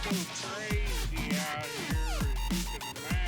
so crazy out here, as you can imagine.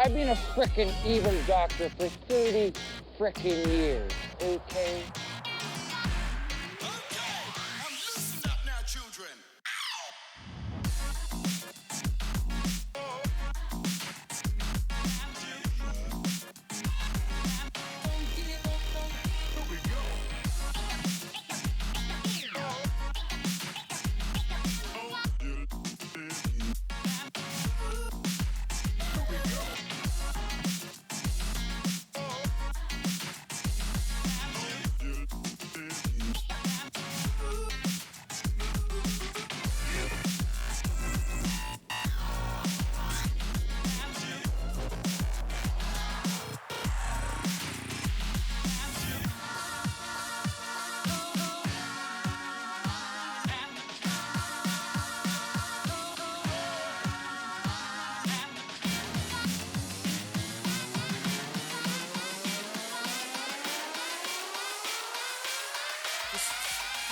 I've been a frickin' evil doctor for 30 frickin' years, okay? I'm loosened up now, children.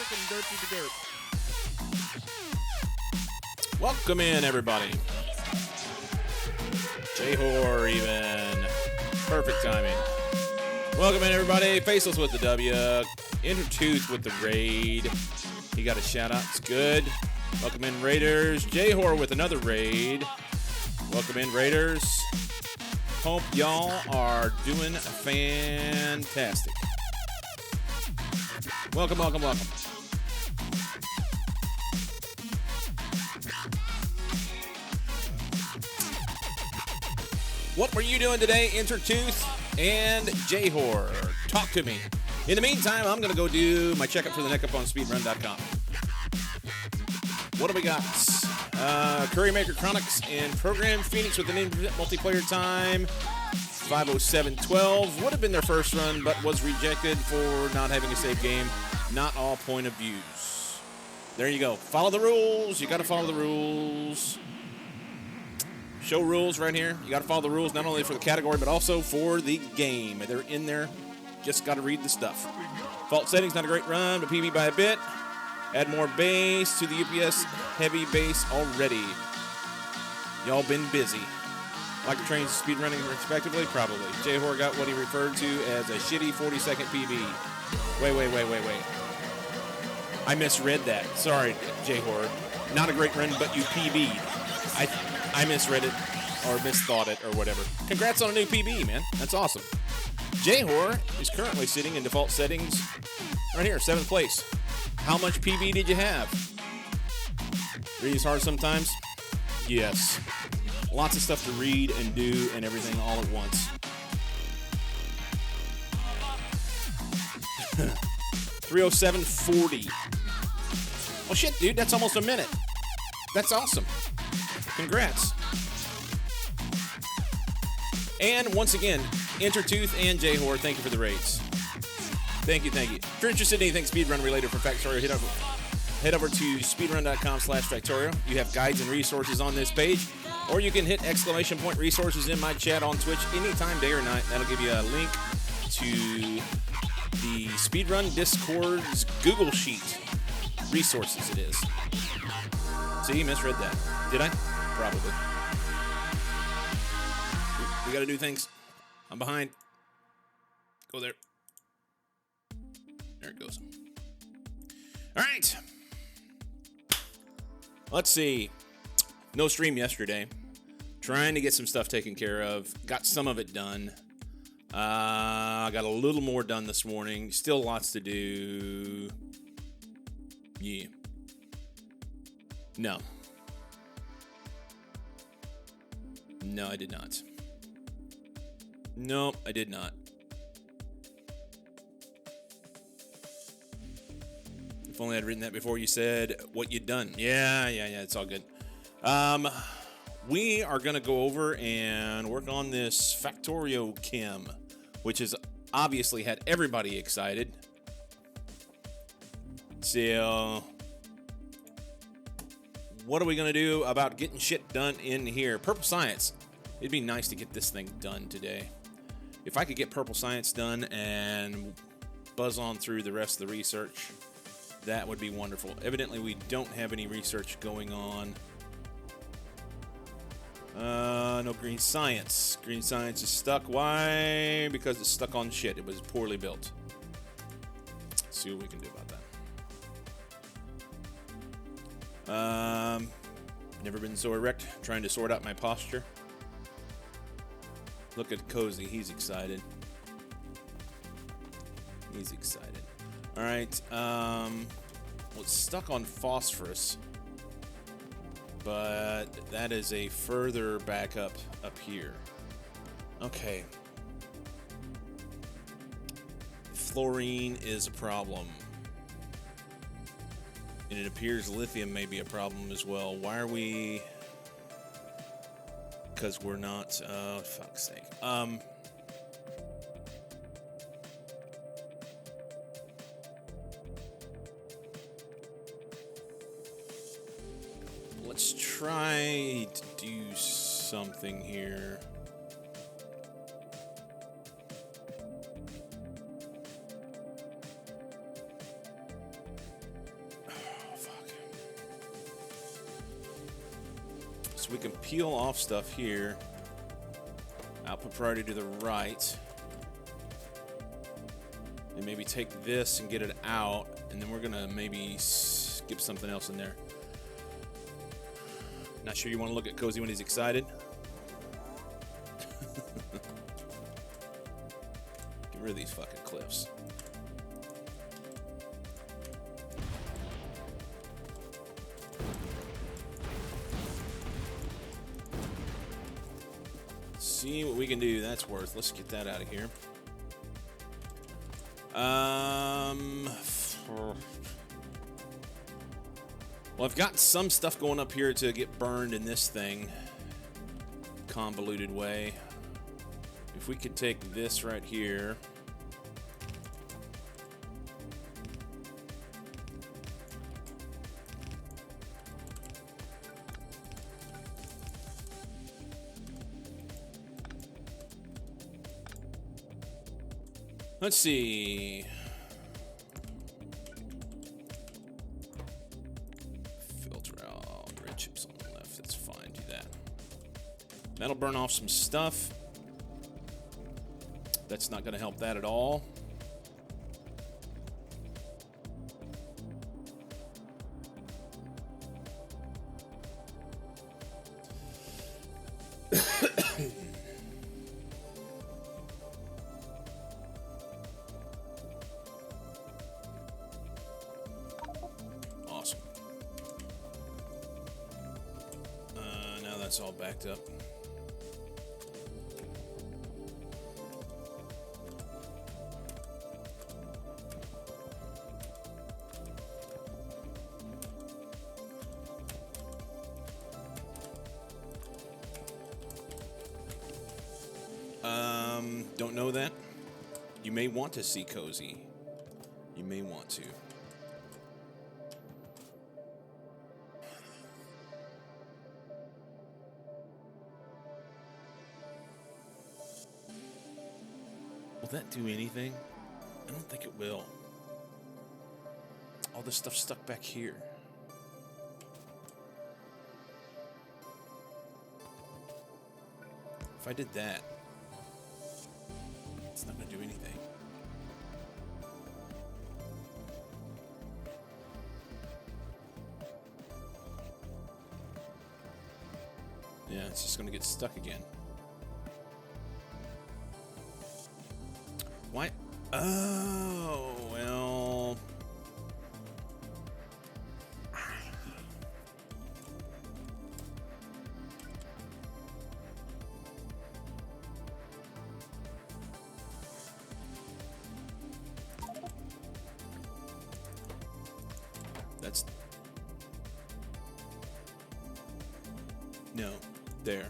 Freaking dirt to the dirt. Welcome in, everybody. J-Hor even. Perfect timing. Welcome in, everybody. Faceless with the W. Intertooth with the raid. He got a shout out. It's good. Welcome in, Raiders. J-Hor with another raid. Welcome in, Raiders. Hope y'all are doing fantastic. Welcome, welcome, welcome. What were you doing today, Intertooth and J-Hor? Talk to me. In the meantime, I'm going to go do my checkup for the neck up on speedrun.com. What do we got? Curry Maker Chronics and Program Phoenix with an infinite multiplayer time. 5:07:12 would have been their first run, but was rejected for not having a save game. Not all point of views. There you go. Follow the rules. You got to follow the rules. Show rules right here. You got to follow the rules not only for the category, but also for the game. They're in there. Just got to read the stuff. Fault settings, not a great run, but PB by a bit. Add more base to the UPS heavy base already. Y'all been busy. Like the trains speed running respectively? Probably. J-Hor got what he referred to as a shitty 40-second PB. Wait. I misread that. Sorry, J-Hor. Not a great run, but you PB'd. I misread it or misthought it or whatever. Congrats on a new PB, man. That's awesome. J-Hor is currently sitting in default settings right here, 7th place. How much PB did you have? Read is hard sometimes? Yes. Lots of stuff to read and do and everything all at once. 3:07:40. Well, shit, dude, that's almost a minute. That's awesome. Congrats. And once again, Intertooth and J-Hor, thank you for the raids. Thank you. If you're interested in anything speedrun related for Factorio, head over to speedrun.com/Factorio. You have guides and resources on this page, or you can hit ! resources in my chat on Twitch anytime, day or night. That'll give you a link to the Speedrun Discord's Google Sheet. Resources it is. See, misread that. Did I? Probably. We gotta do things. I'm behind. Go there. There it goes. All right. Let's see. No stream yesterday. Trying to get some stuff taken care of. Got some of it done. Got a little more done this morning. Still lots to do. Yeah. No, I did not. Nope, I did not. If only I'd written that before you said what you'd done. Yeah, it's all good. We are going to go over and work on this FactorioChem, which has obviously had everybody excited. So, what are we going to do about getting shit done in here? Purple Science. It'd be nice to get this thing done today. If I could get Purple Science done and buzz on through the rest of the research, that would be wonderful. Evidently, we don't have any research going on. No green science. Green science is stuck. Why? Because it's stuck on shit. It was poorly built. Let's see what we can do about that. Never been so erect. Trying to sort out my posture. Look at Cozy. He's excited. He's excited. All right. Well, it's stuck on phosphorus. But that is a further back up here. Okay. Fluorine is a problem. And it appears lithium may be a problem as well. Why are we... Because we're not... fuck's sake. Let's try to do something here. So we can peel off stuff here. Output priority to the right. And maybe take this and get it out. And then we're going to maybe skip something else in there. Not sure you want to look at Cozy when he's excited. Get rid of these fucking cliffs. See what we can do. That's worth. Let's get that out of here. Well, I've got some stuff going up here to get burned in this thing. Convoluted way. If we could take this right here. Let's see. Filter out red chips on the left. That's fine. Do that. That'll burn off some stuff. That's not going to help that at all. Awesome. Now that's all backed up. Don't know that. You may want to see Cozy. You may want to. Will that do anything? I don't think it will. All this stuff stuck back here. If I did that, it's not going to do anything. Yeah, it's just going to get stuck again. Why? Oh, well. That's... No, there.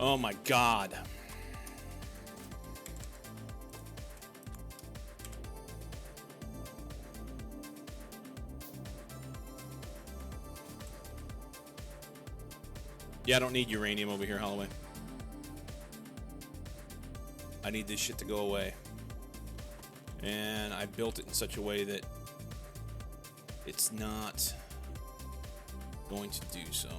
Oh my God. Yeah, I don't need uranium over here, Holloway. I need this shit to go away. And I built it in such a way that it's not going to do so.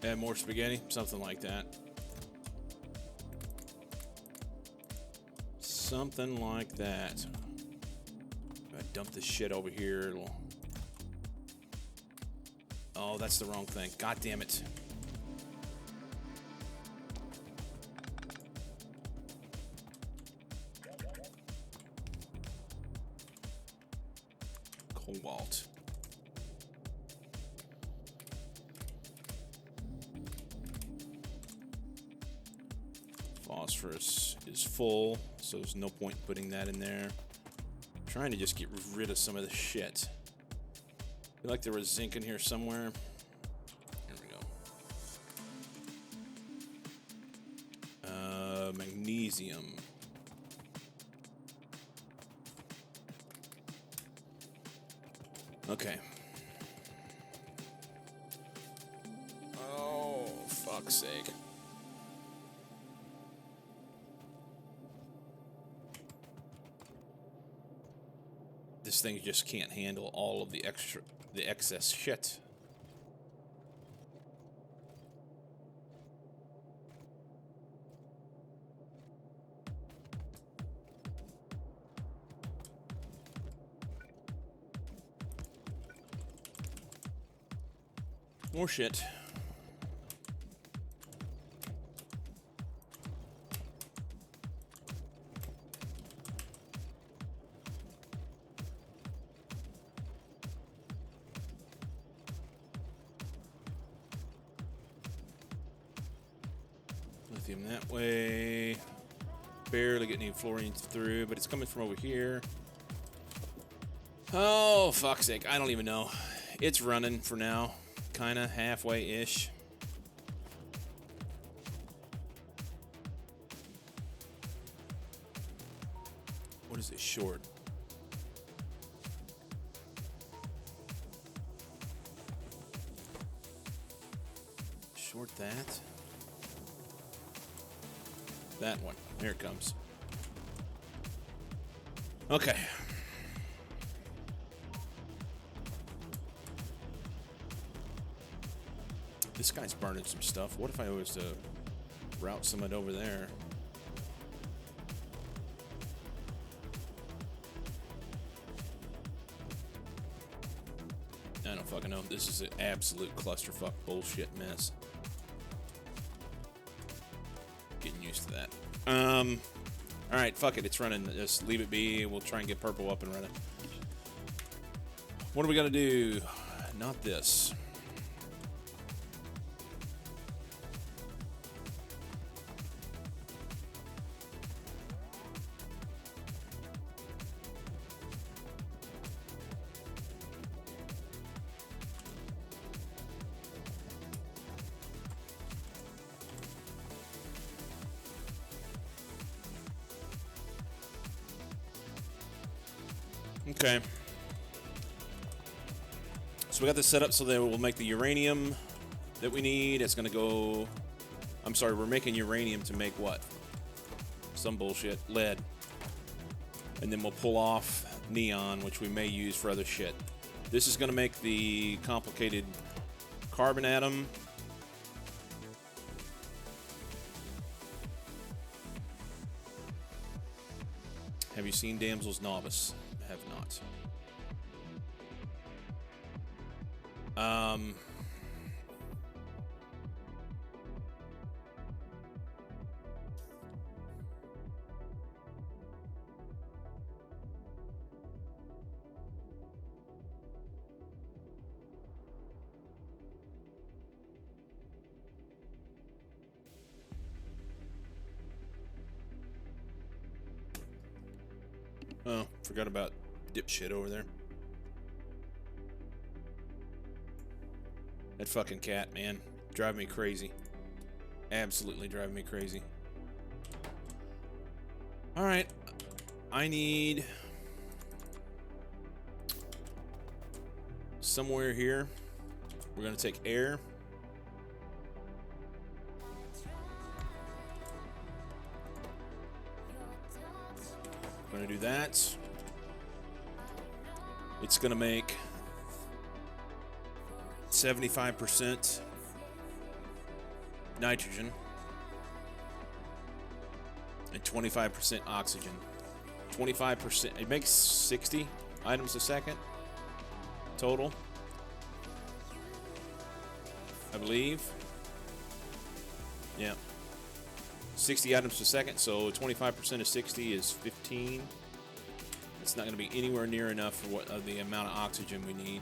Add more spaghetti, something like that. Something like that. I dump this shit over here. It'll... Oh, that's the wrong thing. God damn it. Cobalt. Phosphorus is full, so there's no point putting that in there. I'm trying to just get rid of some of the shit. I feel like there was zinc in here somewhere. Here we go. Magnesium. Okay. Oh, fuck's sake. This thing just can't handle all of the excess shit. More shit. Lithium that way. Barely getting any fluorine through, but it's coming from over here. Oh, fuck's sake. I don't even know. It's running for now. Kinda halfway-ish. What is it short? Short that? That one. Here it comes. Okay. This guy's burning some stuff. What if I was to route some of it over there? I don't fucking know. This is an absolute clusterfuck bullshit mess. Getting used to that. Alright, fuck it. It's running. Just leave it be. We'll try and get purple up and running. What are we gonna do? Not this. Okay. So we got this set up so that we'll make the uranium that we need. It's going to go... I'm sorry, we're making uranium to make what? Some bullshit. Lead. And then we'll pull off neon, which we may use for other shit. This is going to make the complicated carbon atom. Have you seen Damsel's Novice? Have not. Oh, forgot about dipshit over there. That fucking cat, man. Driving me crazy. Absolutely driving me crazy. All right. I need somewhere here. We're going to take air. We're going to do that. It's going to make 75% nitrogen and 25% oxygen. 25%, it makes 60 items a second total, I believe. Yeah. 60 items a second, so 25% of 60 is 15. It's not going to be anywhere near enough for what the amount of oxygen we need.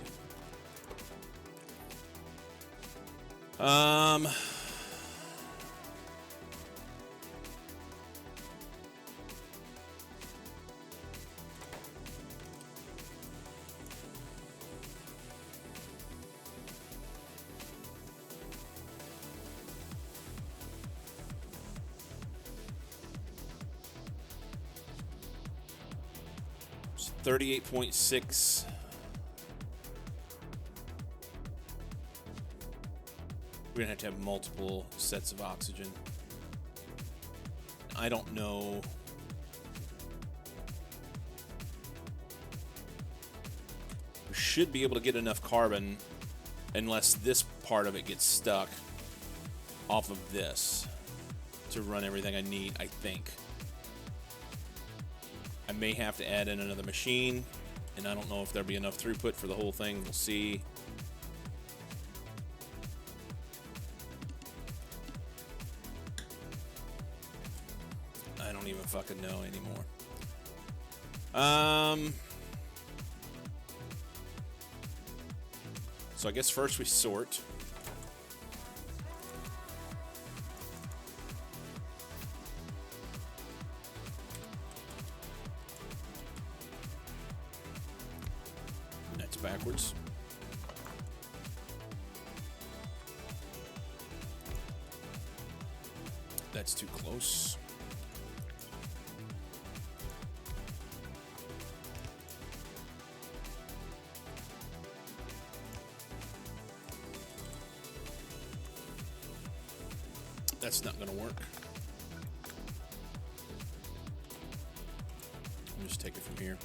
It's 38.6. We're gonna have to have multiple sets of oxygen. I don't know. We should be able to get enough carbon unless this part of it gets stuck off of this to run everything I need, I think. I may have to add in another machine, and I don't know if there'll be enough throughput for the whole thing. We'll see. I don't even fucking know anymore. So I guess first we sort. And that's backwards. That's too close. That's not going to work. I'll just take it from here.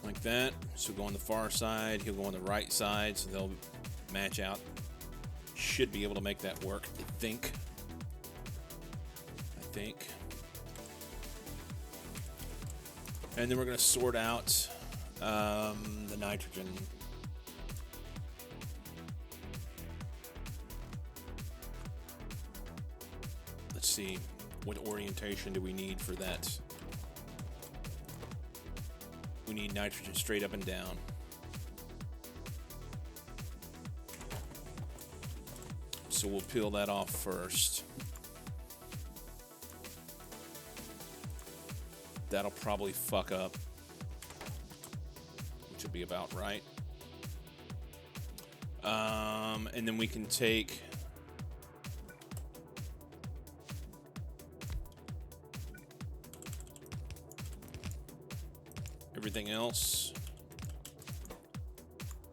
Like that. So go on the far side. He'll go on the right side, so they'll match out. Should be able to make that work, I think. And then we're going to sort out the nitrogen. Let's see. What orientation do we need for that? We need nitrogen straight up and down. So we'll peel that off first. That'll probably fuck up, which will be about right. And then we can take everything else,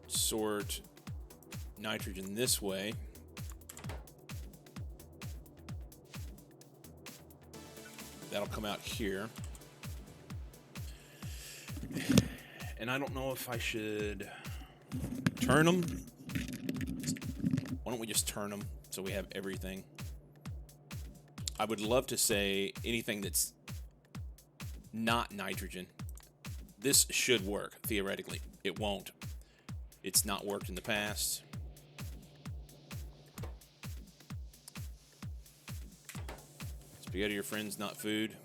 sort nitrogen this way. That'll come out here. And I don't know if I should turn them. Why don't we just turn them so we have everything? I would love to say anything that's not nitrogen. This should work, theoretically. It won't. It's not worked in the past. Spaghetti or friends, not food.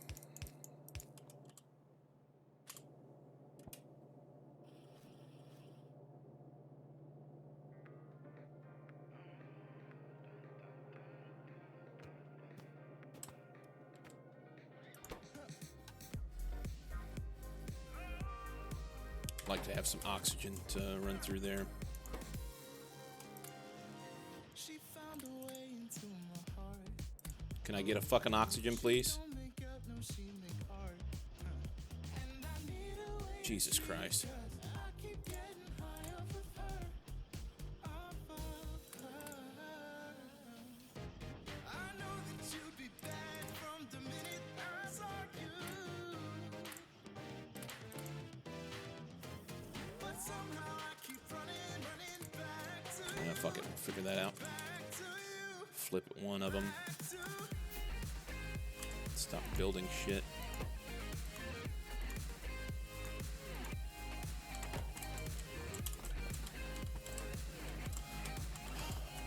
like to have some oxygen to run through there. Can I get a fucking oxygen, please? Jesus Christ. Yeah, fuck it. We'll figure that out. Flip one of them. Stop building shit.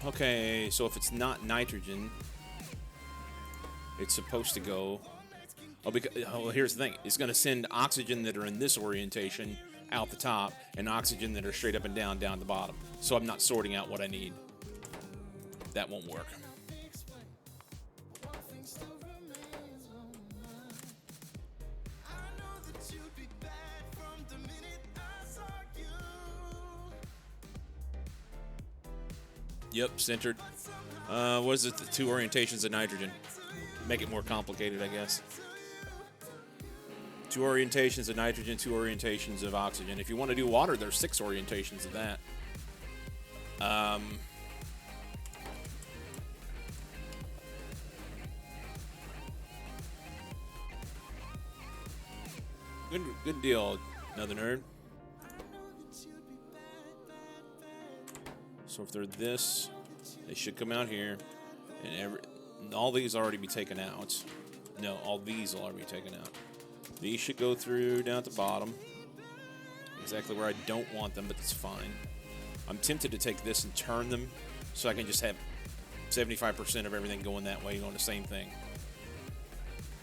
Okay, so if it's not nitrogen, it's supposed to go... Oh, here's the thing. It's going to send oxygen that are in this orientation out the top and oxygen that are straight up and down the bottom. So I'm not sorting out what I need. That won't work. Yep, centered. What is it? The two orientations of nitrogen. Make it more complicated, I guess. Two orientations of nitrogen, two orientations of oxygen. If you want to do water, there's 6 orientations of that. Good deal, another nerd. So if they're this, they should come out here, and all these already be taken out. No, all these will already be taken out. These should go through down at the bottom, exactly where I don't want them, but that's fine. I'm tempted to take this and turn them, so I can just have 75% of everything going that way on the same thing.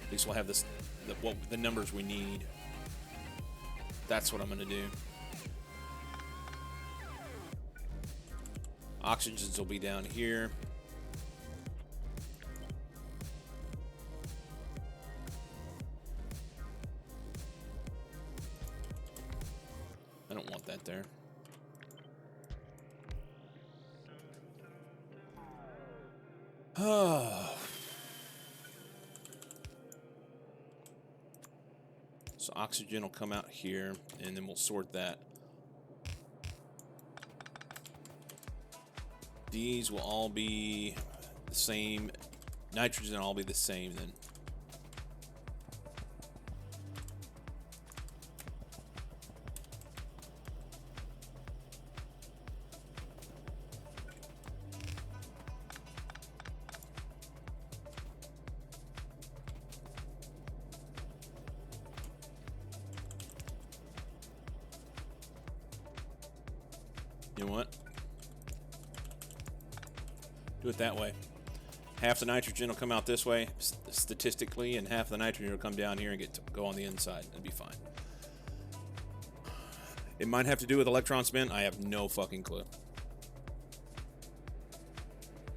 At least we'll have the numbers we need. That's what I'm going to do. Oxygens will be down here. I don't want that there. So oxygen will come out here, and then we'll sort that. These will all be the same. Nitrogen will all be the same then. You know what? Do it that way. Half the nitrogen will come out this way, statistically, and half the nitrogen will come down here and go on the inside. It'd be fine. It might have to do with electron spin. I have no fucking clue.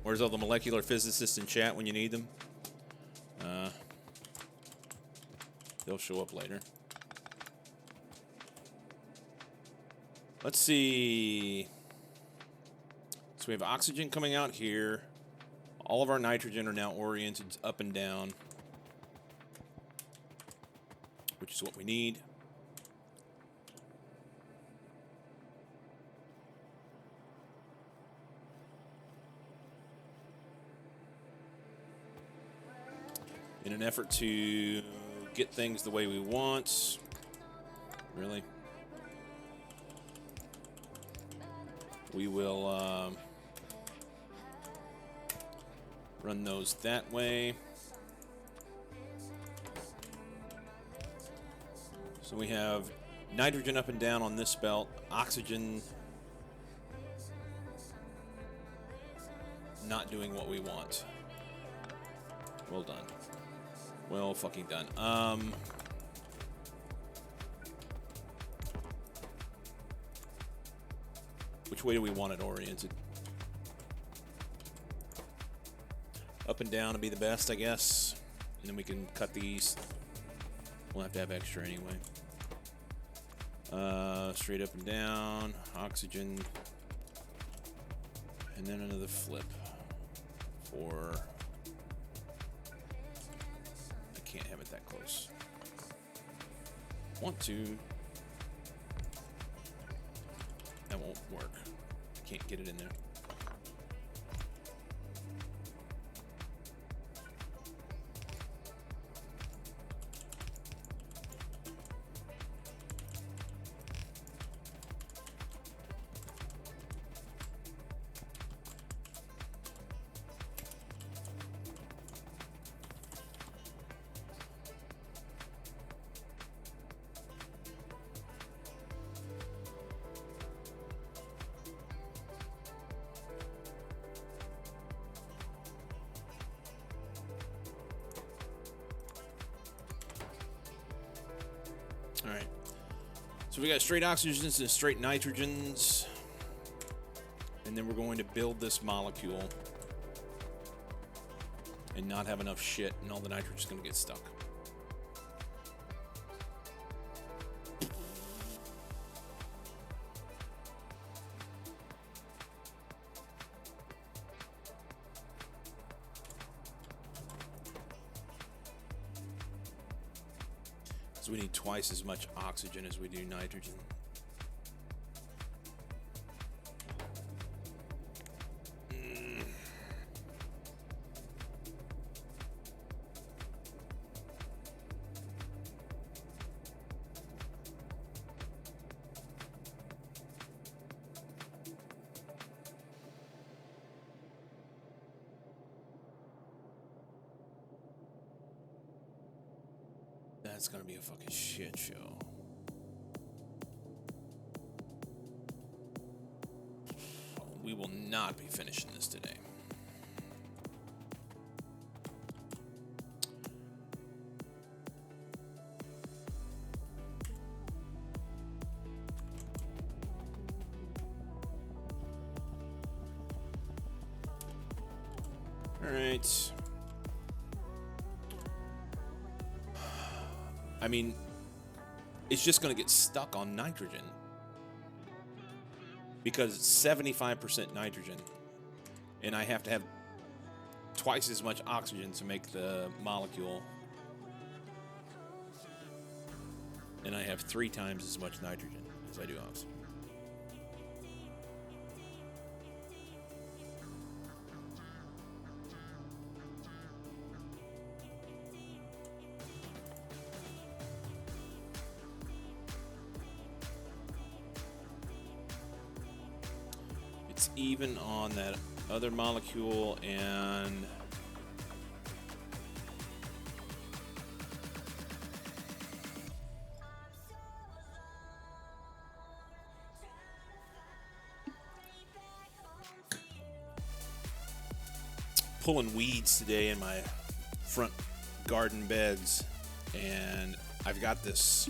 Where's all the molecular physicists in chat when you need them? They'll show up later. Let's see. So we have oxygen coming out here. All of our nitrogen are now oriented up and down, which is what we need. In an effort to get things the way we want. Really? We will run those that way. So we have nitrogen up and down on this belt, oxygen not doing what we want. Well done. Well fucking done. Which way do we want it oriented? Up and down would be the best, I guess. And then we can cut these. We'll have to have extra anyway. Straight up and down, oxygen, and then another flip for, I can't have it that close. Want to, that won't work. Can't get it in there. All right. So we got straight oxygens and straight nitrogens. And then we're going to build this molecule and not have enough shit, and all the nitrogen's going to get stuck. So we need twice as much oxygen as we do nitrogen. That's gonna be a fucking shit show. We will not be finishing this today. All right. I mean, it's just going to get stuck on nitrogen because it's 75% nitrogen, and I have to have twice as much oxygen to make the molecule, and I have 3 times as much nitrogen as I do oxygen. Even on that other molecule, and pulling weeds today in my front garden beds, and I've got this,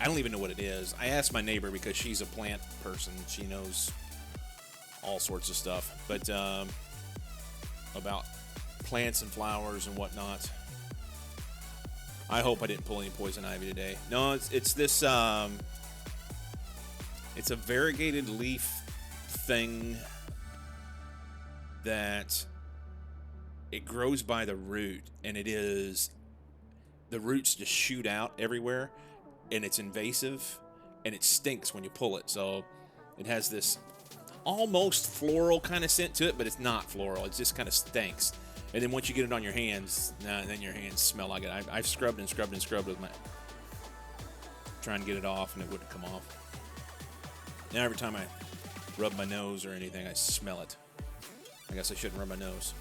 I don't even know what it is. I asked my neighbor because she's a plant person. She knows all sorts of stuff, but about plants and flowers and whatnot. I hope I didn't pull any poison ivy today. No, it's this. It's a variegated leaf thing that it grows by the root, and the roots just shoot out everywhere. And it's invasive, and it stinks when you pull it. So it has this almost floral kind of scent to it, but it's not floral. It just kind of stinks. And then once you get it on your hands, then your hands smell like it. I've scrubbed and scrubbed and scrubbed with my, trying to get it off, and it wouldn't come off. Now every time I rub my nose or anything, I smell it. I guess I shouldn't rub my nose.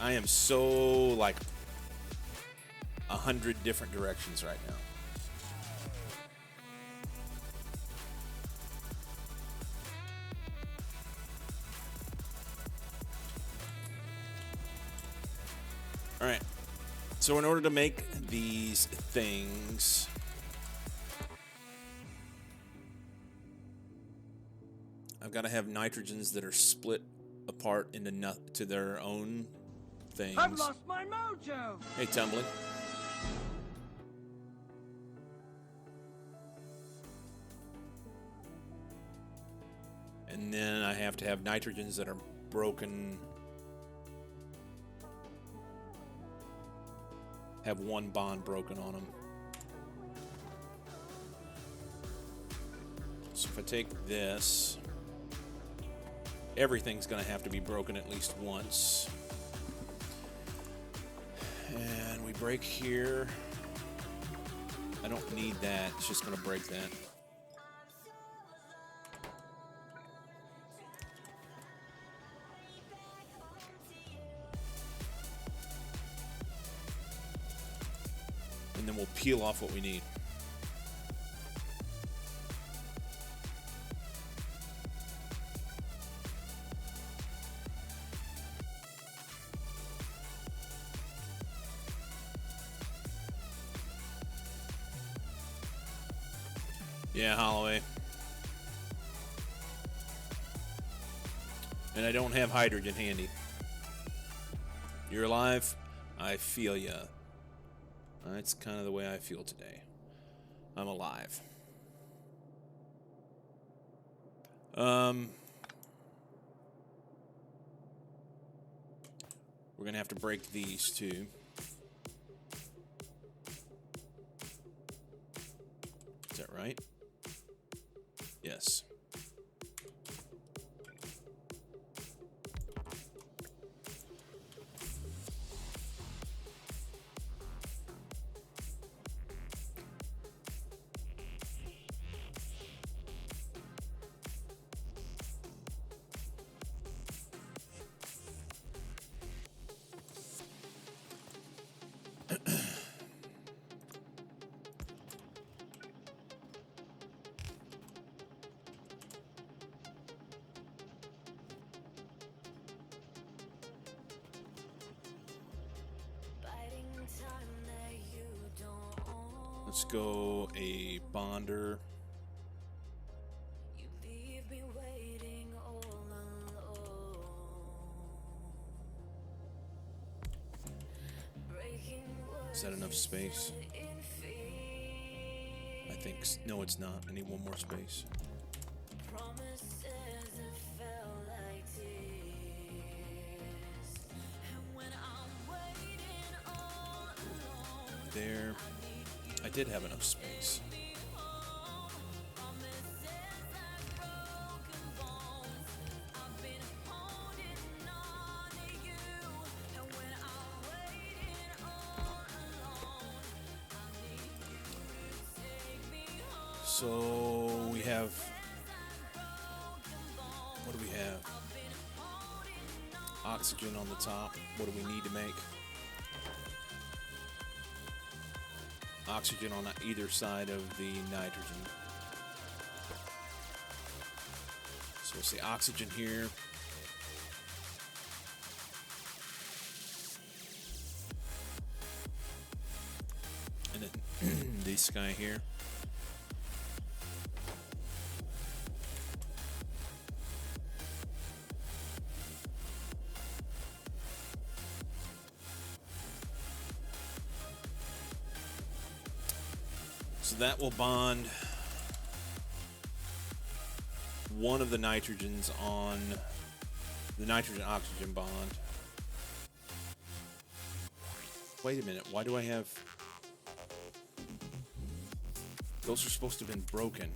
I am so like 100 different directions right now. All right. So in order to make these things, I've got to have nitrogens that are split apart into to their own things. I've lost my mojo. Hey, Tumbling. And then I have to have nitrogens that are broken. Have one bond broken on them. So if I take this, everything's going to have to be broken at least once. And we break here. I don't need that. It's just going to break that. And then we'll peel off what we need. Yeah, Holloway. And I don't have hydrogen handy. You're alive? I feel ya. That's kind of the way I feel today. I'm alive. We're gonna have to break these two. Is that right? Yes. Let's go a bonder. Is that enough space? I think no, it's not. I need one more space. There. I did have enough space. So we have, what do we have? Oxygen on the top. What do we need to make? Oxygen on either side of the nitrogen. So we'll say oxygen here. And then this guy here. So that will bond one of the nitrogens on the nitrogen-oxygen bond. Wait a minute, why do I have... Those are supposed to have been broken.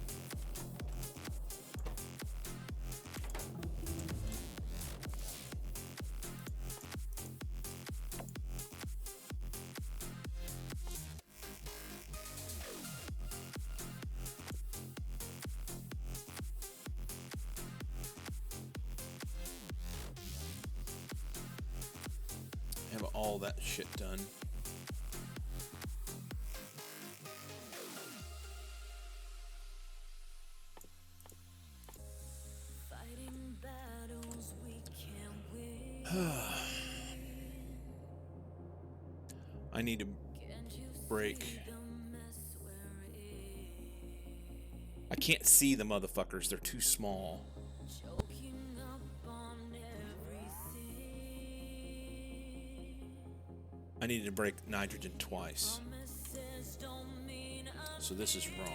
Have all that shit done. I need to break. I can't see the motherfuckers. They're too small. I needed to break nitrogen twice. So this is wrong.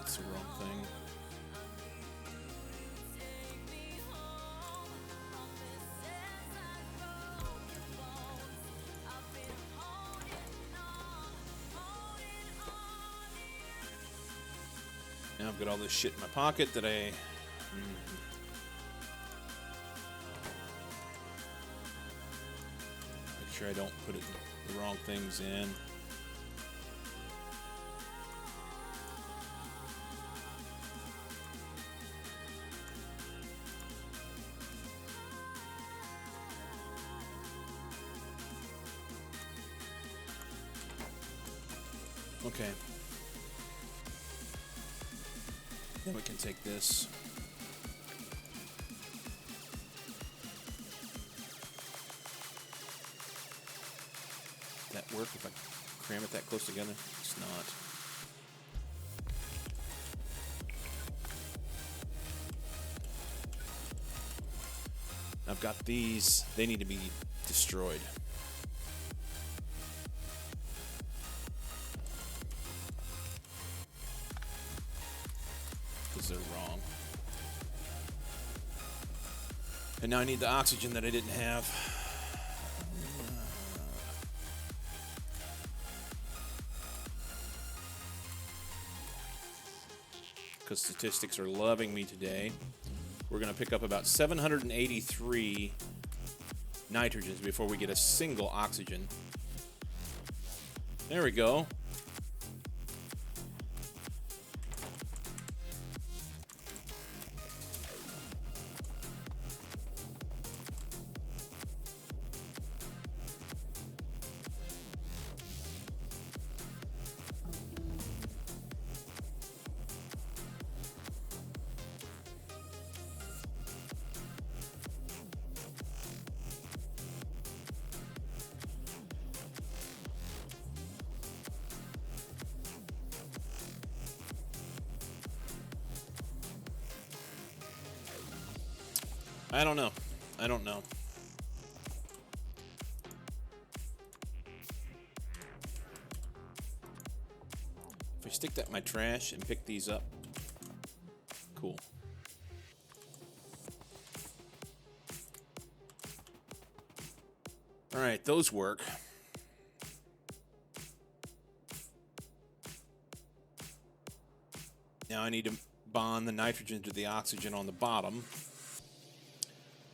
That's the wrong thing. Now I've got all this shit in my pocket that I... Make sure I don't put the wrong things in. Okay. Then we can take this. That work if I cram it that close together? It's not. I've got these. They need to be destroyed. They're wrong. And now I need the oxygen that I didn't have. Because statistics are loving me today. We're going to pick up about 783 nitrogens before we get a single oxygen. There we go. I don't know. I don't know. If I stick that in my trash and pick these up, cool. All right, those work. Now I need to bond the nitrogen to the oxygen on the bottom.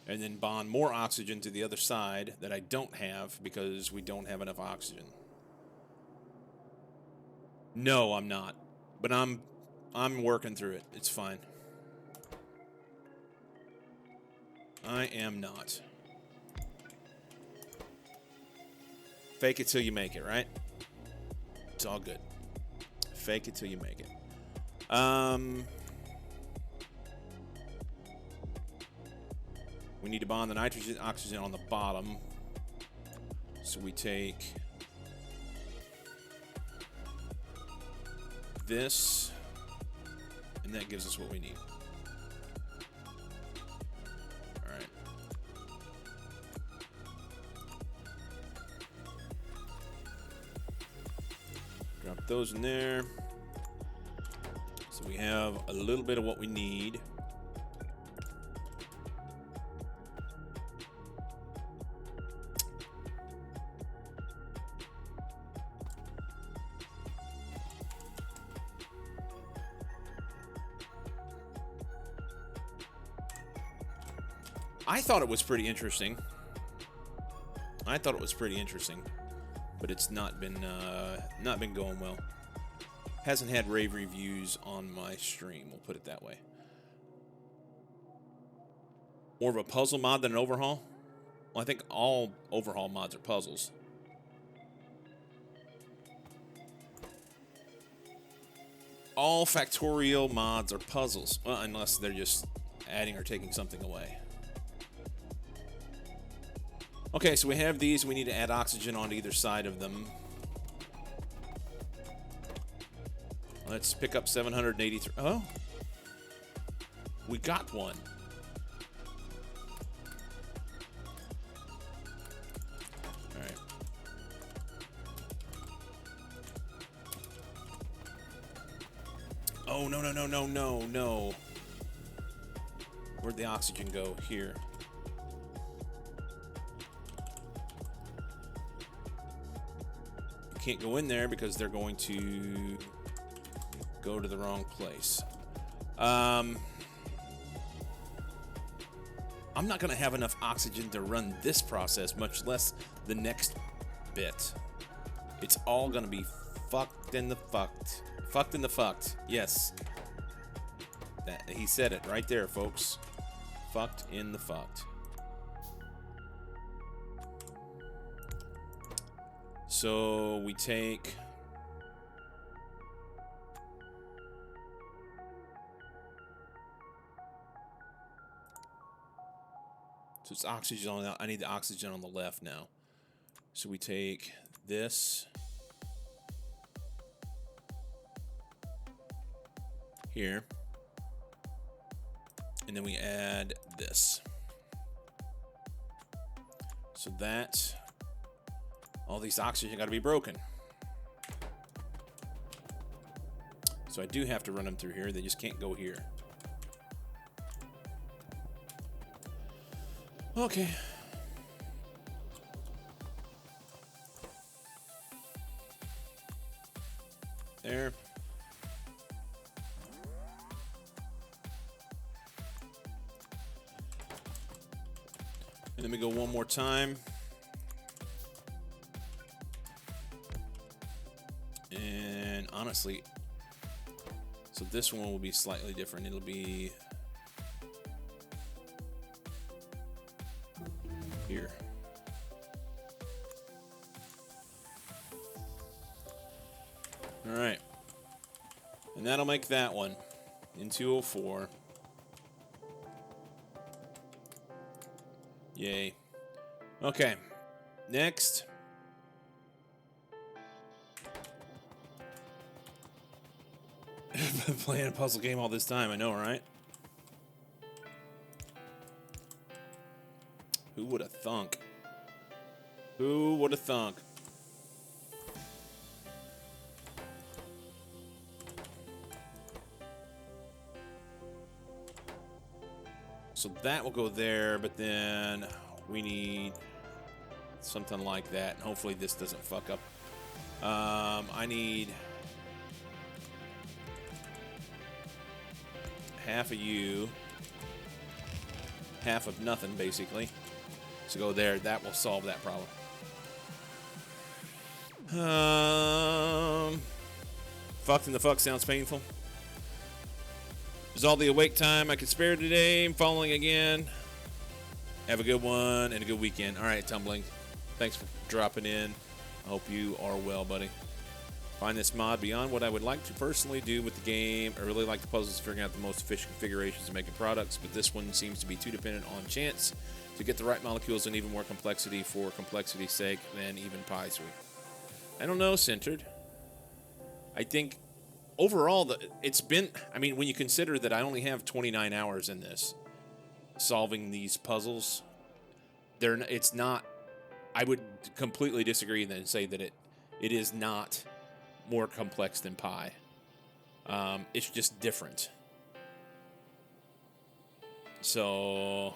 And then bond more oxygen to the other side that I don't have because we don't have enough oxygen. No, I'm not. But I'm working through it. It's fine. I am not. Fake it till you make it, right? It's all good. Fake it till you make it. We need to bond the nitrogen and oxygen on the bottom. So we take this, and that gives us what we need. All right. Drop those in there. So we have a little bit of what we need. I thought it was pretty interesting. But it's not been going well. Hasn't had rave reviews on my stream. We'll put it that way. More of a puzzle mod than an overhaul. Well, I think all overhaul mods are puzzles. All Factorio mods are puzzles, well, unless they're just adding or taking something away. Okay, so we have these. We need to add oxygen on either side of them. Let's pick up 783. Oh, we got one. All right. Oh, no, no, no, no, no, no. Where'd the oxygen go? Here. You can't go in there because they're going to go to the wrong place. I'm not going to have enough oxygen to run this process, much less the next bit. It's all going to be fucked in the fucked. Fucked in the fucked. Yes. He said it right there, folks. Fucked in the fucked. So we take... So it's oxygen on. I need the oxygen on the left now. So we take this here, and then we add this. So that all these oxygen got to be broken. So I do have to run them through here. They just can't go here. Okay. There. And then we go one more time. And honestly, so this one will be slightly different. It'll be here. All right. And that'll make that one in 204. Yay. Okay. Next. Been playing a puzzle game all this time, I know, right? Who would have thunk? Who would have thunk? So that will go there, but then we need something like that. And hopefully this doesn't fuck up. I need half of you, half of nothing, basically. So go there. That will solve that problem. Fucked in the fuck sounds painful. Is all the awake time I could spare today. I'm falling again. Have a good one and a good weekend. All right, Tumbling. Thanks for dropping in. I hope you are well, buddy. Find this mod beyond what I would like to personally do with the game. I really like the puzzles, figuring out the most efficient configurations and making products, but this one seems to be too dependent on chance to get the right molecules and even more complexity for complexity's sake than even Pie Sweet. I don't know, Centered. I think overall, it's been, I mean, when you consider that I only have 29 hours in this, solving these puzzles, it's not, I would completely disagree and say that it is not more complex than Pi. It's just different. So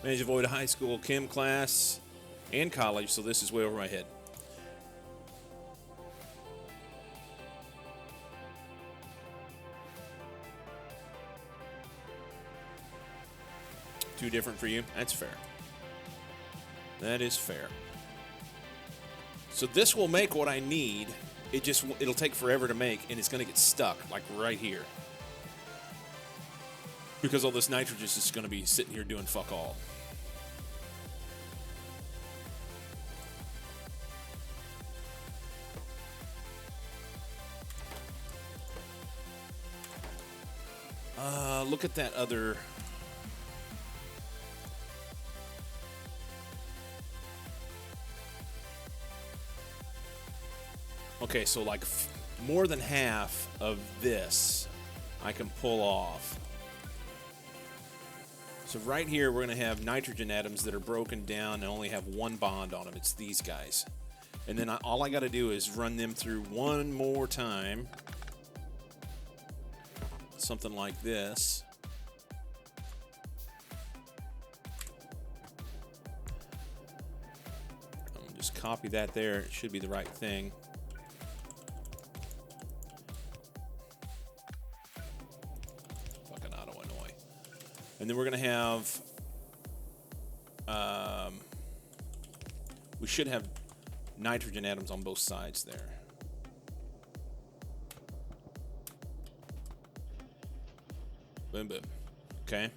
managed to avoid a high school chem class and college, so this is way over my head. Too different for you? That's fair. That is fair. So this will make what I need. It'll take forever to make, and it's going to get stuck, like right here. Because all this nitrogen is going to be sitting here doing fuck all. look at that other. Okay, so like more than half of this I can pull off. So right here we're going to have nitrogen atoms that are broken down and only have one bond on them. It's these guys. And then all I got to do is run them through one more time. Something like this. I'm gonna just copy that there. It should be the right thing. Fucking auto annoy. And then we're gonna have. We should have nitrogen atoms on both sides there. Boom, boom. Okay.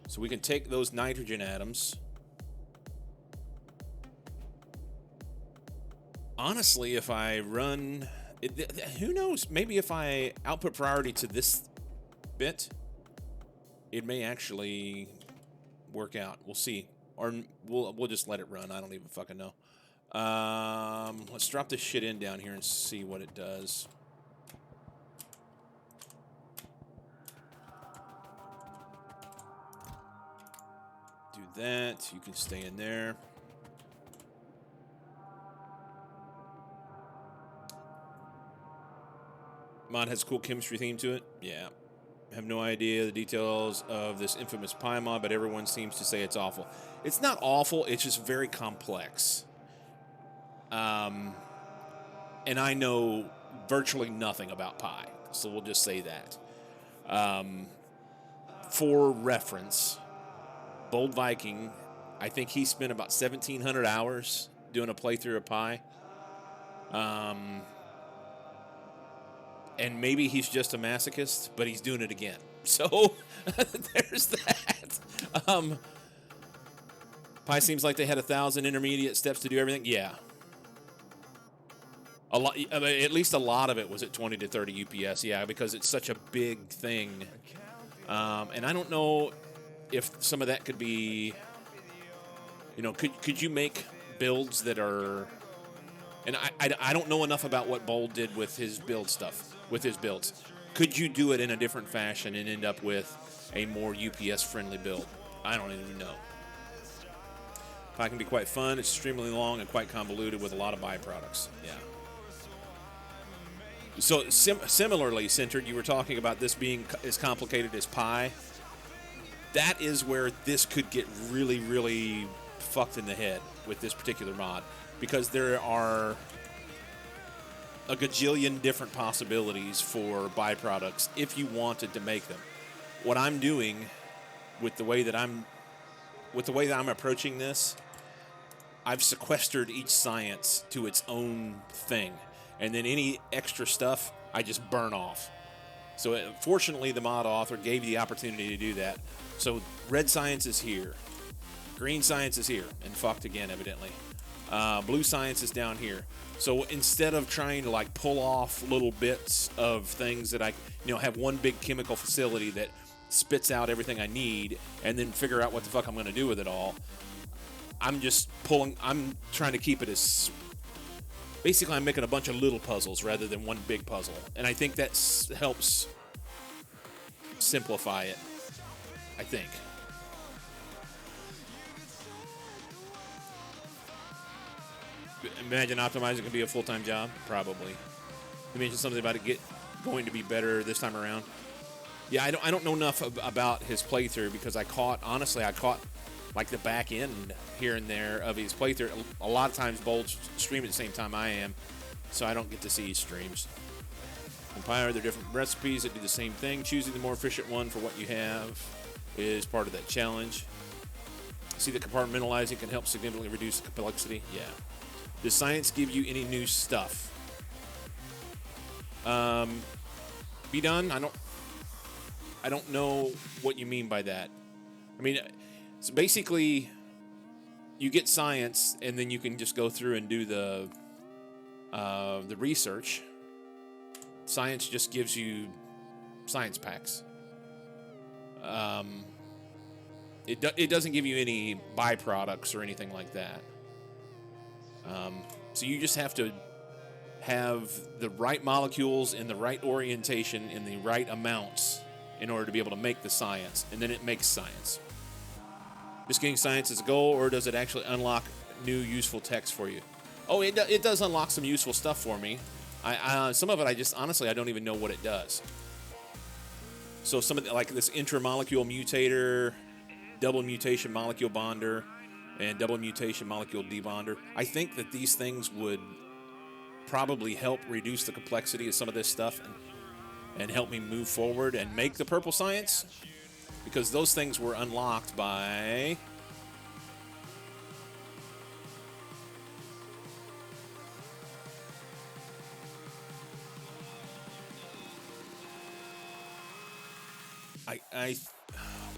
So we can take those nitrogen atoms. Honestly, if I run... who knows? Maybe if I output priority to this bit, it may actually work out. We'll see. Or we'll just let it run. I don't even fucking know. Let's drop this shit in down here and see what it does. Do that. You can stay in there. Mod has a cool chemistry theme to it. Yeah. I have no idea the details of this infamous pie mod, but everyone seems to say it's awful. It's not awful. It's just very complex. And I know virtually nothing about pie, so we'll just say that. For reference, Bold Viking, I think he spent about 1,700 hours doing a playthrough of pie. And maybe he's just a masochist, but he's doing it again. So there's that. Pi seems like they had 1,000 intermediate steps to do everything. Yeah. A lot, I mean, at least a lot of it was at 20 to 30 UPS. Yeah, because it's such a big thing. And I don't know if some of that could be, you know, could you make builds that are, and I don't know enough about what Bold did with his build stuff, with his builds. Could you do it in a different fashion and end up with a more UPS friendly build? I don't even know. Pie can be quite fun. It's extremely long and quite convoluted with a lot of byproducts. Yeah. So similarly, Centered, you were talking about this being as complicated as pie. That is where this could get really, really fucked in the head with this particular mod, because there are a gajillion different possibilities for byproducts if you wanted to make them. What I'm doing with the way that I'm approaching this, I've sequestered each science to its own thing. And then any extra stuff, I just burn off. So fortunately, the mod author gave you the opportunity to do that. So red science is here. Green science is here. And fucked again, evidently. Blue science is down here. So instead of trying to like pull off little bits of things that I, have one big chemical facility that spits out everything I need and then figure out what the fuck I'm going to do with it all, I'm trying to keep it as... Basically, I'm making a bunch of little puzzles rather than one big puzzle. And I think that helps simplify it, I think. Imagine optimizing can be a full-time job? Probably. You mentioned something about it going to be better this time around. Yeah, I don't know enough about his playthrough because I caught like the back end here and there of his playthrough. A lot of times Bold's stream at the same time I am, so I don't get to see his streams. Compile, they're different recipes that do the same thing. Choosing the more efficient one for what you have is part of that challenge. See that compartmentalizing can help significantly reduce the complexity? Yeah. Does science give you any new stuff? Be done? I don't know what you mean by that. I mean, so basically, you get science, and then you can just go through and do the research. Science just gives you science packs. It doesn't give you any byproducts or anything like that. So you just have to have the right molecules in the right orientation in the right amounts in order to be able to make the science, and then it makes science. Just getting science as a goal, or does it actually unlock new useful text for you? Oh, it does unlock some useful stuff for me. Some of it, I don't even know what it does. So some of the, like this intramolecule mutator, double mutation molecule bonder, and double mutation molecule debonder. I think that these things would probably help reduce the complexity of some of this stuff and help me move forward and make the purple science, because those things were unlocked by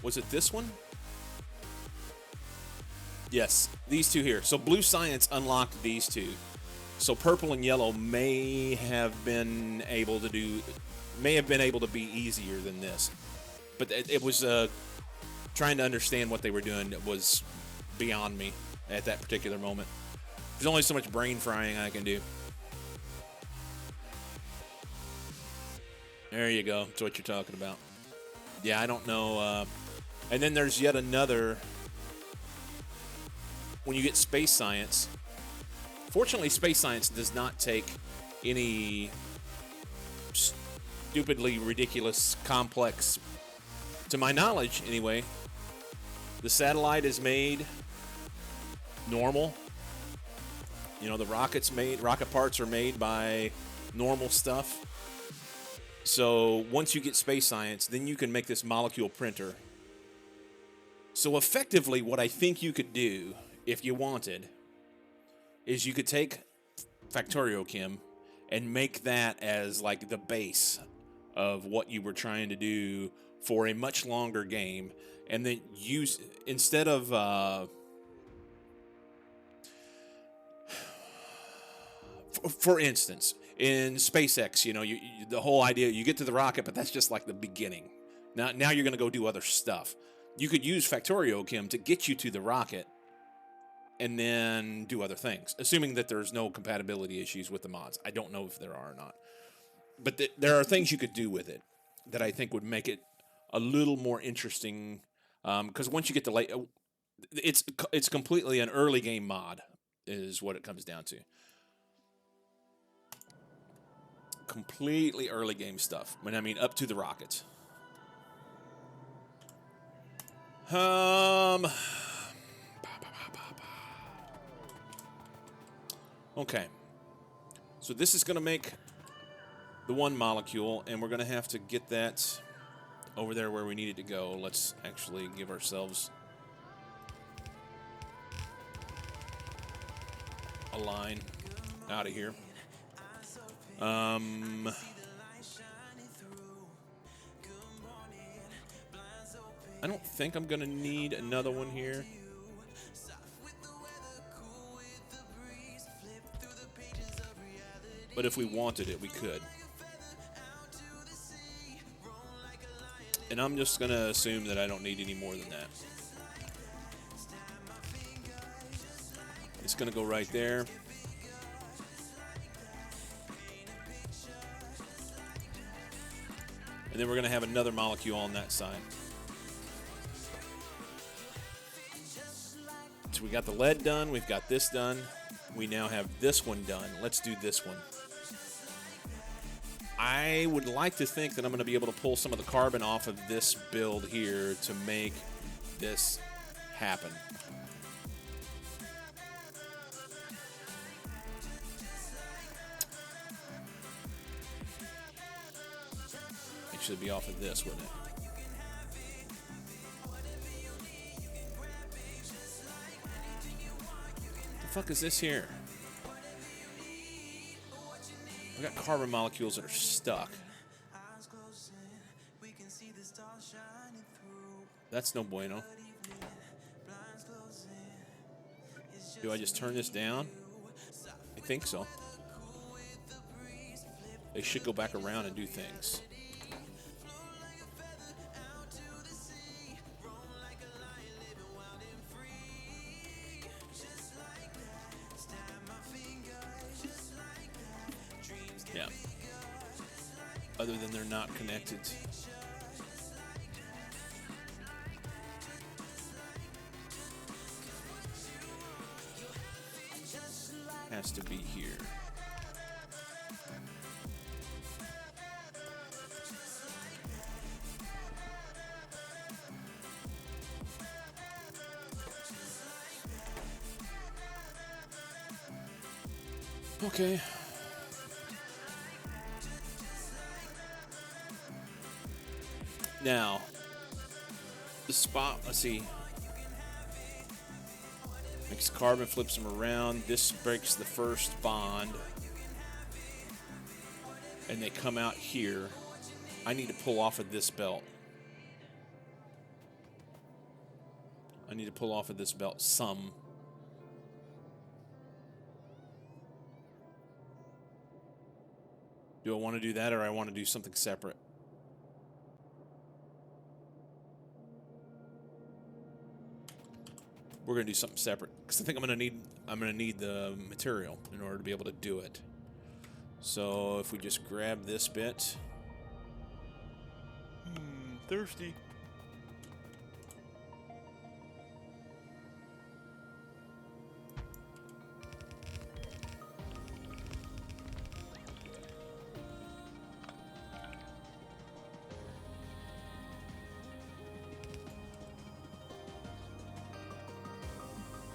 was it this one? Yes, these two here. So blue science unlocked these two. So purple and yellow may have been able to be easier than this. But it was trying to understand what they were doing was beyond me at that particular moment. There's only so much brain frying I can do. There you go. That's what you're talking about. Yeah, I don't know. And then there's yet another. When you get space science, fortunately, space science does not take any stupidly ridiculous, complex, to my knowledge anyway. The satellite is made normal. You know, the rocket parts are made by normal stuff. So once you get space science, then you can make this molecule printer. So effectively, what I think you could do, if you wanted, is you could take FactorioChem and make that as like the base of what you were trying to do for a much longer game, and then use, instead of for instance, in SpaceX, you know, the whole idea, you get to the rocket, but that's just like the beginning. Now you're going to go do other stuff. You could use FactorioChem to get you to the rocket and then do other things, assuming that there's no compatibility issues with the mods. I don't know if there are or not. But there are things you could do with it that I think would make it a little more interesting. Because once you get to late, it's completely an early game mod, is what it comes down to. Completely early game stuff. I mean, up to the rockets. Okay. So this is going to make the one molecule, and we're going to have to get that over there where we need it to go. Let's actually give ourselves a line out of here. I don't think I'm going to need another one here. But if we wanted it, we could. And I'm just going to assume that I don't need any more than that. It's going to go right there. And then we're going to have another molecule on that side. So we got the lead done. We've got this done. We now have this one done. Let's do this one. I would like to think that I'm going to be able to pull some of the carbon off of this build here to make this happen. It should be off of this, wouldn't it? The fuck is this here? We got carbon molecules that are stuck. That's no bueno. Do I just turn this down? I think so. They should go back around and do things. other than they're not connected. Has to be here. Okay. Now, the spot, let's see. Makes carbon, flips them around. This breaks the first bond. And they come out here. I need to pull off of this belt. I need to pull off of this belt some. Do I want to do that, or I want to do something separate? We're gonna do something separate because I think I'm gonna need the material in order to be able to do it. So if we just grab this bit, thirsty.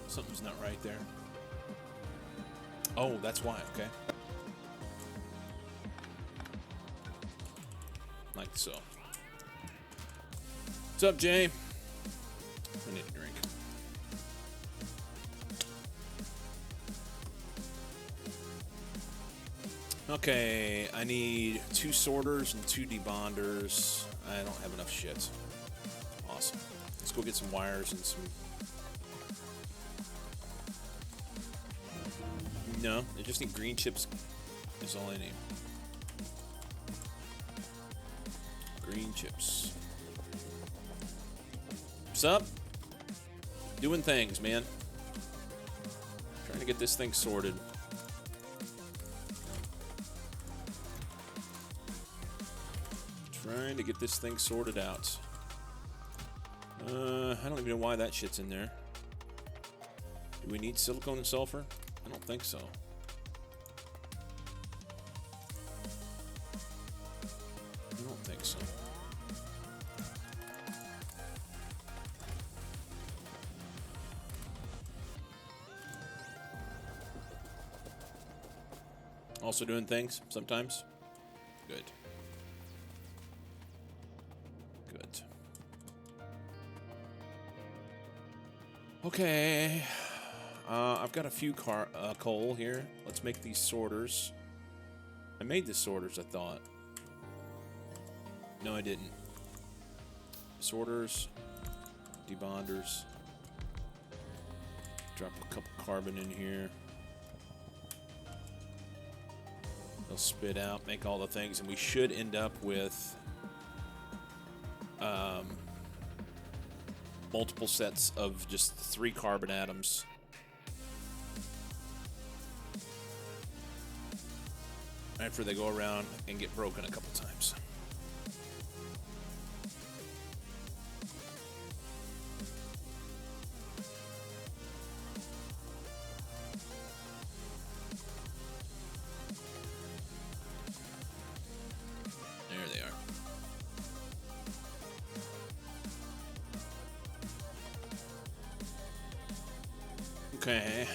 Something's not right there. Oh, that's why. Okay. Like so. What's up, Jay? I need a drink. Okay, I need 2 sorters and 2 debonders. I don't have enough shit. Awesome. Let's go get some wires and some... No, I just need green chips is all I need. Green chips. What's up? Doing things, man. Trying to get this thing sorted. Trying to get this thing sorted out. I don't even know why that shit's in there. Do we need silicone and sulfur? I don't think so. I don't think so. Also doing things sometimes? Good. Good. Okay. I've got a few coal here. Let's make these sorters. I made the sorters, I thought. No, I didn't. Sorters, debonders. Drop a couple carbon in here. They'll spit out, make all the things, and we should end up with multiple sets of just 3 carbon atoms. After they go around and get broken a couple times. There they are. Okay.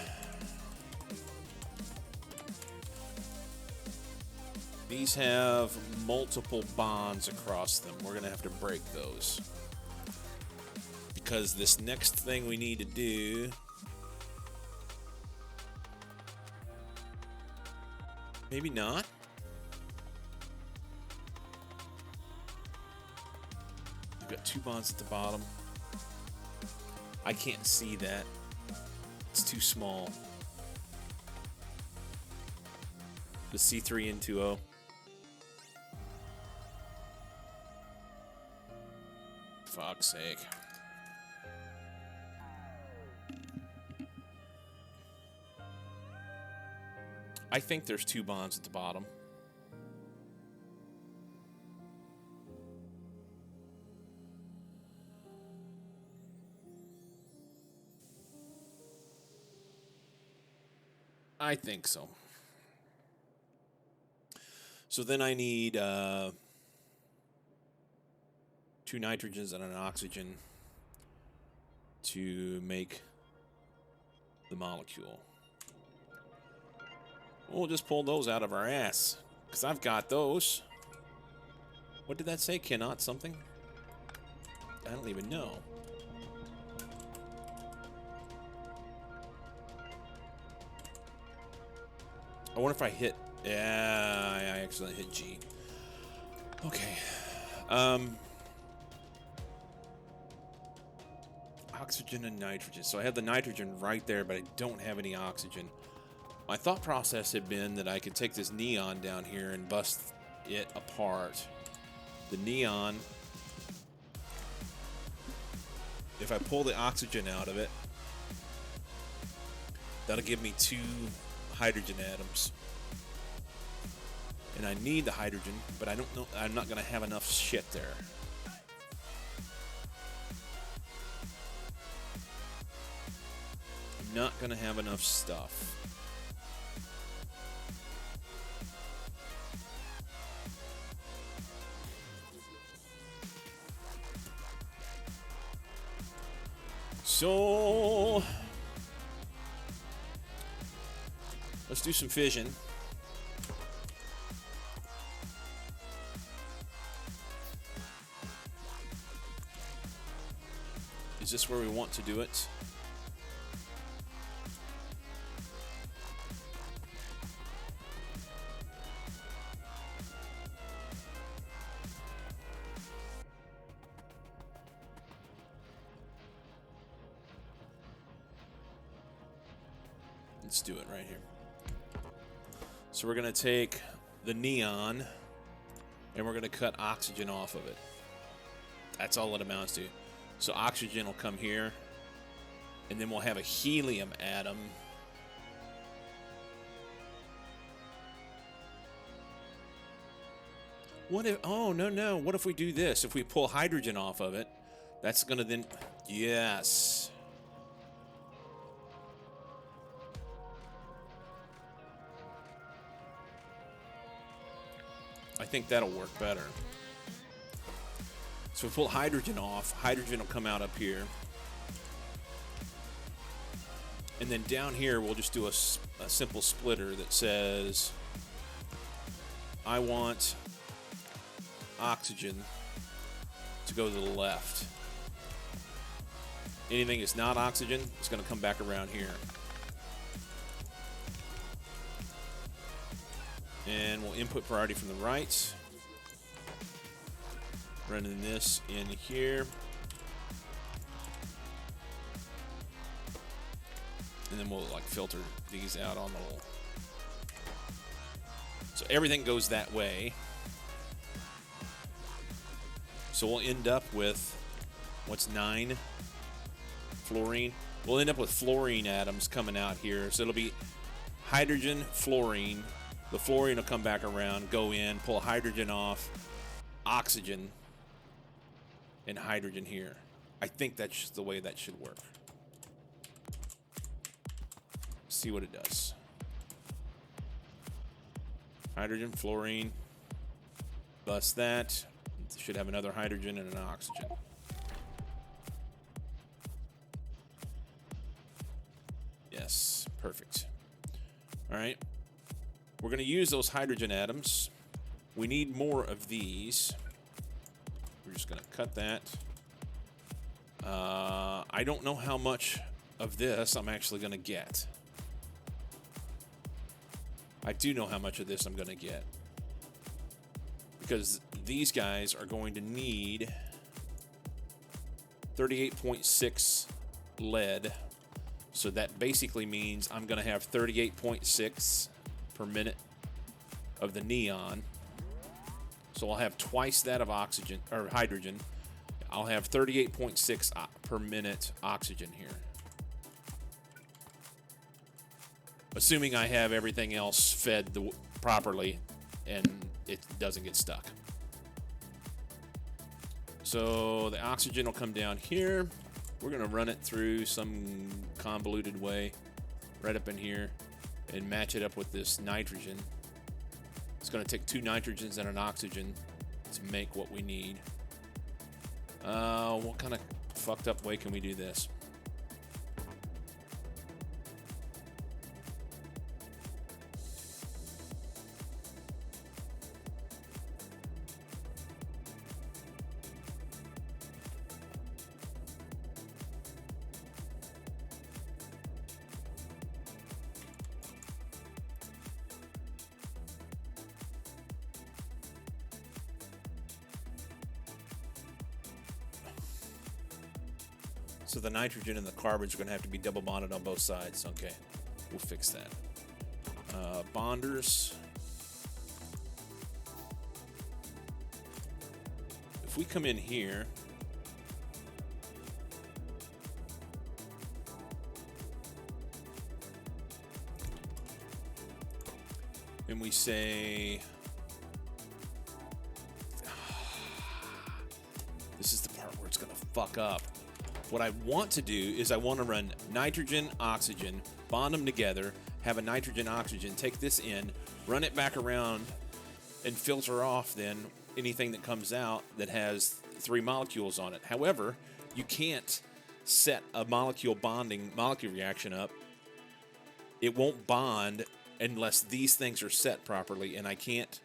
These have multiple bonds across them. We're going to have to break those. Because this next thing we need to do... Maybe not. We've got 2 bonds at the bottom. I can't see that. It's too small. The C3N2O. Fuck's sake. I think there's 2 bonds at the bottom. I think so. So then I need 2 nitrogens and an oxygen to make the molecule. We'll just pull those out of our ass, because I've got those. What did that say? Cannot something? I don't even know. I wonder if I hit... Yeah, I accidentally hit G. Okay. Oxygen and nitrogen. So I have the nitrogen right there, but I don't have any oxygen. My thought process had been that I could take this neon down here and bust it apart. The neon, if I pull the oxygen out of it, that'll give me 2 hydrogen atoms. And I need the hydrogen, but I don't know, I'm not going to have enough shit there. I'm not going to have enough stuff. So let's do some fission. Is this where we want to do it? Let's do it right here. So we're going to take the neon and we're going to cut oxygen off of it. That's all it amounts to. So oxygen will come here, and then we'll have a helium atom. What if, oh, no. What if we do this? If we pull hydrogen off of it, that's going to then, yes. I think that'll work better. So if we pull hydrogen off, hydrogen will come out up here. And then down here, we'll just do a simple splitter that says, I want oxygen to go to the left. Anything that's not oxygen is going to come back around here. And we'll input priority from the right. Running this in here. And then we'll like filter these out on the whole. So everything goes that way. So we'll end up with, what's 9? Fluorine. We'll end up with fluorine atoms coming out here. So it'll be hydrogen, fluorine. The fluorine will come back around, go in, pull hydrogen off, oxygen, and hydrogen here. I think that's just the way that should work. See what it does. Hydrogen, fluorine, bust that. Should have another hydrogen and an oxygen. Yes, perfect. All right. We're going to use those hydrogen atoms. We need more of these. We're just going to cut that. I don't know how much of this I'm actually going to get. I do know how much of this I'm going to get. Because these guys are going to need 38.6 lead. So that basically means I'm going to have 38.6 per minute of the neon. So I'll have twice that of oxygen or hydrogen. I'll have 38.6 per minute oxygen here. Assuming I have everything else fed properly and it doesn't get stuck. So the oxygen will come down here. We're going to run it through some convoluted way right up in here. and match it up with this nitrogen. It's going to take 2 nitrogens and an oxygen to make what we need. What kind of fucked up way can we do this? So the nitrogen and the carbons are going to have to be double bonded on both sides. Okay, we'll fix that. Bonders. If we come in here, and we say, this is the part where it's going to fuck up. What I want to do is I want to run nitrogen, oxygen, bond them together, have a nitrogen, oxygen, take this in, run it back around, and filter off then anything that comes out that has 3 molecules on it. However, you can't set a molecule reaction up. It won't bond unless these things are set properly, and I can't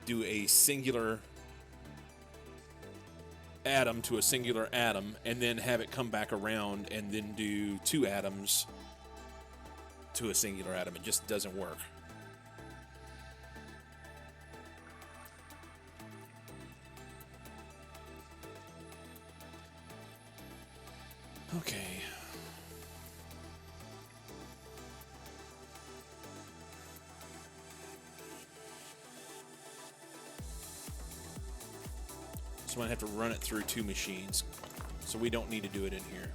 do a singular atom to a singular atom and then have it come back around and then do 2 atoms to a singular atom. It just doesn't work. Okay. So I'm going to have to run it through 2 machines. So we don't need to do it in here.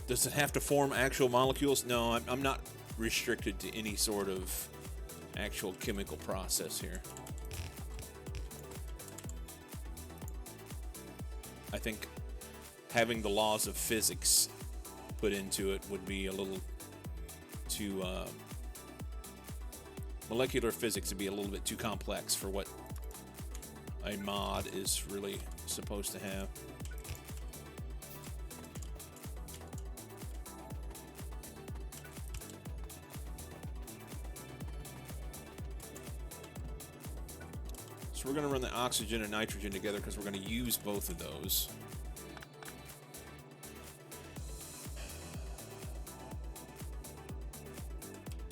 Does it have to form actual molecules? No, I'm not restricted to any sort of actual chemical process here. I think having the laws of physics put into it would be a little too... molecular physics would be a little bit too complex for what a mod is really supposed to have. So we're going to run the oxygen and nitrogen together because we're going to use both of those.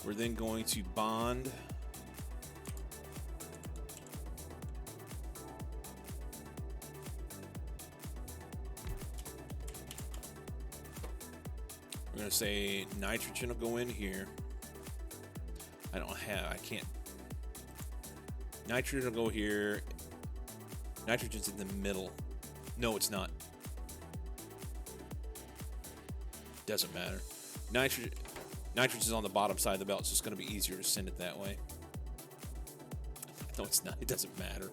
We're then going to bond. We're going to say nitrogen will go in here. I can't. Nitrogen will go here. Nitrogen's in the middle. No, it's not. Doesn't matter. Nitrogen's on the bottom side of the belt, so it's going to be easier to send it that way. No, it's not. It doesn't matter.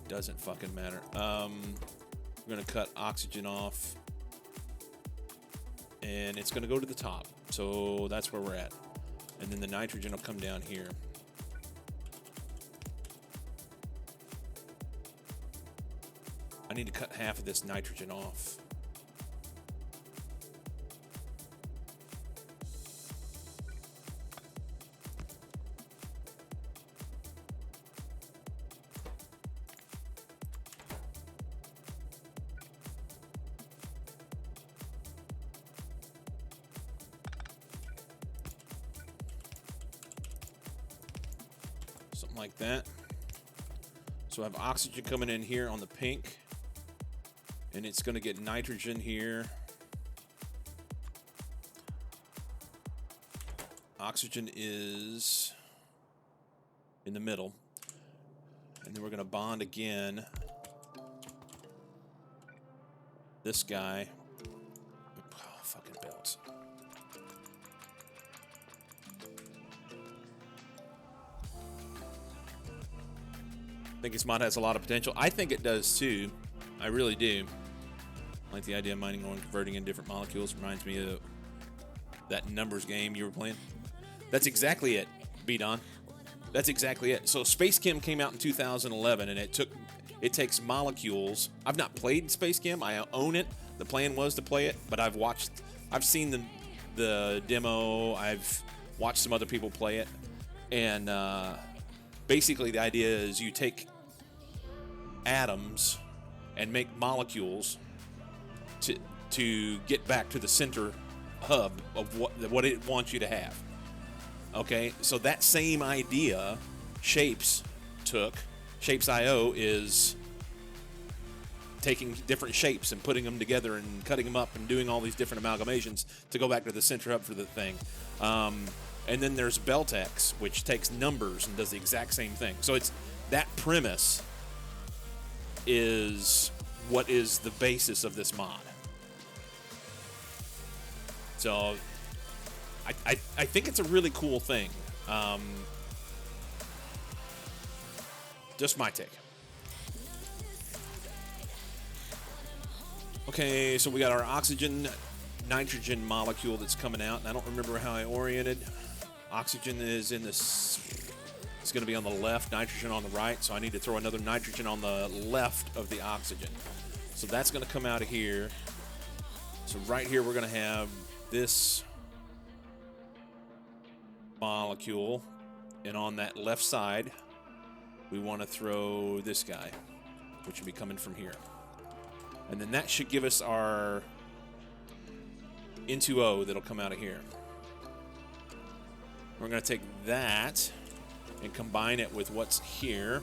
Doesn't fucking matter. We're going to cut oxygen off. And it's going to go to the top. So that's where we're at. And then the nitrogen will come down here. I need to cut half of this nitrogen off. something like that. So I have oxygen coming in here on the pink, and it's going to get nitrogen here. Oxygen is in the middle, and then we're going to bond again. This guy. Oh, fucking belts. I think this mod has a lot of potential. I think it does too. I really do. I like the idea of mining ore and converting in different molecules. Reminds me of that numbers game you were playing. That's exactly it, B-Don. That's exactly it. So SpaceChem came out in 2011, and it takes molecules. I've not played SpaceChem. I own it. The plan was to play it, but I've seen the demo. I've watched some other people play it, and basically the idea is you take atoms and make molecules to get back to the center hub of what it wants you to have. Okay, so that same idea Shapes.io is taking different shapes and putting them together and cutting them up and doing all these different amalgamations to go back to the center hub for the thing. And then there's Beltex, which takes numbers and does the exact same thing. So it's that premise is what is the basis of this mod. So I think it's a really cool thing. Just my take. Okay, so we got our oxygen nitrogen molecule that's coming out, and I don't remember how I oriented. Oxygen is in this. It's going to be on the left, nitrogen on the right, so I need to throw another nitrogen on the left of the oxygen. So that's going to come out of here. So right here we're going to have this molecule, and on that left side we want to throw this guy, which will be coming from here. And then that should give us our N2O that'll come out of here. We're going to take that and combine it with what's here.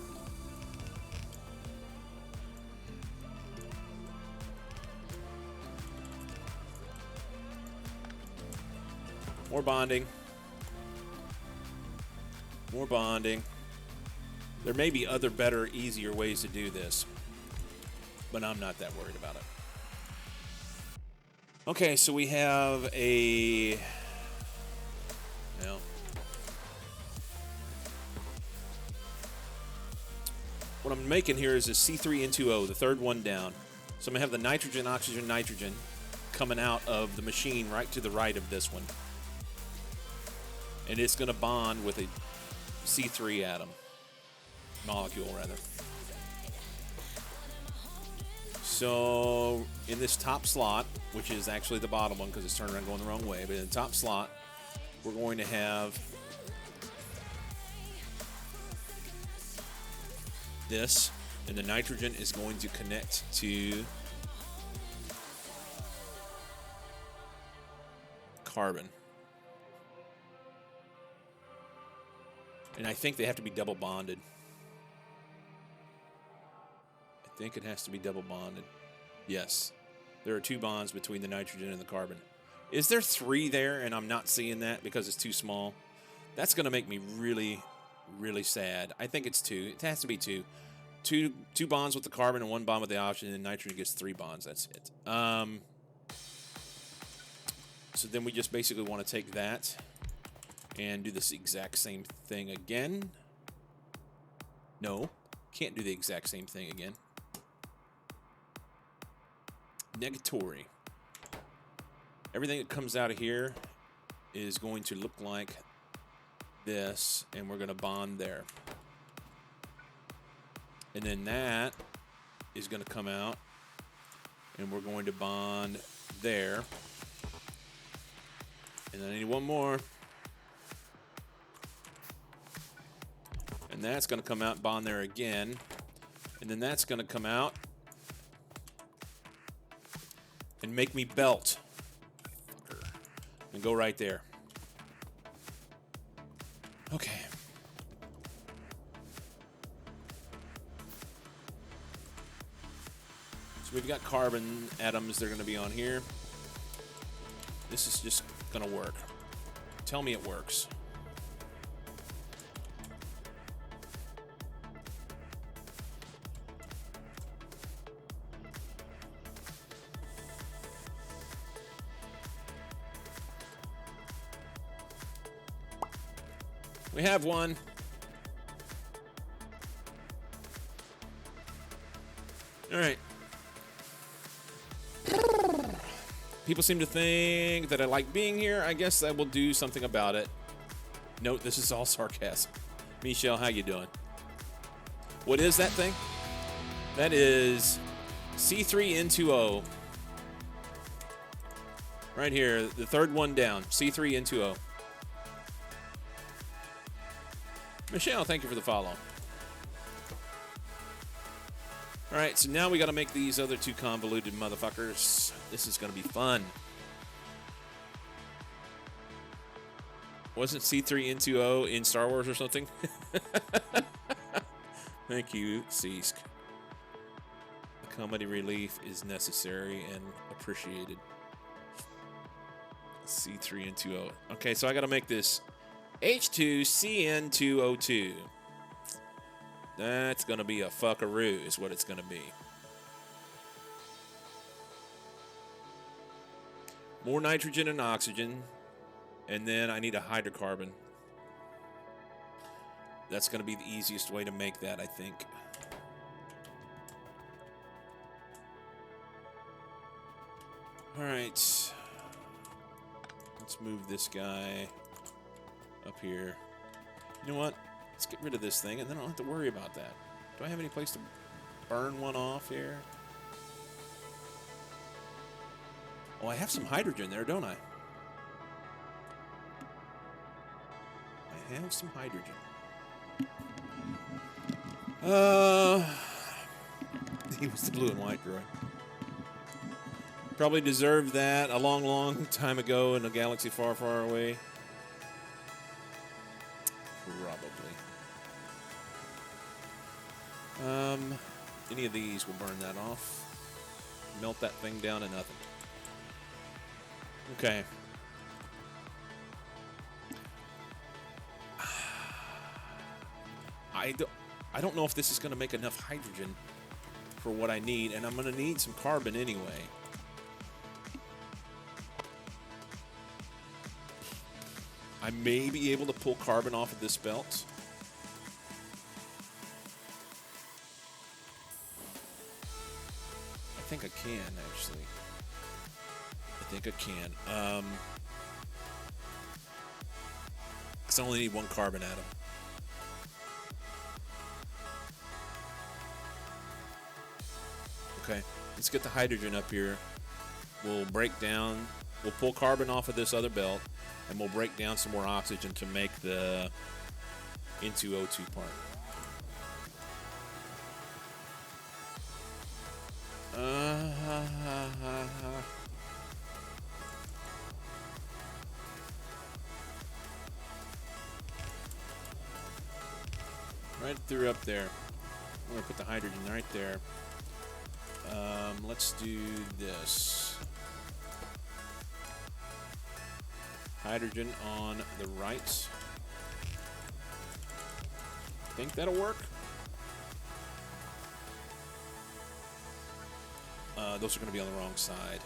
More bonding. More bonding. There may be other better, easier ways to do this, but I'm not that worried about it. Okay, so we have a... What I'm making here is a C3N2O, the third one down. So I'm going to have the nitrogen, oxygen, nitrogen coming out of the machine right to the right of this one. And it's going to bond with a C3 atom. Molecule, rather. So in this top slot, which is actually the bottom one because it's turned around going the wrong way, but in the top slot, we're going to have this, and the nitrogen is going to connect to carbon. And I think they have to be double bonded. I think it has to be double bonded. Yes. There are 2 bonds between the nitrogen and the carbon. Is there 3 there and I'm not seeing that because it's too small? That's going to make me really, really sad. I think it's 2. It has to be 2. Two bonds with the carbon and 1 bond with the oxygen, and nitrogen gets 3 bonds. That's it. So then we just basically want to take that and do this exact same thing again. No, can't do the exact same thing again. Negatory. Everything that comes out of here is going to look like this, and we're going to bond there. And then that is going to come out, and we're going to bond there. And then I need 1 more. And that's going to come out and bond there again. And then that's going to come out and make me belt. And go right there. Okay. So we've got carbon atoms. They're going to be on here. This is just going to work. Tell me it works. We have one. All right. People seem to think that I like being here. I guess I will do something about it. Note, this is all sarcasm. Michelle, how you doing? What is that thing? That is C3N2O. Right here, the third one down. C3N2O. Michelle, thank you for the follow. All right, so now we got to make these other two convoluted motherfuckers. This is going to be fun. Wasn't C3N2O in Star Wars or something? Thank you, Ceask. The comedy relief is necessary and appreciated. C3N2O. Okay, so I got to make this H2CN2O2. That's going to be a fuckaroo is what it's going to be. More nitrogen and oxygen. And then I need a hydrocarbon. That's going to be the easiest way to make that, I think. All right. Let's move this guy up here. You know what? Let's get rid of this thing, and then I don't have to worry about that. Do I have any place to burn one off here? Oh, I have some hydrogen there, don't I? I have some hydrogen. He was the blue and white droid. Probably deserved that a long, long time ago in a galaxy far, far away. Probably. Any of these will burn that off. Melt that thing down to nothing. Okay. I don't know if this is going to make enough hydrogen for what I need, and I'm going to need some carbon anyway. I may be able to pull carbon off of this belt. I think I can, actually. I think I can. 'Cause I only need one carbon atom. Okay, let's get the hydrogen up here. We'll break down, we'll pull carbon off of this other belt, and we'll break down some more oxygen to make the N2O2 part. Right through up there. I'm going to put the hydrogen right there. Let's do this. Hydrogen on the right. Think that'll work? Those are going to be on the wrong side.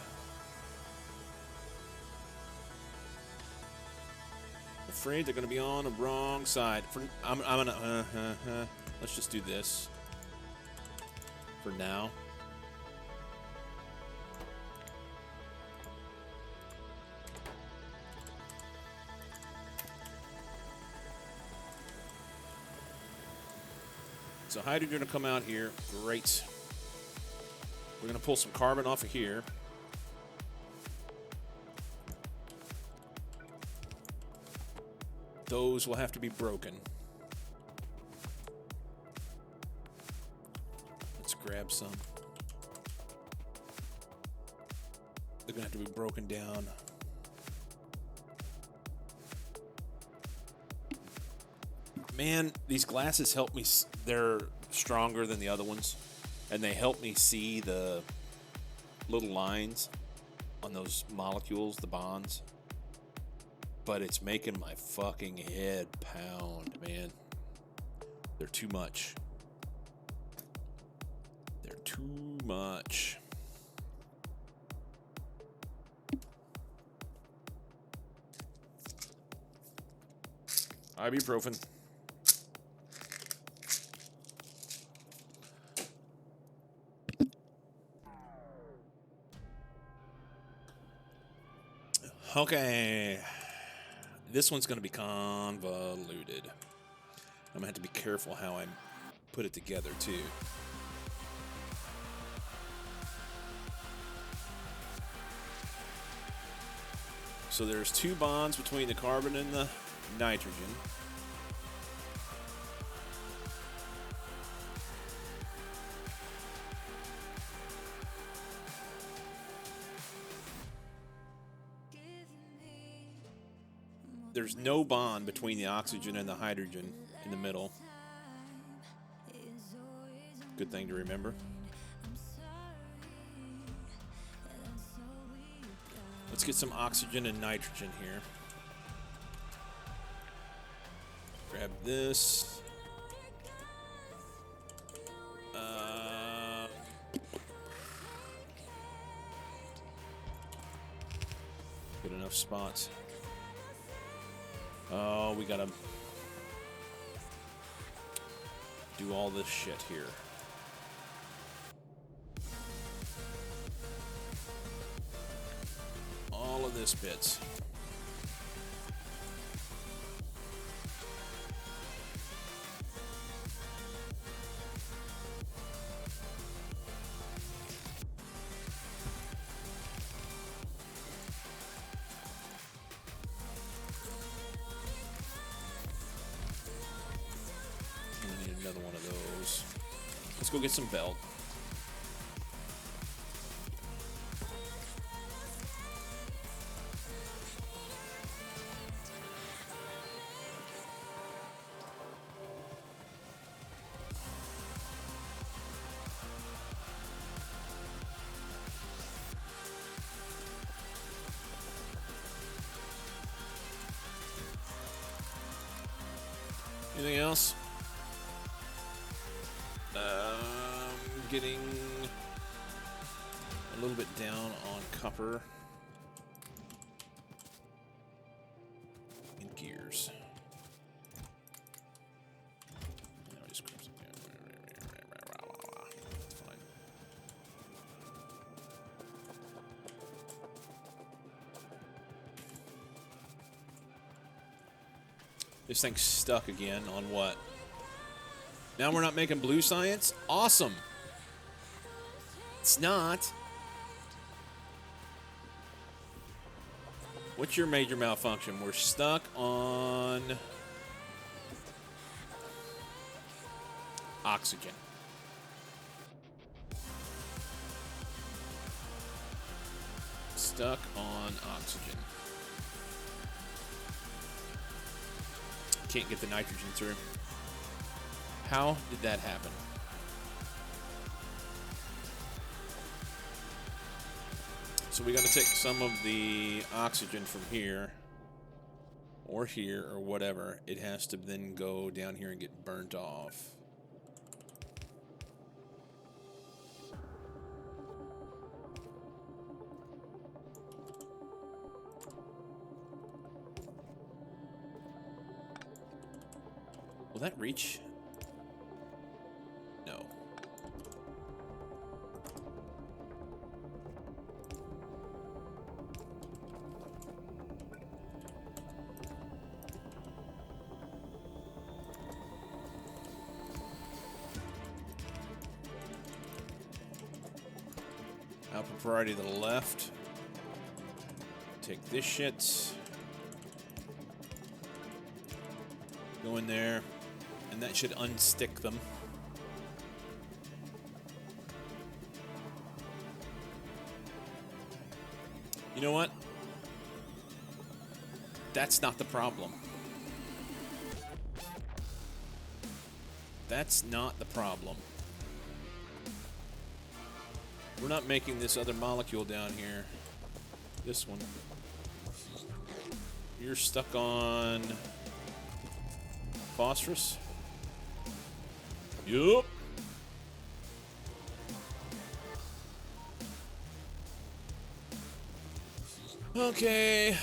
Afraid they're going to be on the wrong side. I'm gonna. Let's just do this for now. So hydrogen will come out here. Great. We're going to pull some carbon off of here. Those will have to be broken. Let's grab some. They're going to have to be broken down. Man, these glasses help me. They're stronger than the other ones, and they help me see the little lines on those molecules, the bonds. But it's making my fucking head pound, man. They're too much. They're too much. Ibuprofen. Okay. This one's going to be convoluted. I'm going to have to be careful how I put it together, too. So there's two bonds between the carbon and the nitrogen. There's no bond between the oxygen and the hydrogen in the middle. Good thing to remember. Let's get some oxygen and nitrogen here. Grab this. Good enough spots. Oh, we gotta do all this shit here. All of this bits. We need another one of those. Let's go get some belt. Anything else? Getting a little bit down on copper and gears. Now just grab some. That's fine. This thing's stuck again on what? Now we're not making blue science? Awesome. It's not. What's your major malfunction? We're stuck on oxygen. Stuck on oxygen. Can't get the nitrogen through. How did that happen? So we got to take some of the oxygen from here or whatever. It has to then go down here and get burnt off. Will that reach? No. Output priority to the left. Take this shit. Go in there. And that should unstick them. You know what? That's not the problem. That's not the problem. We're not making this other molecule down here. This one. You're stuck on phosphorus? Yup. Okay.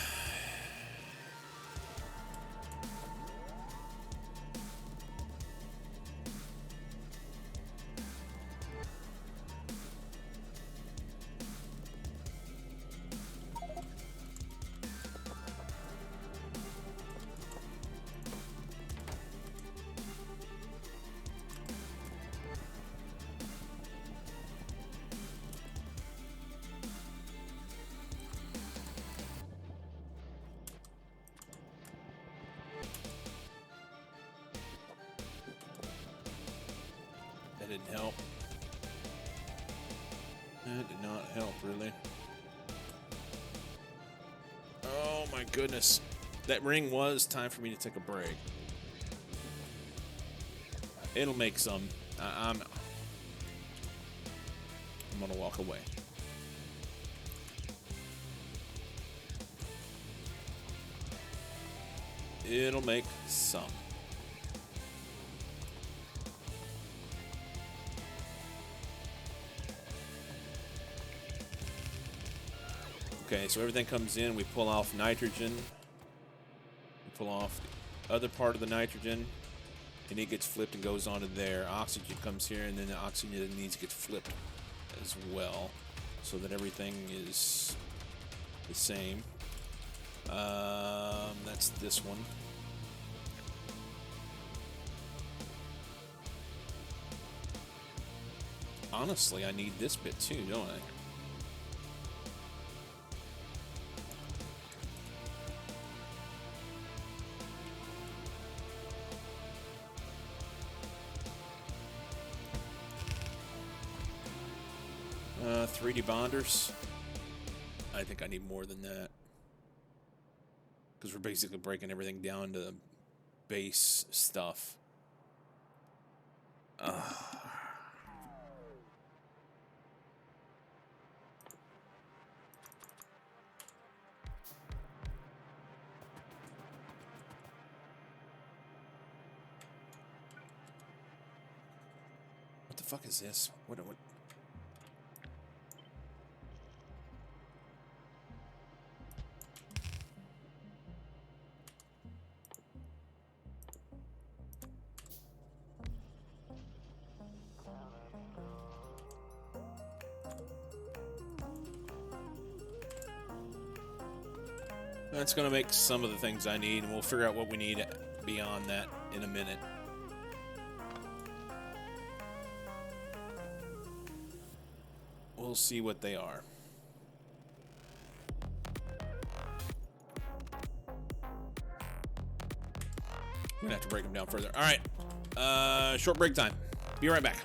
That didn't help. That did not help, really. Oh my goodness. That ring was time for me to take a break. It'll make some. I'm gonna walk away. It'll make some. Okay, so everything comes in, we pull off nitrogen, we pull off the other part of the nitrogen, and it gets flipped and goes onto there. Oxygen comes here, and then the oxygen that needs to get flipped as well, so that everything is the same. That's this one. Honestly, I need this bit too, don't I? Uh, 3D bonders. I think I need more than that. Because we're basically breaking everything down to base stuff. What the fuck is this? What? That's going to make some of the things I need, and we'll figure out what we need beyond that in a minute. We'll see what they are. We're going to have to break them down further. All right. Short break time. Be right back.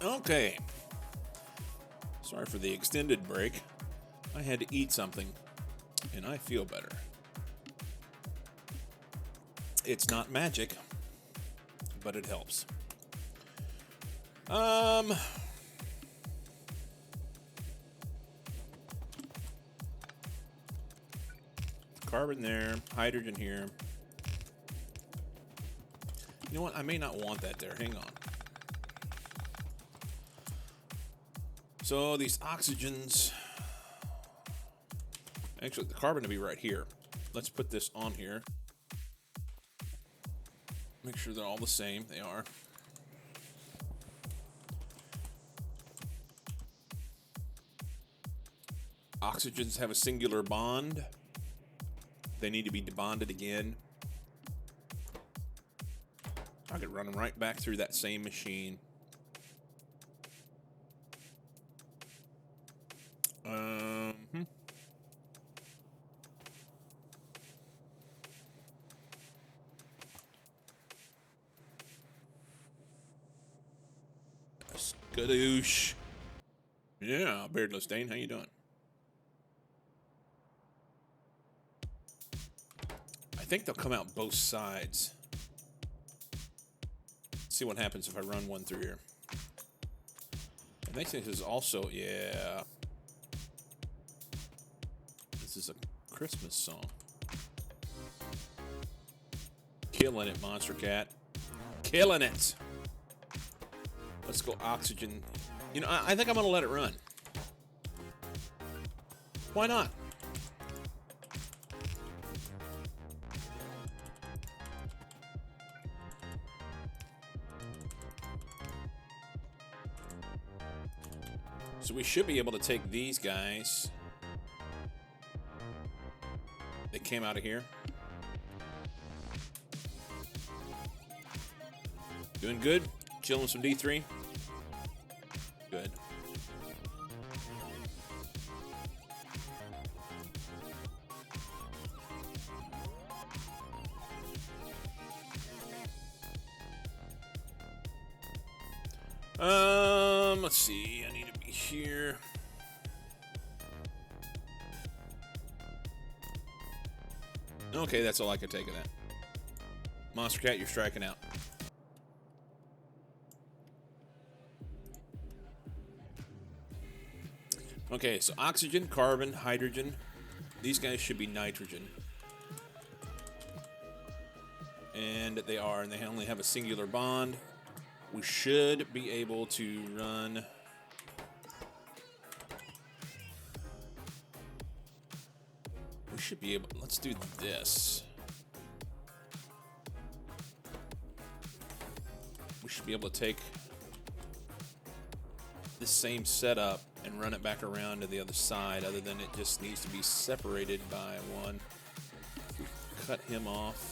Okay. Sorry for the extended break. I had to eat something, and I feel better. It's not magic, but it helps. Carbon there, hydrogen here. You know what? I may not want that there. Hang on. So these oxygens, actually the carbon to be right here. Let's put this on here. Make sure they're all the same. They are. Oxygens have a singular bond. They need to be debonded again. I could run them right back through that same machine. Skadoosh. Yeah, Beardless Dane, how you doing? I think they'll come out both sides. Let's see what happens if I run one through here. And they say this is also, yeah. This is a Christmas song. Killing it, Monster Cat. Killing it. Let's go oxygen. You know, I think I'm going to let it run. Why not? So we should be able to take these guys. They came out of here. Doing good. Chilling with some D3. Good. Let's see. I need to be here. Okay, that's all I could take of that. Monster Cat, you're striking out. Okay, so oxygen, carbon, hydrogen. These guys should be nitrogen. And they are, and they only have a singular bond. We should be able to run. We should be able, let's do this. We should be able to take this same setup and run it back around to the other side, other than it just needs to be separated by one. We cut him off.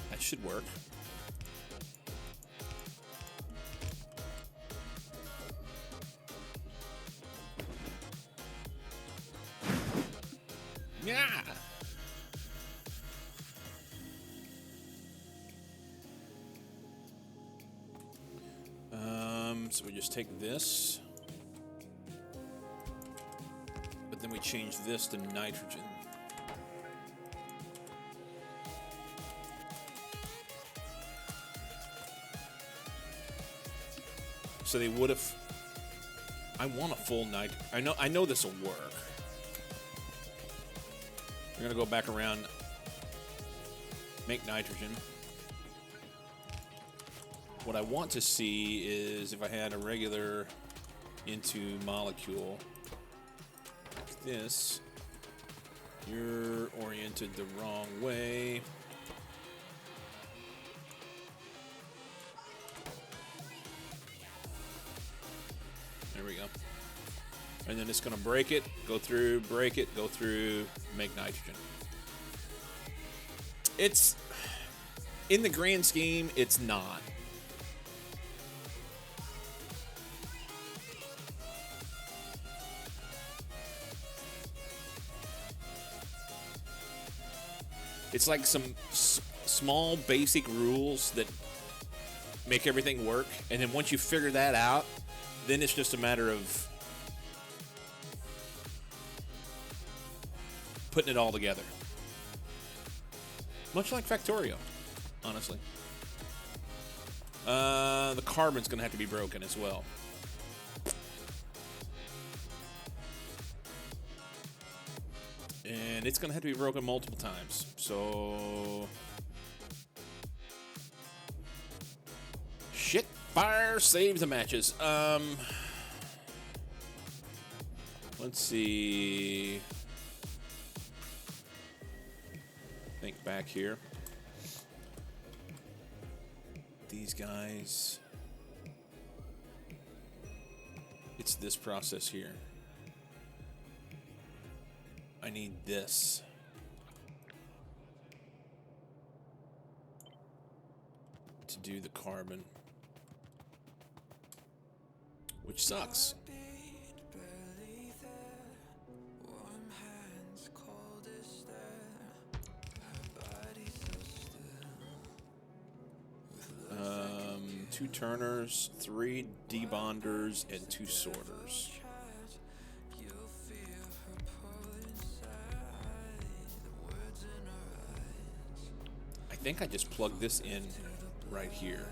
That should work. Yeah. So we just take this, but then we change this to nitrogen. So they would have. I want a full night. I know this will work. We're gonna go back around, make nitrogen. What I want to see is if I had a regular into molecule like this. You're oriented the wrong way. There we go. And then it's going to break it, go through, break it, go through, make nitrogen. It's, in the grand scheme, it's not. It's like some small basic rules that make everything work, and then once you figure that out, then it's just a matter of putting it all together. Much like Factorio, honestly. The carbon's going to have to be broken as well. And it's going to have to be broken multiple times. So... shit, fire, save the matches. Let's see. Think back here. These guys. It's this process here. I need this. To do the carbon. Which sucks. Two turners, 3 debonders, and 2 sorters. I think I just plugged this in right here.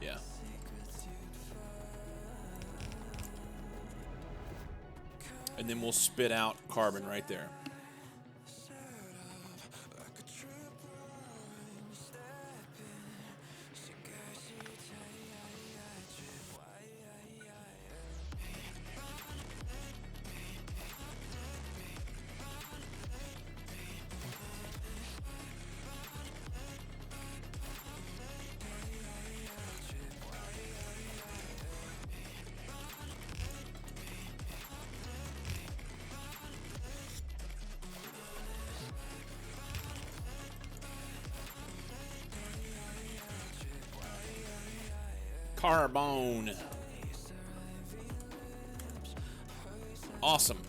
Yeah. And then we'll spit out carbon right there. Carbone. Awesome.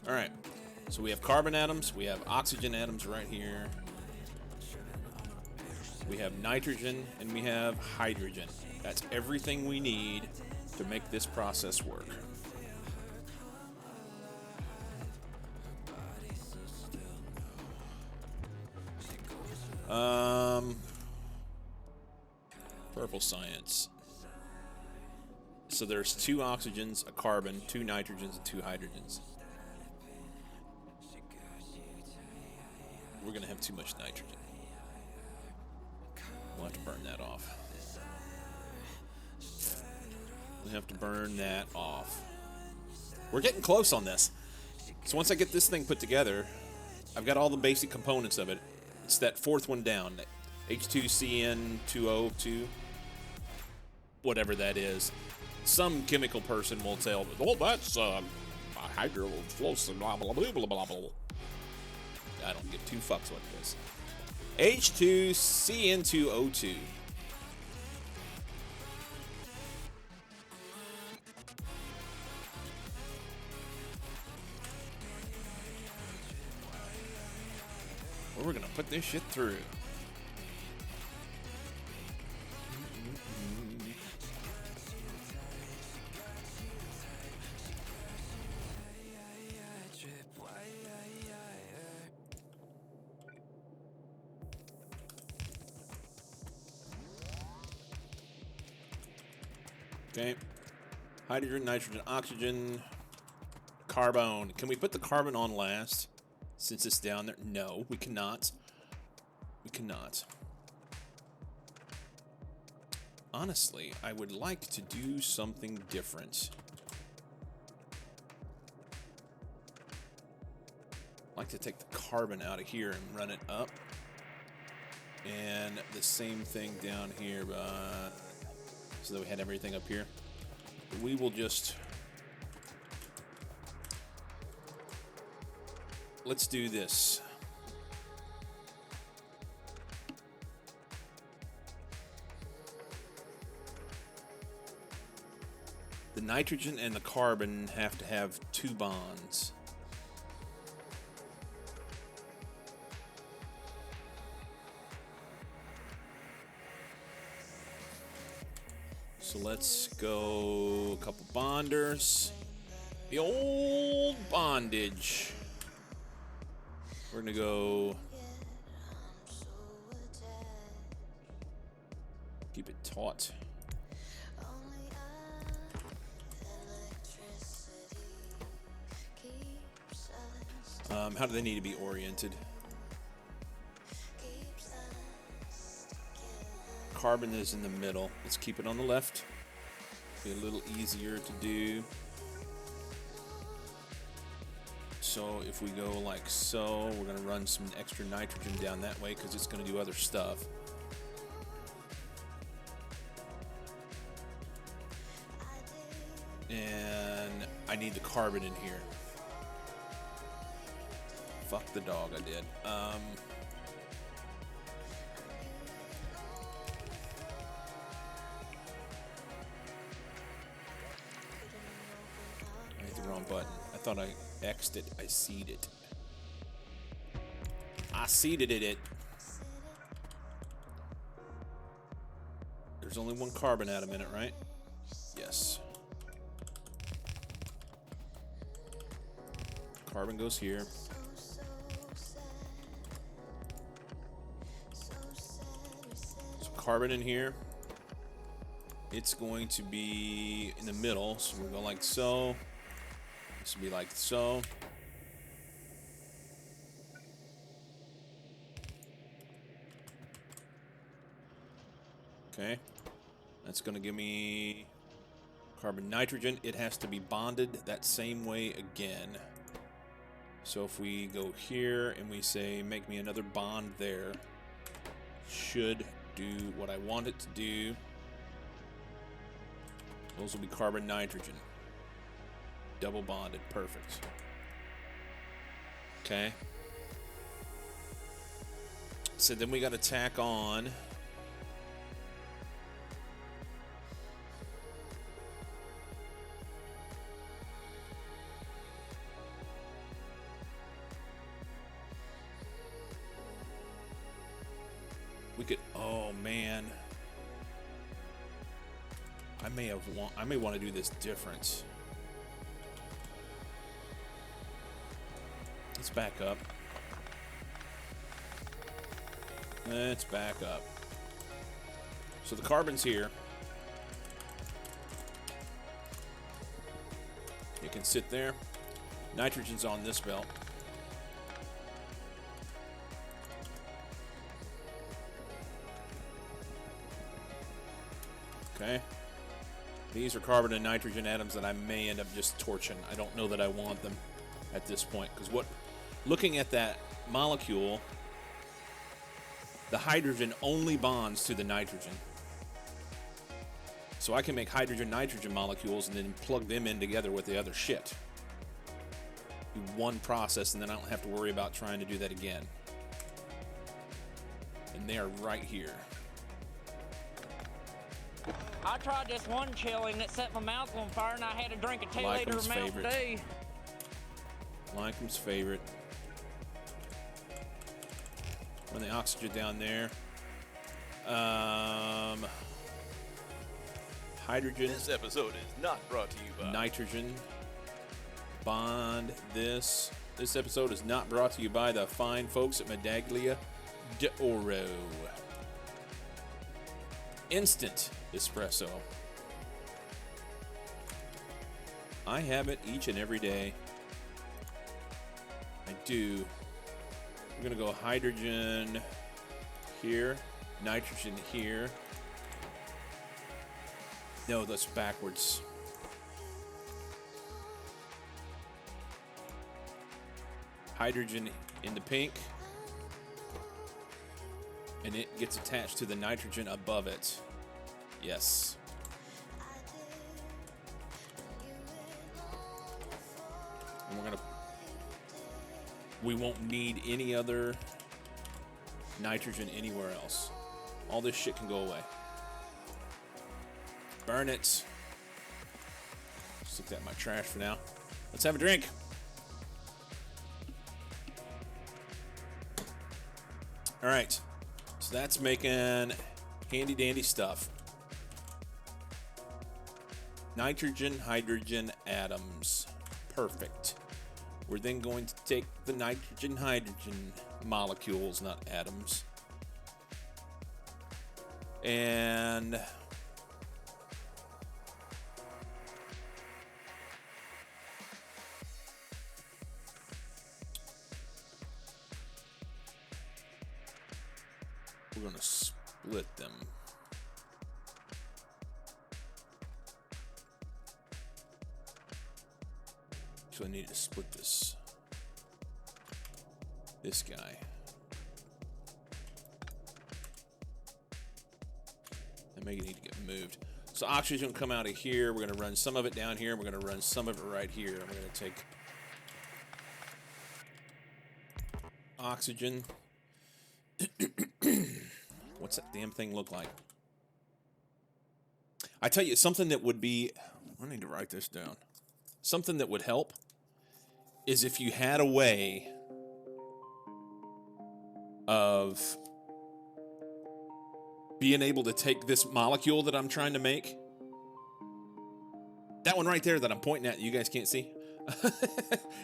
All right. So we have carbon atoms. We have oxygen atoms right here. We have nitrogen and we have hydrogen. That's everything we need to make this process work. Purple science. So there's 2 oxygens, a carbon, 2 nitrogens, and 2 hydrogens. We're going to have too much nitrogen. We'll have to burn that off. We have to burn that off. We're getting close on this. So once I get this thing put together, I've got all the basic components of it. It's that 4th one down, that H2CN2O2, whatever that is. Some chemical person will tell me, "Oh, that's hydrofluorous, blah blah blah blah blah blah." I don't give 2 fucks what this. H2CN2O2. We're gonna put this shit through. Okay. Hydrogen, nitrogen, oxygen, carbon. Can we put the carbon on last? Since it's down there? No, we cannot. We cannot. Honestly, I would like to do something different. I'd like to take the carbon out of here and run it up. And the same thing down here, so that we had everything up here. We will just... let's do this. The nitrogen and the carbon have to have 2 bonds. So let's go a couple bonders. The old bondage. We're gonna go keep it taut. How do they need to be oriented? Carbon is in the middle. Let's keep it on the left. Be a little easier to do. So if we go like so, we're going to run some extra nitrogen down that way because it's going to do other stuff. And I need the carbon in here. Fuck the dog, I did. I hit the wrong button. I thought I X'd it. I C'd it. I seeded it. There's only 1 carbon atom in it, right? Yes. Carbon goes here. So carbon in here. It's going to be in the middle, so we'll go like so. This will be like so. Okay. That's going to give me carbon nitrogen. It has to be bonded that same way again. So if we go here and we say make me another bond there, should do what I want it to do. Those will be carbon nitrogen. Double bonded. Perfect. Okay. So then we got to tack on oh man, I may want to do this different. Let's back up. Let's back up. So the carbon's here. It can sit there. Nitrogen's on this belt. Okay. These are carbon and nitrogen atoms that I may end up just torching. I don't know that I want them at this point. Because looking at that molecule, the hydrogen only bonds to the nitrogen. So I can make hydrogen-nitrogen molecules and then plug them in together with the other shit. Do one process and then I don't have to worry about trying to do that again. And they are right here. I tried this one chili and it set my mouth on fire and I had to drink a 2-liter of Mountain Dew. Lycom's favorite. Run the oxygen down there. Hydrogen. This episode is not brought to you by nitrogen. Bond this. This episode is not brought to you by the fine folks at Medaglia d'Oro. Instant espresso. I have it each and every day. I do. We're going to go hydrogen here, nitrogen here. No, that's backwards. Hydrogen in the pink. And it gets attached to the nitrogen above it. Yes. And we won't need any other nitrogen anywhere else. All this shit can go away. Burn it. Stick that in my trash for now. Let's have a drink. All right. So that's making handy dandy stuff. Nitrogen, hydrogen atoms. Perfect. We're then going to take the nitrogen, hydrogen molecules, not atoms. And we're going to split them. So I need to split this guy. That may need to get moved. So oxygen will come out of here. We're going to run some of it down here. We're going to run some of it right here. And we're going to take oxygen. What's that damn thing look like? I tell you, something that would be... I need to write this down. Something that would help is if you had a way of being able to take this molecule that I'm trying to make. That one right there that I'm pointing at, you guys can't see.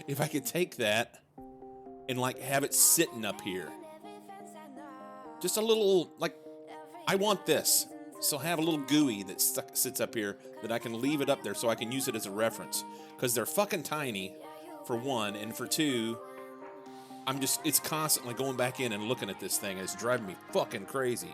If I could take that and like have it sitting up here. Just a little, like, I want this. So have a little GUI that sits up here that I can leave it up there so I can use it as a reference. Because they're fucking tiny, for one, and for two, it's constantly going back in and looking at this thing. It's driving me fucking crazy.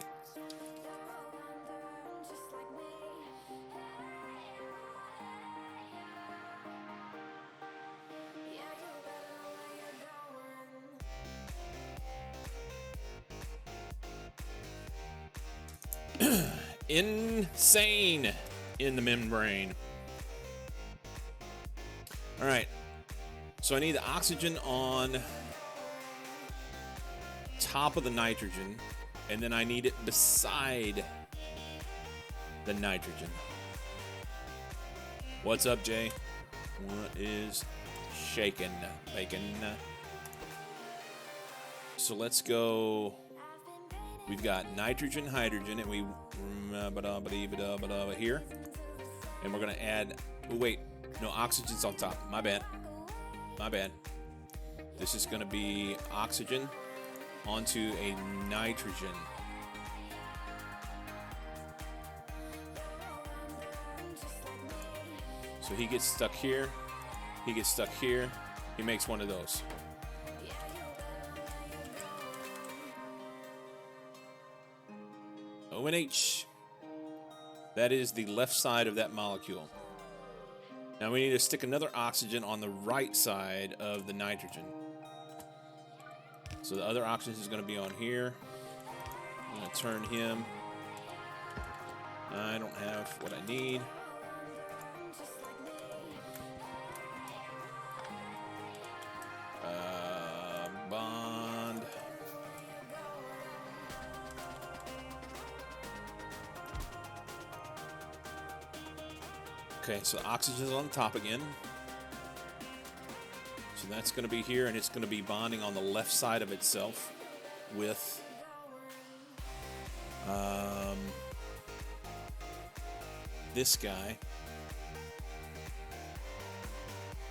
Insane in the membrane. All right. So I need the oxygen on top of the nitrogen, and then I need it beside the nitrogen. What's up, Jay? What is shaking? Bacon. So let's go. We've got nitrogen, hydrogen, and we here. And we're going to add... Oh, wait. No, oxygen's on top. My bad. My bad. This is going to be oxygen onto a nitrogen. So he gets stuck here. He gets stuck here. He makes one of those. ONH. That is the left side of that molecule. Now we need to stick another oxygen on the right side of the nitrogen. So the other oxygen is going to be on here. I'm going to turn him. I don't have what I need. Bond. Okay, so oxygen's on top again. So that's going to be here, and it's going to be bonding on the left side of itself with this guy.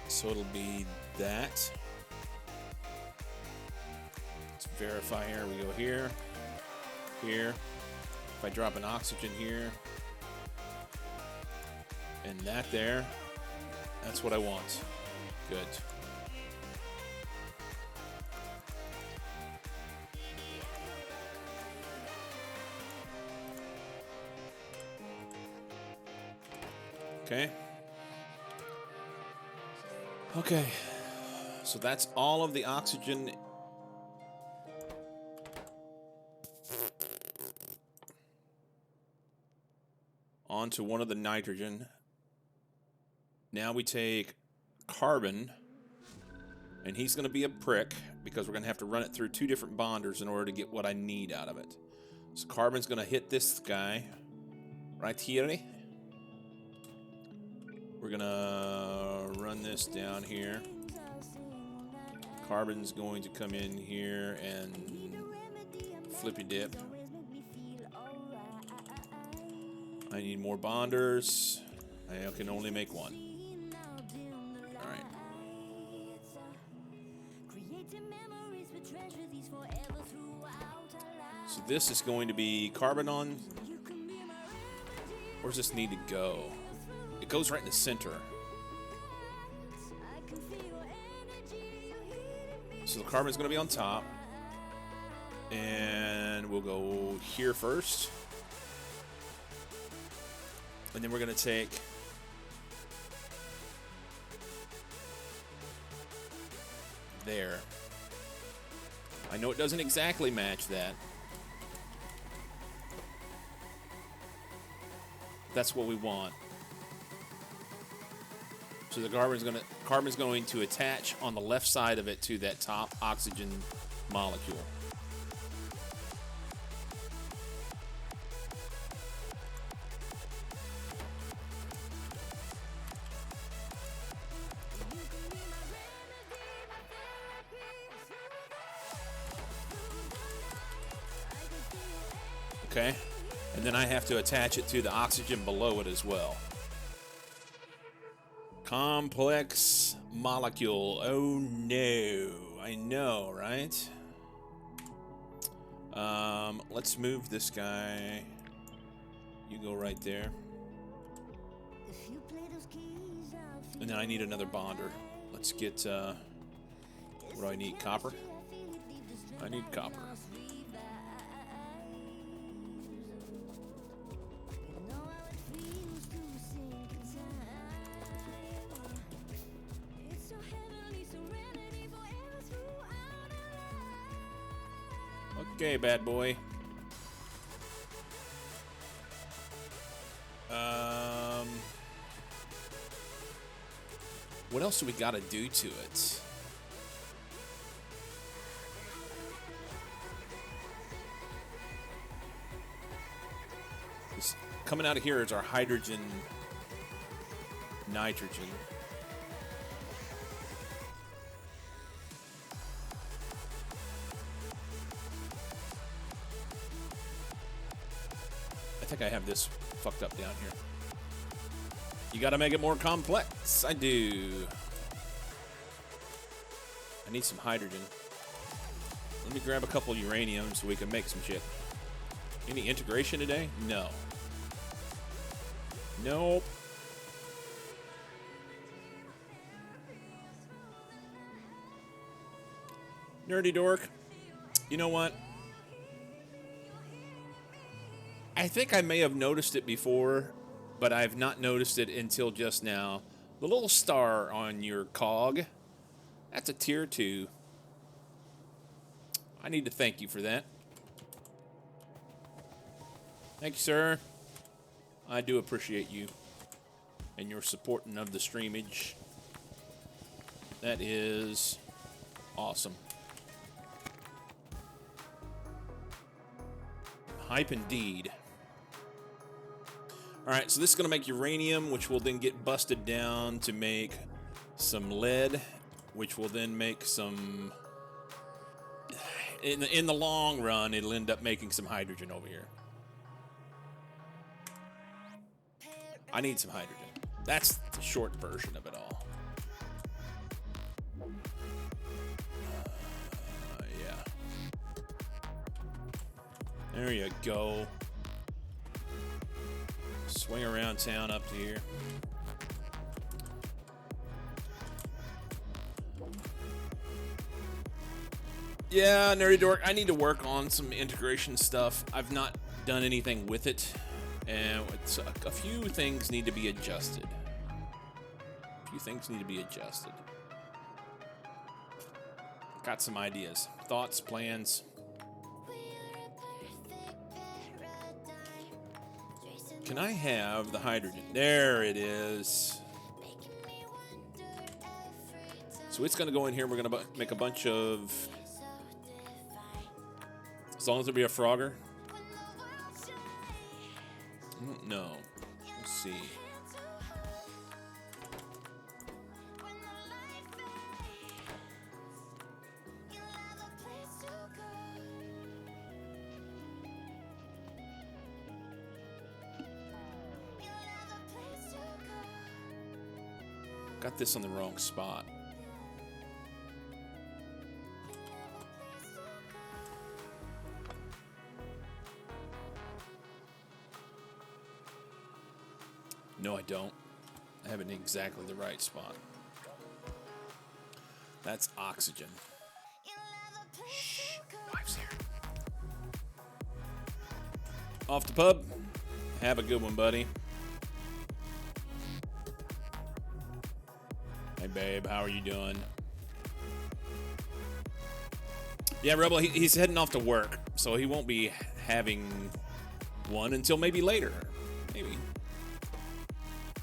So it'll be that. Let's verify here. We go here, here. If I drop an oxygen here, and that there, that's what I want. Good. Okay. Okay. So that's all of the oxygen. Onto one of the nitrogen. Now we take carbon, and he's going to be a prick because we're going to have to run it through two different bonders in order to get what I need out of it. So carbon's going to hit this guy right here. We're gonna run this down here. Carbon's going to come in here and flippy dip. I need more bonders. I can only make one. All right. So this is going to be carbon on. Where's this need to go? It goes right in the center. So the carbon's going to be on top. And we'll go here first. And then we're going to take there. I know it doesn't exactly match that. That's what we want. So the carbon's going to attach on the left side of it to that top oxygen molecule. Okay, and then I have to attach it to the oxygen below it as well. Complex molecule. Oh no, I know, right? Let's move this guy. You go right there. And then I need another bonder. Let's get, what do I need? Copper? I need copper. Okay, bad boy. What else do we got to do to it? This, coming out of here is our hydrogen, nitrogen. I think I have this fucked up down here. You gotta make it more complex. I do. I need some hydrogen. Let me grab a couple uranium so we can make some shit. Any integration today? No. Nope. Nerdy dork. You know what? I think I may have noticed it before, but I've not noticed it until just now. The little star on your cog, that's a tier 2. I need to thank you for that. Thank you, sir. I do appreciate you and your supporting of the streamage. That is awesome. Hype indeed. All right, so this is going to make uranium, which will then get busted down to make some lead, which will then make some... In the long run, it'll end up making some hydrogen over here. I need some hydrogen. That's the short version of it all. Yeah. There you go. Swing around town up to here. Yeah, Nerdy Dork, I need to work on some integration stuff. I've not done anything with it, and it's a few things need to be adjusted. Got some ideas, thoughts, plans. Can I have the hydrogen? There it is. So it's going to go in here. We're going to make a bunch of... As long as there be a Frogger. No. Let's see. Got this on the wrong spot. No, I don't. I have it in exactly the right spot. That's oxygen. Shh, wife's here. Off the pub. Have a good one, buddy. Hey, babe, how are you doing? Yeah, Rebel, he's heading off to work, so he won't be having one until maybe later. Maybe.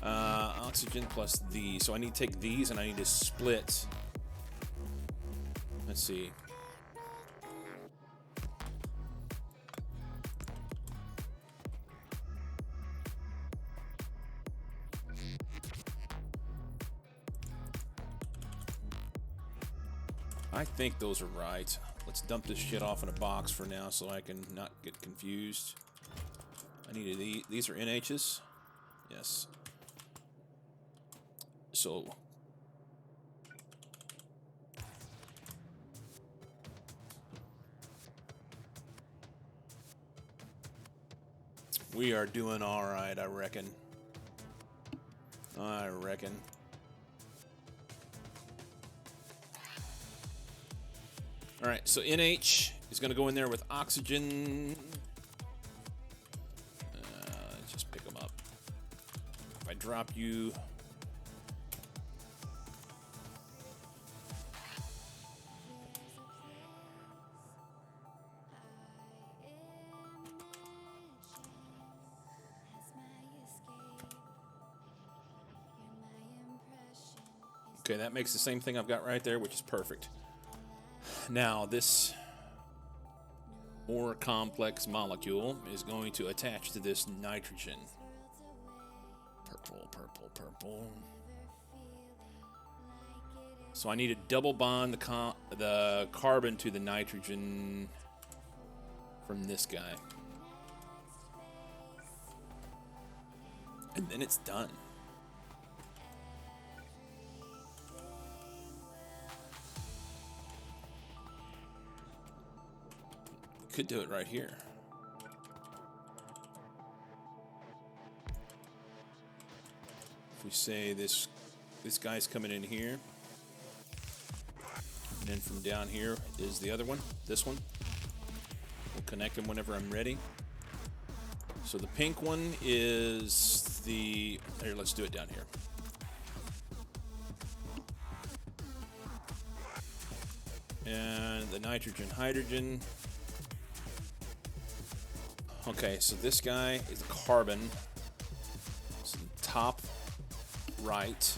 Oxygen plus these. So I need to take these and I need to split. Let's see. I think those are right. Let's dump this shit off in a box for now so I can not get confused. I needed these are NHs. Yes. So we are doing all right, I reckon. I reckon. All right, so NH is going to go in there with oxygen. Just pick them up. If I drop you... Okay, that makes the same thing I've got right there, which is perfect. Now, this more complex molecule is going to attach to this nitrogen. Purple, purple, purple. So I need to double bond the carbon to the nitrogen from this guy. And then it's done. Could do it right here. If we say this guy's coming in here, and then from down here is the other one, this one. We'll connect them whenever I'm ready. So the pink one is the, here, let's do it down here. And the nitrogen, hydrogen. Okay, so this guy is a carbon. So the top right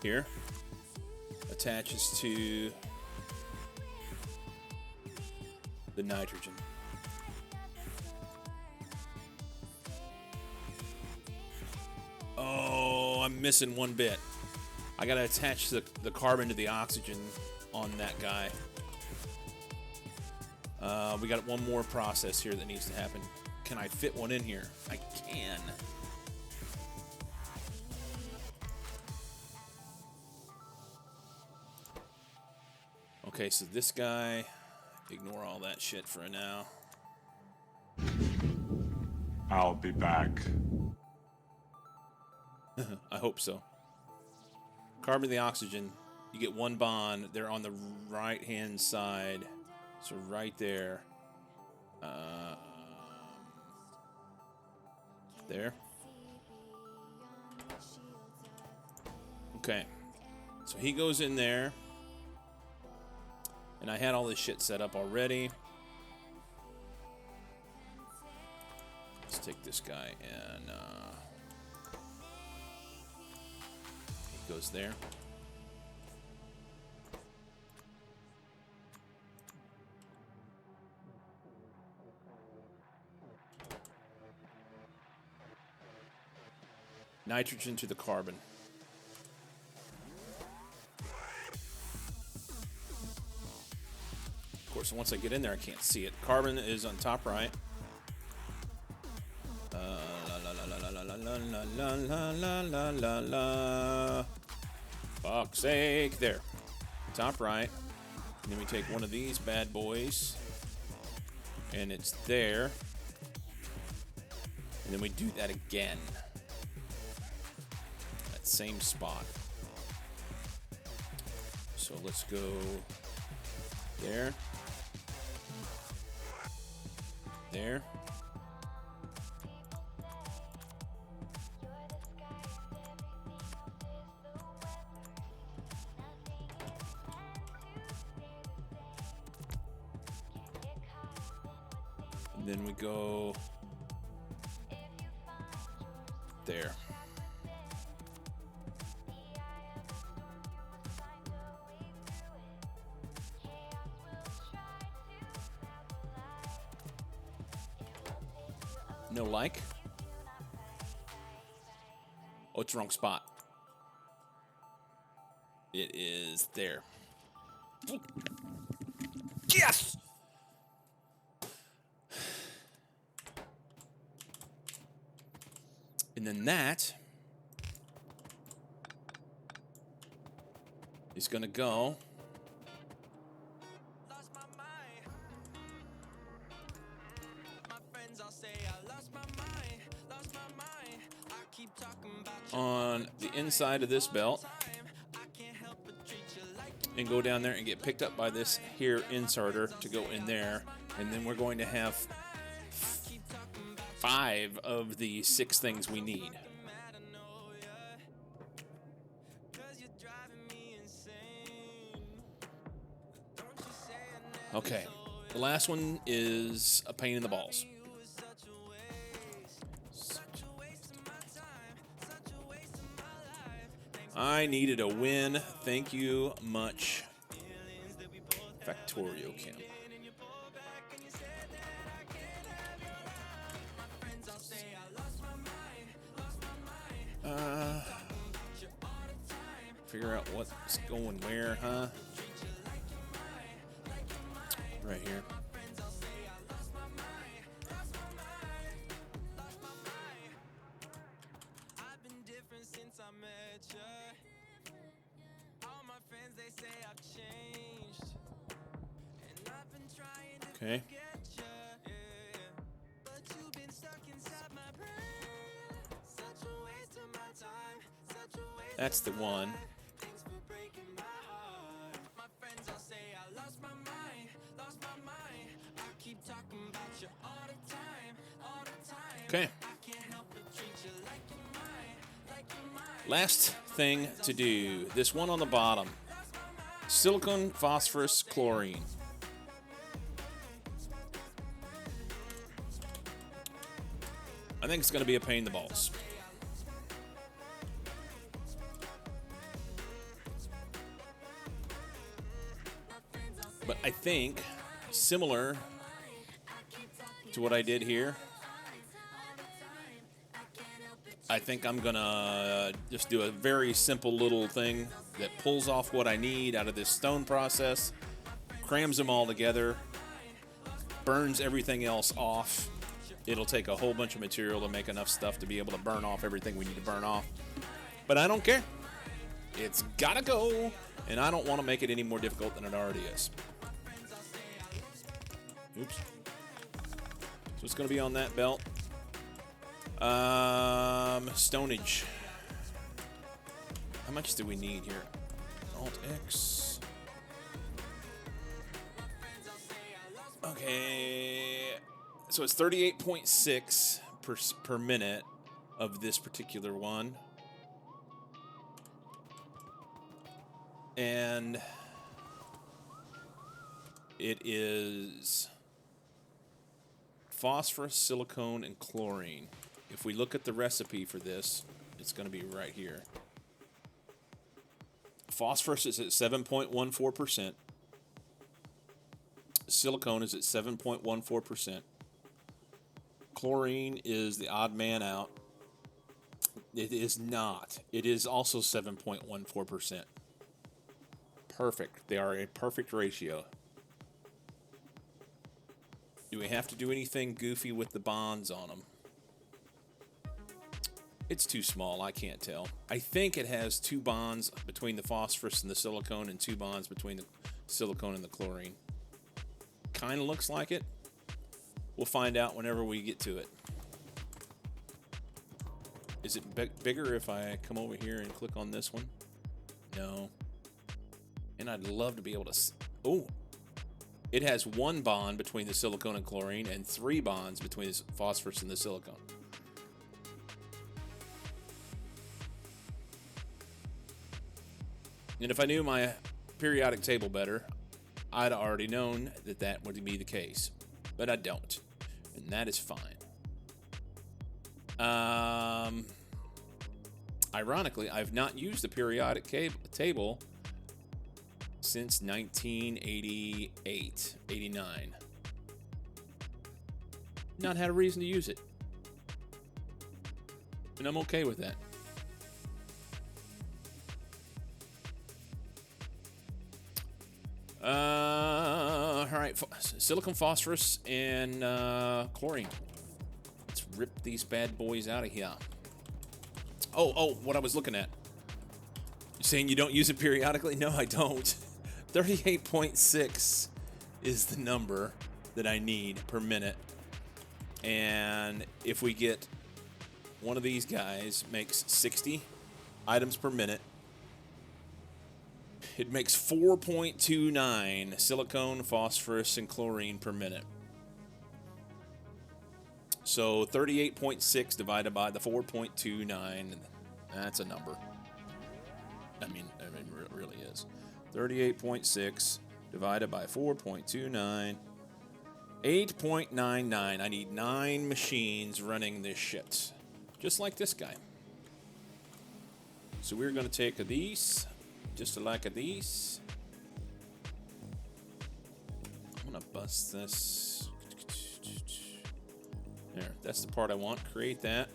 here attaches to the nitrogen. Oh, I'm missing one bit. I gotta attach the carbon to the oxygen on that guy. We got one more process here that needs to happen. Can I fit one in here? I can. Okay, so this guy, ignore all that shit for now. I'll be back. I hope so. Carbon to the oxygen, you get one bond. They're on the right-hand side. So right there. There. Okay. So he goes in there. And I had all this shit set up already. Let's take this guy and he goes there. Nitrogen to the carbon. Of course, once I get in there, I can't see it. Carbon is on top right. La, la, la, la, la, la, la, la la la la la la la la. Fuck's sake. There. Top right. And then we take one of these bad boys. And it's there. And then we do that again. That same spot. So let's go there. There. And then we go there. No like. Oh, it's the wrong spot. It is there. Yes! And then that is going to go on the inside of this belt and go down there and get picked up by this here inserter to go in there. And then we're going to have 5 of the 6 things we need. Okay, the last one is a pain in the balls. I needed a win. Thank you much, FactorioChem. Figure out what's going where, huh? Right here. Okay. That's the one. Okay. Last thing to do. This one on the bottom. Silicon, phosphorus, chlorine. I think it's going to be a pain in the balls. But I think, similar to what I did here, I think I'm going to just do a very simple little thing that pulls off what I need out of this stone process, crams them all together, burns everything else off. It'll take a whole bunch of material to make enough stuff to be able to burn off everything we need to burn off. But I don't care. It's got to go, and I don't want to make it any more difficult than it already is. Oops. So it's going to be on that belt. Stonage. How much do we need here? Alt X. Okay. So it's 38.6 per minute of this particular one. And it is phosphorus, silicone, and chlorine. If we look at the recipe for this, it's going to be right here. Phosphorus is at 7.14%. Silicone is at 7.14%. Chlorine is the odd man out. It is not. It is also 7.14%. Perfect. They are a perfect ratio. Do we have to do anything goofy with the bonds on them? It's too small. I can't tell. I think it has 2 bonds between the phosphorus and the silicone and 2 bonds between the silicone and the chlorine. Kind of looks like it. We'll find out whenever we get to it. Is it bigger if I come over here and click on this one? No. And I'd love to be able to... Oh! It has 1 bond between the silicone and chlorine and 3 bonds between the phosphorus and the silicone. And if I knew my periodic table better, I'd already known that that would be the case. But I don't. And that is fine. Ironically, I've not used the periodic table since 1988, 89. Not had a reason to use it. And I'm okay with that. All right, silicon, phosphorus, and chlorine. Let's rip these bad boys out of here. Oh, what I was looking at. You're saying you don't use it periodically? No, I don't. 38.6 is the number that I need per minute. And if we get one of these guys makes 60 items per minute, it makes 4.29 silicone, phosphorus, and chlorine per minute. So 38.6 divided by the 4.29, that's a number. I mean, it really is. 38.6 divided by 4.29, 8.99. I need 9 machines running this shit. Just like this guy. So we're going to take these, just like these. I'm going to bust this. There, that's the part I want. Create that.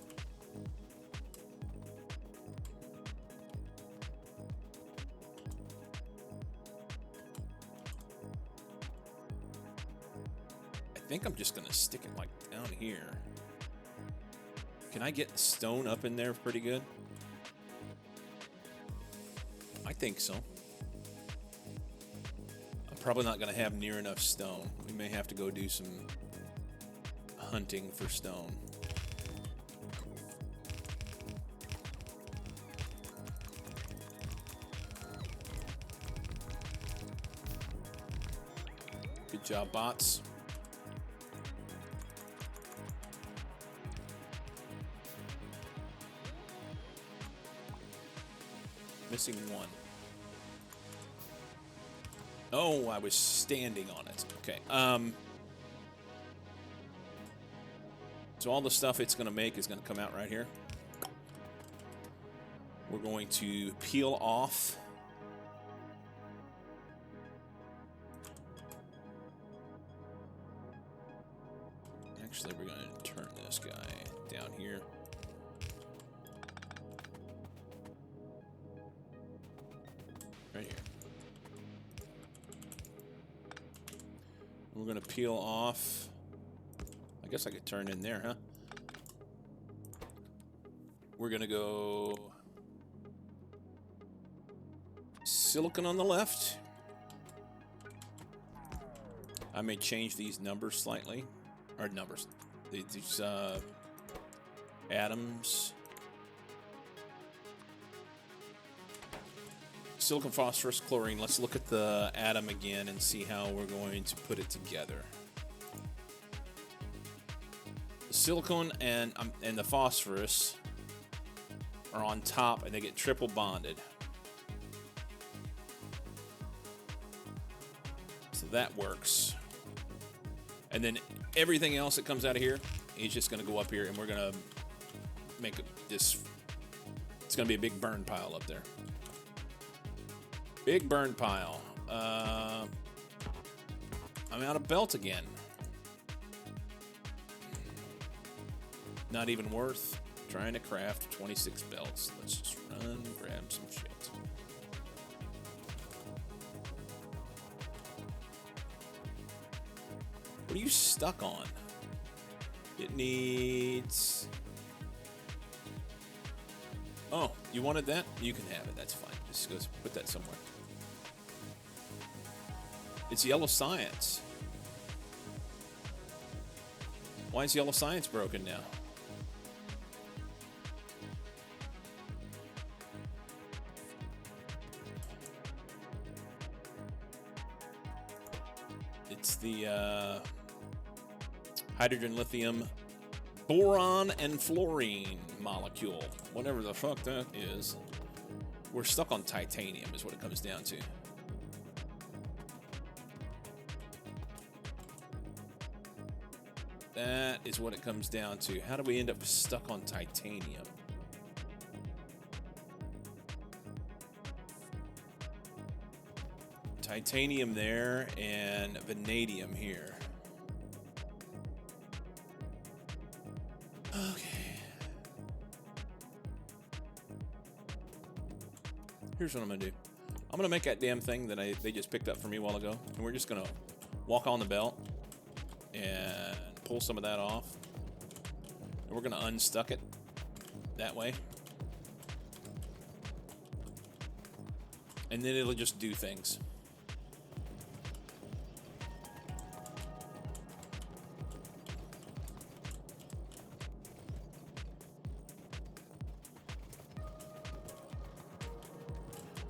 I think I'm just going to stick it like down here. Can I get stone up in there pretty good? I think so. I'm probably not going to have near enough stone. We may have to go do some hunting for stone. Good job, bots. Missing one. Oh, I was standing on it. Okay. So all the stuff it's going to make is going to come out right here. We're going to peel off. Actually, we're going to turn this guy down here. Right here. We're going to peel off. I guess I could turn in there, huh? We're going to go silicon on the left. I may change these numbers slightly. Or numbers. These atoms. Silicon, phosphorus, chlorine. Let's look at the atom again and see how we're going to put it together. The silicon and the phosphorus are on top, and they get triple bonded. So that works. And then everything else that comes out of here is just going to go up here, and we're going to make this. It's going to be a big burn pile up there. Big burn pile. I'm out of belt again. Not even worth trying to craft 26 belts. Let's just run and grab some shit. What are you stuck on? It needs Oh, you wanted that? You can have it. That's fine. Just go put that somewhere. It's yellow science. Why is yellow science broken now? It's the hydrogen, lithium, boron, and fluorine molecule. Whatever the fuck that is. We're stuck on titanium is what it comes down to. That is what it comes down to. How do we end up stuck on titanium? Titanium there and vanadium here. Okay. Here's what I'm gonna do. I'm gonna make that damn thing that they just picked up for me a while ago, and we're just gonna walk on the belt and pull some of that off, and we're gonna unstuck it that way, and then it'll just do things.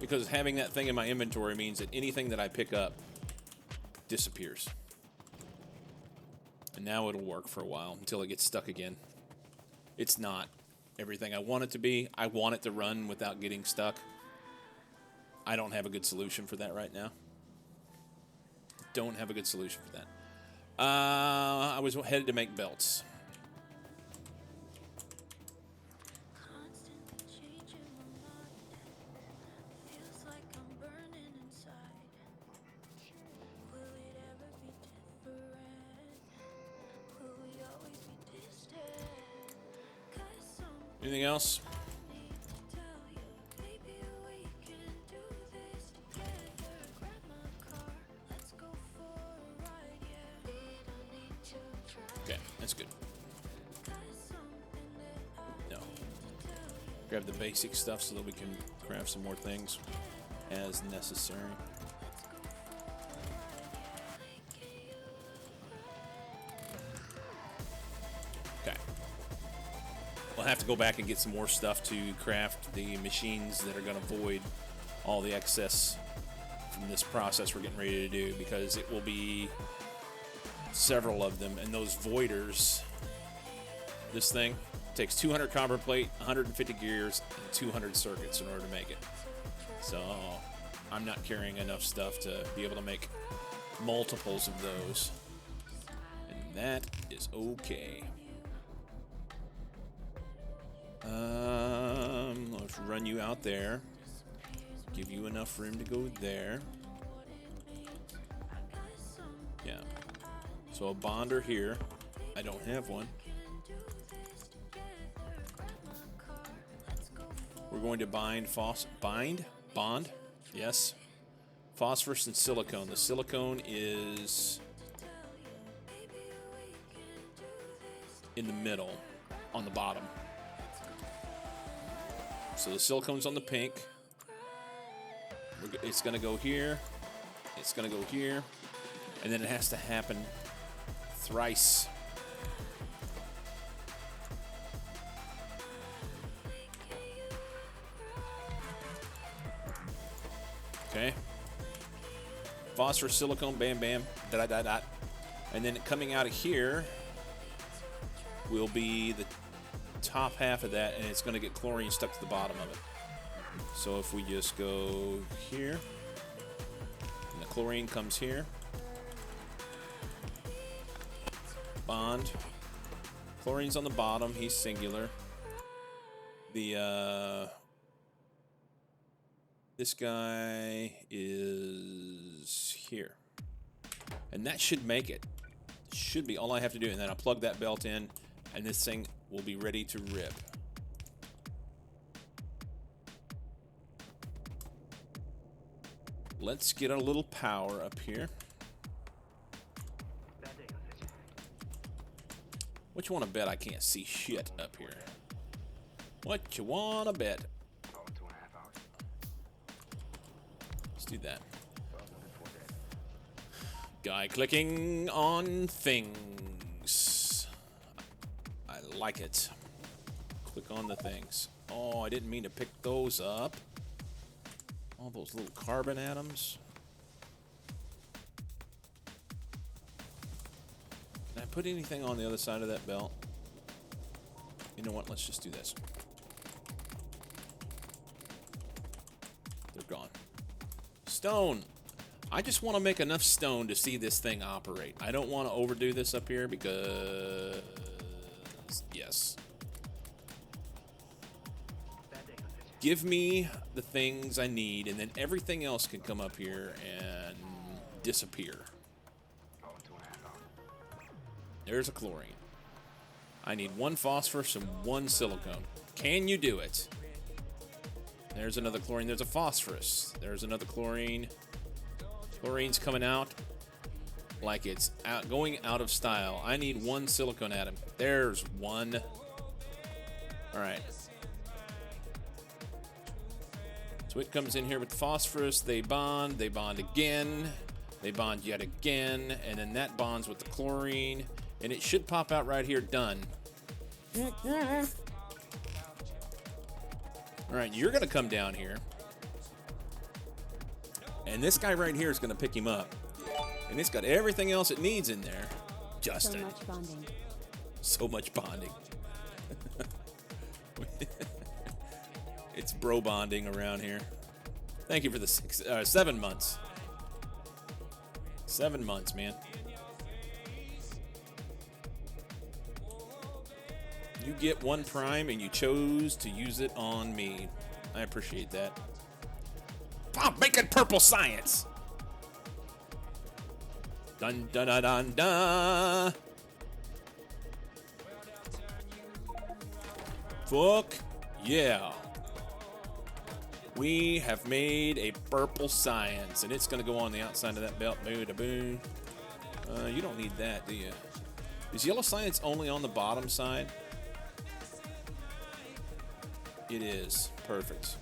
Because having that thing in my inventory means that anything that I pick up disappears. And now it'll work for a while until it gets stuck again. It's not everything I want it to be. I want it to run without getting stuck. I don't have a good solution for that right now. Don't have a good solution for that. I was headed to make belts. Anything else? Okay, that's good. No. Grab the basic stuff so that we can craft some more things as necessary. Okay. We'll have to go back and get some more stuff to craft the machines that are going to void all the excess from this process we're getting ready to do, because it will be several of them, and those voiders, this thing takes 200 copper plate, 150 gears, and 200 circuits in order to make it. So I'm not carrying enough stuff to be able to make multiples of those, and that is okay. Let's run you out there. Give you enough room to go there. Yeah. So a bonder here. I don't have one. We're going to bond? Yes. Phosphorus and silicone. The silicone is in the middle, on the bottom. So the silicone's on the pink. It's going to go here. It's going to go here. And then it has to happen thrice. Okay. Phosphorus, silicone, bam, bam, dot, dot, dot. And then coming out of here will be the top half of that, and it's going to get chlorine stuck to the bottom of it. So if we just go here, and the chlorine comes here, bond, chlorine's on the bottom, he's singular. The this guy is here, and that should make it. Should be all I have to do, and then I'll plug that belt in, and this thing will be ready to rip. Let's get a little power up here. What you want to bet I can't see shit up here? What you wanna bet? Let's do that. Guy clicking on things. I like it. Click on the things. Oh, I didn't mean to pick those up. All those little carbon atoms. Did I put anything on the other side of that belt? You know what? Let's just do this. They're gone. Stone. I just want to make enough stone to see this thing operate. I don't want to overdo this up here because... Yes. Give me the things I need, and then everything else can come up here and disappear. There's a chlorine. I need 1 phosphorus and 1 silicone. Can you do it? There's another chlorine. There's a phosphorus. There's another chlorine. Chlorine's coming out like it's going out of style. I need 1 silicone atom. There's 1. All right. So it comes in here with the phosphorus. They bond again. They bond yet again. And then that bonds with the chlorine. And it should pop out right here, done. All right, you're going to come down here. And this guy right here is going to pick him up. And it's got everything else it needs in there. Justin. So much bonding. So much bonding. It's bro bonding around here. Thank you for the 7 months. 7 months, man. You get 1 prime and you chose to use it on me. I appreciate that. I'm making purple science. Dun dun dun dun dun. Fuck yeah. We have made a purple science, and it's going to go on the outside of that belt. Boo da boo. You don't need that, do you? Is yellow science only on the bottom side? It is. Perfect.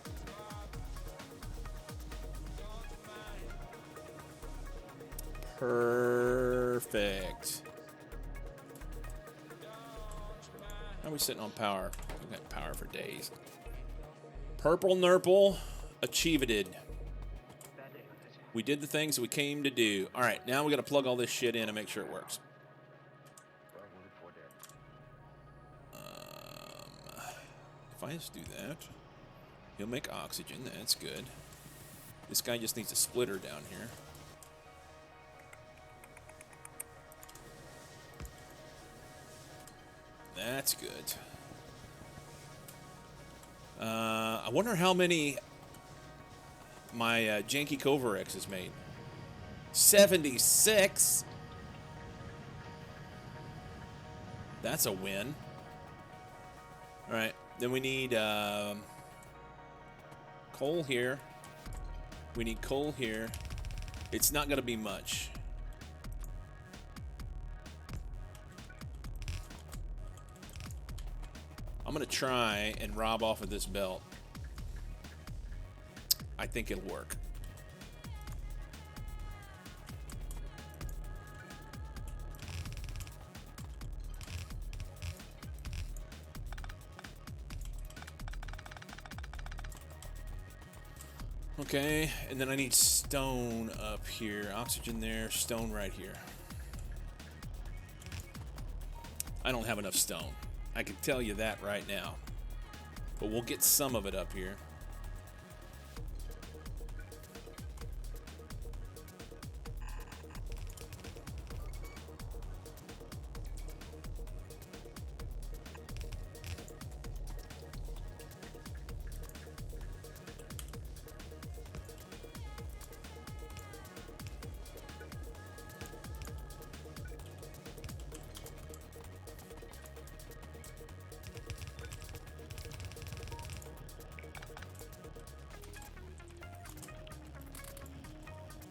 Perfect. How are we sitting on power? We've got power for days. Purple Nurple, achieved. We did the things that we came to do. All right, now we got to plug all this shit in and make sure it works. If I just do that, he'll make oxygen. That's good. This guy just needs a splitter down here. That's good. I wonder how many my Janky Kovarex has made. 76. That's a win. All right. Then we need coal here. We need coal here. It's not going to be much. I'm going to try and rob off of this belt. I think it'll work. Okay, and then I need stone up here. Oxygen there, stone right here. I don't have enough stone. I can tell you that right now. But we'll get some of it up here.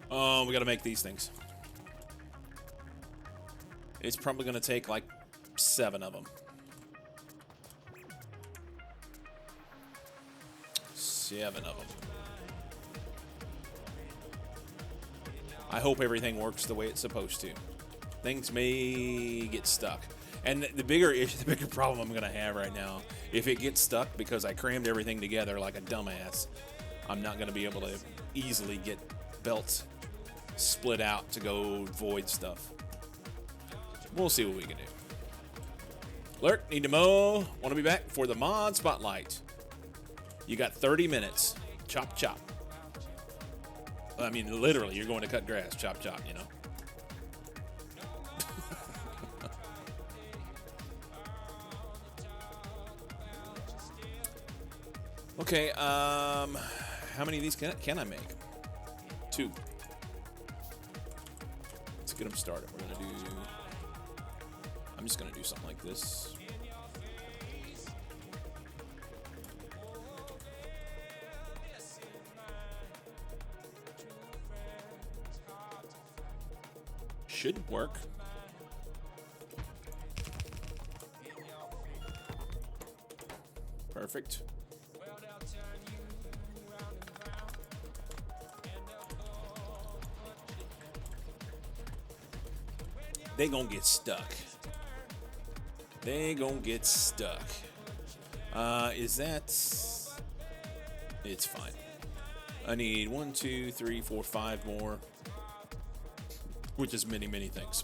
Oh, we got to make these things. It's probably going to take like 7 of them. 7 of them. I hope everything works the way it's supposed to. Things may get stuck. And the bigger issue, the bigger problem I'm going to have right now, if it gets stuck because I crammed everything together like a dumbass, I'm not going to be able to easily get belts split out to go void stuff. We'll see what we can do. Alert, need to mow. Want to be back for the mod spotlight. You got 30 minutes. Chop, chop. I mean, literally, you're going to cut grass. Chop, chop, you know. Okay, how many of these can I make? 2. Let's get them started. We're going to do... I'm just going to do something like this. Should work. Perfect. They gonna get stuck. They gonna get stuck. Is that... It's fine. I need 1, 2, 3, 4, 5 more. Which is many, many things.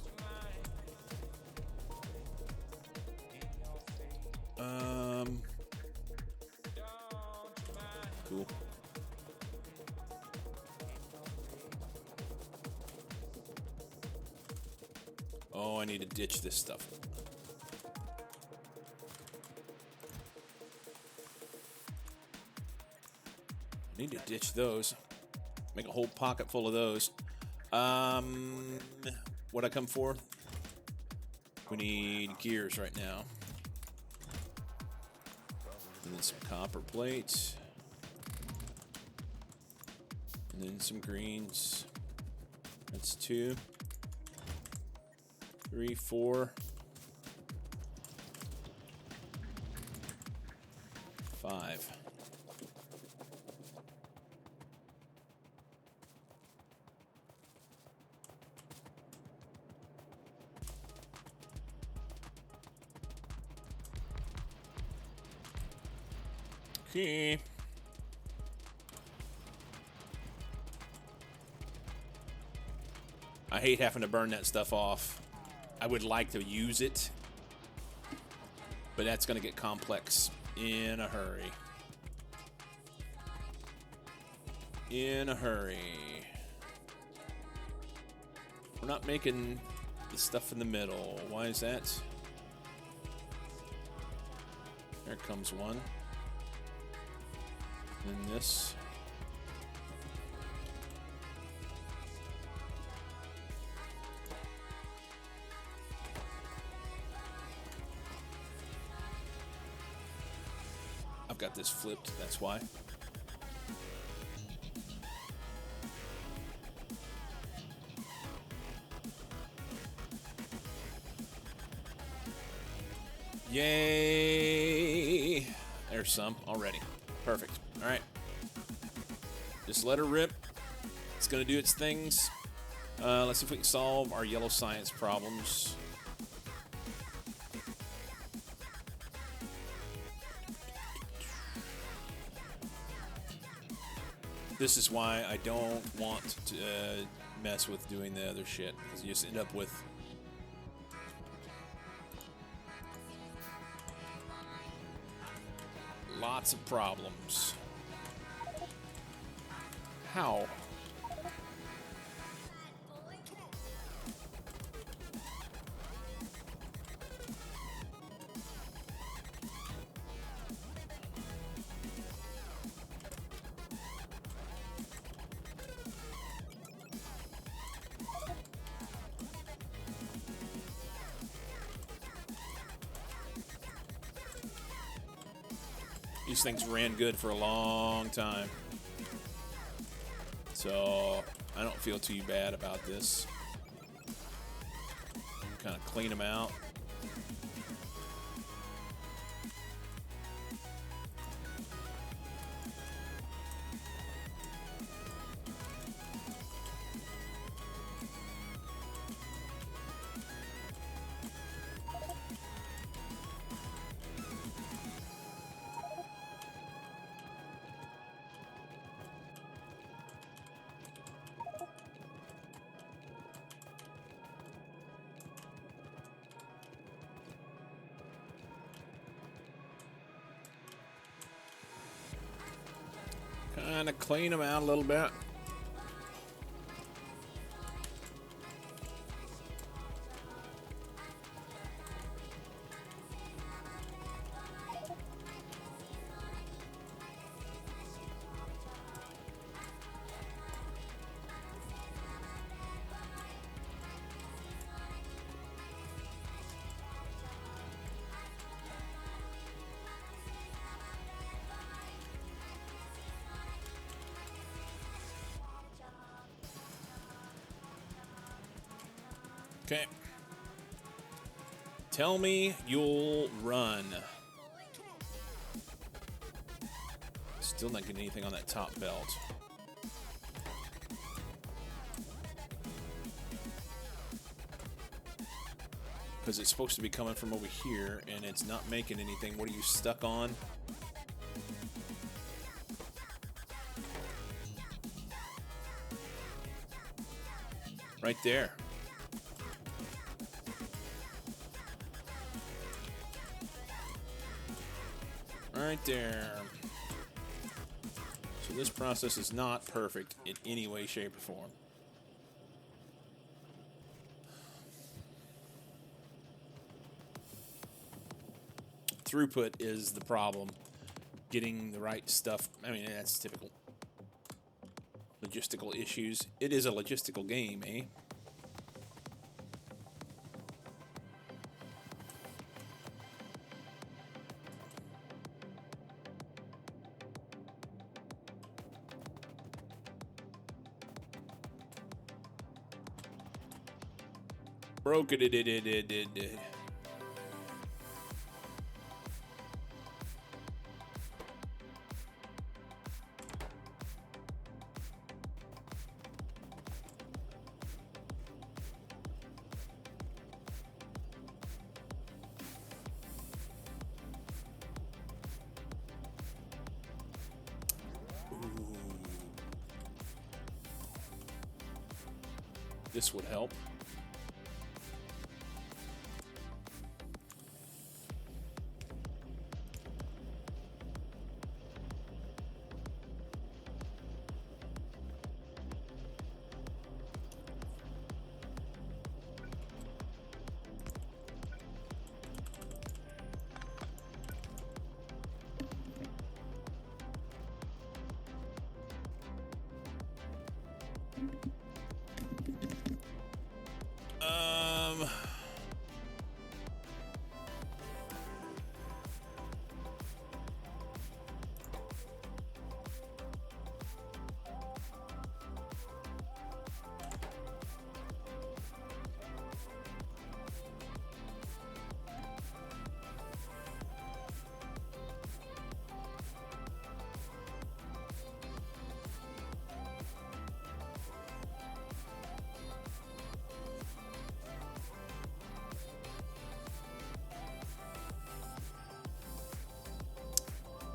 Cool. Oh, I need to ditch this stuff. I need to ditch those. Make a whole pocket full of those. What I come for? We need gears right now. And then some copper plates. And then some greens. That's 2. 3, 4. 5. Okay. I hate having to burn that stuff off. I would like to use it, but that's going to get complex in a hurry. In a hurry. We're not making the stuff in the middle. Why is that? There comes one. And this. I've got this flipped, that's why. Yay! There's some already. Perfect. All right. Just let her rip. It's going to do its things. Let's see if we can solve our yellow science problems. This is why I don't want to mess with doing the other shit, because you just end up with lots of problems. How? These things ran good for a long time. So I don't feel too bad about this. Kind of clean them out. Trying to clean them out a little bit. Okay. Tell me you'll run. Still not getting anything on that top belt. Because it's supposed to be coming from over here, and it's not making anything. What are you stuck on? Right there. Right there. So this process is not perfect in any way, shape, or form. Throughput is the problem. Getting the right stuff. I mean, that's typical. Logistical issues. It is a logistical game, eh? Broke it. This would help.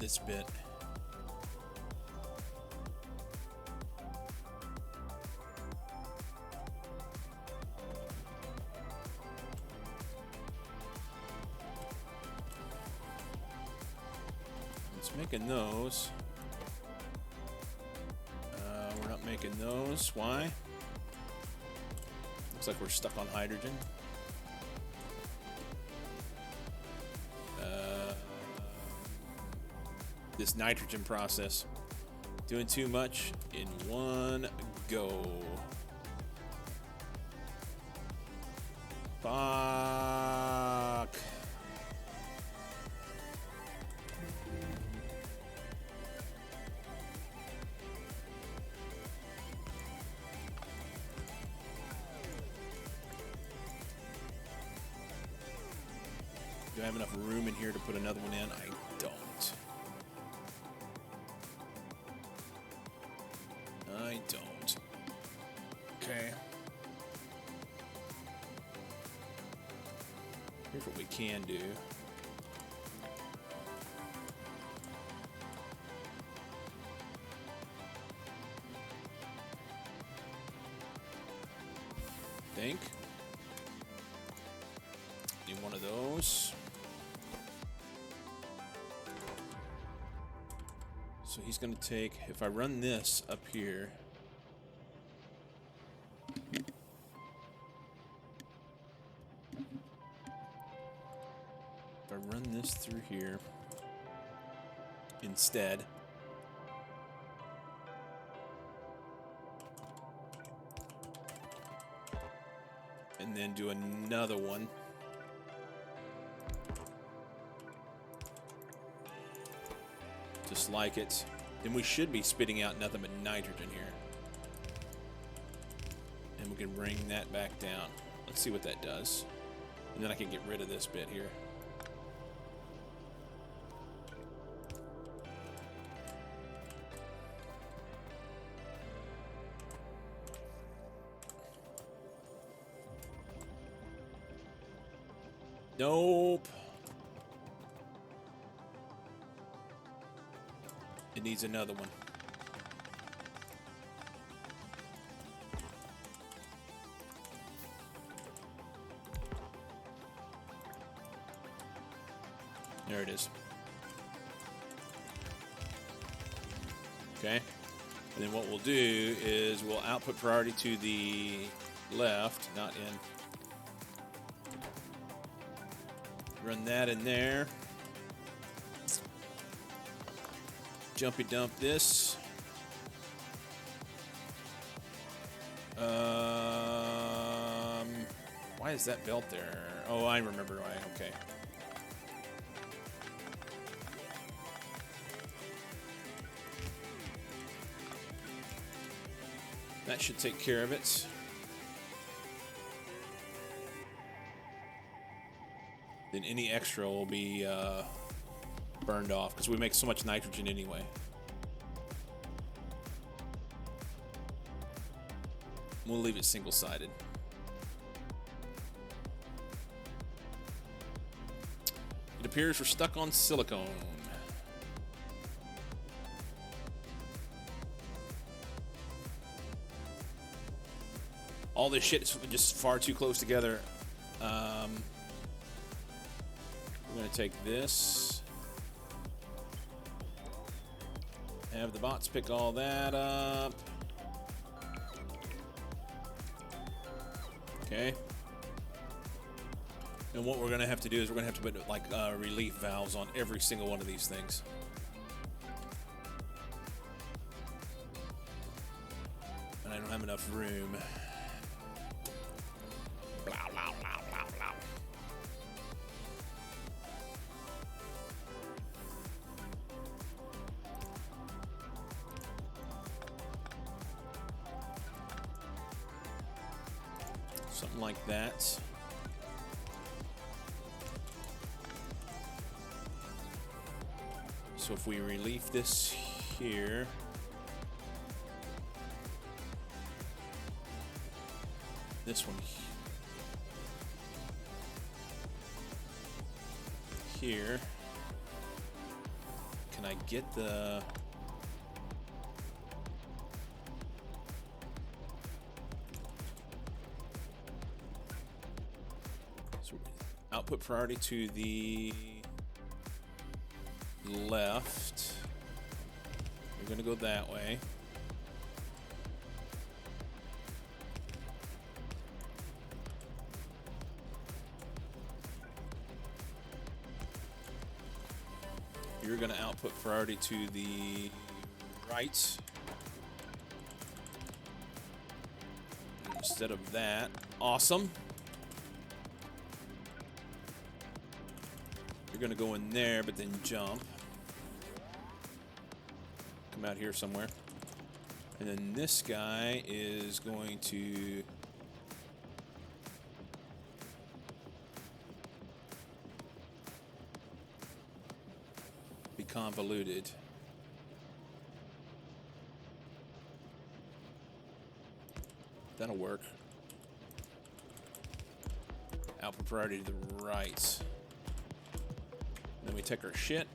This bit. It's making those. We're not making those. Why? Looks like we're stuck on hydrogen. This nitrogen process. Doing too much in one go. Fuck. Do I have enough room in here to put another one in? I don't. I don't. Okay. Here's what we can do. Think. Need one of those. So he's going to take, if I run this up here, if I run this through here instead, and then do another one, just like it, then we should be spitting out nothing but nitrogen here. And we can bring that back down. Let's see what that does. And then I can get rid of this bit here. Nope. It needs another one. There it is. Okay. And then what we'll do is we'll output priority to the left, not in. Run that in there. Jumpy dump this. Why is that belt there? Oh, I remember why. Okay. That should take care of it. Then any extra will be burned off because we make so much nitrogen anyway. We'll leave it single-sided. It appears we're stuck on silicone. All this shit is just far too close together. We're going to take this. Have the bots pick all that up. Okay. And what we're going to have to do is we're going to have to put like relief valves on every single one of these things. And I don't have enough room. Blah, blah, blah, blah, blah. Something like that. So if we relief this here, this one here, can I get the output priority to the left? We're going to go that way. You're going to output priority to the right. Instead of that. Awesome. You're going to go in there, but then jump. Come out here somewhere. And then this guy is going to be convoluted. That'll work. Output priority to the right. Then we take our shit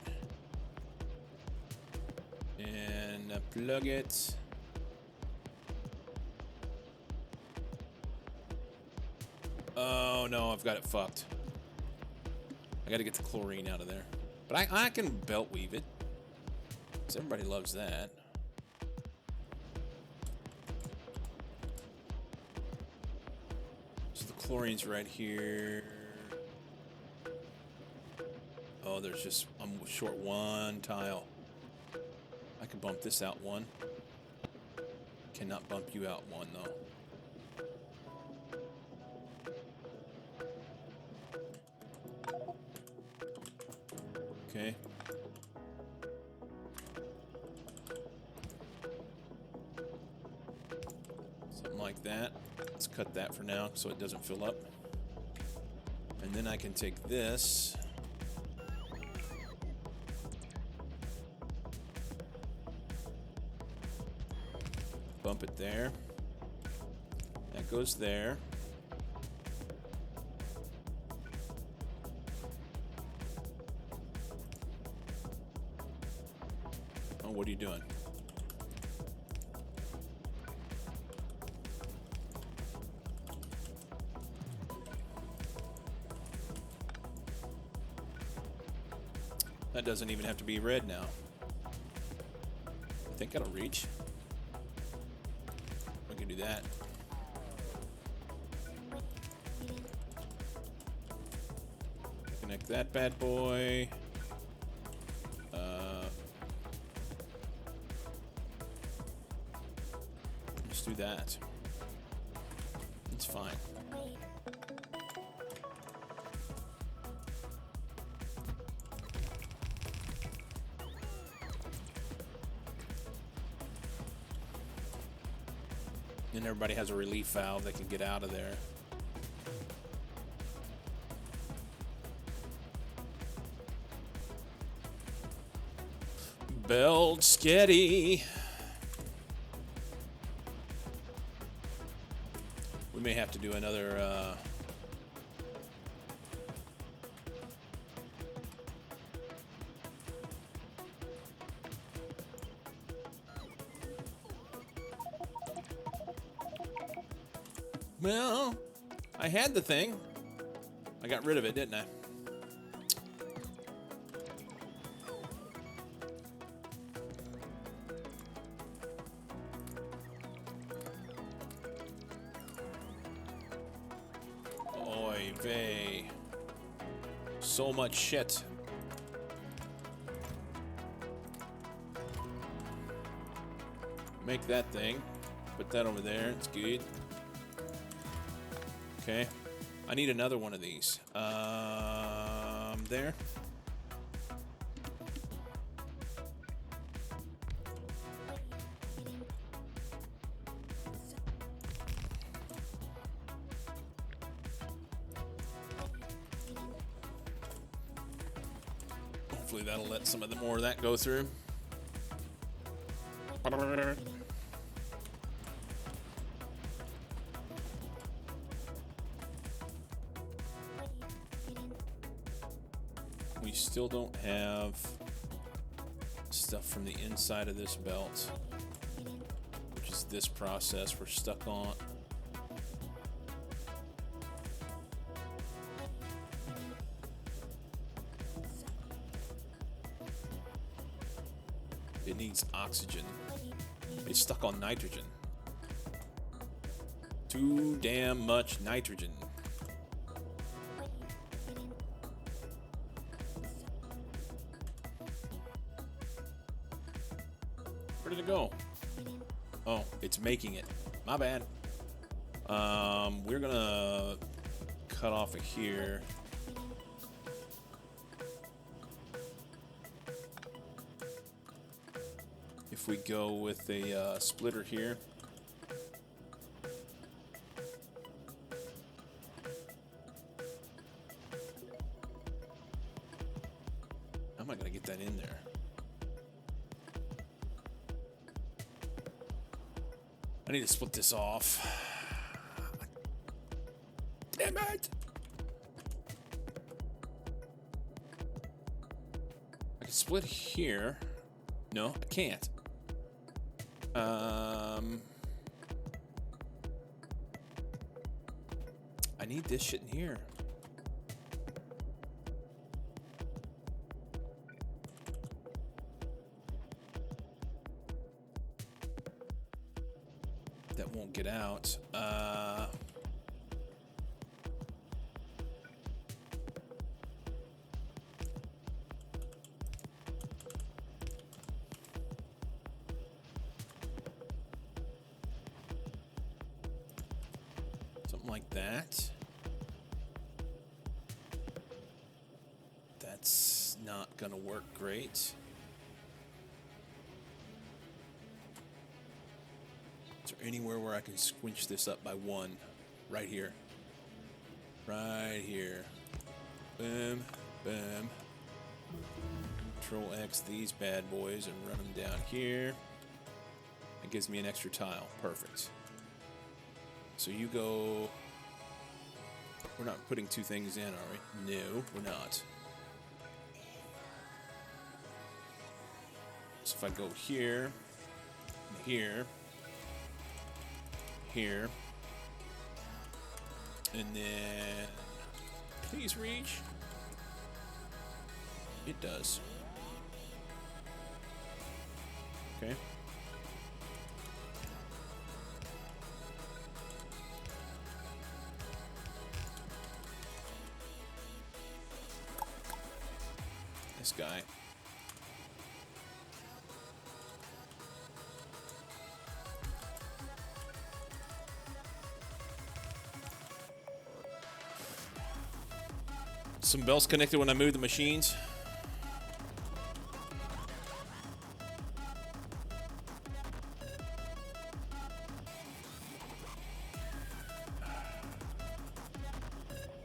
and plug it. Oh no, I've got it fucked. I got to get the chlorine out of there. But I can belt weave it. So everybody loves that. So the chlorine's right here. Oh, there's just, I'm short one tile. I can bump this out one. Cannot bump you out one, though. Okay. Something like that. Let's cut that for now so it doesn't fill up. And then I can take this. Bump it there. That goes there. Oh, what are you doing? That doesn't even have to be red now. I think it'll reach. We can do that. Connect that bad boy. Just do that. It's fine. And everybody has a relief valve that can get out of there. Belt sketty. We may have to do another well, I had the thing. I got rid of it, didn't I? Oy vey. So much shit. Make that thing. Put that over there. It's good. Okay. I need another one of these. There. Hopefully that'll let some of the more of that go through. We still don't have stuff from the inside of this belt, which is this process we're stuck on. It needs oxygen. It's stuck on nitrogen. Too damn much nitrogen. Where did it go? Oh, it's making it. My bad. We're gonna cut off of here. If we go with a splitter here. How am I gonna get that in there? I need to split this off. Damn it! I can split here. No, I can't. I need this shit in here. that won't get out. Something like that. That's not gonna work great. Is there anywhere where I can squinch this up by one? Right here. Right here. Boom, boom. Control X these bad boys and run them down here. That gives me an extra tile. Perfect. So you go... We're not putting two things in, are we? No, we're not. So if I go here, here, here, and then please reach. It does. Okay. This guy. Some belts connected when I move the machines.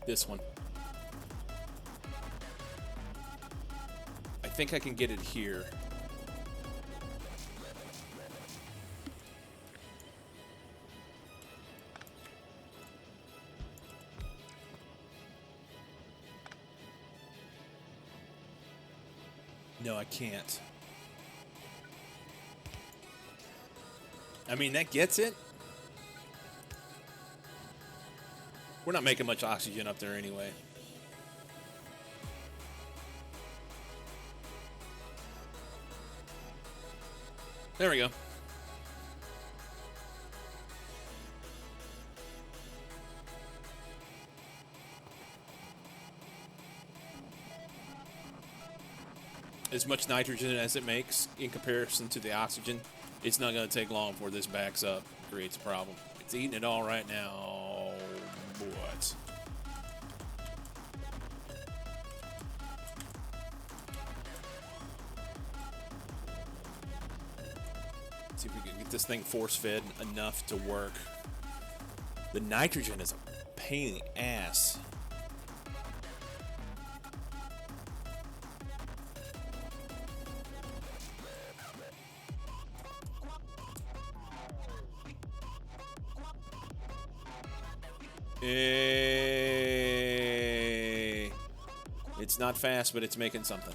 This one. I think I can get it here. No, I can't. I mean, that gets it. We're not making much oxygen up there anyway. There we go. As much nitrogen as it makes in comparison to the oxygen, it's not going to take long before this backs up, creates a problem. It's eating it all right now, but... See if we can get this thing force-fed enough to work. The nitrogen is a pain in the ass. It's not fast, but it's making something.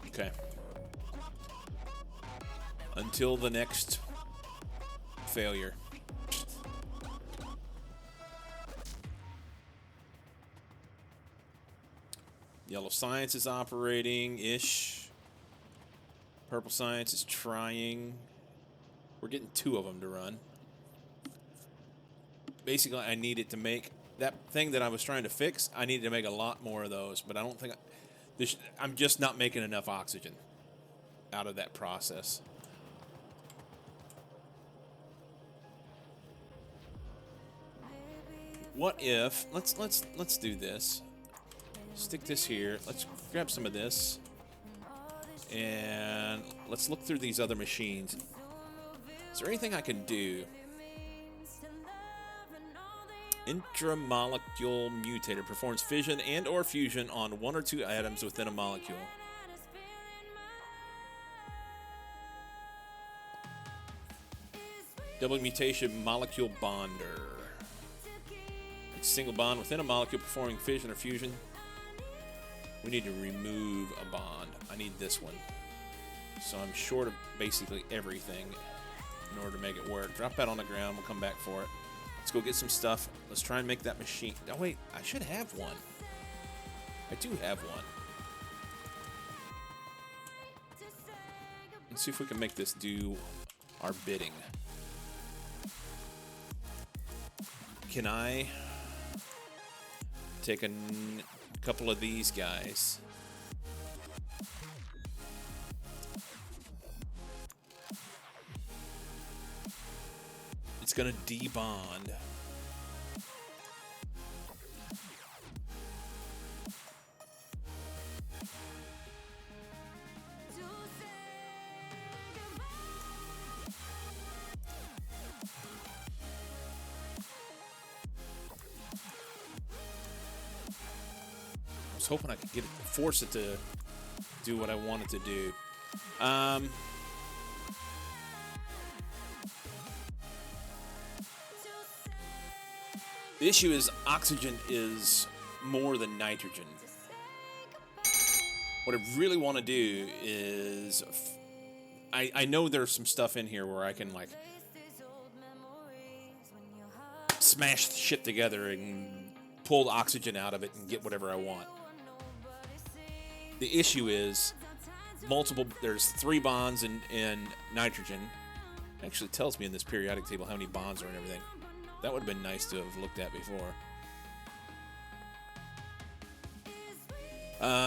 Okay. Until the next failure. Yellow science is operating-ish. Purple science is trying. We're getting two of them to run. Basically, I needed to make that thing that I was trying to fix. I needed to make a lot more of those, but I don't think I'm just not making enough oxygen out of that process. What if let's do this. Stick this here. Let's grab some of this, and let's look through these other machines. Is there anything I can do? Intramolecule mutator performs fission and or fusion on one or two atoms within a molecule. Double mutation molecule bonder. It's a single bond within a molecule performing fission or fusion. We need to remove a bond. I need this one. So I'm short of basically everything in order to make it work. Drop that on the ground. We'll come back for it. Let's go get some stuff. Let's try and make that machine. Oh, wait. I should have one. I do have one. Let's see if we can make this do our bidding. Can I take a couple of these guys? It's going to debond. I was hoping I could force it to do what I wanted to do. The issue is oxygen is more than nitrogen. What I really want to do is, I know there's some stuff in here where I can like smash shit together and pull the oxygen out of it and get whatever I want. The issue is there's 3 bonds in nitrogen. It actually tells me in this periodic table how many bonds are and everything. That would have been nice to have looked at before.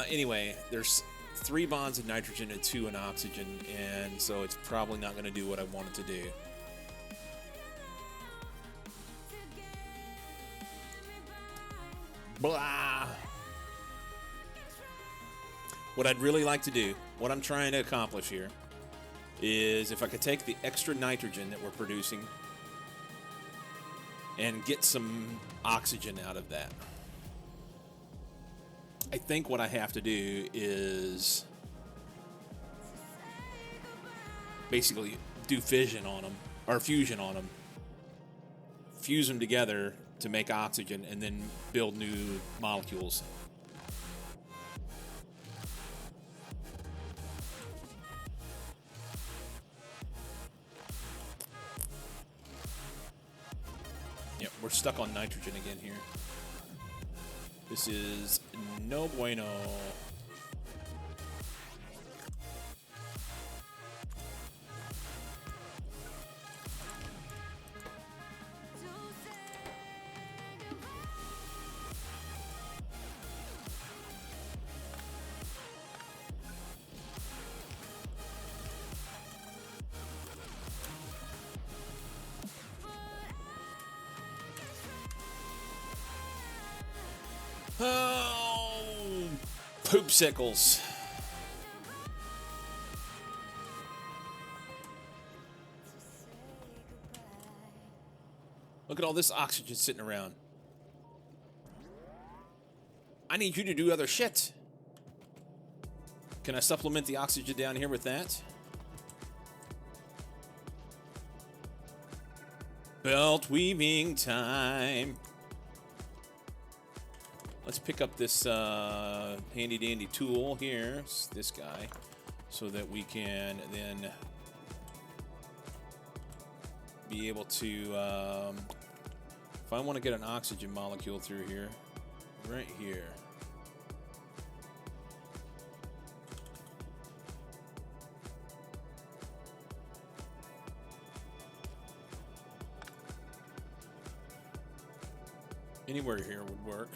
Anyway, there's 3 bonds in nitrogen and 2 in oxygen, and so it's probably not going to do what I want it to do. Blah! What I'd really like to do, what I'm trying to accomplish here, is if I could take the extra nitrogen that we're producing and get some oxygen out of that. I think what I have to do is basically do fission on them, or fusion on them. Fuse them together to make oxygen and then build new molecules. Yep, we're stuck on nitrogen again here. This is no bueno. Oh, poopsicles. Look at all this oxygen sitting around. I need you to do other shit. Can I supplement the oxygen down here with that? Belt weaving time. Let's pick up this handy dandy tool here, it's this guy, so that we can then be able to, if I want to get an oxygen molecule through here, right here. Anywhere here would work.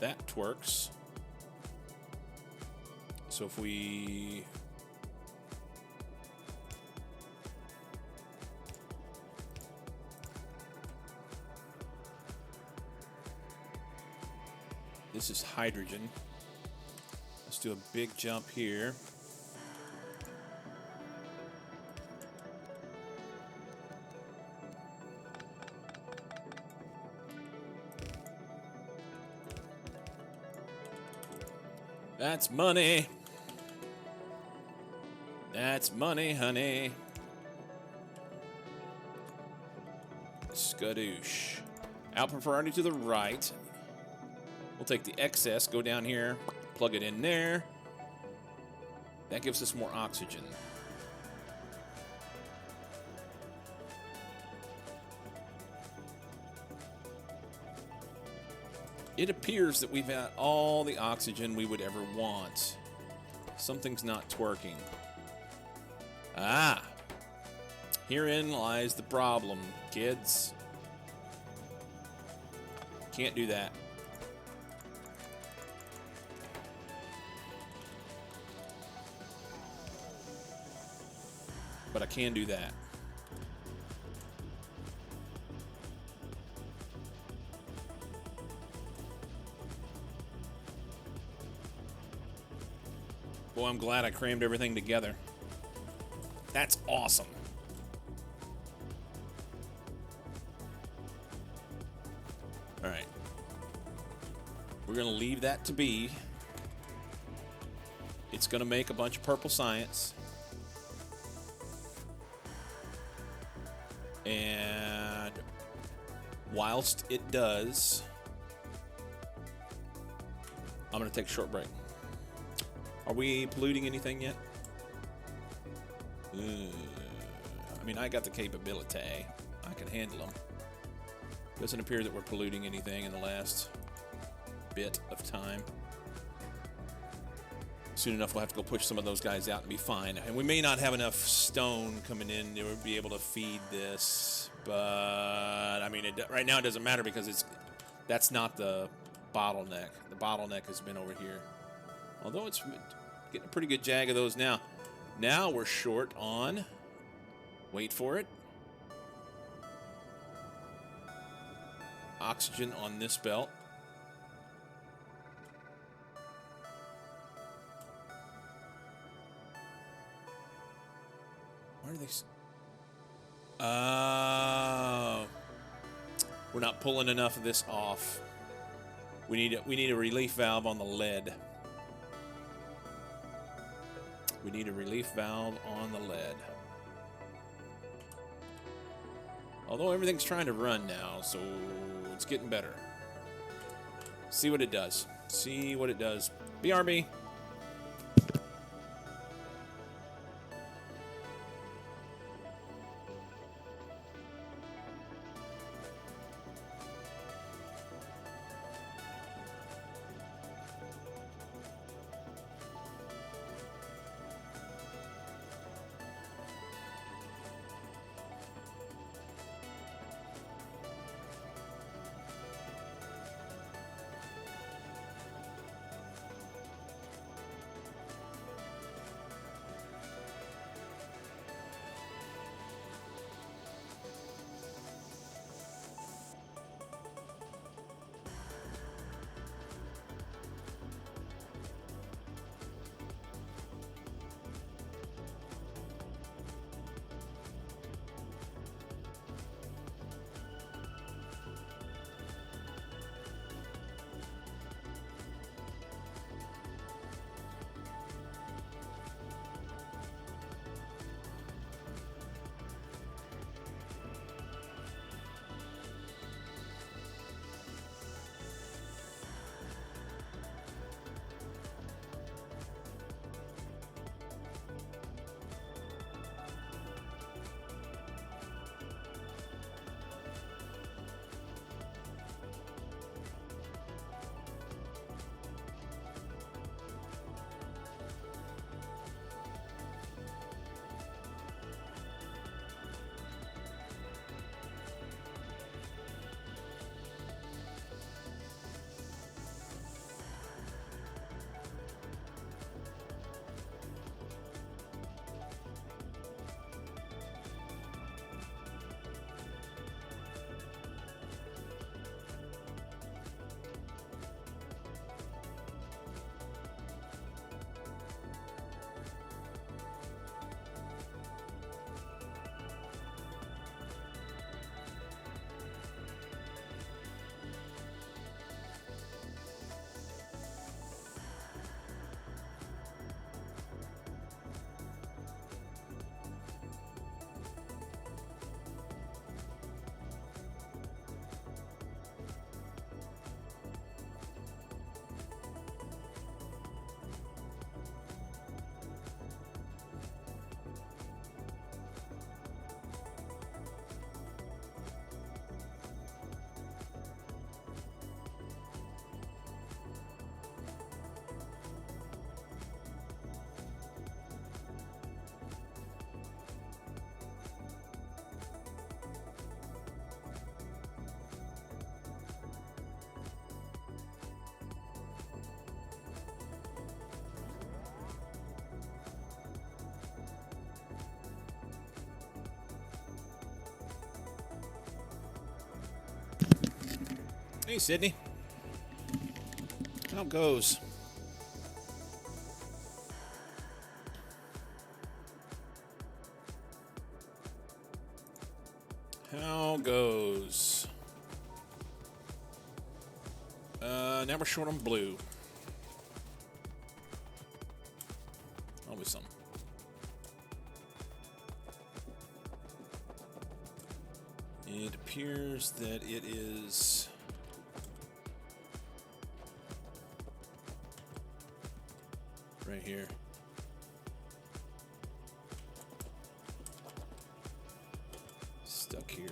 That twerks. So if we this is hydrogen. Let's do a big jump here. That's money. That's money, honey. Skadoosh. Output priority to the right. We'll take the excess, go down here, plug it in there. That gives us more oxygen. It appears that we've had all the oxygen we would ever want. Something's not twerking. Ah! Herein lies the problem, kids. Can't do that. But I can do that. Boy, I'm glad I crammed everything together. That's awesome. All right. We're going to leave that to be. It's going to make a bunch of purple science. And whilst it does, I'm going to take a short break. Are we polluting anything yet? I mean, I got the capability. I can handle them. Doesn't appear that we're polluting anything in the last bit of time. Soon enough, we'll have to go push some of those guys out and be fine. And we may not have enough stone coming in to be able to feed this. But, I mean, right now it doesn't matter because that's not the bottleneck. The bottleneck has been over here. Although it's getting a pretty good jag of those now. Now we're short on, wait for it, oxygen on this belt. Why are they? We're not pulling enough of this off. We need a relief valve on the lead. We need a relief valve on the lead. Although everything's trying to run now, so it's getting better. See what it does. See what it does. BRB. Hey, Sydney. How goes? How goes? Now we're short on blue. Always some. It appears that it is right here. Stuck here.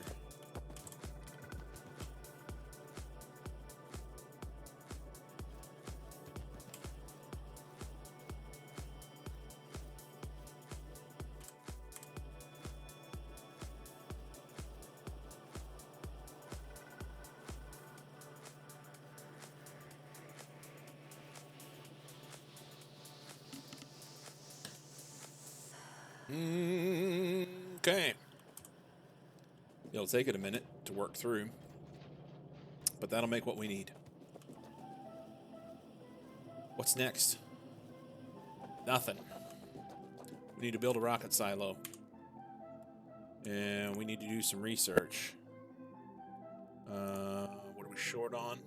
Okay. It'll take it a minute to work through, but that'll make what we need. What's next? Nothing. We need to build a rocket silo. And we need to do some research. What are we short on?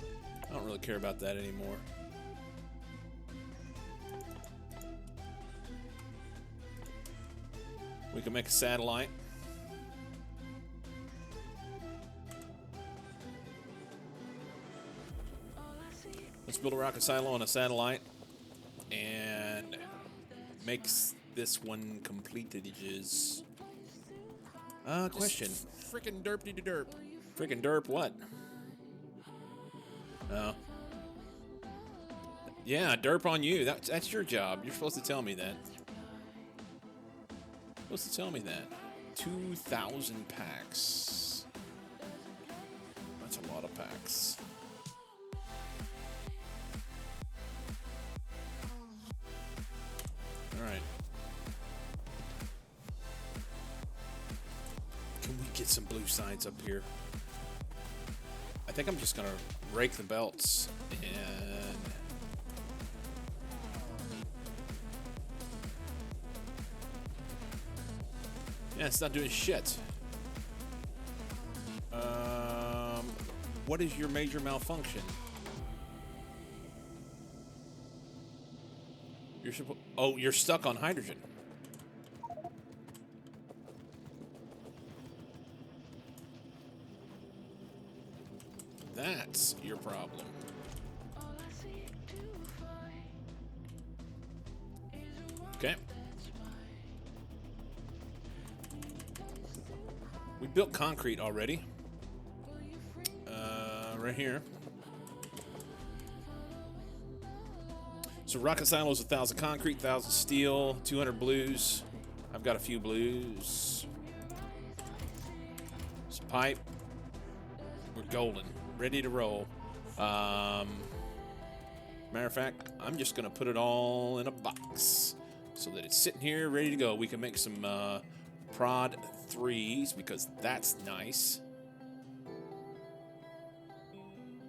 I don't really care about that anymore. We can make a satellite. Let's build a rocket silo on a satellite and makes this one completed. Question. Frickin' derp. Frickin' derp what? Oh. Yeah, derp on you. That's your job. You're supposed to tell me that. Supposed to tell me that. 2,000 packs. That's a lot of packs. Alright. Can we get some blue signs up here? I think I'm just gonna rake the belts and yeah, it's not doing shit. What is your major malfunction? You're stuck on hydrogen. That's your problem. Okay. We built concrete already. Right here. So rocket silo is 1,000 concrete, 1,000 steel, 200 blues. I've got a few blues. Some pipe. We're golden, ready to roll. Matter of fact, I'm just gonna put it all in a box so that it's sitting here ready to go. We can make some prod 3s because that's nice.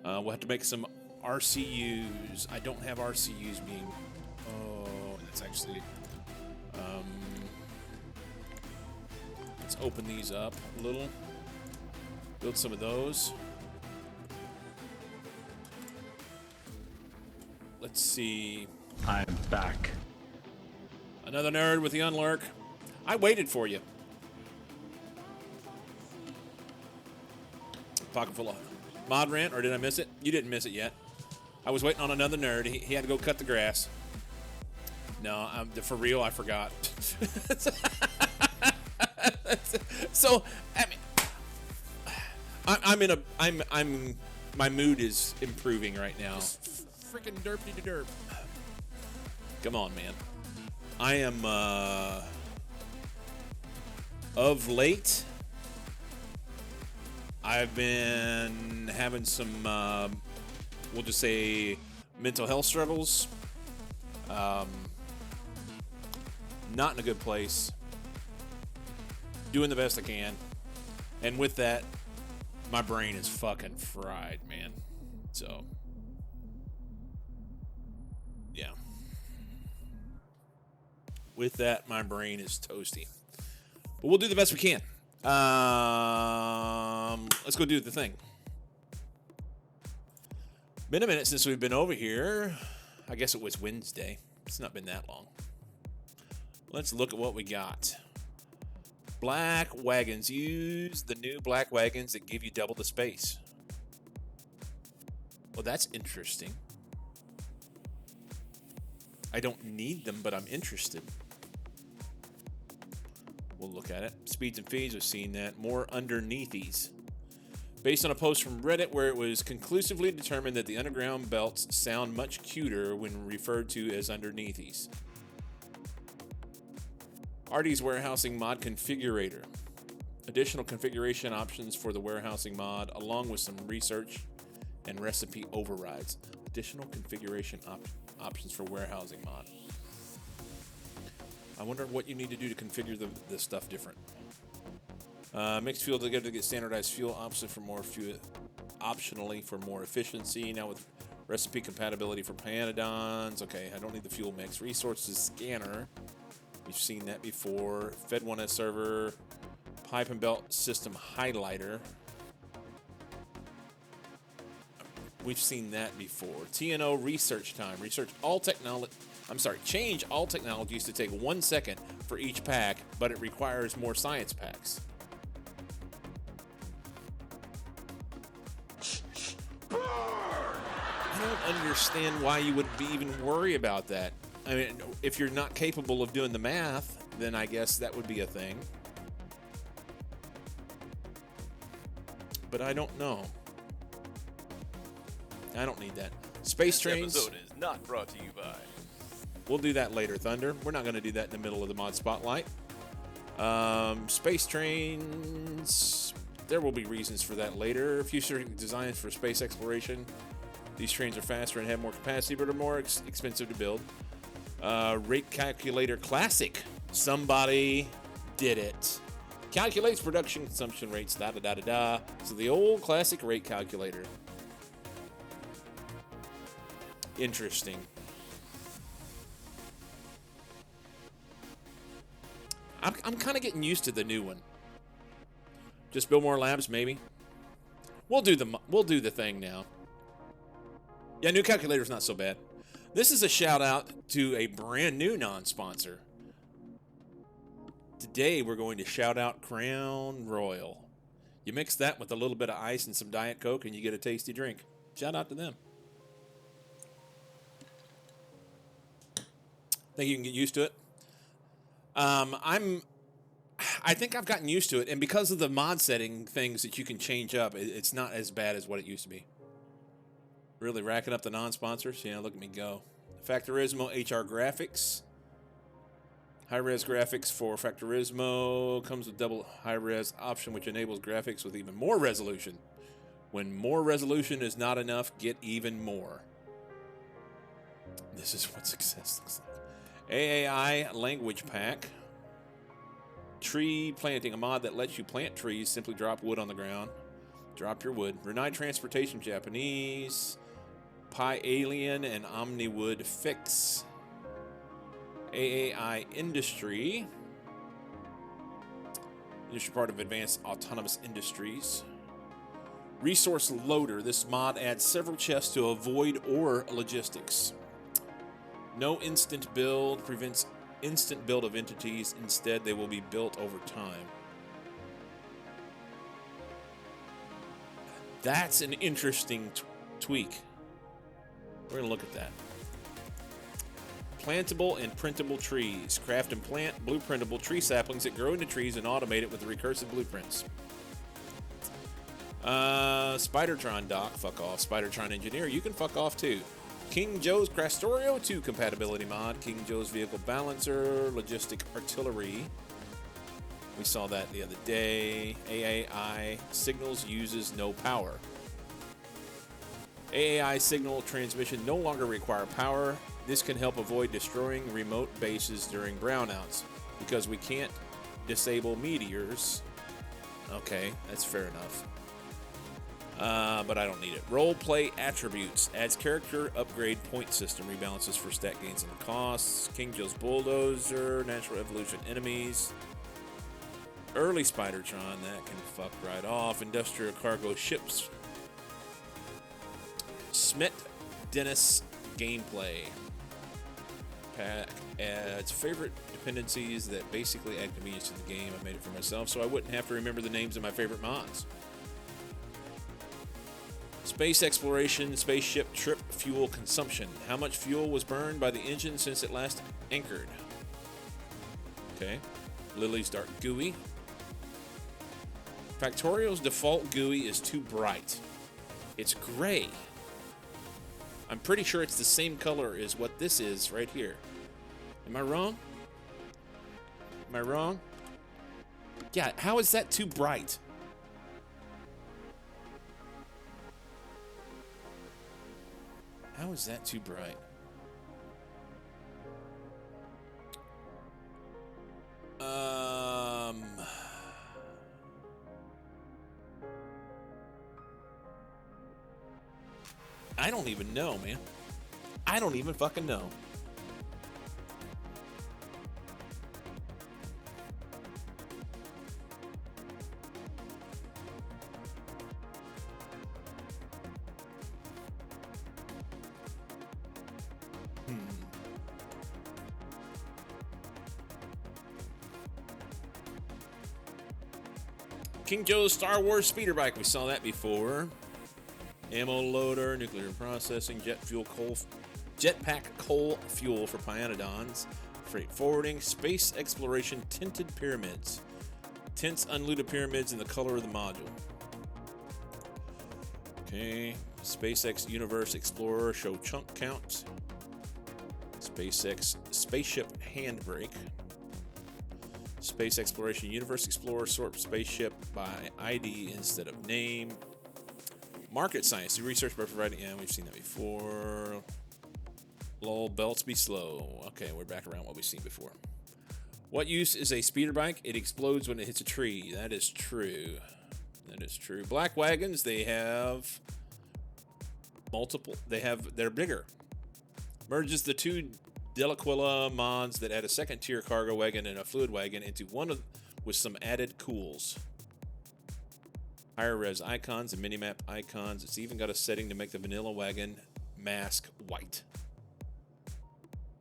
We'll have to make some RCUs. I don't have RCUs being... Oh, that's actually... let's open these up a little. Build some of those. Let's see. I'm back. Another nerd with the unlurk. I waited for you. Pocket full of mod rant, or did I miss it? You didn't miss it yet. I was waiting on another nerd. He had to go cut the grass. No, for real, I forgot. So, I mean, my mood is improving right now. Freaking derpy to derp. Come on, man. I am, of late, I've been having some, we'll just say, mental health struggles. Not in a good place. Doing the best I can. And with that, My brain is fucking fried, man. So, yeah. With that, my brain is toasty. But we'll do the best we can. Let's go do the thing. Been a minute since we've been over here. I guess it was Wednesday. It's not been that long. Let's look at what we got. Black wagons. Use the new black wagons that give you double the space. Well, that's interesting. I don't need them, but I'm interested. We'll look at it. Speeds and feeds, we've seen that. More underneathies. Based on a post from Reddit where it was conclusively determined that the underground belts sound much cuter when referred to as underneathies. Artie's warehousing mod configurator. Additional configuration options for the warehousing mod, along with some research and recipe overrides. Additional configuration options for warehousing mod. I wonder what you need to do to configure the stuff different. Mixed fuel together to get standardized fuel option for more fuel, optionally for more efficiency. Now with recipe compatibility for Panadons. Okay, I don't need the fuel mix. Resources scanner. We've seen that before. Fed1S server. Pipe and belt system highlighter. We've seen that before. TNO research time. Change all technologies to take 1 second for each pack, but it requires more science packs. I don't understand why you would even worry about that. I mean, if you're not capable of doing the math, then I guess that would be a thing. But I don't know. I don't need that. Space trains. This episode is not brought to you by. We'll do that later, Thunder. We're not going to do that in the middle of the mod spotlight. Space trains. There will be reasons for that later. Future designs for space exploration. These trains are faster and have more capacity, but are more expensive to build. Rate calculator classic. Somebody did it. Calculates production consumption rates. Da da da da da. So the old classic rate calculator. Interesting. I'm kind of getting used to the new one. Just build more labs, maybe. We'll do the thing now. Yeah, new calculator's not so bad. This is a shout out to a brand new non-sponsor. Today we're going to shout out Crown Royal. You mix that with a little bit of ice and some Diet Coke and you get a tasty drink. Shout out to them. Think you can get used to it? I think I've gotten used to it, and because of the mod setting things that you can change up, it's not as bad as what it used to be. Really racking up the non-sponsors. Yeah, look at me go. Factorismo HR graphics. High-res graphics for Factorismo comes with double high-res option, which enables graphics with even more resolution. When more resolution is not enough, get even more. This is what success looks like. AAI language pack. Tree planting, a mod that lets you plant trees. Simply drop wood on the ground. Drop your wood. Renai transportation, Japanese. Pi Alien and OmniWood fix. AAI industry. Industry part of Advanced Autonomous Industries. Resource loader. This mod adds several chests to avoid ore logistics. No instant build, prevents instant build of entities. Instead, they will be built over time. That's an interesting tweak. We're going to look at that. Plantable and printable trees. Craft and plant blueprintable tree saplings that grow into trees and automate it with the recursive blueprints. Spidertron dock, fuck off. Spidertron engineer, you can fuck off too. King Joe's Factorio 2 compatibility mod. King Joe's vehicle balancer. Logistic artillery. We saw that the other day. AAI signals uses no power. AAI signal transmission no longer require power. This can help avoid destroying remote bases during brownouts because we can't disable meteors. Okay, that's fair enough. but I don't need it. Role play attributes. Adds character upgrade point system. Rebalances for stat gains and costs. King Joe's Bulldozer. Natural evolution enemies. Early Spidertron. That can fuck right off. Industrial cargo ships. Smith Dennis gameplay. Pack adds favorite dependencies that basically add convenience to the game. I made it for myself so I wouldn't have to remember the names of my favorite mods. Space exploration, spaceship trip fuel consumption. How much fuel was burned by the engine since it last anchored? Okay. Lily's dark GUI. Factorio's default GUI is too bright. It's gray. I'm pretty sure it's the same color as what this is right here. Am I wrong? Am I wrong? Yeah, how is that too bright? How is that too bright? I don't even know, man. I don't even fucking know. King Joe's Star Wars speeder bike. We saw that before. Ammo loader, nuclear processing, jetpack coal fuel for Pyanodons, freight forwarding, space exploration, tinted pyramids. Tints unlooted pyramids in the color of the module. Okay. SpaceX Universe Explorer, show chunk count. SpaceX Spaceship Handbrake. Space Exploration Universe Explorer, sort spaceship by ID instead of name. Market science, do research by providing, yeah, we've seen that before. Lol, belts be slow. Okay, we're back around what we've seen before. What use is a speeder bike? It explodes when it hits a tree. That is true. That is true. Black wagons, they have multiple, they're bigger. Merges the two Delaquila mods that add a second tier cargo wagon and a fluid wagon into one with some added cools. Higher res icons and minimap icons. It's even got a setting to make the vanilla wagon mask white.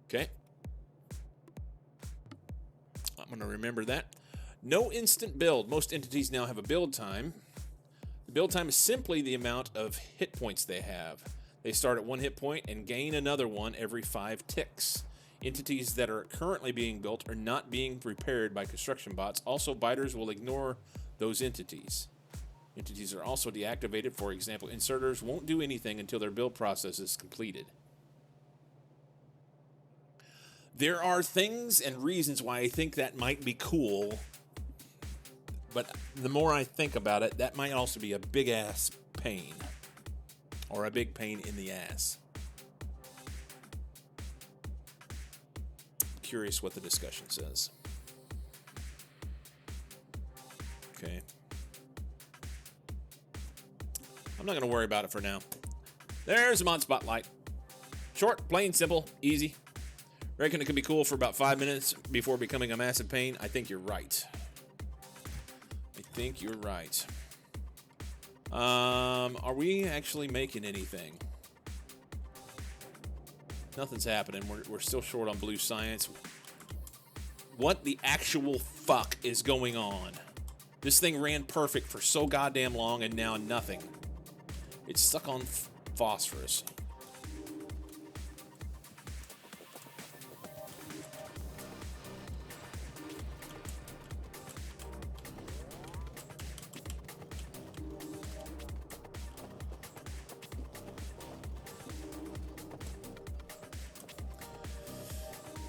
Okay. I'm going to remember that. No instant build. Most entities now have a build time. The build time is simply the amount of hit points they have. They start at 1 hit point and gain another one every 5 ticks. Entities that are currently being built are not being repaired by construction bots. Also, biters will ignore those entities. Entities are also deactivated. For example, inserters won't do anything until their build process is completed. There are things and reasons why I think that might be cool, but the more I think about it, that might also be a big-ass pain. Or a big pain in the ass. Curious what the discussion says. Okay. I'm not going to worry about it for now. There's a mod spotlight. Short, plain, simple, easy. Reckon it could be cool for about 5 minutes before becoming a massive pain. I think you're right. I think you're right. Are we actually making anything? Nothing's happening. We're still short on blue science. What the actual fuck is going on? This thing ran perfect for so goddamn long and now nothing. It's stuck on phosphorus.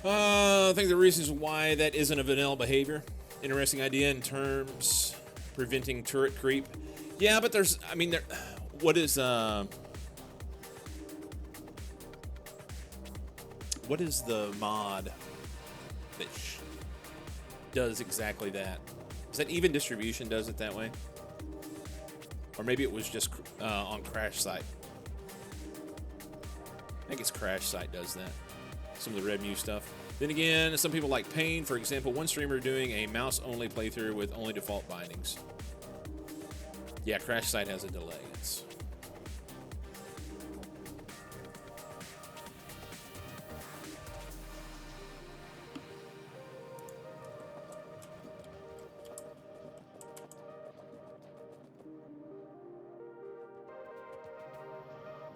I think the reasons why that isn't a vanilla behavior. Interesting idea in terms preventing turret creep. Yeah, but there's, I mean, what is the mod that does exactly that? Is that even distribution does it that way? Or maybe it was just on Crash Site. I think it's Crash Site does that. Some of the Red Mew stuff. Then again, some people like Pain. For example, one streamer doing a mouse-only playthrough with only default bindings. Yeah, Crash Site has a delay. It's...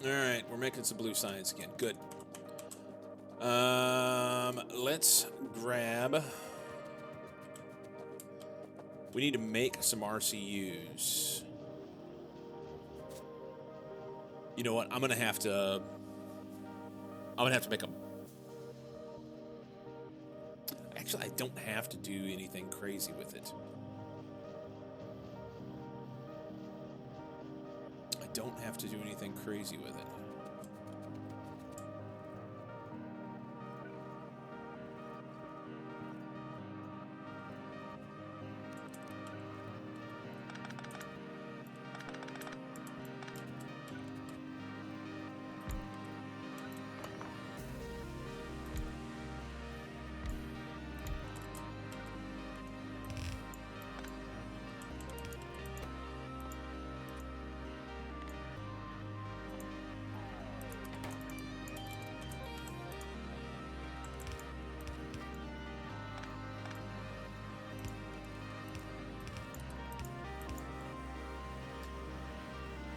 All right, we're making some blue science again. Good. Let's grab... We need to make some RCUs. You know what? I'm gonna have to make them. Actually, I don't have to do anything crazy with it. I don't have to do anything crazy with it.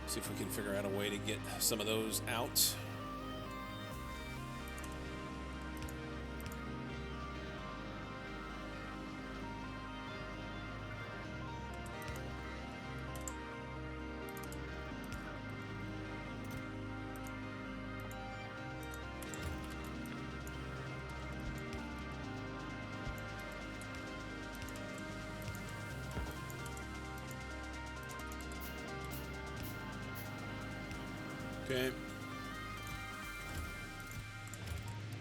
See if we can figure out a way to get some of those out. Okay.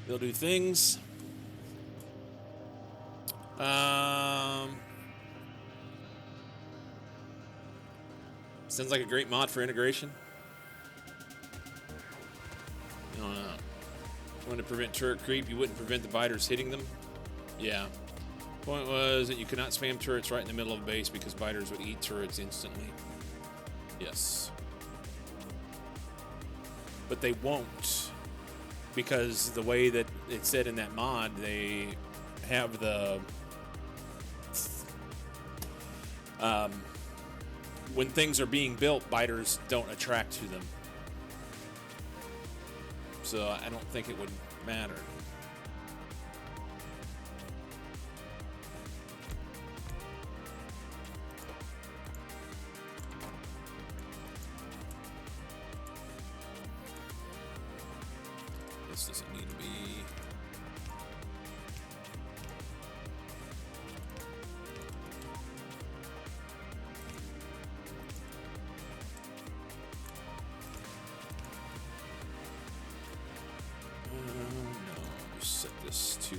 They'll do things. Sounds like a great mod for integration. I don't know. If you want to prevent turret creep, you wouldn't prevent the biters hitting them. Yeah. Point was that you could not spam turrets right in the middle of a base because biters would eat turrets instantly. Yes. But they won't, because the way that it said in that mod, they have the when things are being built, biters don't attract to them. So I don't think it would matter. This doesn't need to be... no, just set this to...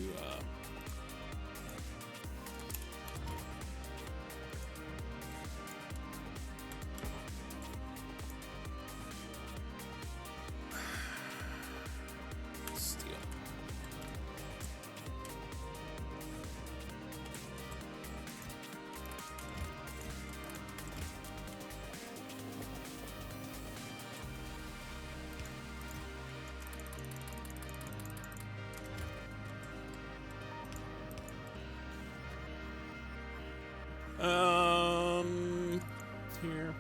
here.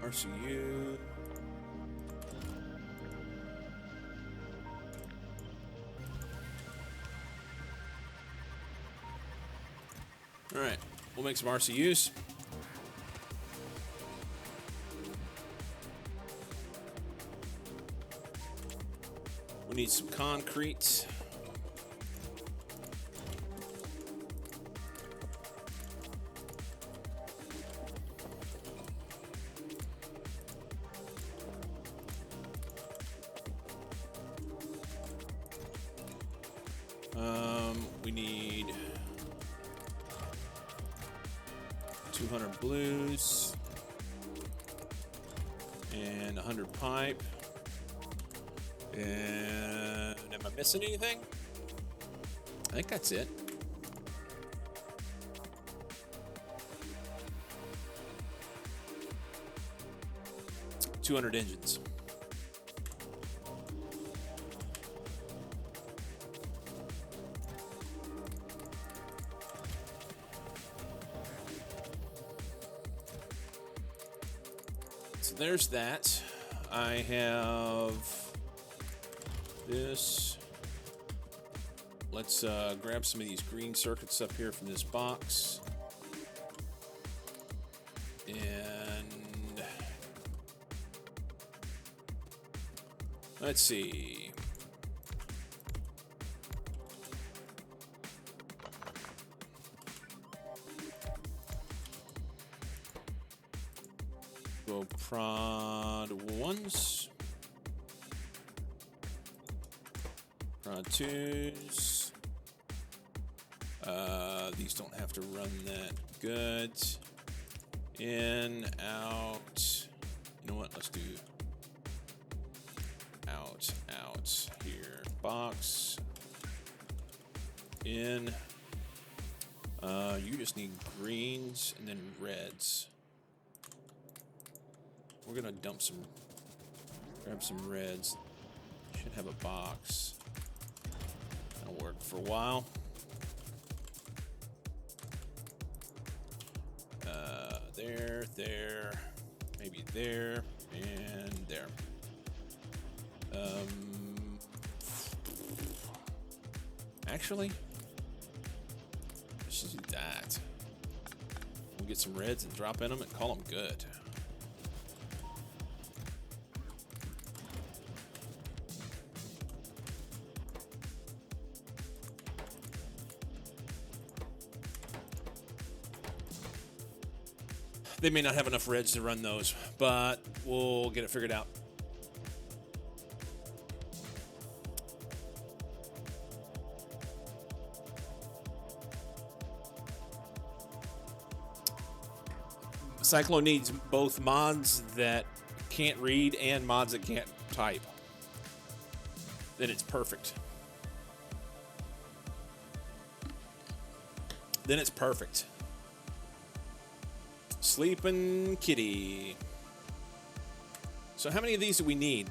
RCU. All right, we'll make some RCUs. We need some concrete. We need 2 200 blues. And 100 pipe. And am I missing anything? I think that's it. $200 engines. So there's that. I have this. Let's grab some of these green circuits up here from this box. And let's see. Go prod 1s. Prod 2s. These don't have to run that good. In, out. You know what? Let's do out, here. Box. In. You just need greens and then reds. We're gonna grab some reds. Should have a box. That'll work for a while. There, maybe there, and there. Actually, let's just do that. We'll get some reds and drop in them and call them good. They may not have enough reds to run those, but we'll get it figured out. Cyclone needs both mods that can't read and mods that can't type. Then it's perfect. Then it's perfect. Sleeping kitty. So how many of these do we need?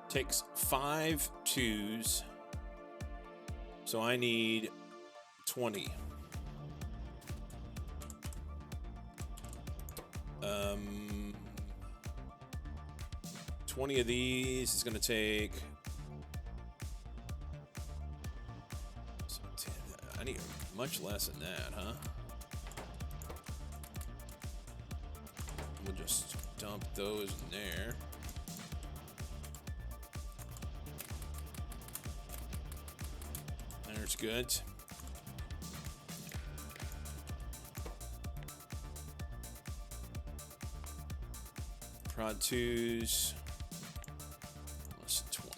Takes 5 2s. So I need 20. 20 of these is going to take. I need much less than that, huh? We'll just dump those in there. There's good. Prod 2s. Let's 20.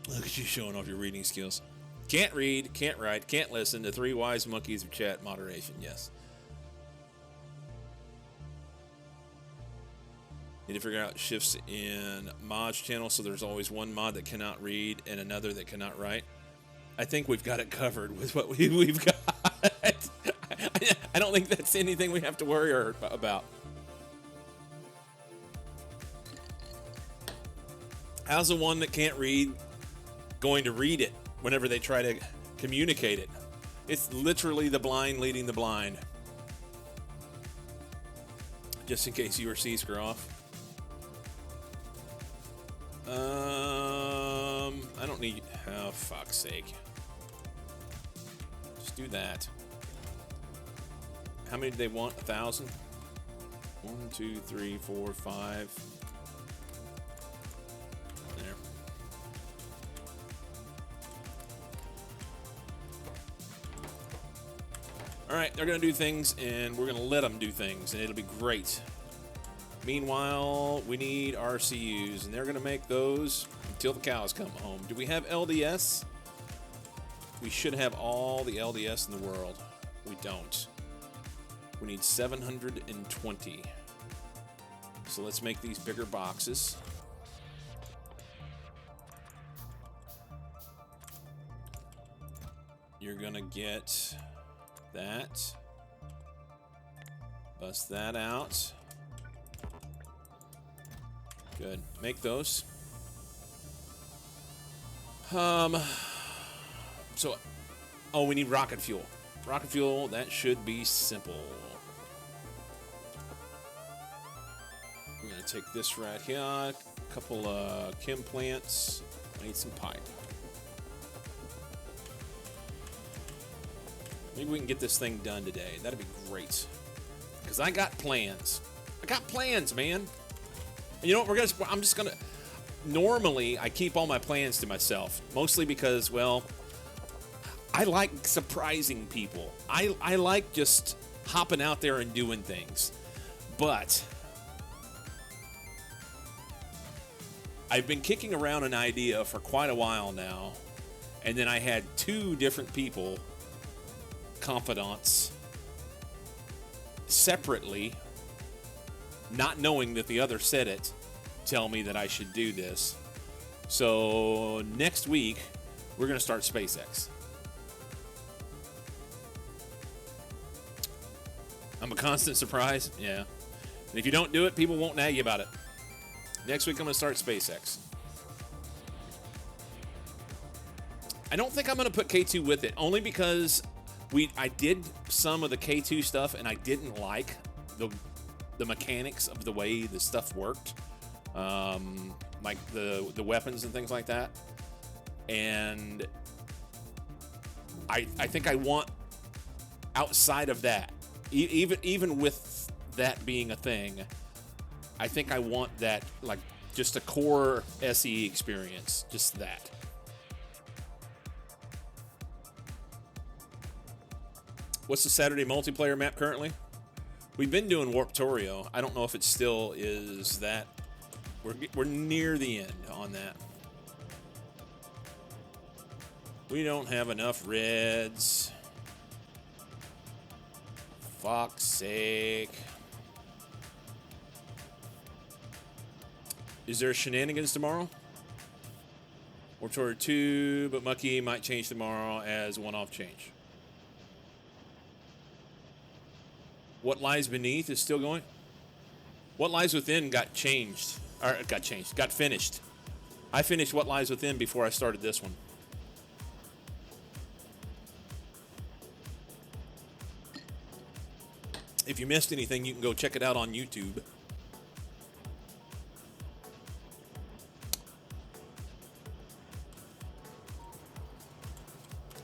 Look at you showing off your reading skills. Can't read, can't write, can't listen. The 3 wise monkeys of chat moderation. Yes. Need to figure out shifts in mods channel, so there's always one mod that cannot read and another that cannot write. I think we've got it covered with what we've got. I don't think that's anything we have to worry about. How's the one that can't read going to read it whenever they try to communicate it? It's literally the blind leading the blind. Just in case you or C screw off. I don't need. Oh, fuck's sake. Just do that. How many do they want? 1,000? 1, 2, 3, 4, 5. There. All right, they're going to do things, and we're going to let them do things, and it'll be great. Meanwhile, we need RCUs, and they're going to make those until the cows come home. Do we have LDS? We should have all the LDS in the world. We don't. We need 720. So let's make these bigger boxes. You're going to get that. Bust that out. Good. Make those. So, oh, we need rocket fuel. Rocket fuel, that should be simple. I'm going to take this right here. A couple chem plants. I need some pipe. Maybe we can get this thing done today. That'd be great. Because I got plans. I got plans, man. And you know what? I'm just gonna. Normally, I keep all my plans to myself, mostly because, well, I like surprising people. I like just hopping out there and doing things. But I've been kicking around an idea for quite a while now, and then I had two different people, confidants, separately, not knowing that the other said it, tell me that I should do this. So next week, we're going to start SpaceX. I'm a constant surprise. Yeah. And if you don't do it, people won't nag you about it. Next week, I'm going to start SpaceX. I don't think I'm going to put K2 with it, only because I did some of the K2 stuff, and I didn't like the mechanics of the way the stuff worked, like the weapons and things like that. And I think I want, outside of that, even with that being a thing, I think I want that, like, just a core SE experience, just that. What's the Saturday multiplayer map currently? We've been doing Factorio. I don't know if it still is that. We're near the end on that. We don't have enough reds. Fuck's sake. Is there shenanigans tomorrow? Factorio 2, but Mucky might change tomorrow as one-off change. What Lies Beneath is still going? What Lies Within got changed. Or got finished. I finished What Lies Within before I started this one. If you missed anything, you can go check it out on YouTube.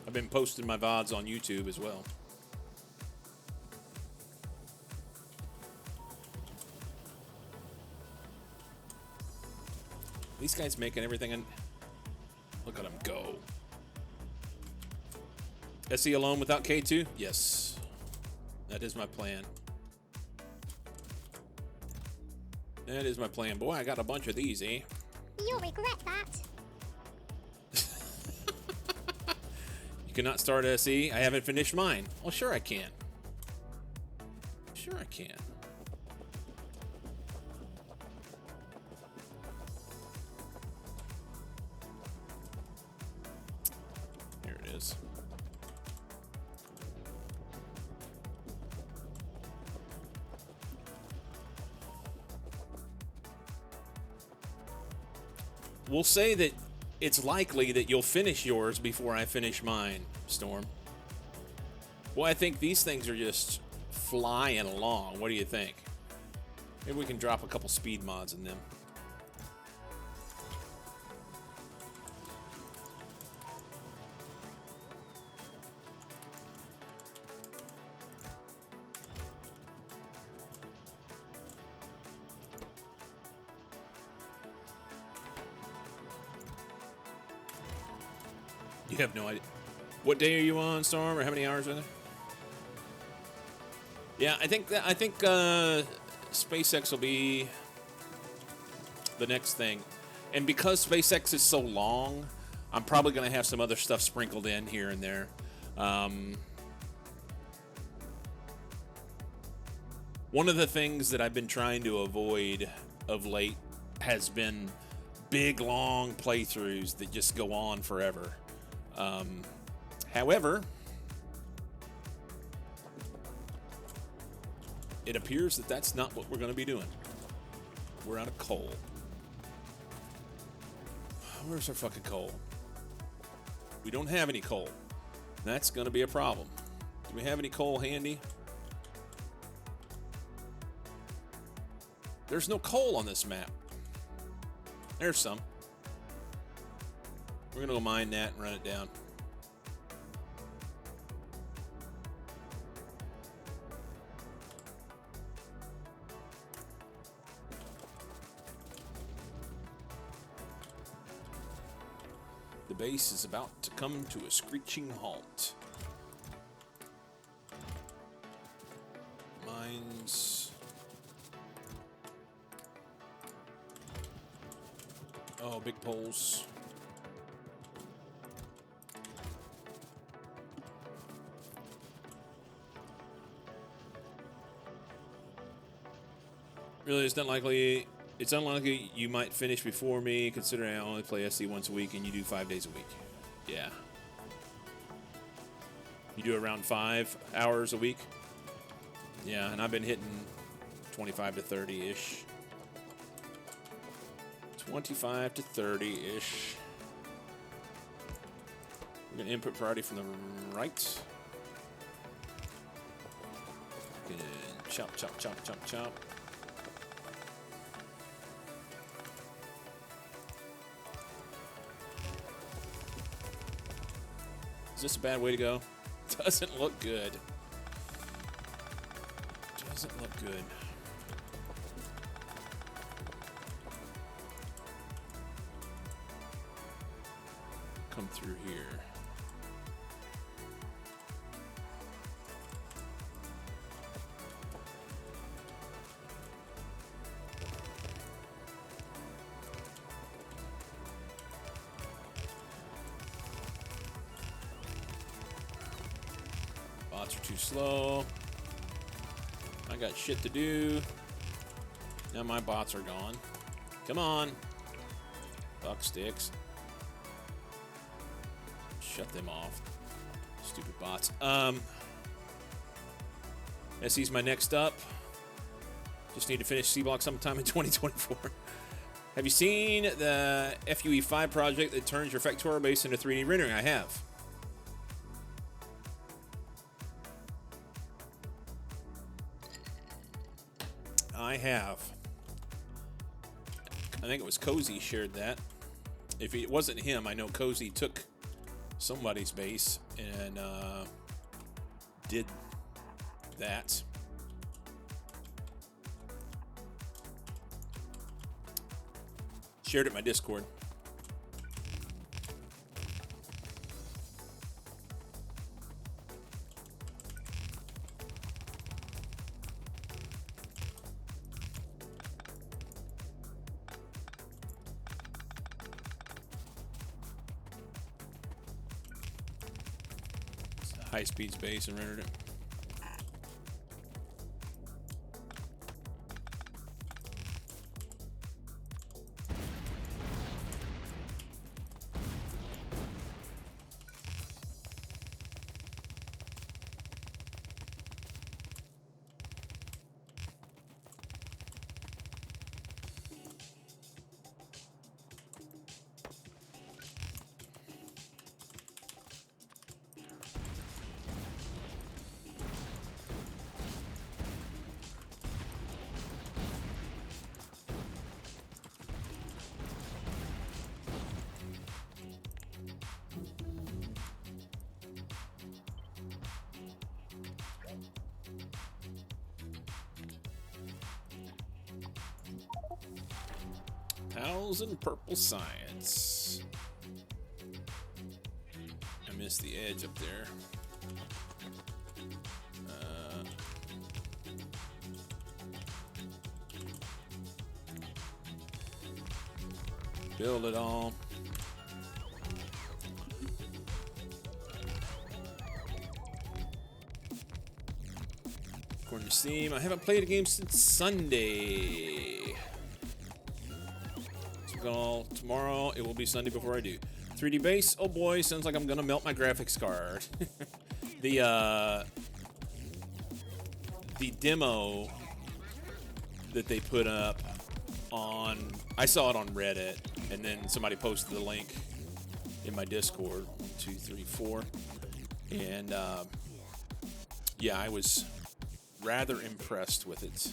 I've been posting my VODs on YouTube as well. These guys making everything, and look at them go. SE alone without K2? Yes. That is my plan. That is my plan. Boy, I got a bunch of these, eh? You'll regret that. You cannot start SE? I haven't finished mine. Well, sure I can. Sure I can. Here it is. We'll say that it's likely that you'll finish yours before I finish mine, Storm. Well, I think these things are just flying along. What do you think? Maybe we can drop a couple speed mods in them. You have no idea. What day are you on, Storm, or how many hours are there? Yeah, I think SpaceX will be the next thing. And because SpaceX is so long, I'm probably going to have some other stuff sprinkled in here and there. One of the things that I've been trying to avoid of late has been big, long playthroughs that just go on forever. However, it appears that that's not what we're going to be doing. We're out of coal. Where's our fucking coal? We don't have any coal. That's going to be a problem. Do we have any coal handy? There's no coal on this map. There's some. We're going to go mine that and run it down. The base is about to come to a screeching halt. Mines. Oh, big poles. Really, it's not likely. It's unlikely you might finish before me, considering I only play SC once a week and you do 5 days a week. Yeah. You do around 5 hours a week? Yeah, and I've been hitting 25 to 30-ish. 25 to 30-ish. We're going to input priority from the right. Gonna chop, chop, chop, chop, chop. Is this a bad way to go? Doesn't look good. Doesn't look good. Come through here. Bots are too slow. I got shit to do. Now my bots are gone. Come on. Buck sticks. Shut them off. Stupid bots. SC's my next up. Just need to finish C-Block sometime in 2024. Have you seen the FUE5 project that turns your Factorio base into 3D rendering? I have. I have. I think it was Cozy shared that. If it wasn't him, I know Cozy took somebody's base and did that. Shared it in my Discord. High speed space and rendered it. Pals in purple science. I missed the edge up there. Build it all. According to Steam, I haven't played a game since Sunday. So tomorrow, it will be Sunday before I do. 3D base, oh boy, sounds like I'm gonna melt my graphics card. The demo that they put up on, I saw it on Reddit, and then somebody posted the link in my Discord. 1, 2, 3, 4, and yeah, I was rather impressed with it.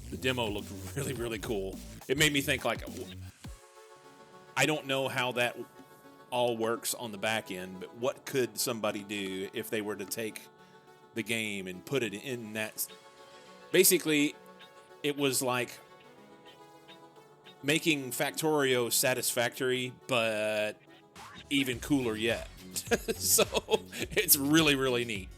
The demo looked really, really cool. It made me think, like, I don't know how that all works on the back end, but what could somebody do if they were to take the game and put it in that? Basically, it was like making Factorio satisfactory, but even cooler yet. So it's really, really neat.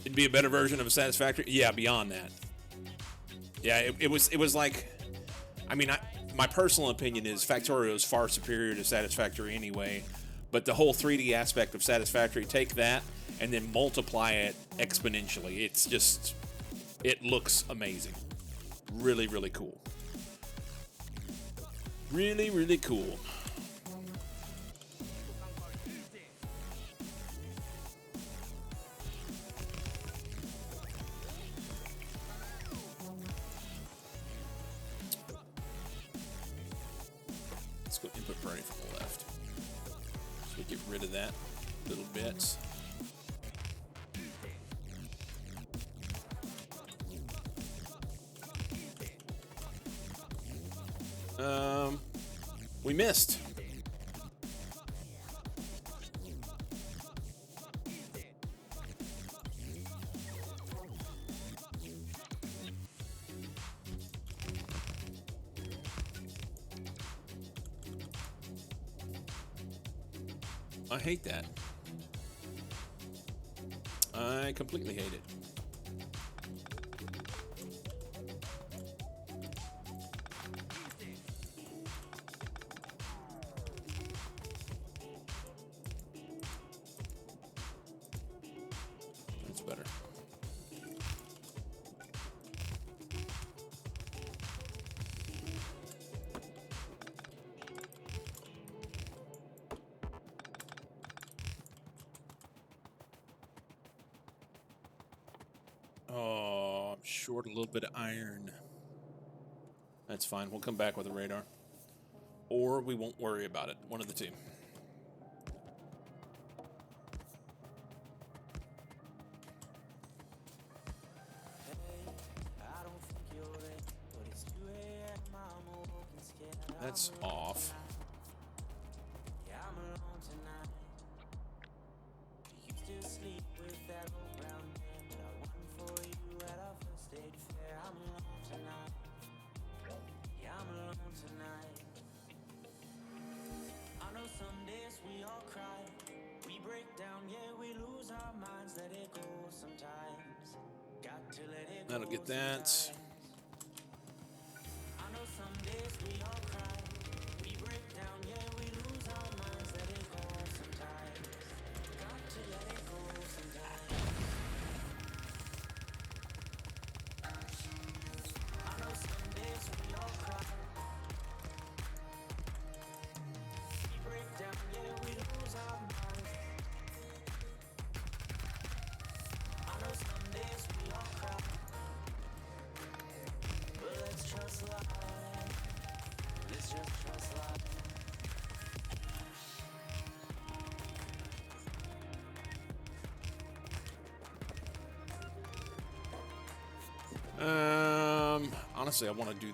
It'd be a better version of a satisfactory. Yeah, beyond that. Yeah, it was like, I mean, my personal opinion is Factorio is far superior to Satisfactory anyway, but the whole 3D aspect of Satisfactory, take that and then multiply it exponentially. It's just, it looks amazing. Really, really cool. Really, really cool. Let's go input burning from the left. So we get rid of that little bits. We missed. I hate that. I completely hate it. That's better. Oh, I'm short a little bit of iron. That's fine. We'll come back with a radar. Or we won't worry about it. One of the two. That's off. That'll get that. Honestly, I want to do...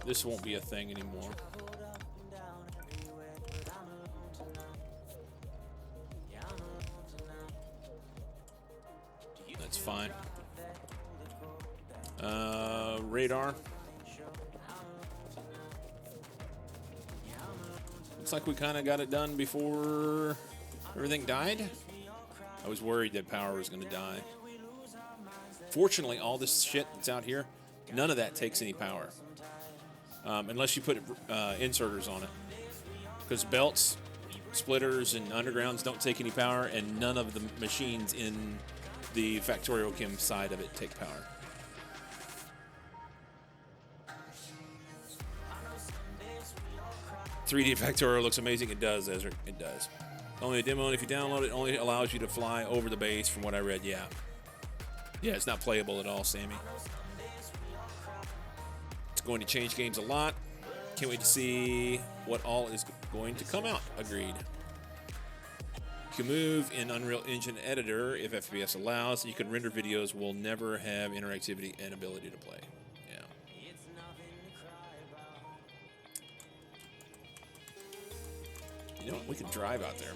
This won't be a thing anymore. That's fine. Radar. Looks like we kind of got it done before everything died. I was worried that power was going to die. Fortunately, all this shit that's out here, none of that takes any power. Unless you put inserters on it. Because belts, splitters, and undergrounds don't take any power, and none of the machines in the FactorioChem side of it take power. "3D Factorio looks amazing." It does, Ezra. It does. Only a demo, and if you download it, only allows you to fly over the base, from what I read. Yeah. Yeah, it's not playable at all, Sammy. It's going to change games a lot. Can't wait to see what all is going to come out. Agreed. You can move in Unreal Engine Editor if FPS allows. You can render videos. Will never have interactivity and ability to play. Yeah. You know what? We can drive out there.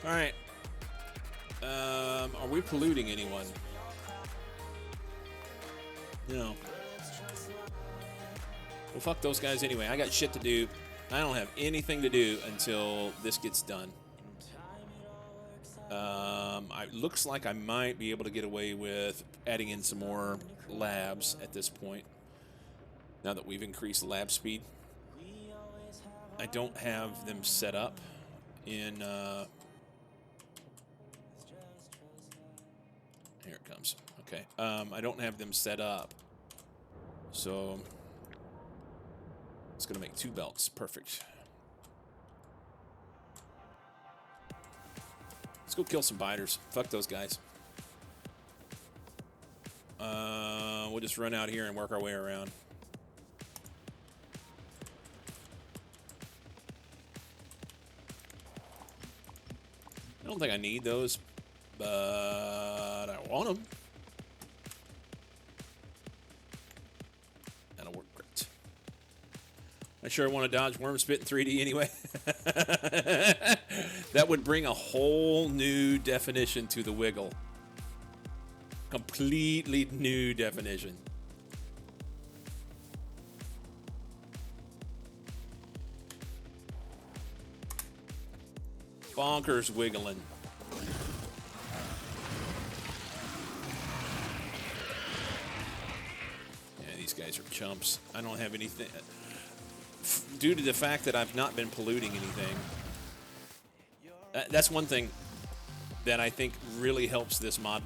All right. Are we polluting anyone? No. Well, fuck those guys anyway. I got shit to do. I don't have anything to do until this gets done. It looks like I might be able to get away with adding in some more labs at this point. Now that we've increased lab speed. I don't have them set up in... Here it comes. Okay. I don't have them set up. So it's going to make 2 belts. Perfect. Let's go kill some biters. Fuck those guys. We'll just run out here and work our way around. I don't think I need those, but I want them. That'll work great. I sure want to dodge worm spit in 3D anyway. That would bring a whole new definition to the wiggle. Completely new definition. Bonkers wiggling. Yeah, these guys are chumps. I don't have anything. Due to the fact that I've not been polluting anything. That's one thing that I think really helps this mod.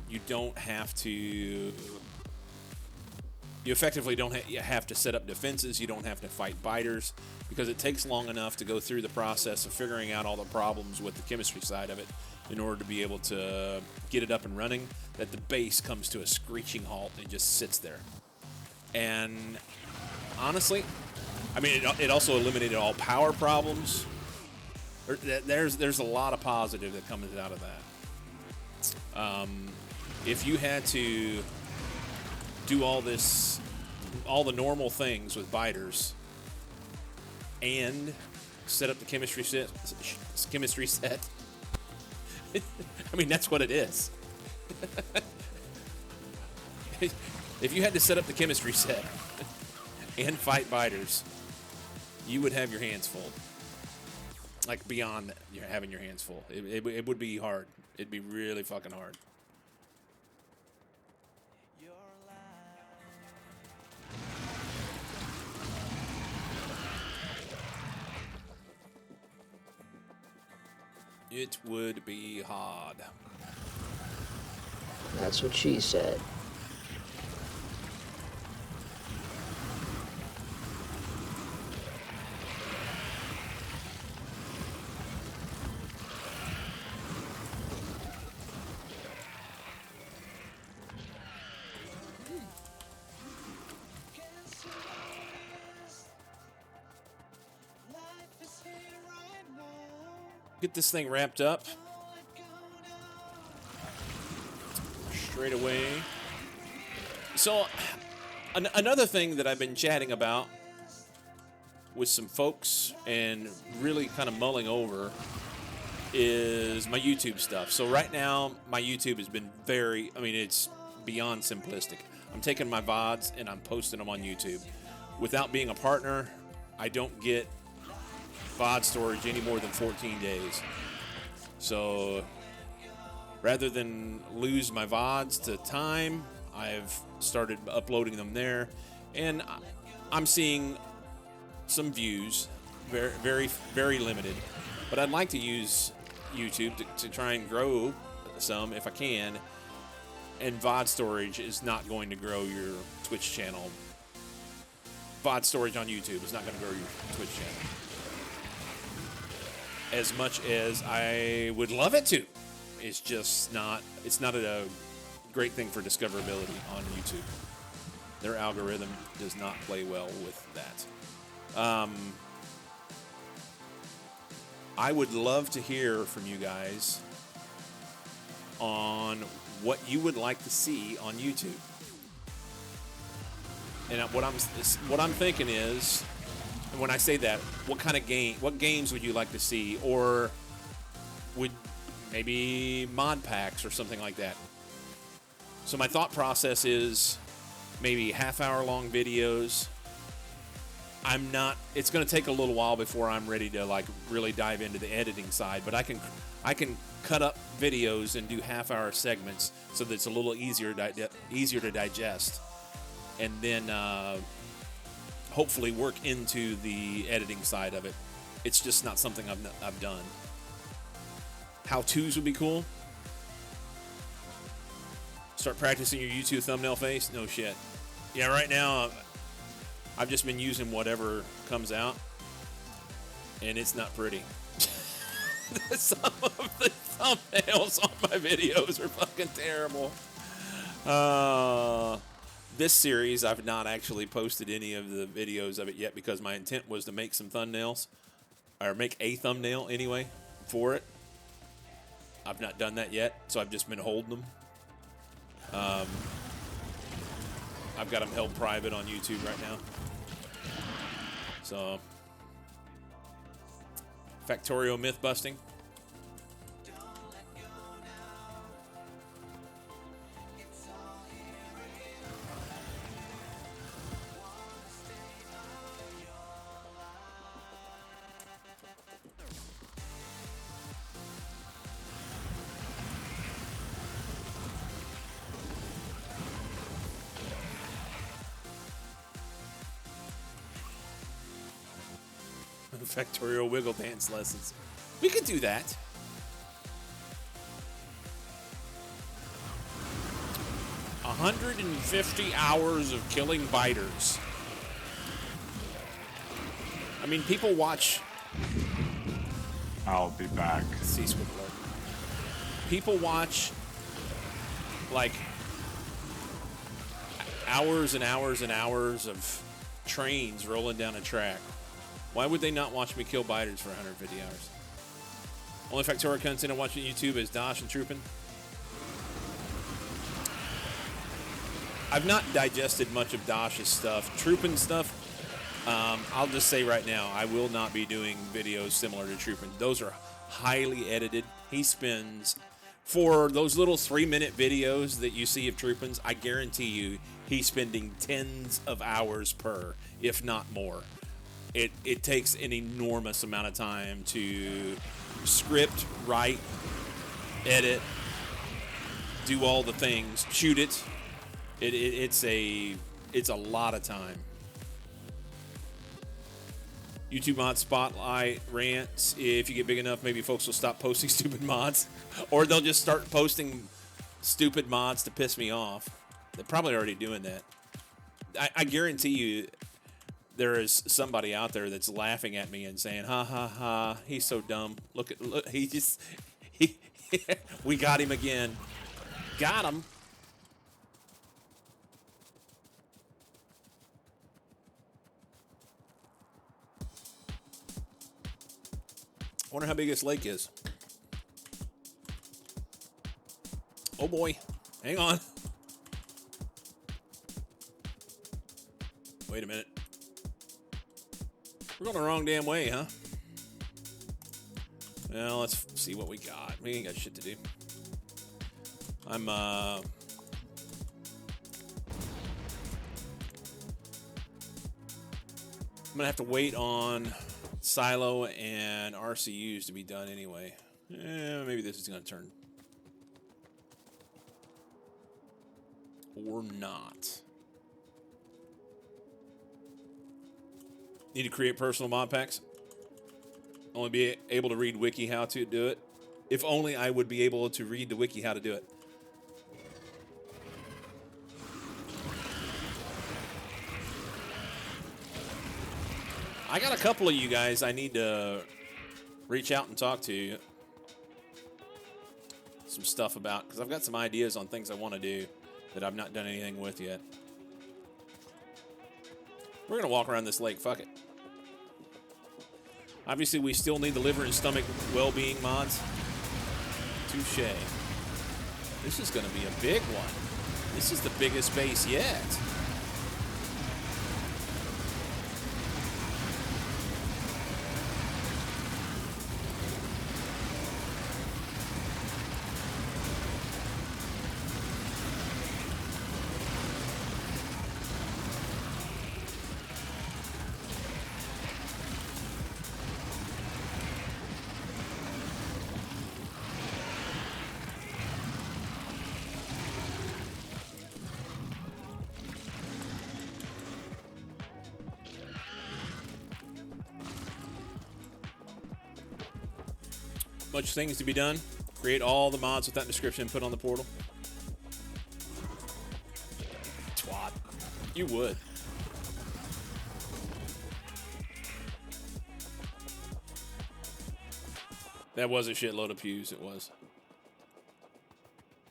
You don't have to... You effectively don't have to set up defenses. You don't have to fight biters because it takes long enough to go through the process of figuring out all the problems with the chemistry side of it in order to be able to get it up and running, that the base comes to a screeching halt and just sits there. And honestly, I mean, it also eliminated all power problems. There's a lot of positive that comes out of that. If you had to do all the normal things with biters, and set up the chemistry set. I mean, that's what it is. If you had to set up the chemistry set and fight biters, you would have your hands full. Like beyond having your hands full, it would be hard. It'd be really fucking hard. It would be hard. That's what she said. Get this thing wrapped up straight away. So another thing that I've been chatting about with some folks and really kind of mulling over is my YouTube stuff. So right now, my YouTube has been it's beyond simplistic. I'm taking my VODs and I'm posting them on YouTube. Without being a partner, I don't get VOD storage any more than 14 days. So rather than lose my VODs to time, I've started uploading them there, and I'm seeing some views, very, very, very limited. But I'd like to use YouTube to try and grow some if I can. And VOD storage is not going to grow your Twitch channel. VOD storage on YouTube is not going to grow your Twitch channel as much as I would love it to. It's just not. It's not a great thing for discoverability on YouTube. Their algorithm does not play well with that. I would love to hear from you guys on what you would like to see on YouTube. And what I'm thinking is, when I say that, what games would you like to see, or would maybe mod packs or something like that? So my thought process is maybe half-hour-long videos. It's going to take a little while before I'm ready to like really dive into the editing side, but I can cut up videos and do half-hour segments so that it's a little easier to digest, and then hopefully work into the editing side of it. It's just not something I've done. How-tos would be cool. Start practicing your YouTube thumbnail face? No shit. Yeah, right now I've just been using whatever comes out, and it's not pretty. Some of the thumbnails on my videos are fucking terrible. This series, I've not actually posted any of the videos of it yet because my intent was to make some thumbnails, or make a thumbnail anyway for it. I've not done that yet, so I've just been holding them. I've got them held private on YouTube right now. So, Factorio myth busting. Factorio wiggle dance lessons. We could do that. $150 hours of killing biters. I mean, people watch. I'll be back. People watch like hours and hours and hours of trains rolling down a track. Why would they not watch me kill biters for 150 hours? Only Factorio content I'm watching YouTube is Dosh and Troopin. I've not digested much of Dosh's stuff. Troopin stuff, I'll just say right now, I will not be doing videos similar to Troopin. Those are highly edited. He spends, for those little 3-minute videos that you see of Troopins, I guarantee you he's spending tens of hours per, if not more. It takes an enormous amount of time to script, write, edit, do all the things, shoot it. It's a lot of time. YouTube mod spotlight rants. If you get big enough, maybe folks will stop posting stupid mods, or they'll just start posting stupid mods to piss me off. They're probably already doing that. I guarantee you, there is somebody out there that's laughing at me and saying, "Ha ha ha! He's so dumb. Look, we got him again. Got him." I wonder how big this lake is. Oh boy, hang on. Wait a minute. We're going the wrong damn way, huh? Well, let's see what we got. We ain't got shit to do. I'm gonna have to wait on Silo and RCUs to be done anyway. Maybe this is gonna turn. Or not. Need to create personal mod packs. Only be able to read wiki how to do it. If only I would be able to read the wiki how to do it. I got a couple of you guys I need to reach out and talk to. Some stuff about, because I've got some ideas on things I want to do that I've not done anything with yet. We're going to walk around this lake. Fuck it. Obviously, we still need the liver and stomach well-being mods. Touche. This is going to be a big one. This is the biggest base yet. Much things to be done. Create all the mods with that description put on the portal. Twat. You would. That was a shitload of pews, it was.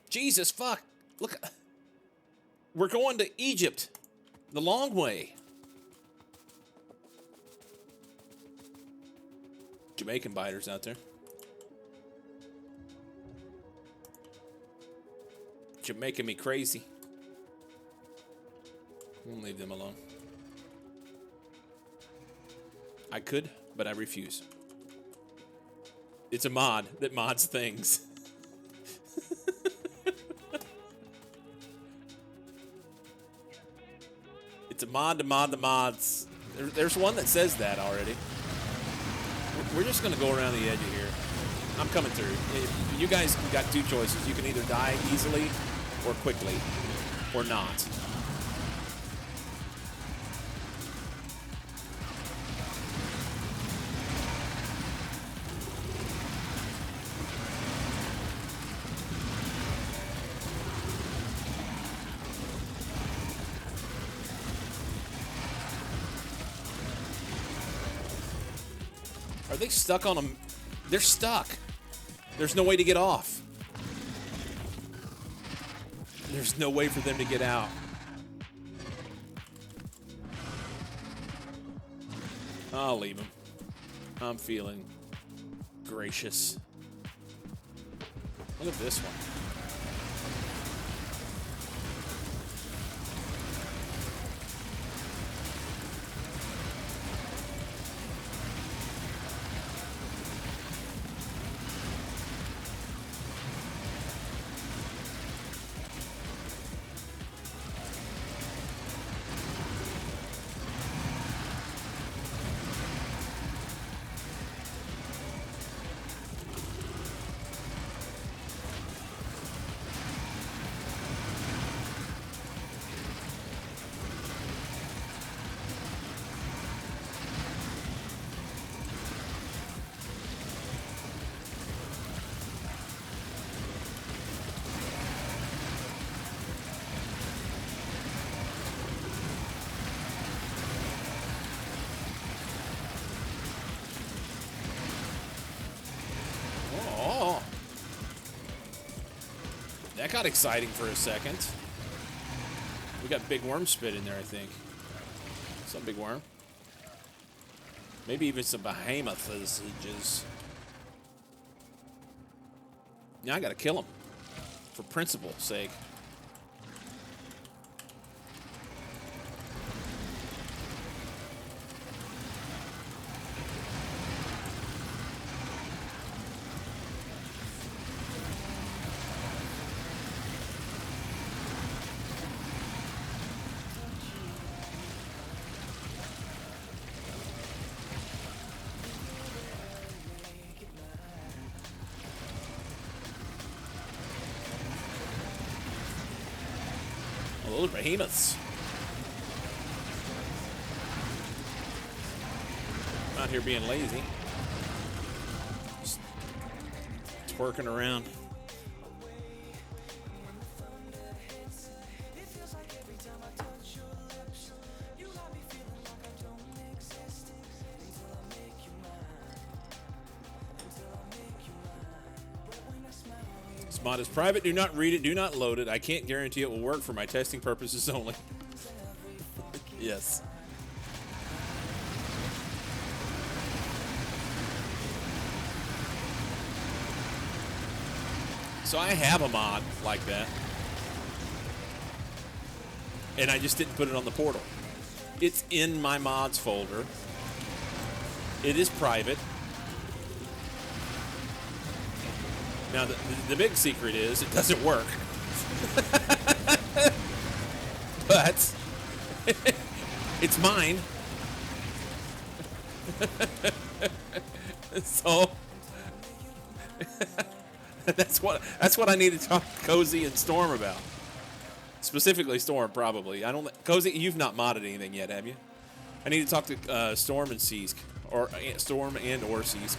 Jesus, fuck. Look. We're going to Egypt. The long way. Jamaican biters out there. You're making me crazy. We'll leave them alone. I could, but I refuse. It's a mod that mods things. It's a mod to mod the mods. There's one that says that already. We're just going to go around the edge of here. I'm coming through. You guys got two choices. You can either die easily or quickly, or not. Are they stuck on them? They're stuck. There's no way to get off. There's no way for them to get out. I'll leave them. I'm feeling gracious. Look at this one. That got exciting for a second. We got big worm spit in there, I think. Some big worm. Maybe even some behemoths. Now I gotta kill him. For principle's sake. those are behemoths. I'm out here being lazy. Just twerking around. This mod is private. Do not read it. Do not load it. I can't guarantee it will work for my testing purposes only. Yes. So I have a mod like that. And I just didn't put it on the portal. It's in my mods folder. It is private. Now, the big secret is it doesn't work. But it's mine. So that's what I need to talk to Cozy and Storm about. Specifically Storm, probably. I don't. Cozy, you've not modded anything yet, have you? I need to talk to Storm and Seask, or Storm and or Seask.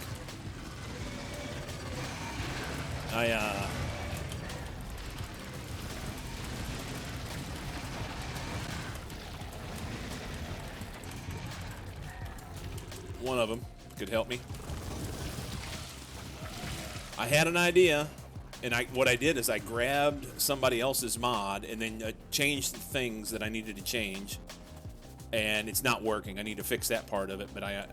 One of them could help me. I had an idea, and what I did is I grabbed somebody else's mod and then changed the things that I needed to change, and it's not working. I need to fix that part of it, but I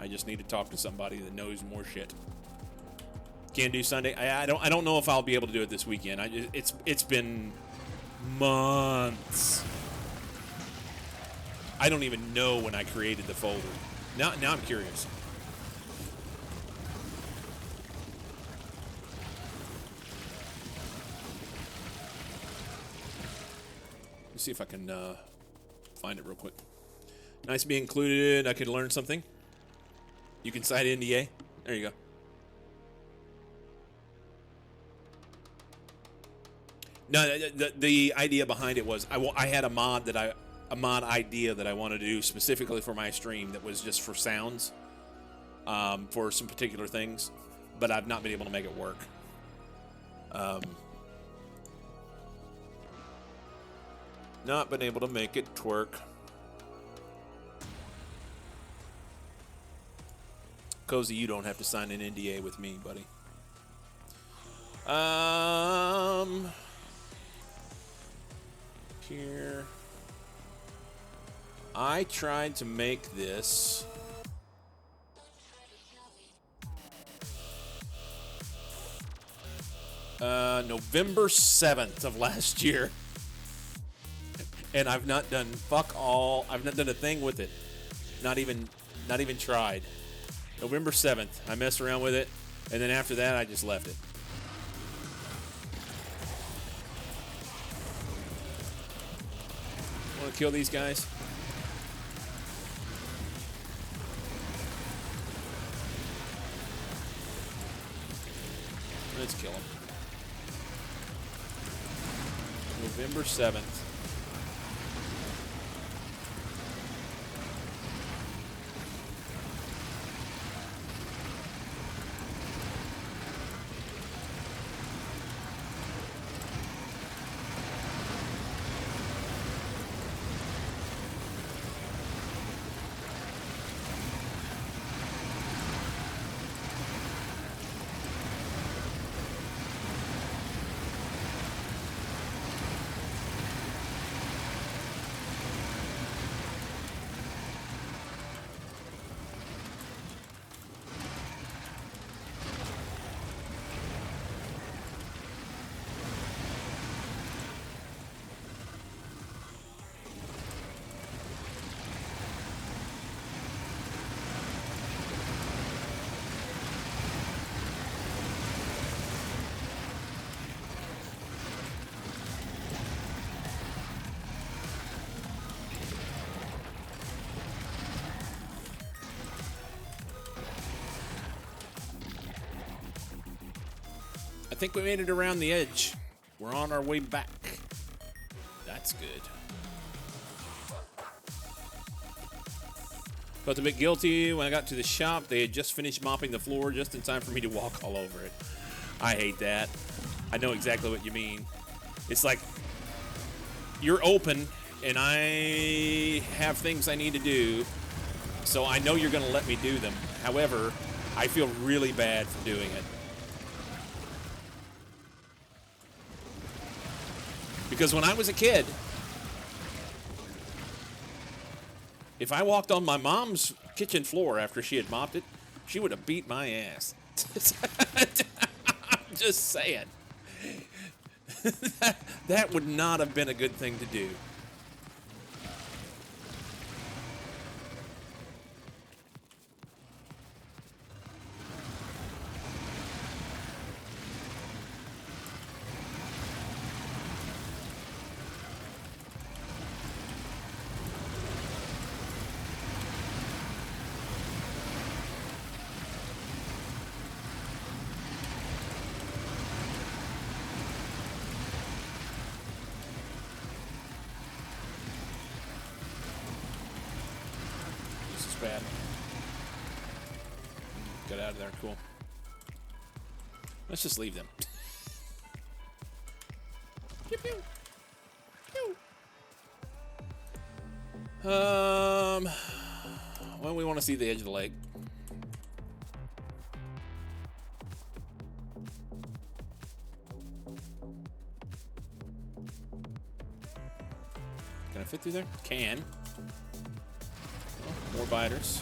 just need to talk to somebody that knows more shit. Can't do Sunday. I don't know if I'll be able to do it this weekend. It's been months. I don't even know when I created the folder. Now I'm curious. Let's see if I can find it real quick. Nice to be included. I could learn something. You can cite NDA. There you go. No, the idea behind it was I had a mod idea that I wanted to do specifically for my stream that was just for sounds, for some particular things, but I've not been able to make it work. Not been able to make it twerk. Cozy, you don't have to sign an NDA with me, buddy. Here. I tried to make this. November 7th of last year. And I've not done fuck all. I've not done a thing with it. Not even tried. November 7th. I messed around with it, and then after that, I just left it. Want to kill these guys? Let's kill them. November 7th. I think we made it around the edge. We're on our way back. That's good. Felt a bit guilty when I got to the shop. They had just finished mopping the floor just in time for me to walk all over it. I hate that. I know exactly what you mean. It's like you're open and I have things I need to do, so I know you're going to let me do them. However, I feel really bad for doing it. Because when I was a kid, if I walked on my mom's kitchen floor after she had mopped it, she would have beat my ass. I'm just saying. That would not have been a good thing to do. Bad. Get out of there. Cool. Let's just leave them. Pew, pew. Pew. Well, we want to see the edge of the lake. Can I fit through there? Can. More biters.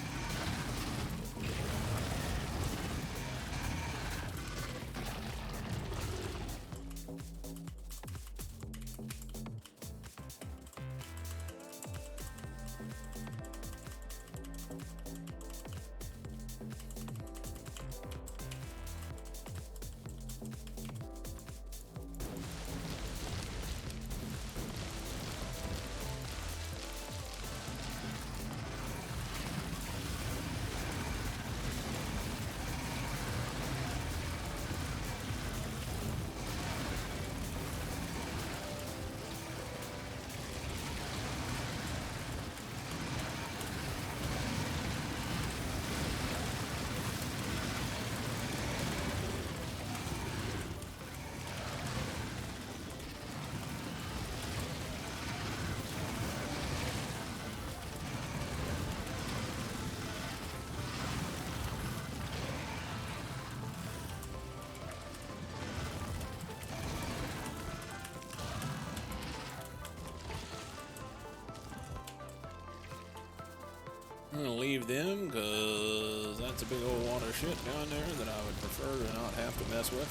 I'm gonna leave them because that's a big old water shit down there that I would prefer to not have to mess with.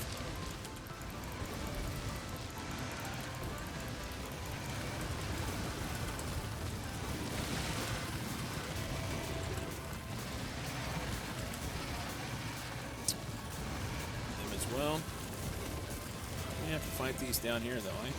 Them as well. We have to fight these down here though, eh?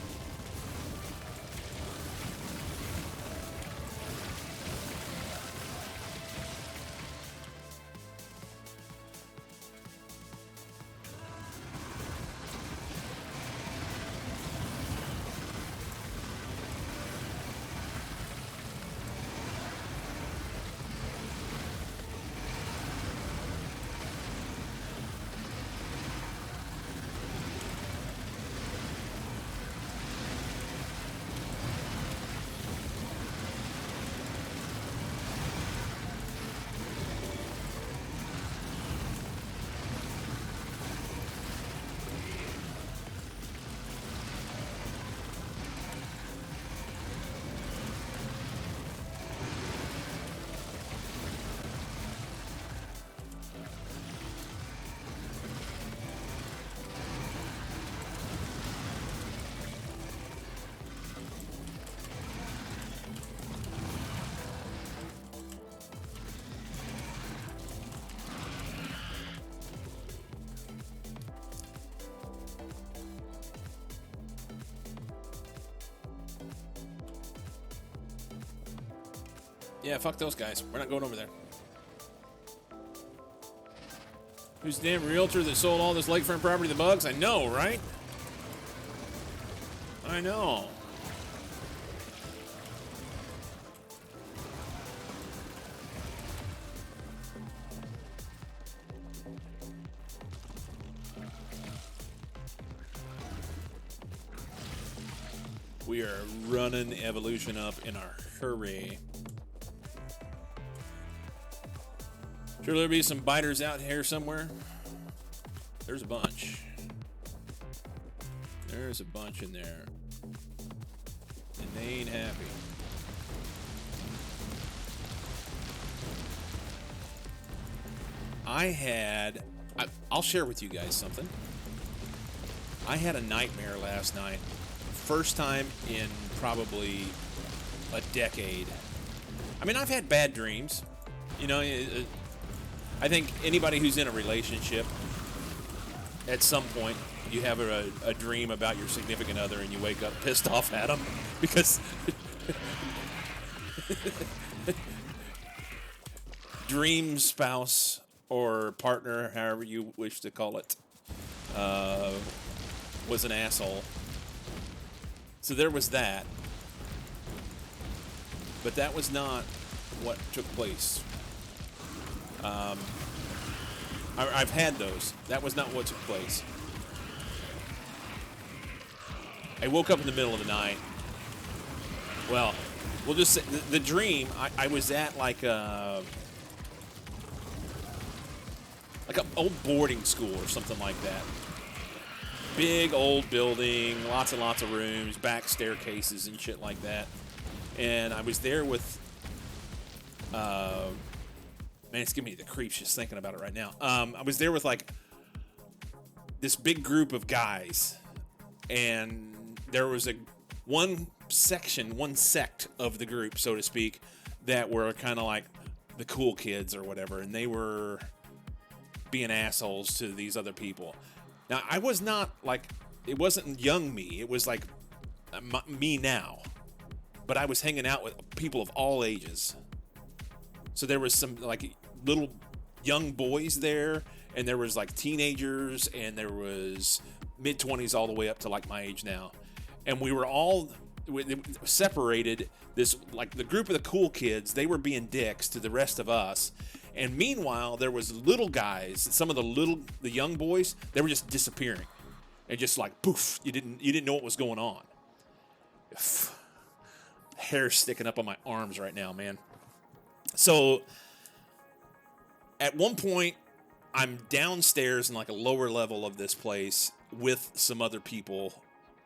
Yeah, fuck those guys. We're not going over there. Who's the damn realtor that sold all this lakefront property to the bugs? I know, right? I know. We are running evolution up in a hurry. Sure, there'll be some biters out here somewhere. There's a bunch. There's a bunch in there. And they ain't happy. I'll share with you guys something. I had a nightmare last night. First time in probably a decade. I mean, I've had bad dreams. You know, I think anybody who's in a relationship, at some point, you have a dream about your significant other and you wake up pissed off at them because dream spouse or partner, however you wish to call it, was an asshole. So there was that. But that was not what took place. I've had those. That was not what took place. I woke up in the middle of the night. Well, we'll just say the dream, I was at like an old boarding school or something like that. Big old building, lots and lots of rooms, back staircases and shit like that. And I was there with, man, it's giving me the creeps just thinking about it right now. I was there with like this big group of guys, and there was one sect of the group, so to speak, that were kind of like the cool kids or whatever, and they were being assholes to these other people. Now, I was not like, it wasn't young me, it was like me now, but I was hanging out with people of all ages. So there was some like little young boys there, and there was like teenagers, and there was mid-20s all the way up to like my age now. And we were all separated. This, like, the group of the cool kids, they were being dicks to the rest of us. And meanwhile, there was little guys, some of the young boys, they were just disappearing. And just like, poof, you didn't know what was going on. Hair's sticking up on my arms right now, man. So at one point, I'm downstairs in like a lower level of this place with some other people.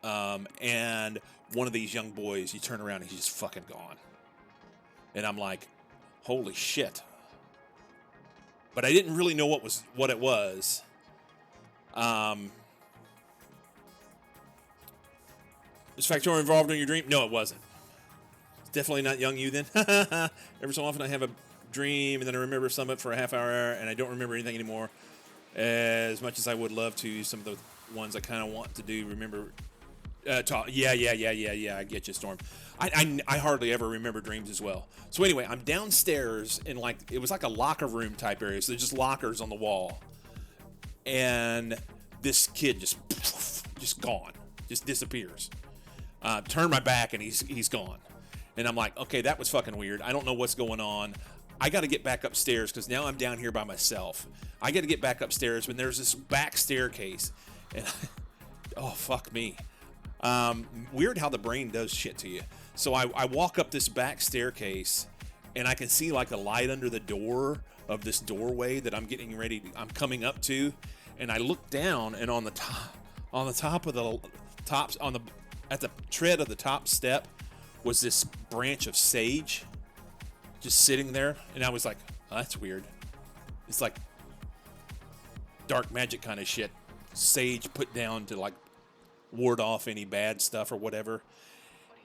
And one of these young boys, you turn around and he's just fucking gone. And I'm like, holy shit. But I didn't really know what it was. Was Factorio involved in your dream? No, it wasn't. It's definitely not young you then. Every so often I have a dream and then I remember some of it for a half hour and I don't remember anything anymore. As much as I would love to, some of the ones I kind of want to do, remember. Talk. Yeah. I get you, Storm. I hardly ever remember dreams as well. So anyway, I'm downstairs in like, it was like a locker room type area. So there's just lockers on the wall. And this kid just gone. Just disappears. Turn my back and he's gone. And I'm like, okay, that was fucking weird. I don't know what's going on. I got to get back upstairs because now I'm down here by myself. I got to get back upstairs when there's this back staircase. And oh, fuck me. Weird how the brain does shit to you. So I walk up this back staircase and I can see like the light under the door of this doorway that I'm coming up to. And I look down and at the tread of the top step was this branch of sage just sitting there. And I was like, oh, that's weird. It's like dark magic kind of shit. Sage put down to like ward off any bad stuff or whatever.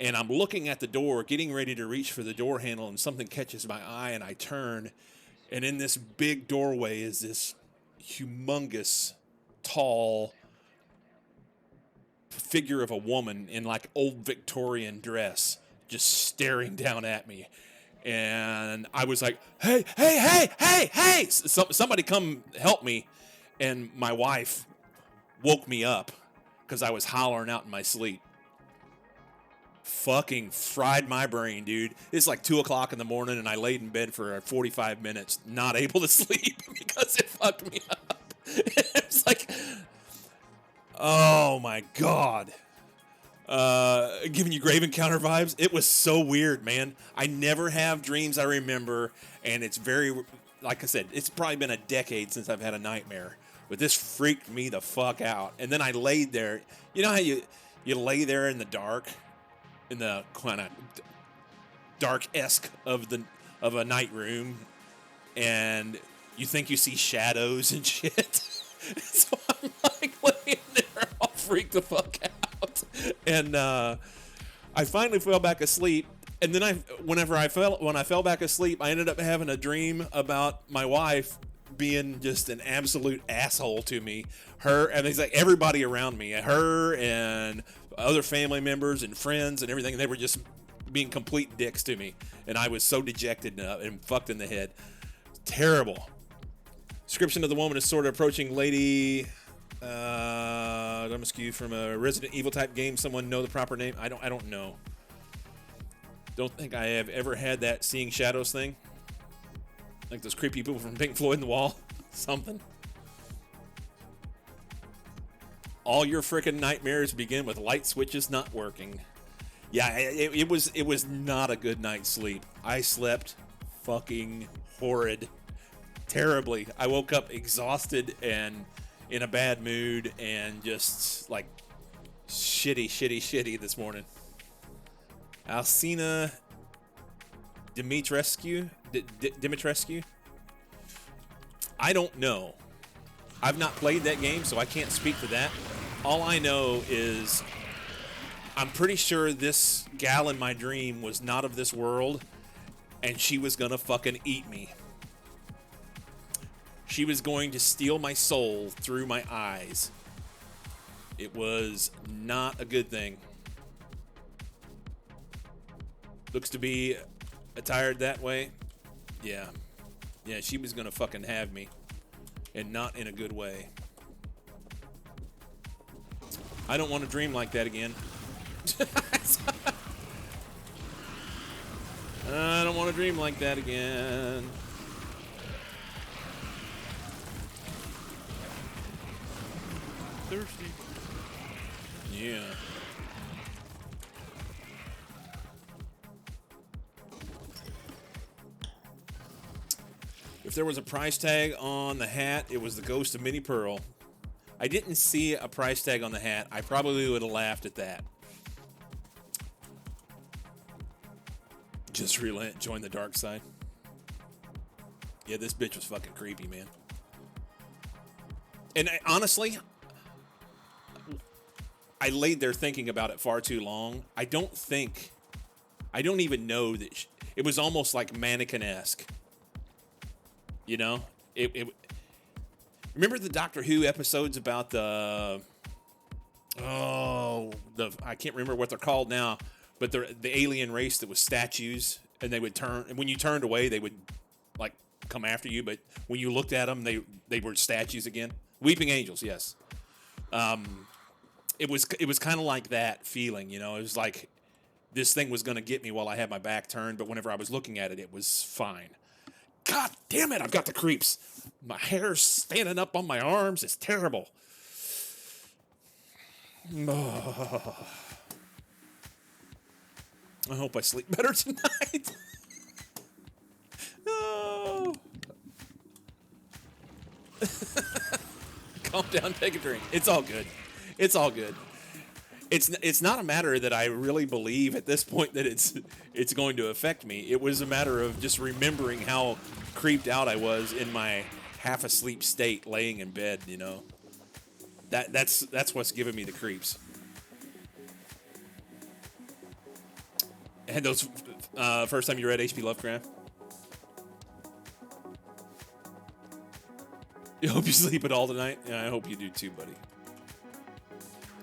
And I'm looking at the door, getting ready to reach for the door handle, and something catches my eye, and I turn, and in this big doorway is this humongous, tall figure of a woman in like old Victorian dress, just staring down at me. And I was like, hey, somebody come help me. And my wife woke me up because I was hollering out in my sleep. fucking fried my brain, dude. It's like 2 o'clock in the morning, and I laid in bed for 45 minutes, not able to sleep because it fucked me up. It's like, oh my God. Giving you Grave Encounter vibes. It was so weird, man. I never have dreams I remember, and it's very, like I said, it's probably been a decade since I've had a nightmare, but this freaked me the fuck out. And then I laid there. You know how you lay there in the dark, in the kind of dark-esque of a night room, and you think you see shadows and shit. So I'm like laying there, all freaked the fuck out, and I finally fell back asleep. And then when I fell back asleep, I ended up having a dream about my wife being just an absolute asshole to me. Her, and it's like everybody around me, her and other family members and friends and everything, they were just being complete dicks to me. And I was so dejected and fucked in the head. Terrible. Description of the woman is sort of approaching Lady Dumascu from a Resident Evil type game. Someone know the proper name? I don't know. Don't think I have ever had that seeing shadows thing. Like those creepy people from Pink Floyd in the wall. Something. All your frickin' nightmares begin with light switches not working. Yeah, it was not a good night's sleep. I slept fucking horrid. Terribly. I woke up exhausted and in a bad mood and just like shitty this morning. Alcina Dimitrescu? Dimitrescu? I don't know. I've not played that game, so I can't speak to that. All I know is I'm pretty sure this gal in my dream was not of this world, and she was gonna fucking eat me. She was going to steal my soul through my eyes. It was not a good thing. Looks to be attired that way. Yeah. Yeah, she was gonna fucking have me. And not in a good way. I don't want to dream like that again. I don't want to dream like that again. Thirsty. Yeah. If there was a price tag on the hat, it was the ghost of Minnie Pearl. I didn't see a price tag on the hat. I probably would have laughed at that. Just relent, join the dark side. Yeah, this bitch was fucking creepy, man. And honestly, I laid there thinking about it far too long. I don't even know that it was almost like mannequin-esque. You know, remember the Doctor Who episodes about I can't remember what they're called now, but the alien race that was statues, and they would turn, and when you turned away, they would like come after you, but when you looked at them, they were statues again. Weeping angels, yes. It was kind of like that feeling, you know. It was like this thing was going to get me while I had my back turned, but whenever I was looking at it, it was fine. God damn it, I've got the creeps. My hair's standing up on my arms. It's terrible. Oh. I hope I sleep better tonight. Oh. Calm down, take a drink. It's all good. It's all good. It's not a matter that I really believe at this point that it's going to affect me. It was a matter of just remembering how creeped out I was in my half asleep state, laying in bed. You know, that's what's giving me the creeps. And those first time you read H.P. Lovecraft. You hope you sleep it all tonight. Yeah, I hope you do too, buddy.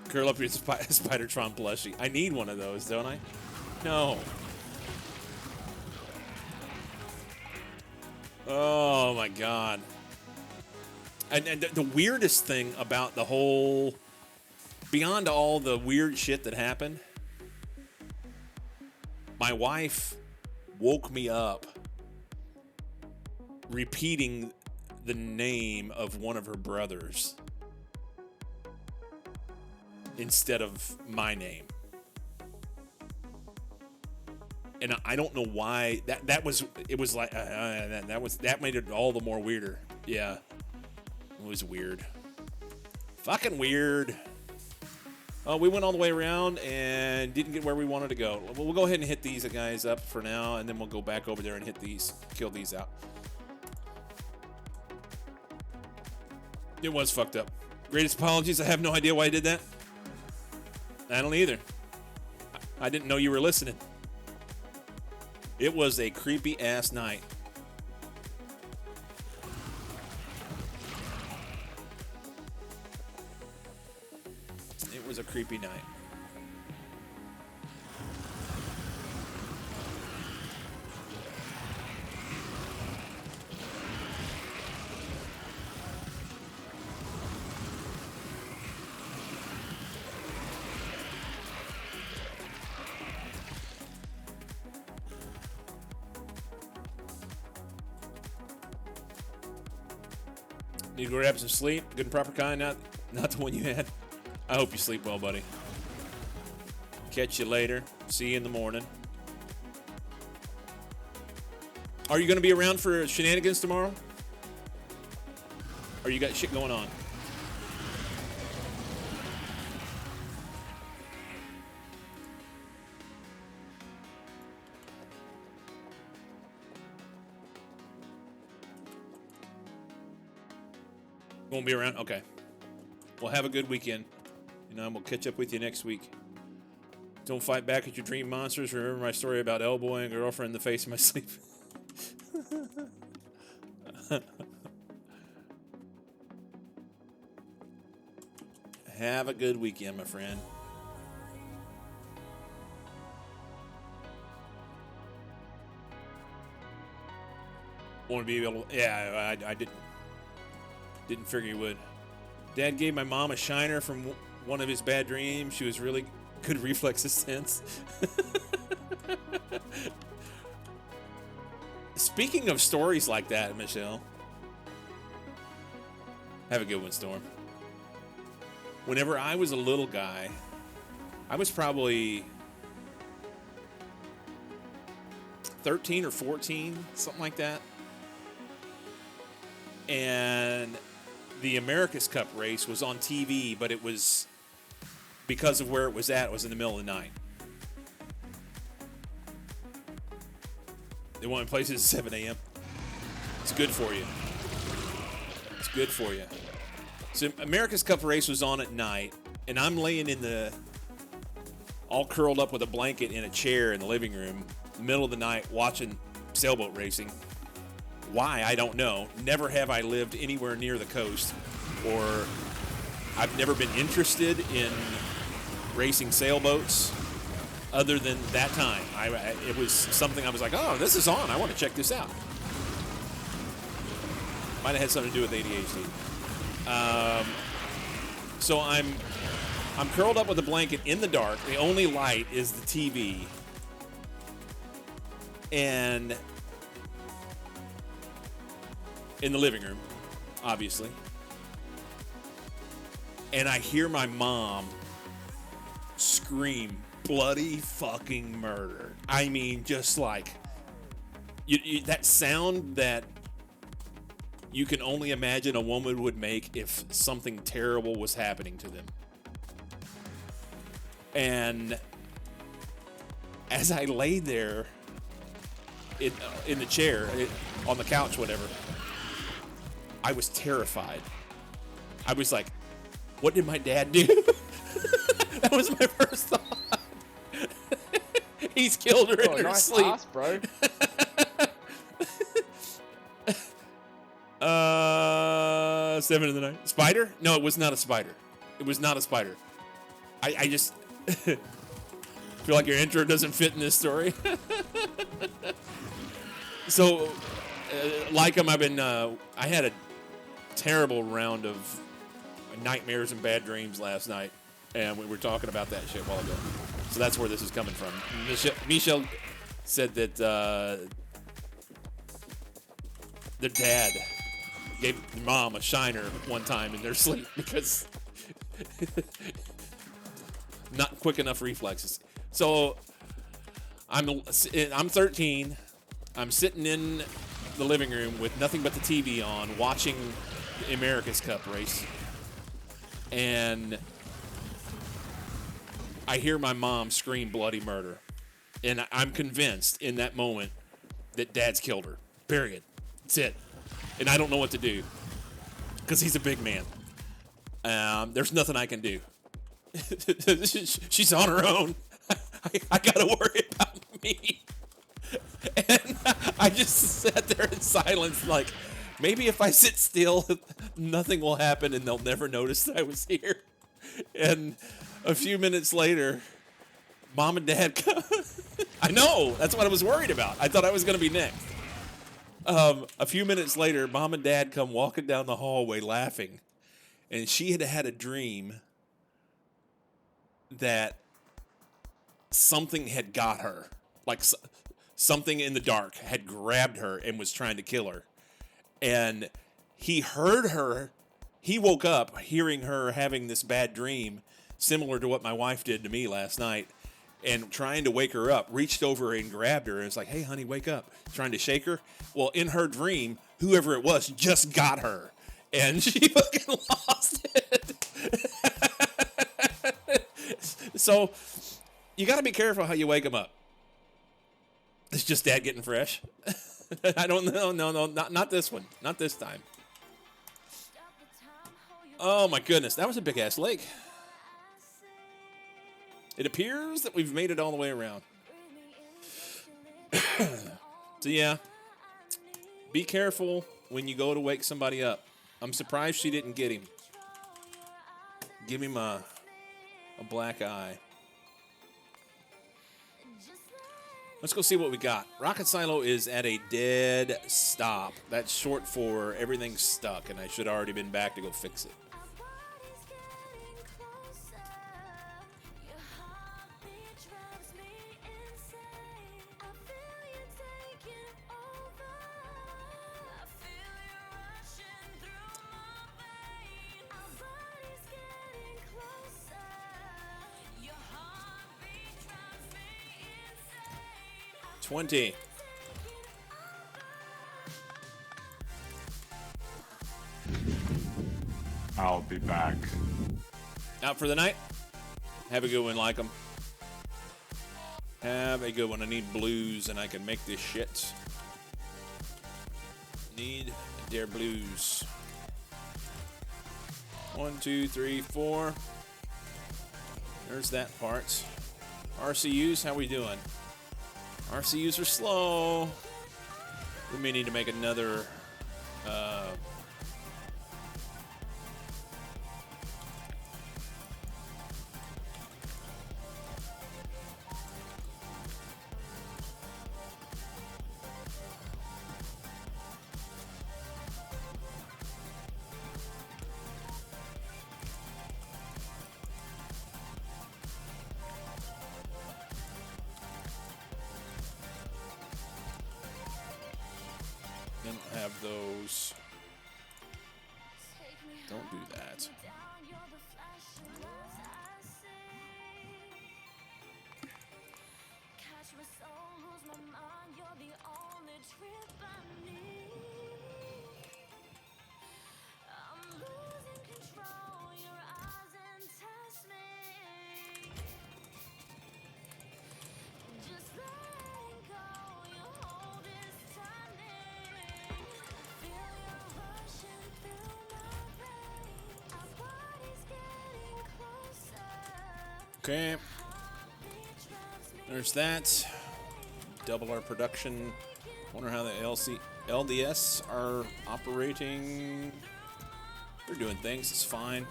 Curl up your Spider-Tron plushie. I need one of those, don't I? No. Oh, my God. And the weirdest thing about the whole... Beyond all the weird shit that happened, My wife woke me up repeating the name of one of her brothers instead of my name. And I don't know why that was like that made it all the more weirder. Yeah, it was weird, fucking weird. We went all the way around and didn't get where we wanted to go. We'll go ahead and hit these guys up for now, and then we'll go back over there and hit these, kill these out. It was fucked up. Greatest apologies. I have no idea why I did that. I don't either. I didn't know you were listening. It was a creepy ass night. It was a creepy night. Need to go grab some sleep. Good and proper kind, not the one you had. I hope you sleep well, buddy. Catch you later. See you in the morning. Are you going to be around for shenanigans tomorrow? Or you got shit going on? Won't be around? Okay. Well, have a good weekend. And we'll catch up with you next week. Don't fight back at your dream monsters. Remember my story about elbowing a girlfriend in the face in my sleep. Have a good weekend, my friend. Want to be able to... Yeah, I didn't figure you would. Dad gave my mom a shiner from one of his bad dreams. She was really good reflexes since. Speaking of stories like that, Michelle. Have a good one, Storm. Whenever I was a little guy, I was probably 13 or 14, something like that. And the America's Cup race was on TV, but it was, because of where it was at, it was in the middle of the night. They went in places at 7 a.m. It's good for you. It's good for you. So America's Cup race was on at night, and I'm laying all curled up with a blanket in a chair in the living room, middle of the night, watching sailboat racing. Why, I don't know. Never have I lived anywhere near the coast, or I've never been interested in racing sailboats other than that time. It was something I was like, oh, this is on. I want to check this out. Might have had something to do with ADHD. So I'm curled up with a blanket in the dark. The only light is the TV. And in the living room, obviously. And I hear my mom scream bloody fucking murder. I mean, just like that sound that you can only imagine a woman would make if something terrible was happening to them. And as I lay there in the chair, on the couch, whatever, I was terrified. I was like, what did my dad do? That was my first thought. He's killed her in her sleep. Ass, bro. 7 in the night. Spider? No, it was not a spider. It was not a spider. I just feel like your intro doesn't fit in this story. So, like him, I had a terrible round of nightmares and bad dreams last night, and we were talking about that shit a while ago. So that's where this is coming from. Michelle said that their dad gave mom a shiner one time in their sleep because not quick enough reflexes. So I'm 13. I'm sitting in the living room with nothing but the TV on, watching the America's Cup race, and I hear my mom scream bloody murder, and I'm convinced in that moment that Dad's killed her. Period. That's it. And I don't know what to do because he's a big man. There's nothing I can do. She's on her own. I gotta worry about me. And I just sat there in silence, like, maybe if I sit still, nothing will happen and they'll never notice that I was here. And a few minutes later, Mom and Dad come. I know, that's what I was worried about. I thought I was going to be next. A few minutes later, Mom and Dad come walking down the hallway laughing. And she had had a dream that something had got her. Like something in the dark had grabbed her and was trying to kill her. And he heard her. He woke up hearing her having this bad dream, similar to what my wife did to me last night, and trying to wake her up, reached over and grabbed her and was like, hey, honey, wake up. Trying to shake her. Well, in her dream, whoever it was just got her. And she fucking lost it. So you got to be careful how you wake them up. It's just Dad getting fresh. I don't know. No, not this one. Not this time. Oh, my goodness. That was a big-ass lake. It appears that we've made it all the way around. So, yeah. Be careful when you go to wake somebody up. I'm surprised she didn't get him. Give him a black eye. Let's go see what we got. Rocket Silo is at a dead stop. That's short for everything's stuck, and I should have already been back to go fix it. $20. I'll be back. Out for the night? Have a good one, like 'em. Have a good one. I need blues and I can make this shit. Need their blues. 1, 2, 3, 4. There's that part. RCUs, how we doing? RCUs are slow. We may need to make another have those. Don't do that. Okay. There's that. Double our production. Wonder how the LDS are operating. They're doing things. It's fine.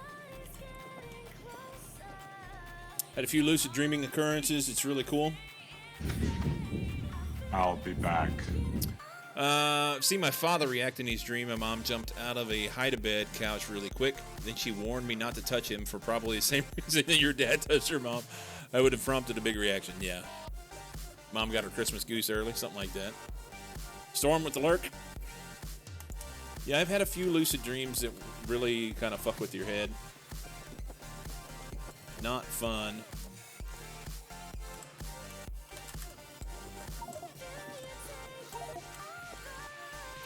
Had a few lucid dreaming occurrences. It's really cool. I'll be back. I've seen my father react in his dream. My mom jumped out of a hide-a-bed couch really quick. Then she warned me not to touch him for probably the same reason that your dad touched your mom. I would have prompted a big reaction, yeah. Mom got her Christmas goose early, something like that. Storm with the lurk. Yeah, I've had a few lucid dreams that really kind of fuck with your head. Not fun.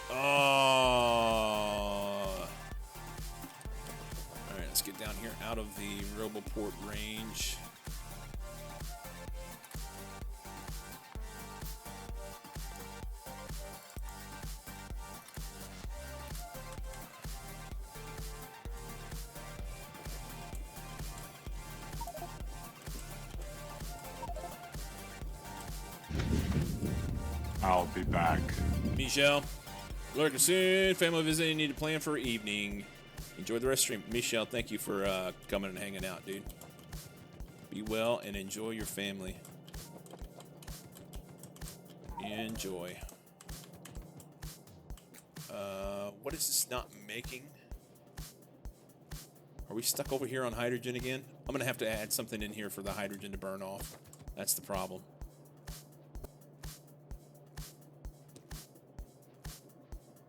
Oh. All right, let's get down here out of the Roboport range. I'll be back. Michelle, lurking soon. Family visiting. Need to plan for evening. Enjoy the rest of the stream. Michelle, thank you for coming and hanging out, dude. Be well and enjoy your family. Enjoy. What is this not making? Are we stuck over here on hydrogen again? I'm going to have to add something in here for the hydrogen to burn off. That's the problem.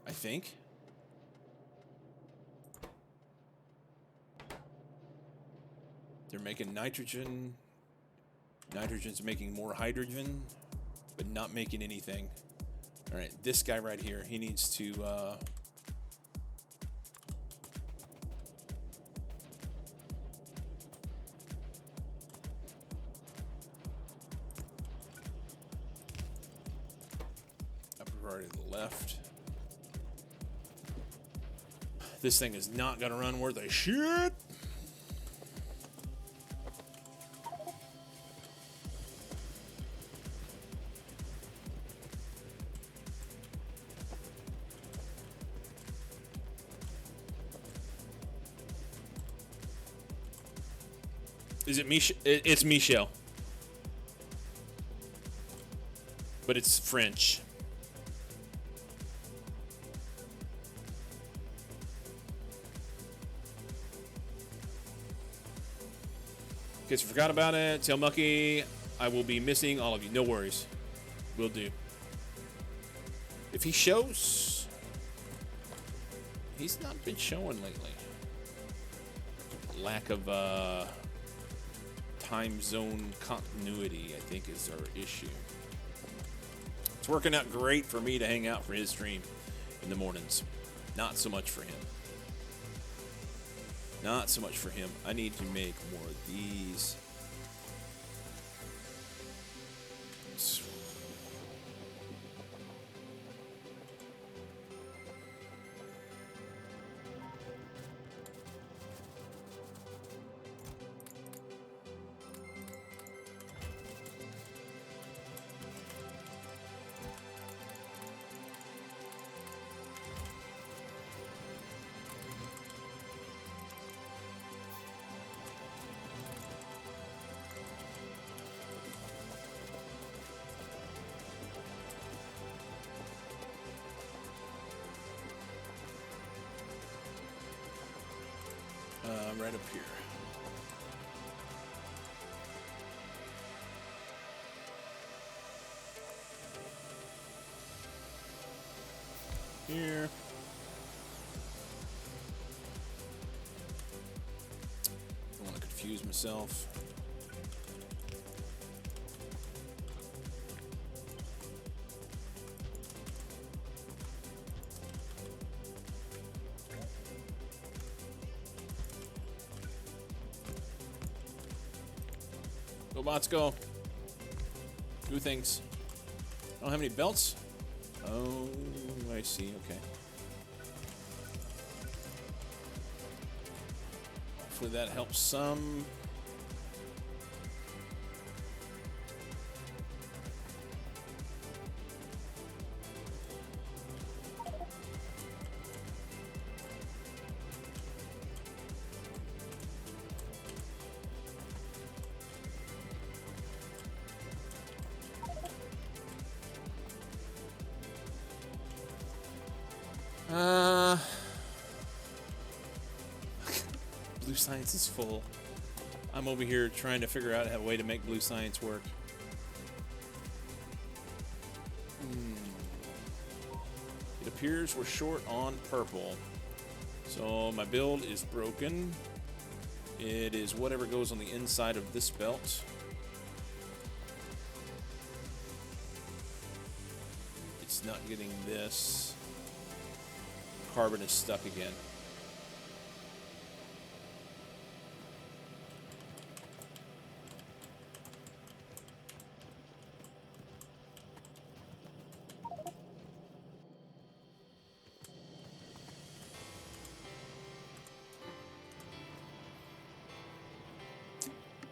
I think. They're making nitrogen. Nitrogen's making more hydrogen, but not making anything. All right, this guy right here, he needs to... up right to the left. This thing is not going to run worth a shit. Is it Mich? It's Michel. But it's French. In case you forgot about it, tell Mucky I will be missing all of you. No worries. Will do. If he shows... He's not been showing lately. Lack of time zone continuity, I think, is our issue. It's working out great for me to hang out for his stream in the mornings. Not so much for him. Not so much for him. I need to make more of these. Right up here. Here. Don't want to confuse myself. Robots go. Do things. I don't have any belts. Oh, I see. Okay. Hopefully that helps some. Blue Science is full. I'm over here trying to figure out a way to make Blue Science work. appears we're short on purple. So my build is broken. It is whatever goes on the inside of this belt. It's not getting this. Carbon is stuck again.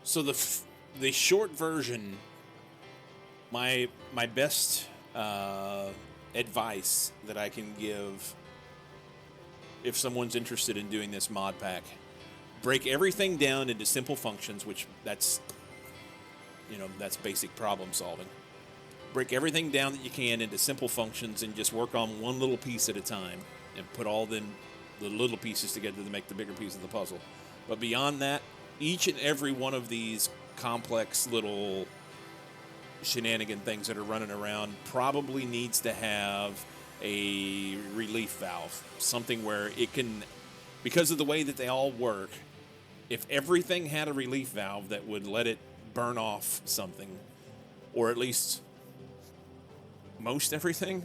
So the short version, my best advice that I can give if someone's interested in doing this mod pack, break everything down into simple functions, which that's basic problem solving. Break everything down that you can into simple functions and just work on one little piece at a time and put all the little pieces together to make the bigger piece of the puzzle. But beyond that, each and every one of these complex little shenanigan things that are running around probably needs to have a relief valve, something where it can, because of the way that they all work, if everything had a relief valve that would let it burn off something, or at least most everything,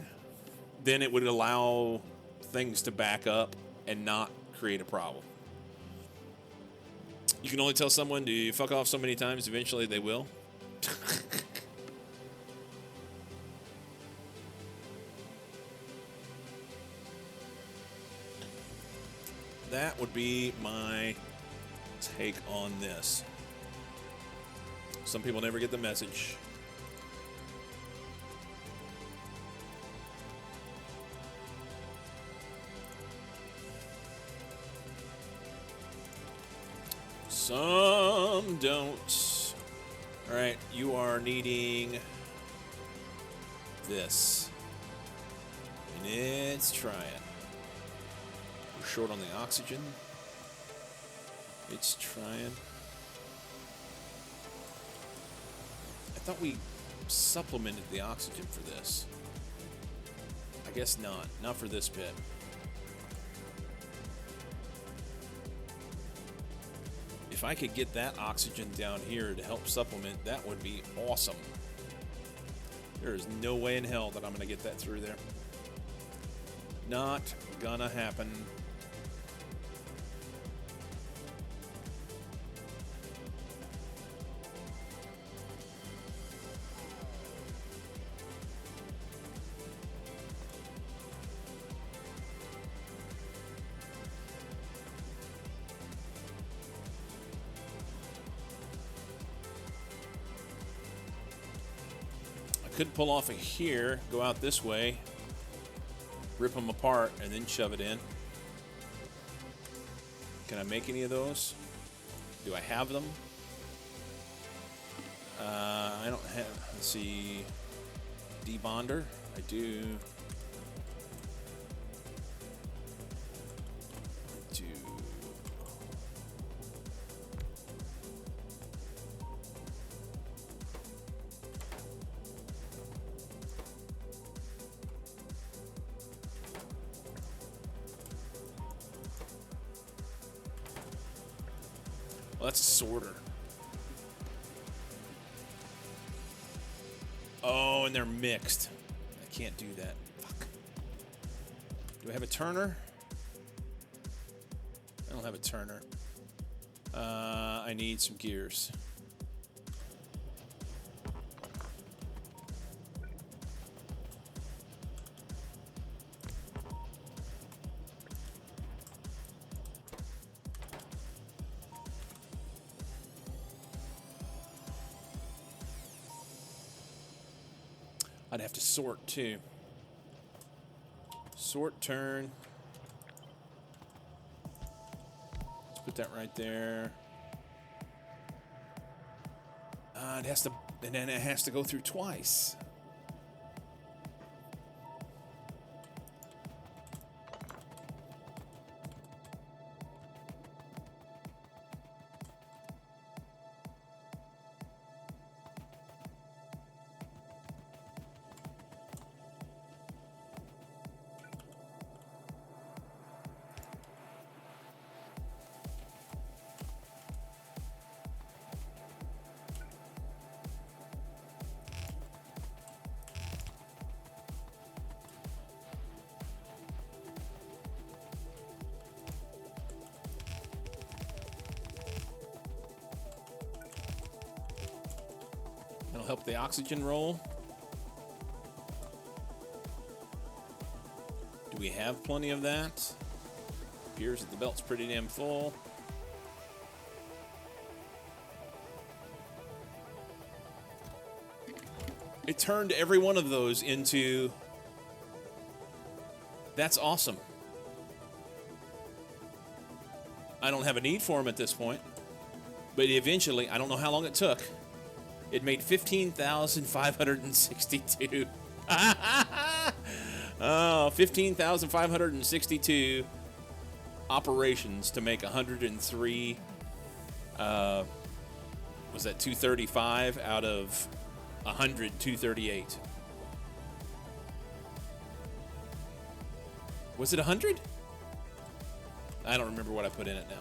then it would allow things to back up and not create a problem. You can only tell someone to fuck off so many times, eventually they will. That would be my take on this. Some people never get the message. Some don't. All right, you are needing this. And it's trying. We're short on the oxygen. It's trying. I thought we supplemented the oxygen for this. I guess not. Not for this bit. If I could get that oxygen down here to help supplement, that would be awesome. There is no way in hell that I'm going to get that through there. Not gonna happen. Could pull off of here, go out this way, rip them apart, and then shove it in. Can I make any of those? Do I have them? I don't have, let's see, debonder, I do. Well, that's a sorter. Oh, and they're mixed. I can't do that. Fuck. Do I have a turner? I don't have a turner. I need some gears. I'd have to sort too. Sort, turn. Let's put that right there. It has to, and then it has to go through twice. help the oxygen roll. Do we have plenty of that? Appears that the belt's pretty damn full. It turned every one of those into... That's awesome. I don't have a need for them at this point. But eventually, I don't know how long it took. It made 15,562. Oh, 15,562 operations to make 103. Was that 235 out of 100, 238? Was it 100? I don't remember what I put in it now.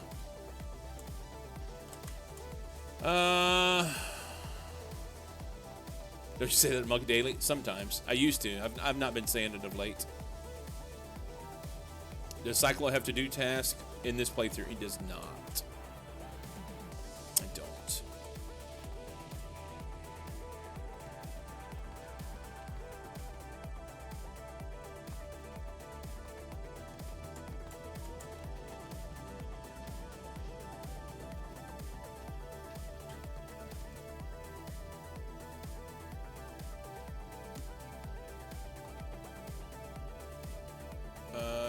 Don't you say that Mug Daily? Sometimes. I used to. I've not been saying it of late. Does Cyclo have to do task in this playthrough? He does not. I don't.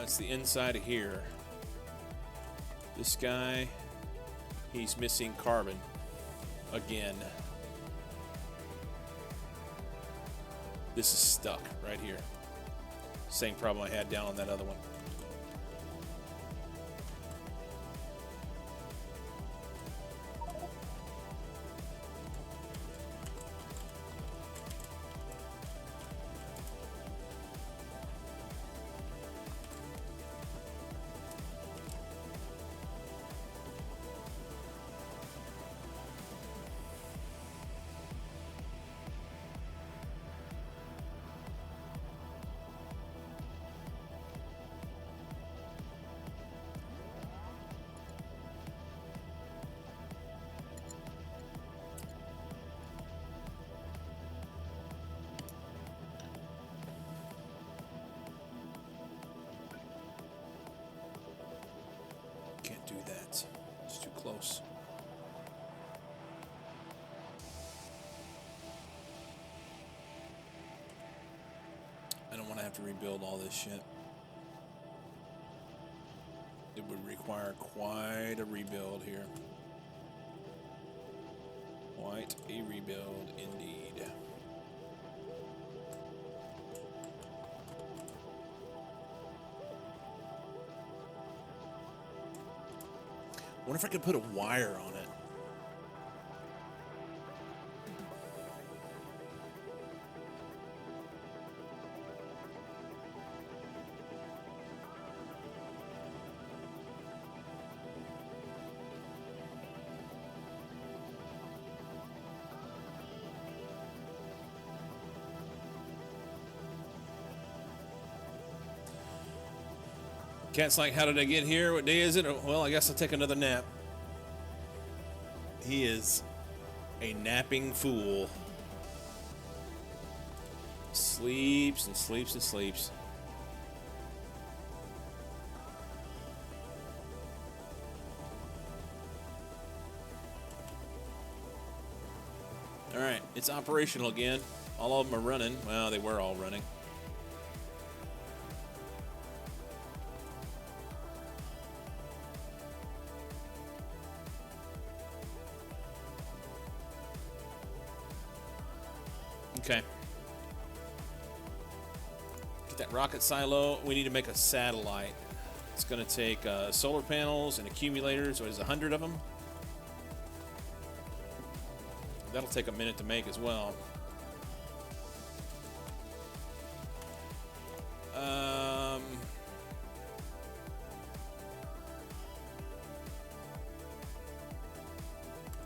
It's the inside of here. This guy, he's missing carbon again. This is stuck right here. Same problem I had down on that other one. Can't do that. It's too close. I don't want to have to rebuild all this shit. It would require quite a rebuild here. Quite a rebuild indeed. I wonder if I could put a wire on it. Cat's like, how did I get here? What day is it? Well, I guess I'll take another nap. He is a napping fool. Sleeps and sleeps and sleeps. All right, it's operational again. All of them are running. Well, they were all running. Okay. Get that rocket silo. We need to make a satellite. It's going to take solar panels and accumulators. What is it, 100 of them? That'll take a minute to make as well.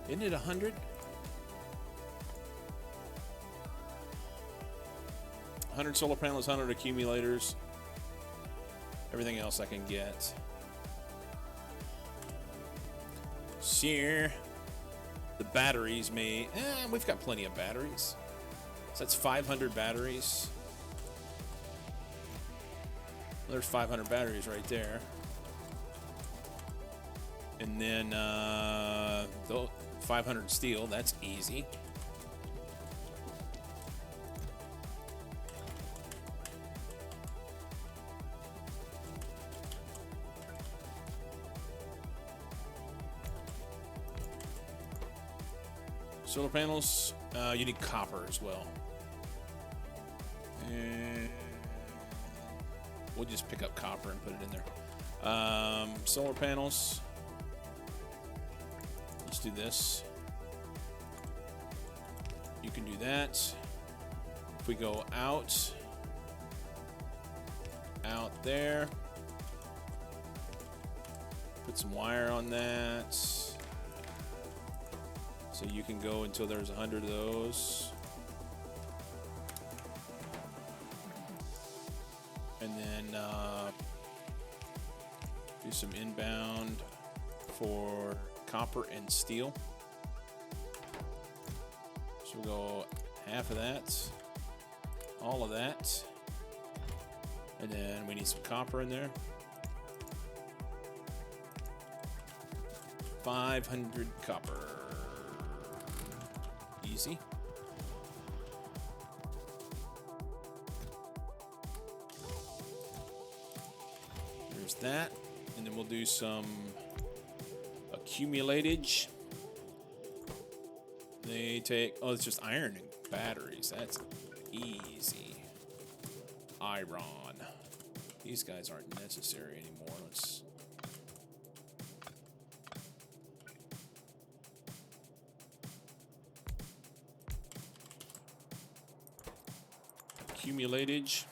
Isn't it 100? 100 solar panels, 100 accumulators. Everything else I can get. Sure. The batteries may... we've got plenty of batteries. that's 500 batteries. There's 500 batteries right there. And then 500 steel, that's easy. Solar panels, you need copper as well. And we'll just pick up copper and put it in there. Solar panels. Let's do this. You can do that. If we go out there, put some wire on that. So you can go until there's 100 of those. And then do some inbound for copper and steel. So we'll go half of that, all of that, and then we need some copper in there. 500 copper. Easy. There's that. And then we'll do some accumulatage. They take, oh, it's just iron and batteries. That's easy. Iron. These guys aren't necessary anymore. Let's. Accumulatage.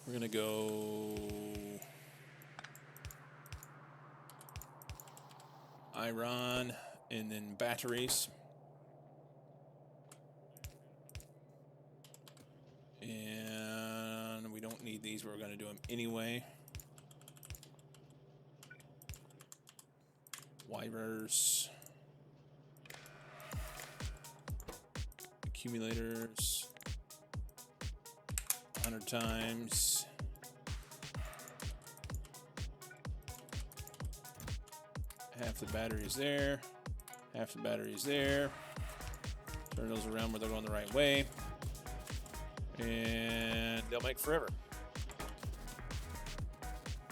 We're gonna go iron and then batteries. And we don't need these, we're gonna do them anyway. Wires. Accumulators. 100 times. Half the batteries there. Half the batteries there. Turn those around where they're going the right way. And they'll make forever.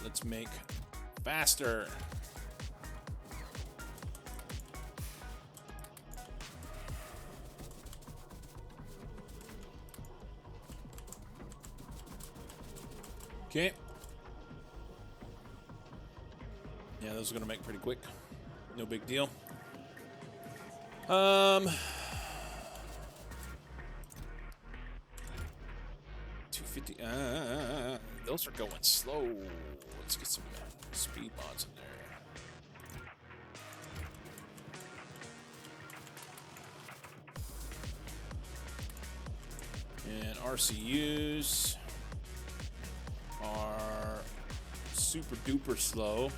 Let's make faster. Okay. Yeah, those are gonna make pretty quick. No big deal. 250. Those are going slow. Let's get some speed mods in there. And RCUs are super duper slow.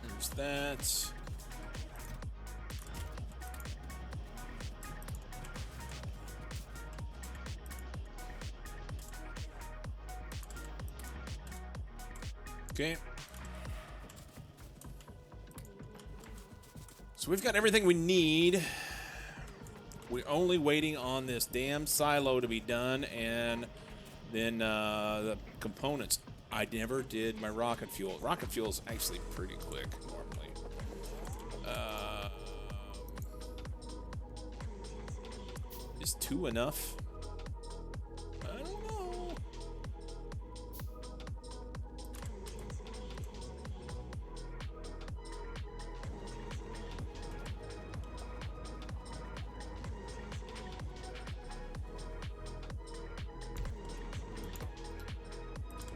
There's that. Okay. So we've got everything we need. We're only waiting on this damn silo to be done, and then the components. I never did my rocket fuel. Rocket fuel is actually pretty quick normally. Is 2 enough? I don't know.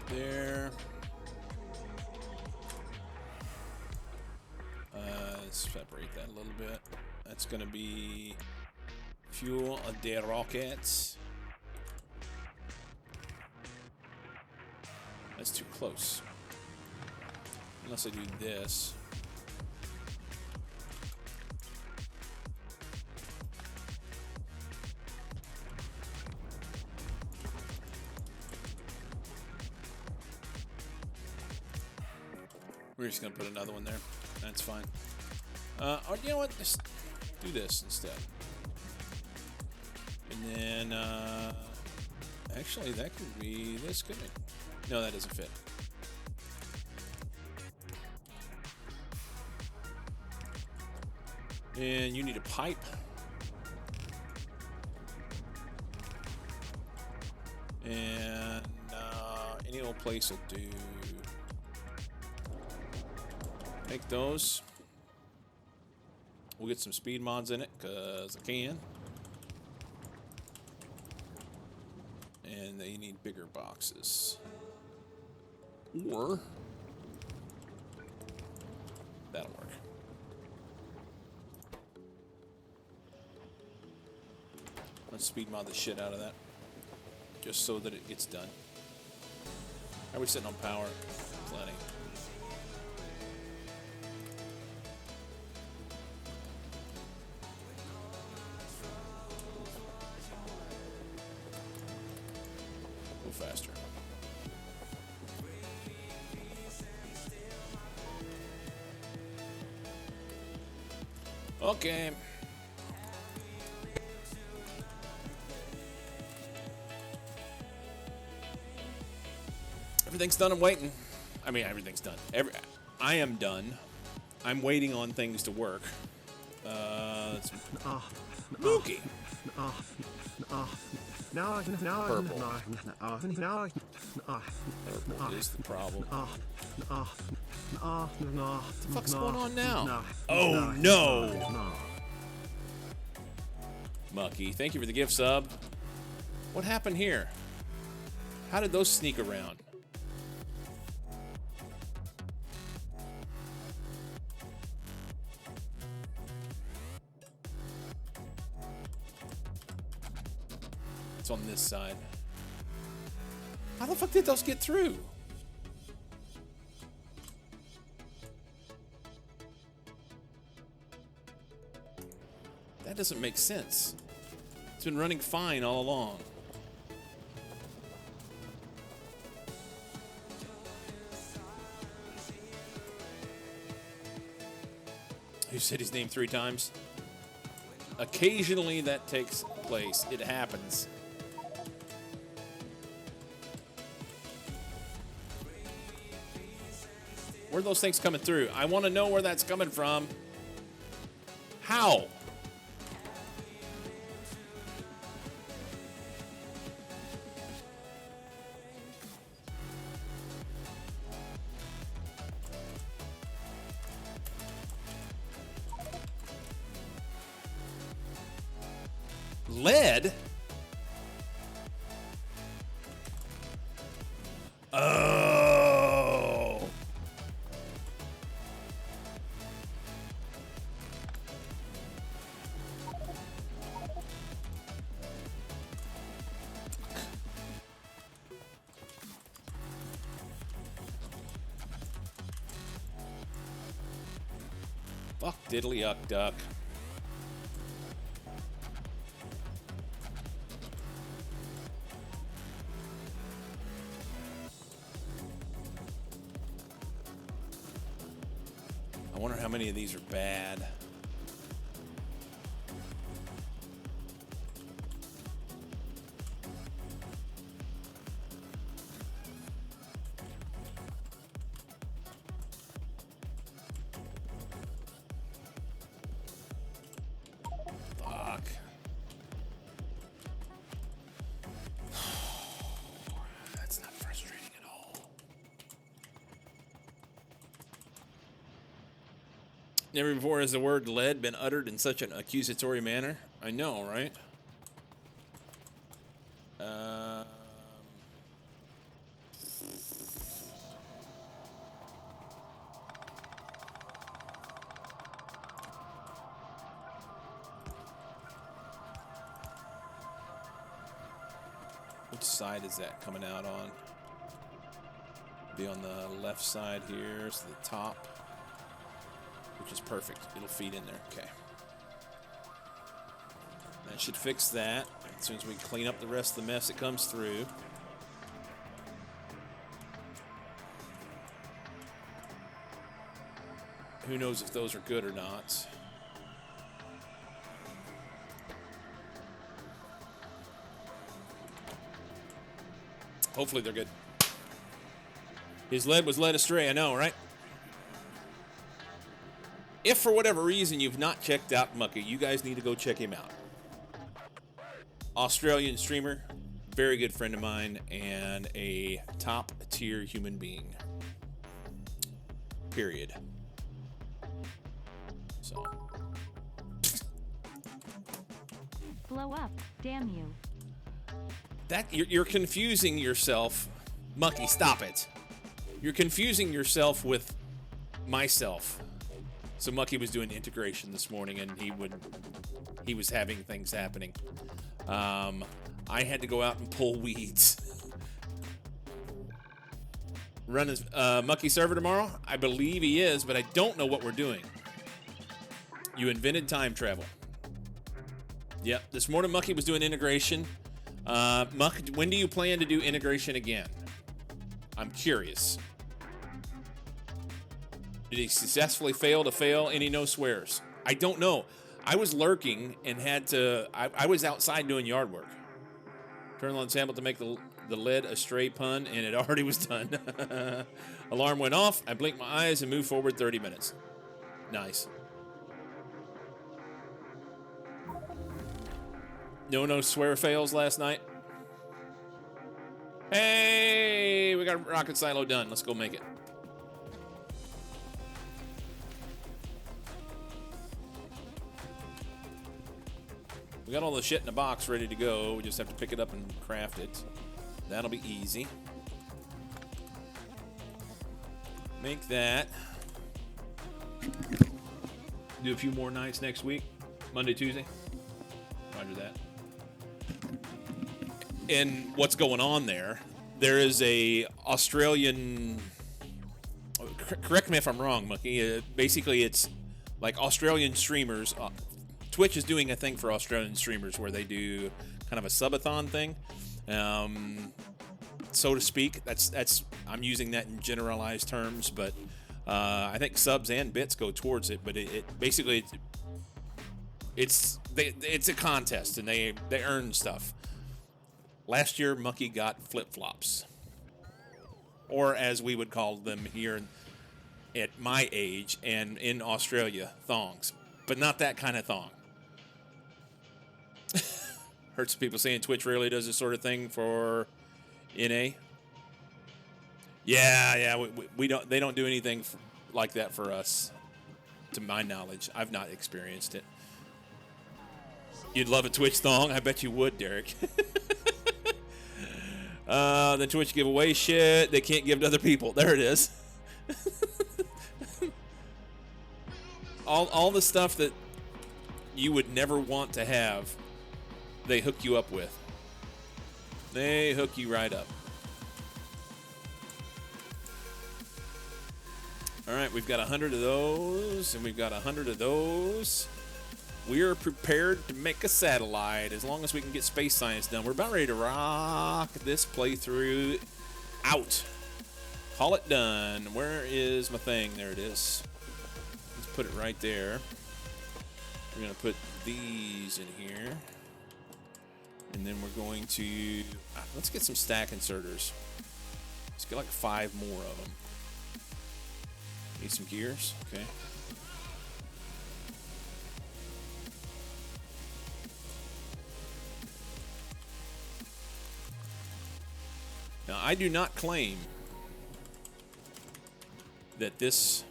There. separate that a little bit. That's going to be fuel the rockets. That's too close. Unless I do this. We're just going to put another one there. That's fine. Or you know what? Just do this instead. And then, actually, that could be this, couldn't it? No, that doesn't fit. And you need a pipe. And any old place will do. Make those. We'll get some speed mods in it, because I can. And they need bigger boxes. Or that'll work. Let's speed mod the shit out of that. Just so that it gets done. How are we sitting on power? Plenty. Go faster. Okay. Everything's done. I'm waiting. I mean, everything's done. I am done. I'm waiting on things to work. It's Mookie. Purple is the problem. What the fuck's going on now? Oh no! Mucky, thank you for the gift sub. What happened here? How did those sneak around? It's on this side. How the fuck did those get through? That doesn't make sense. It's been running fine all along. You said his name 3 times? Occasionally that takes place. It happens. Where are those things coming through? I want to know where that's coming from. How? Lead? Oh. Fuck diddly uck duck. I wonder how many of these are bad. Fuck. That's not frustrating at all. Never before has the word lead been uttered in such an accusatory manner. I know, right? Which side is that coming out on? Be on the left side here, so the top, which is perfect. It'll feed in there. Okay. That should fix that. As soon as we clean up the rest of the mess that comes through. Who knows if those are good or not. Hopefully they're good. His lead was led astray, I know, right? If for whatever reason you've not checked out Mucky, you guys need to go check him out. Australian streamer, very good friend of mine, and a top tier human being. Period. So. Blow up, damn you. That you're confusing yourself. Mucky, stop it. You're confusing yourself with myself. So Mucky was doing integration this morning, and he was having things happening. I had to go out and pull weeds. Run his Mucky server tomorrow? I believe he is, but I don't know what we're doing. You invented time travel. Yep, this morning Mucky was doing integration. Muck, when do you plan to do integration again? I'm curious. Did he successfully fail any no swears? I don't know. I was lurking and had to, I was outside doing yard work. Turned on the sample to make the lead a stray pun, and it already was done. Alarm went off. I blinked my eyes and moved forward 30 minutes. Nice. No swear fails last night. Hey, we got a rocket silo done. Let's go make it. We got all the shit in the box ready to go. We just have to pick it up and craft it. That'll be easy. Make that. Do a few more nights next week. Monday, Tuesday. Roger that. And what's going on there is a Australian, correct me if I'm wrong, Mucky, basically it's like Australian streamers. Twitch is doing a thing for Australian streamers where they do kind of a subathon thing, so to speak. That's I'm using that in generalized terms, but I think subs and bits go towards it. But it basically it's a contest, and they earn stuff. Last year, Mucky got flip-flops, or as we would call them here at my age and in Australia, thongs, but not that kind of thong. Heard some people saying Twitch rarely does this sort of thing for NA. Yeah, we don't. They don't do anything like that for us, to my knowledge. I've not experienced it. You'd love a Twitch thong. I bet you would, Derek. The Twitch giveaway shit they can't give to other people. There it is. all the stuff that you would never want to have, they hook you up with. They hook you right up. All right, we've got 100 of those, and we've got 100 of those. We are prepared to make a satellite as long as we can get space science done. We're about ready to rock this playthrough out. Call it done. Where is my thing? There it is. Let's put it right there. We're going to put these in here. And then we're going to... let's get some stack inserters. Let's get like 5 more of them. Need some gears? Okay. Now, I do not claim that this...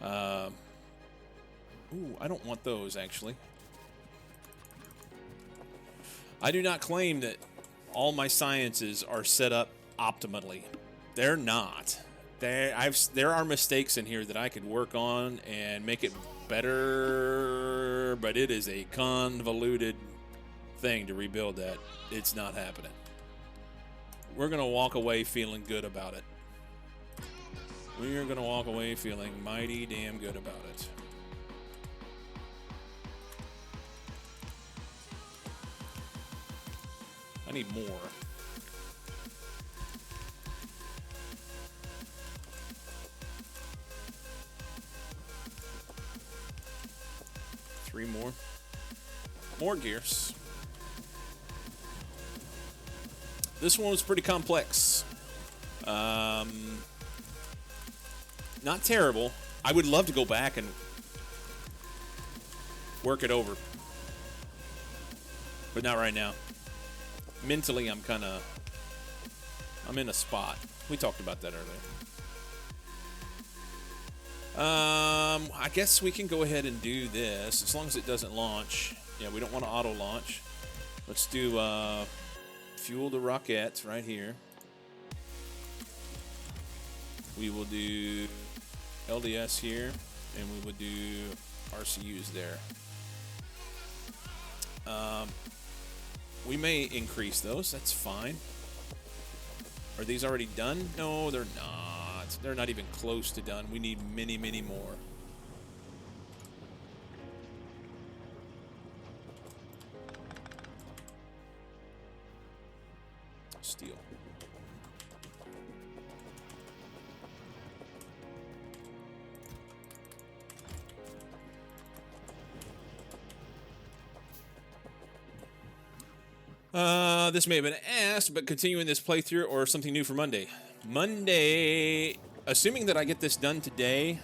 I don't want those, actually. I do not claim that all my sciences are set up optimally. They're not. There are mistakes in here that I could work on and make it better, but it is a convoluted thing to rebuild that. It's not happening. We're going to walk away feeling good about it. We are going to walk away feeling mighty damn good about it. I need more. Three more. More gears. This one was pretty complex. Not terrible. I would love to go back and work it over. But not right now. Mentally, I'm in a spot. We talked about that earlier. I guess we can go ahead and do this as long as it doesn't launch. Yeah, we don't want to auto launch. Let's do fuel the rockets right here. We will do LDS here, and we will do RCUs there. We may increase those. That's fine. Are these already done? No, they're not. They're not even close to done. We need many, many more. Steel. This may have been asked, but continuing this playthrough or something new for Monday. Monday, assuming that I get this done today,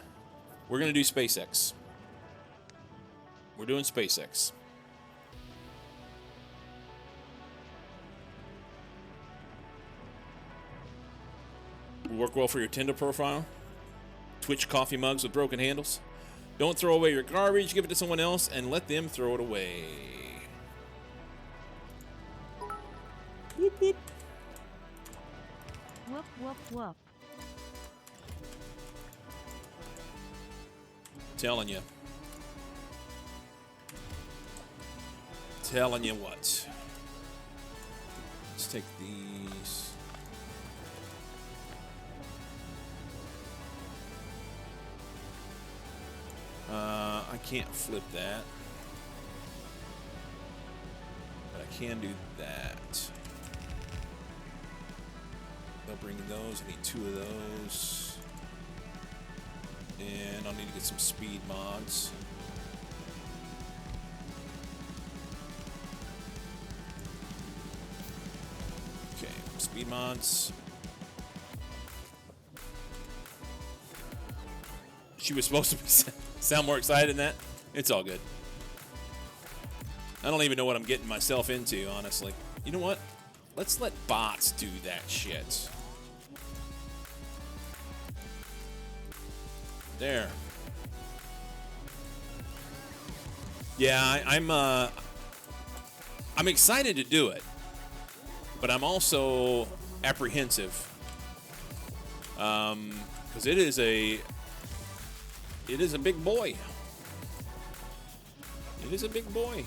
we're going to do SpaceX. We're doing SpaceX. Will work well for your Tinder profile. Twitch coffee mugs with broken handles. Don't throw away your garbage. Give it to someone else and let them throw it away. Whoop, whoop. Whoop, whoop, whoop. Telling you. Telling you what. Let's take these. I can't flip that. But I can do that. They'll bring those. I need 2 of those. And I'll need to get some speed mods. Okay, speed mods. She was supposed to sound more excited than that. It's all good. I don't even know what I'm getting myself into, honestly. You know what? Let's let bots do that shit. There. Yeah, I'm excited to do it, but I'm also apprehensive because it is a big boy. It is a big boy.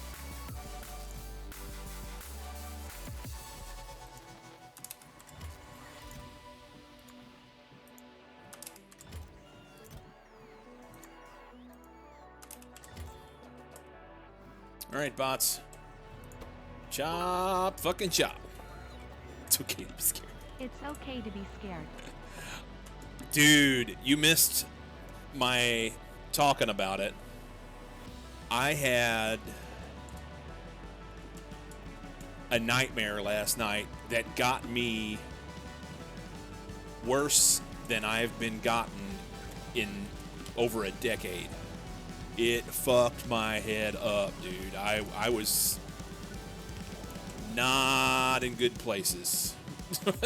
All right, bots. Chop, fucking chop. It's okay to be scared. It's okay to be scared. Dude, you missed my talking about it. I had a nightmare last night that got me worse than I've been gotten in over a decade. It fucked my head up, dude. I was not in good places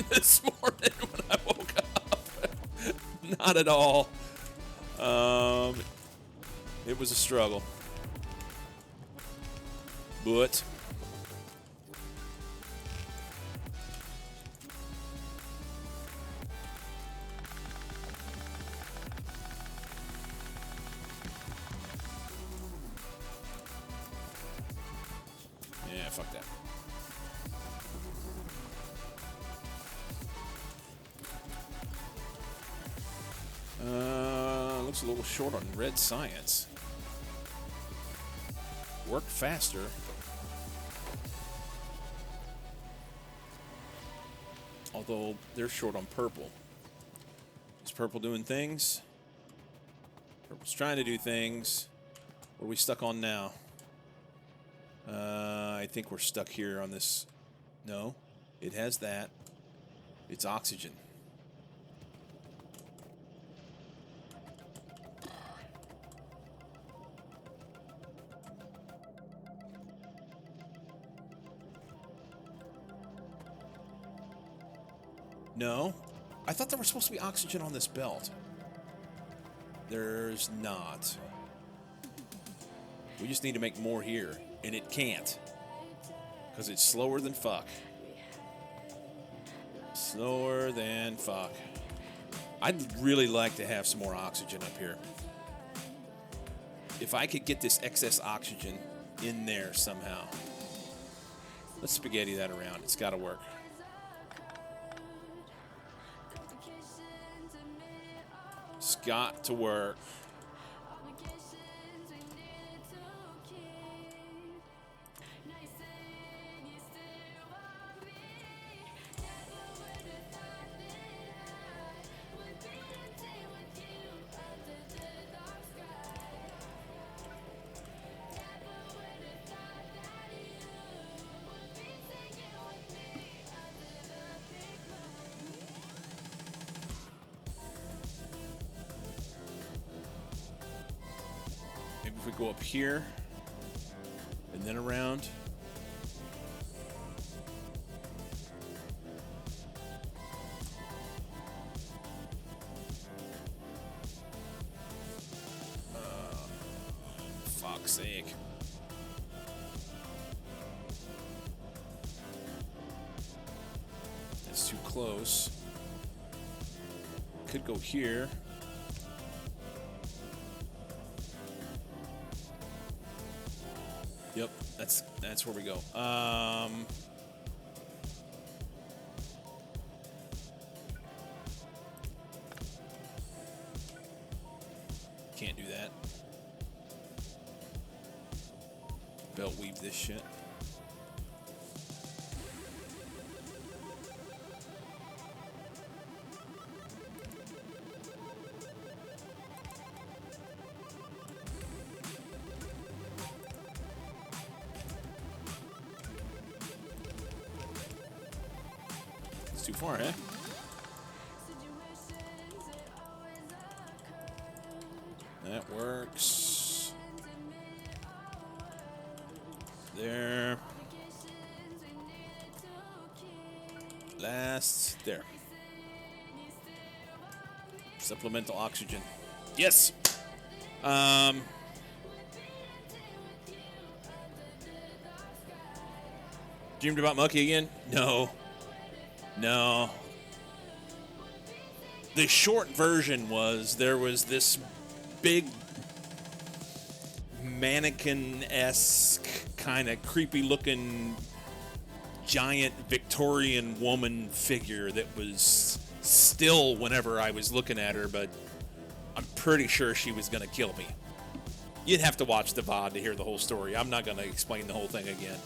this morning when I woke up. Not at all. It was a struggle. But yeah. Yeah, fuck that. Looks a little short on red science. Work faster. Although they're short on purple. Is purple doing things? Purple's trying to do things. What are we stuck on now? I think we're stuck here on this. No, it has that. It's oxygen. No, I thought there was supposed to be oxygen on this belt. There's not. We just need to make more here, and it can't. Because it's slower than fuck. Slower than fuck. I'd really like to have some more oxygen up here. If I could get this excess oxygen in there somehow. Let's spaghetti that around. It's got to work. It's got to work. Maybe if we go up here and then around. Fuck's sake. That's too close. Could go here. Yep, that's where we go. Can't do that. Belt weave this shit. Too far, eh? That works. There. Last. There. Supplemental oxygen. Yes! Dreamed about Mucky again? No. No. The short version was there was this big mannequin-esque kind of creepy looking giant Victorian woman figure that was still whenever I was looking at her, but I'm pretty sure she was going to kill me. You'd have to watch the VOD to hear the whole story. I'm not going to explain the whole thing again.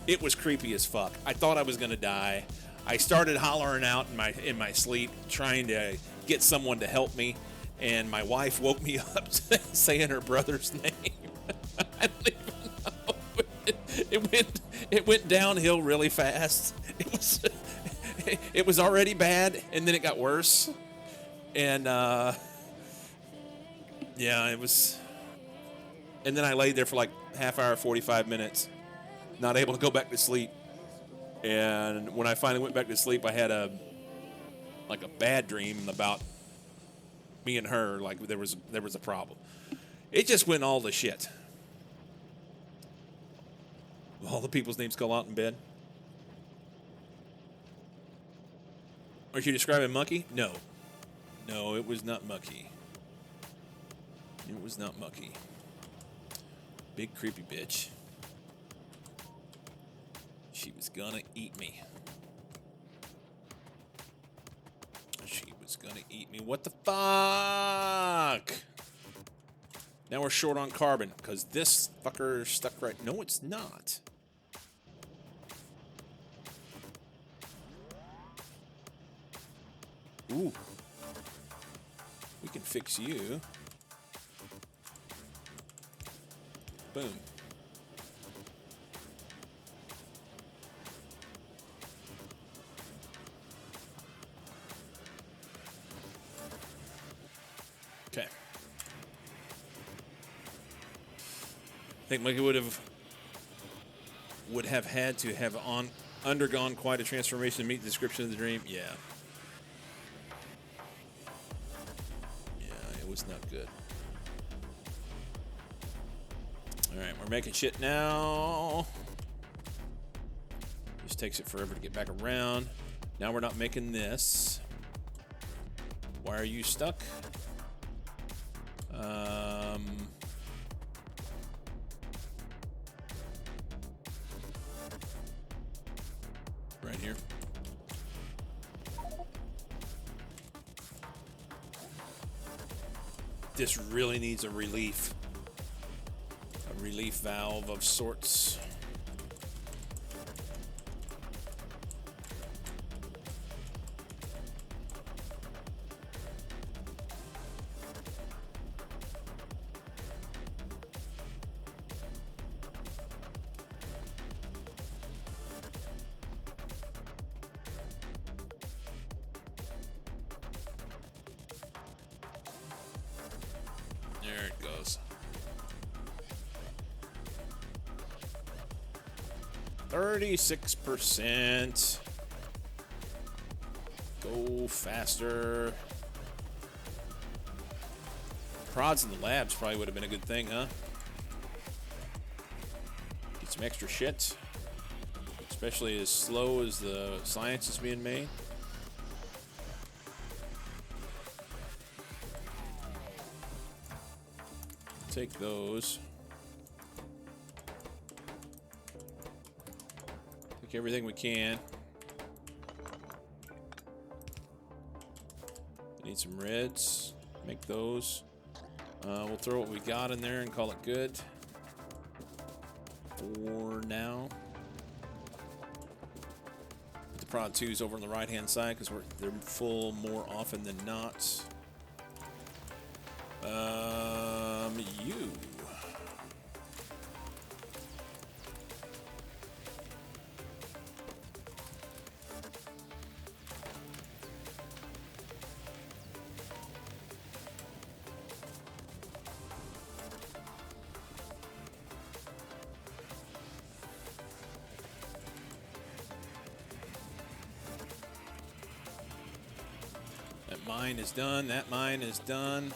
It was creepy as fuck. I thought I was going to die. I started hollering out in my sleep, trying to get someone to help me, and my wife woke me up saying her brother's name. I don't even know. It went downhill really fast. It was already bad, and then it got worse. And yeah, it was. And then I laid there for like half hour, 45 minutes, not able to go back to sleep. And when I finally went back to sleep, I had a bad dream about me and her, like there was a problem. It just went all to shit. All the people's names call out in bed. Are you describing Mucky? No. No, it was not Mucky. It was not Mucky. Big creepy bitch. She was gonna eat me. She was gonna eat me. What the fuck? Now we're short on carbon because this fucker is stuck right. No, it's not. Ooh. We can fix you. Boom. Okay. I think Mickey would have had to have undergone quite a transformation to meet the description of the dream. Yeah. Yeah, it was not good. All right, we're making shit now. Just takes it forever to get back around. Now we're not making this. Why are you stuck? Right here. This really needs a relief valve of sorts. There it goes. 36%. Go faster. Prods in the labs probably would have been a good thing, huh? Get some extra shit. Especially as slow as the science is being made. Take those. Take everything we can. Need some reds. Make those. We'll throw what we got in there and call it good. For now. Put the prod 2s over on the right hand side because they're full more often than not. You. That mine is done. That mine is done.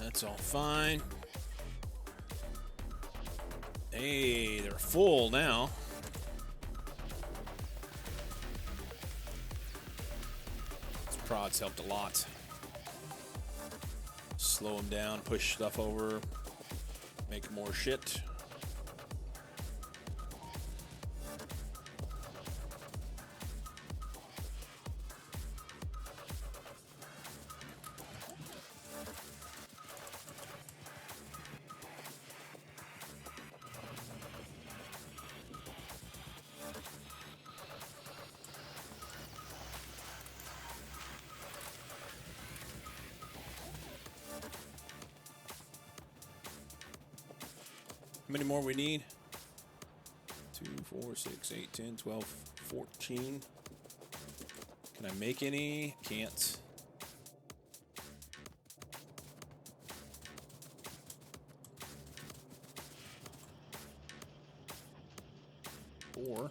That's all fine. Hey, they're full now. These prods helped a lot. Slow them down, push stuff over, make more shit. How many more we need? 2, 4, 6, 8, 10, 12, 14. Can I make any? Can't. Four.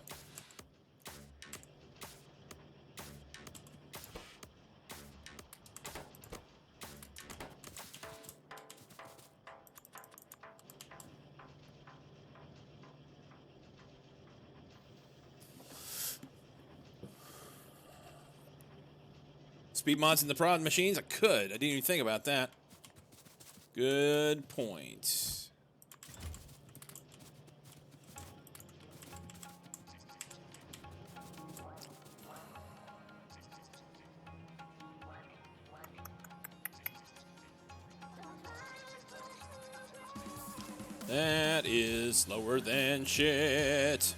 Speed mods in the prod machines? I could. I didn't even think about that. Good point. That is slower than shit.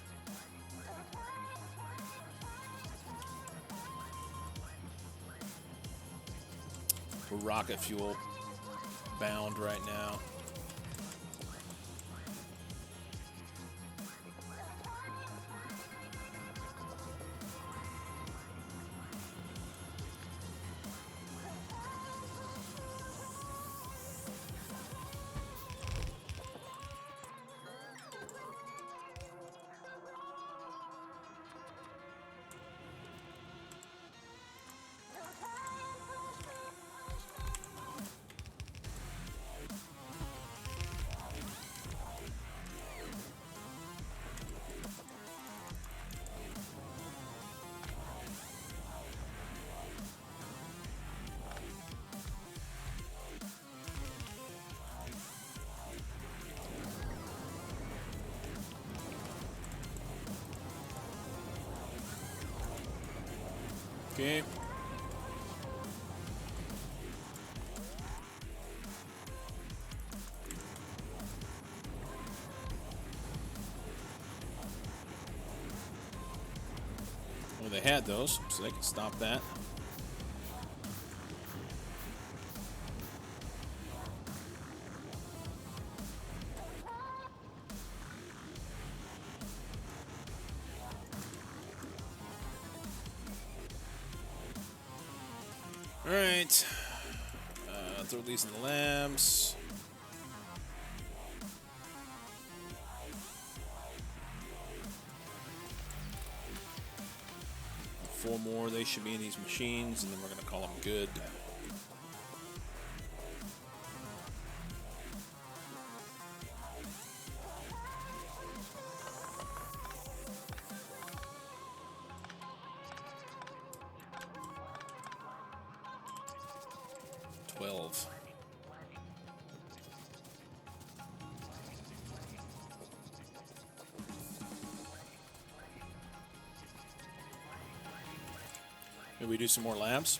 We're rocket fuel bound right now. Okay. Well, they had those, so they can stop that. All right. Throw these in the labs. Four more. They should be in these machines, and then we're going to call them good. Maybe we do some more labs.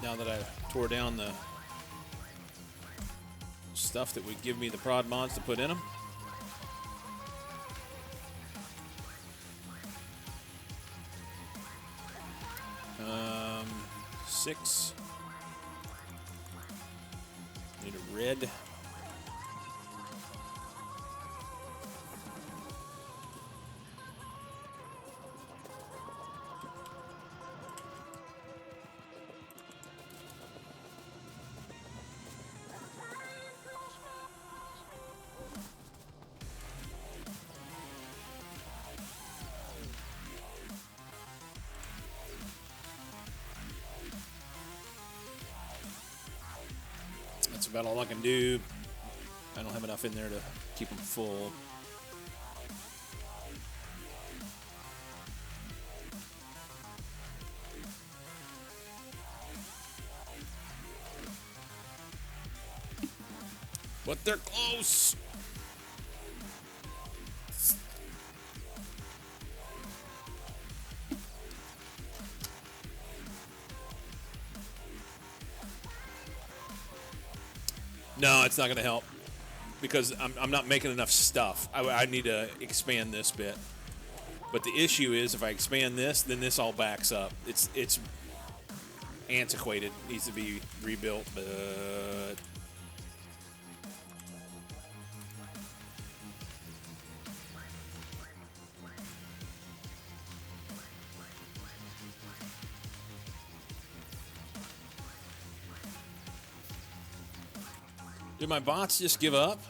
Now that I tore down the stuff that would give me the prod mods to put in them. Six. Need a red. That's about all I can do. I don't have enough in there to keep them full. But they're close. No, it's not going to help because I'm not making enough stuff. I need to expand this bit. But the issue is if I expand this, then this all backs up. It's antiquated, needs to be rebuilt, but did my bots just give up?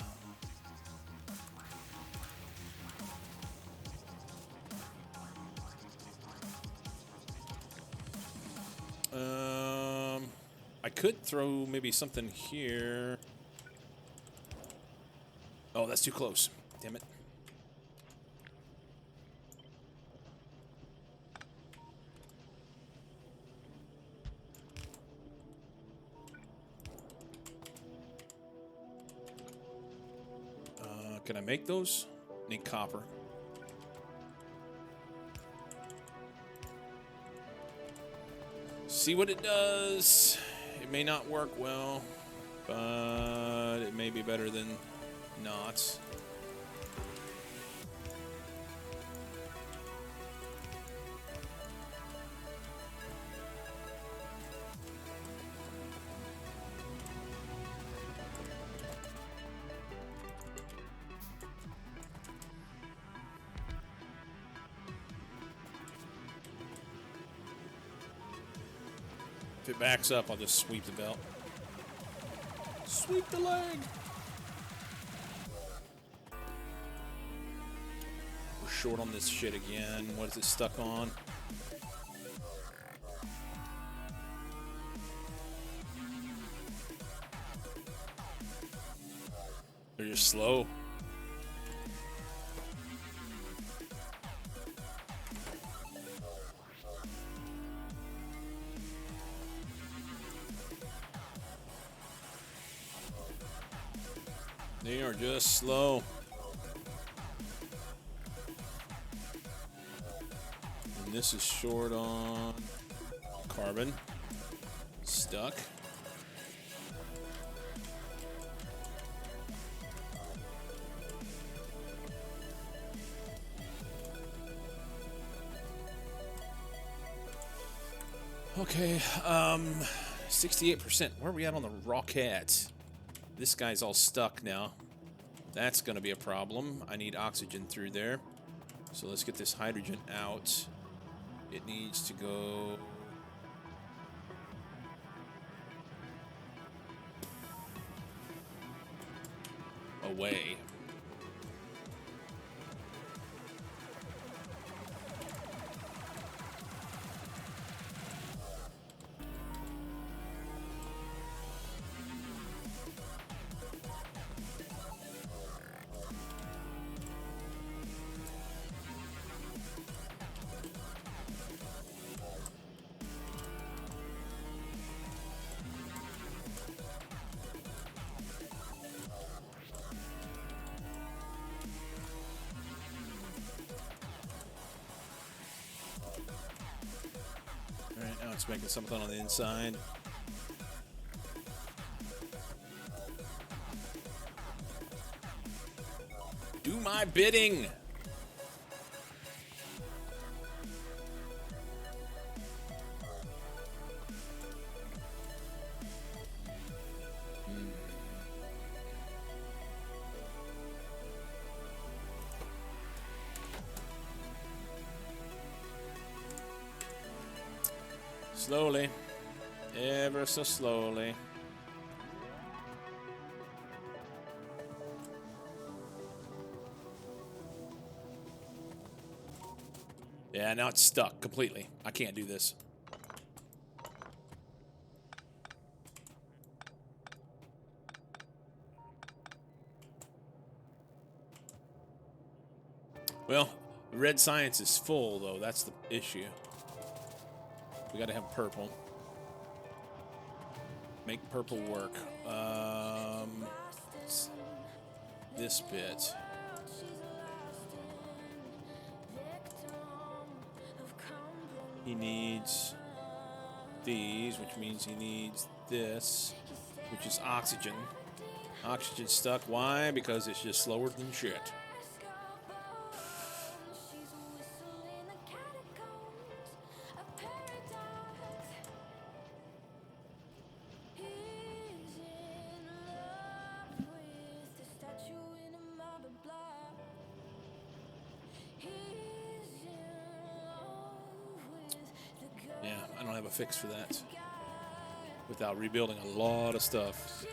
I could throw maybe something here. Oh, that's too close. Damn it. Can I make those? Need copper. See what it does. It may not work well, but it may be better than not. If it backs up, I'll just sweep the belt. Sweep the leg! We're short on this shit again. What is it stuck on? They're just slow. They are just slow. And this is short on carbon. Stuck. Okay, 68%. Where are we at on the rocket? This guy's all stuck now. That's going to be a problem. I need oxygen through there. So let's get this hydrogen out. It needs to go... away. Alright, now it's making something on the inside. Do my bidding! Slowly. Ever so slowly. Yeah, now it's stuck completely. I can't do this. Well, red science is full, though. That's the issue. We gotta have purple. Make purple work. This bit. He needs these, which means he needs this, which is oxygen. Oxygen's stuck. Why? Because it's just slower than shit. a fix for that without rebuilding a lot of stuff.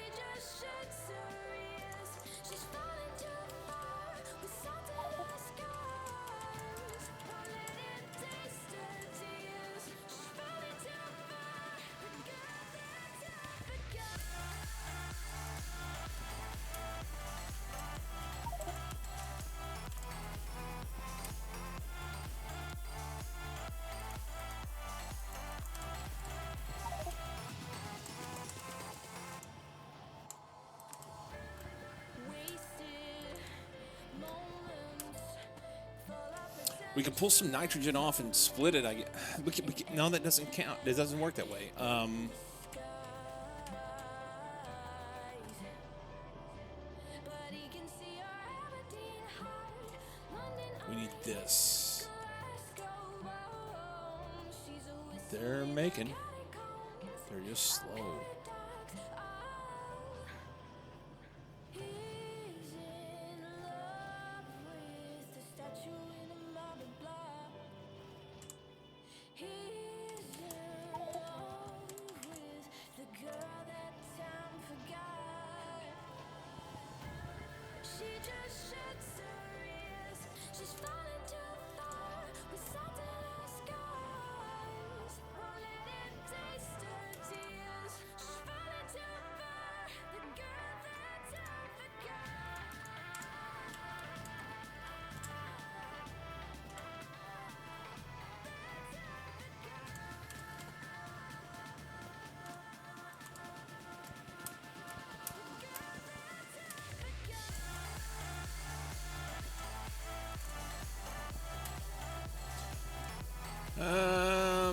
We can pull some nitrogen off and split it. No, that doesn't count. It doesn't work that way. We need this. They're making. They're just slow.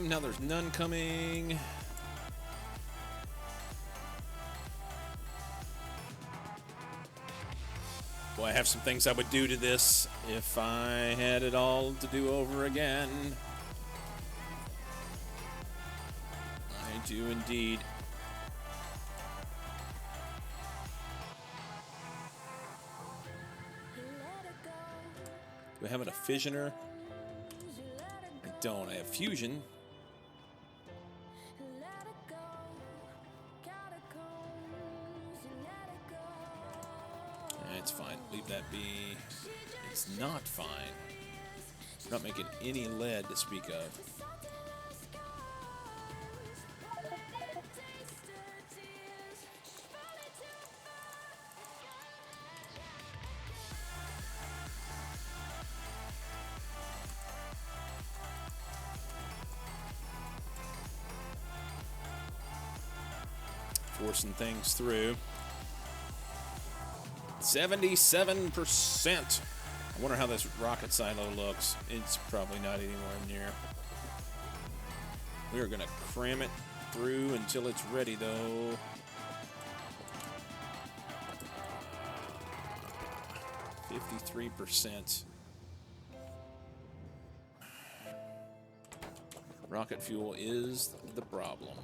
Now there's none coming. Boy, I have some things I would do to this if I had it all to do over again. I do indeed. Do I have a fissioner? I don't. I have fusion. It's fine. Leave that be. It's not fine. We're not making any lead to speak of. Forcing things through. 77%. I wonder how this rocket silo looks. It's probably not anywhere near. We are going to cram it through until it's ready, though. %. Rocket fuel is the problem.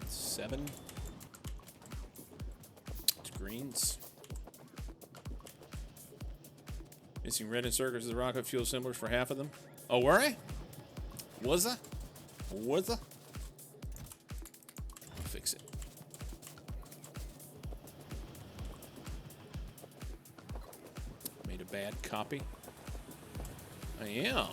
Seven. It's greens. Missing red and circles the rocket fuel symbols for half of them. Oh, were I? Was I? Was I? I'll fix it. Made a bad copy. I am.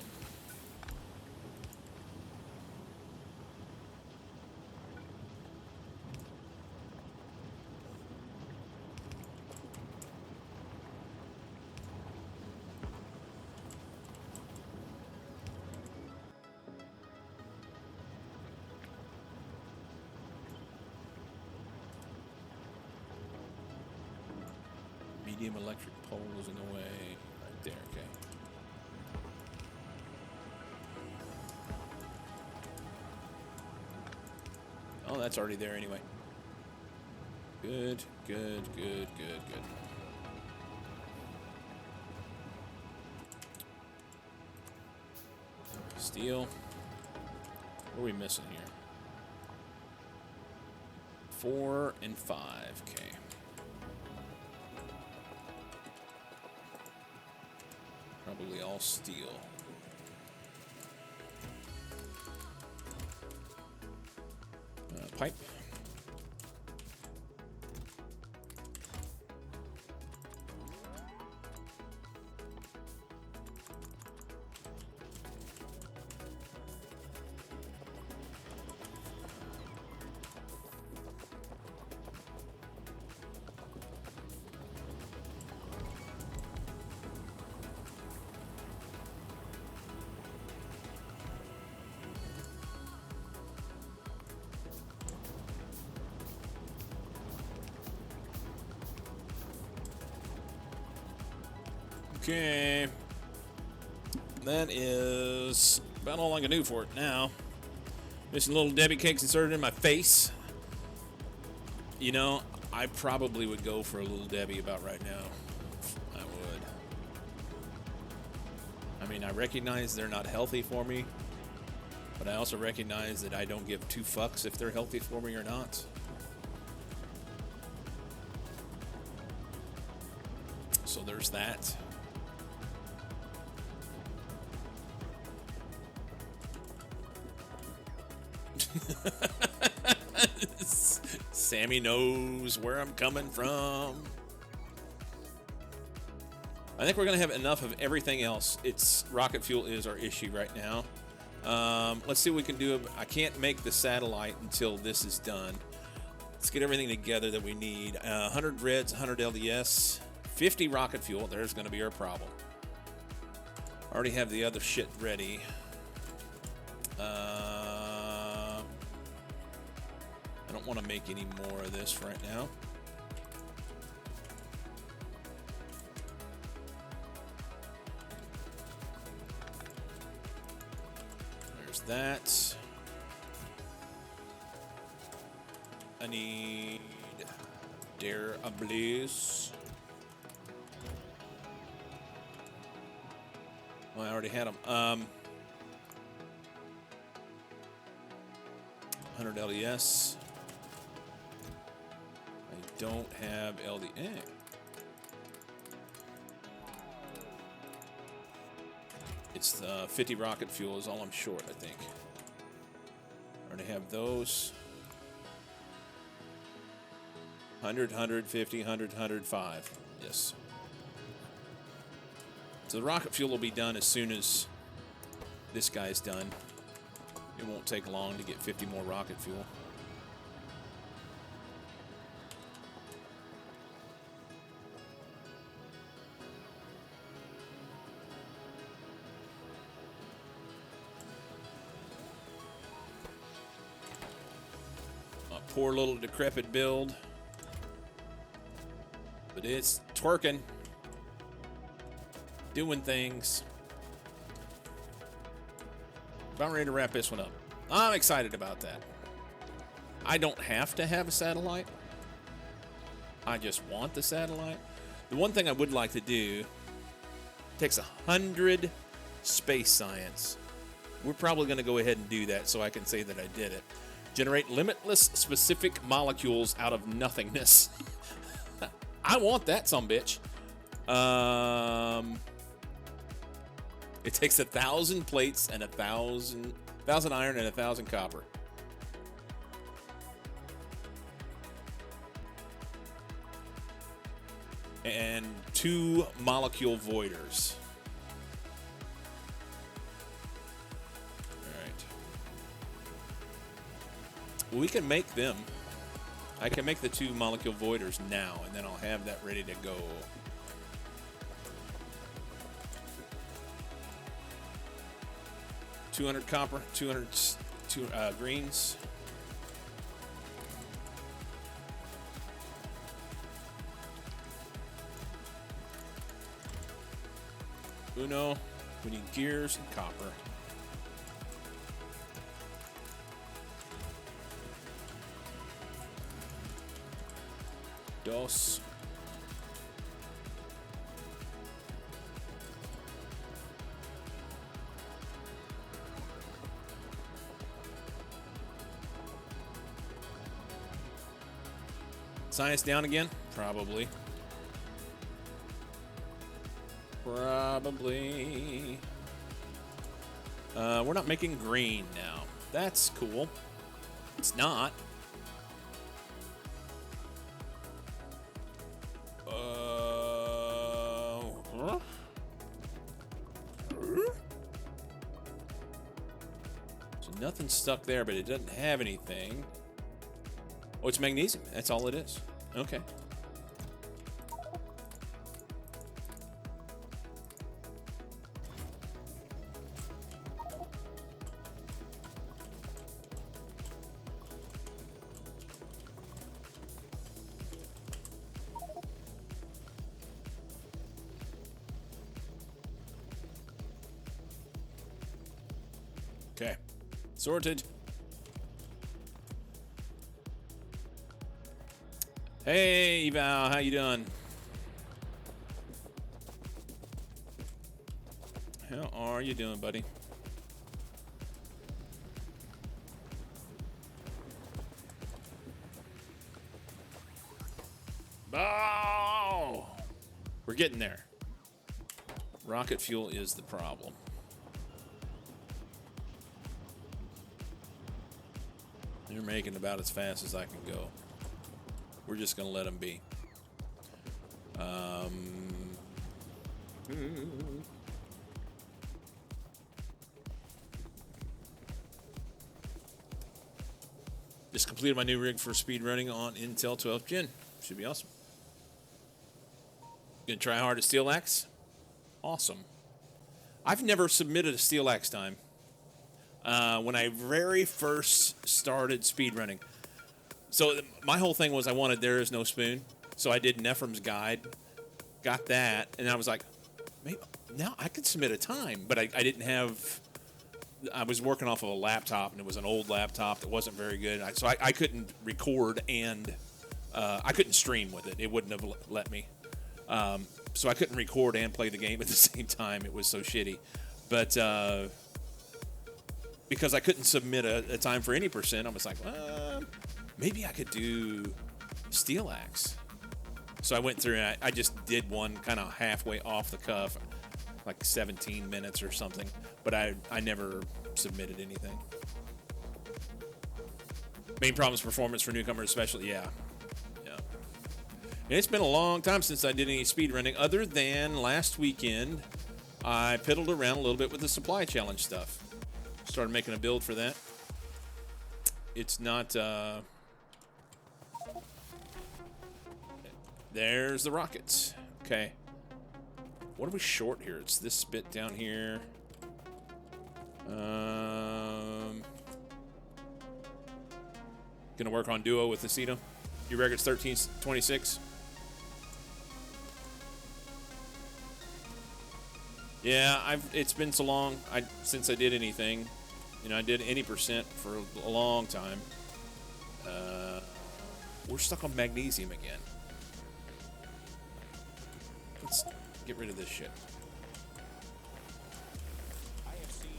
medium electric pole is in the way. Right there, okay. Oh, that's already there anyway. Good, good, good, good, good. Steel. What are we missing here? 4 and 5. Okay. Probably all steel. Pipe. Okay, that is about all I can do for it now. Missing little Debbie cakes inserted in my face. You know, I probably would go for a little Debbie about right now. I would. I mean, I recognize they're not healthy for me, but I also recognize that I don't give two fucks if they're healthy for me or not. So there's that. Sammy knows where I'm coming from. I think we're going to have enough of everything else. It's rocket fuel is our issue right now. Let's see what we can do. I can't make the satellite until this is done. Let's get everything together that we need. 100 reds, 100 LDS, 50 rocket fuel. There's going to be our problem. Already have the other shit ready. I don't want to make any more of this right now. There's that. I need Dare Ablaze. Well, I already had them. 100 LDS. I don't have LDA. It's 50 rocket fuel is all I'm short, I think. I already have those. 100, 150, 100, 105. Yes. So the rocket fuel will be done as soon as this guy's done. It won't take long to get 50 more rocket fuel. A poor little decrepit build. But it's twerking. Doing things. About ready to wrap this one up. I'm excited about that. I don't have to have a satellite. I just want the satellite. The one thing I would like to do takes 100 space science. We're probably going to go ahead and do that so I can say that I did it. Generate limitless specific molecules out of nothingness. I want that sumbitch. It takes 1,000 plates and 1,000 iron and 1,000 copper. And 2 molecule voiders. All right. Well, we can make them. I can make the 2 molecule voiders now, and then I'll have that ready to go. $200 copper, 200 greens. Uno. We need gears and copper. Dos. Science down again? Probably. Probably. We're not making green now. That's cool. It's not. Huh? So nothing's stuck there, but it doesn't have anything. Oh, it's magnesium. That's all it is. Okay. Okay. Sorted. Hey, Eval, how you doing? How are you doing, buddy? Oh! We're getting there. Rocket fuel is the problem. They're making about as fast as I can go. We're just going to let them be. Just completed my new rig for speed running on Intel 12th Gen. Should be awesome. Gonna try hard at Steel Axe? Awesome. I've never submitted a Steel Axe time. When I very first started speedrunning. So my whole thing was I wanted There Is No Spoon. So I did Nephrim's Guide, got that, and I was like, maybe now I could submit a time. But I didn't have, I was working off of a laptop, and it was an old laptop that wasn't very good. So I couldn't record and I couldn't stream with it. It wouldn't have let me. So I couldn't record and play the game at the same time. It was so shitty. But because I couldn't submit a time for any percent, I was like, well, maybe I could do Steel Axe. So I went through and I just did one kind of halfway off the cuff, like 17 minutes or something. But I never submitted anything. Main problems, performance for newcomers especially, yeah. And it's been a long time since I did any speedrunning, other than last weekend. I piddled around a little bit with the supply challenge stuff. Started making a build for that. It's not, there's the rockets. Okay. What are we short here? It's this bit down here. Gonna work on duo with Aceto. Your record's 1326. Yeah, it's been so long since I did anything. You know, I did any percent for a long time. We're stuck on magnesium again. Let's get rid of this shit. I have seen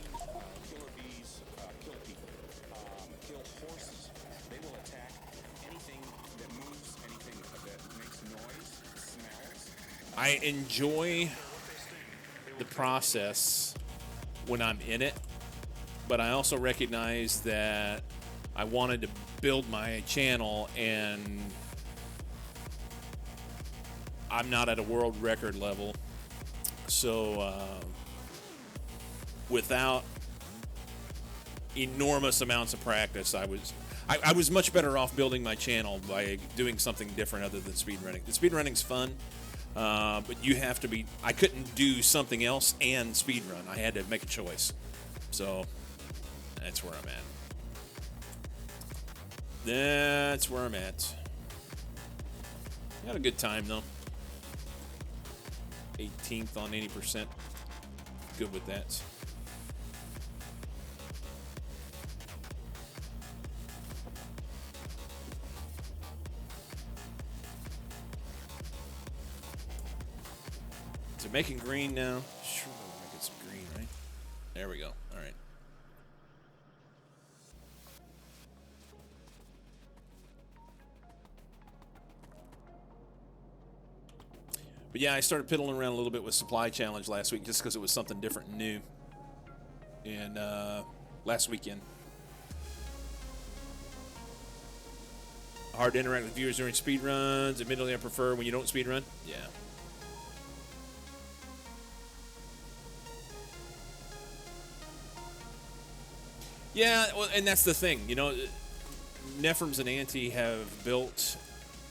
killer bees kill people, kill horses. They will attack anything that moves, anything that makes noise, smells. I enjoy the process when I'm in it, but I also recognize that I wanted to build my channel and I'm not at a world record level. So without enormous amounts of practice, I was much better off building my channel by doing something different other than speedrunning. The speedrunning's fun. But you have to be, I couldn't do something else and speedrun. I had to make a choice. So, that's where I'm at. That's where I'm at. Had a good time, though. 18th on 80%. good with that. Is it making green now? Sure, we're making some green, right? There we go. All right. But yeah, I started piddling around a little bit with Supply Challenge last week just because it was something different and new. And last weekend. Hard to interact with viewers during speed runs. Admittedly, I prefer when you don't speed run. Yeah. Yeah, well, and that's the thing. You know, Nephrons and Anti have built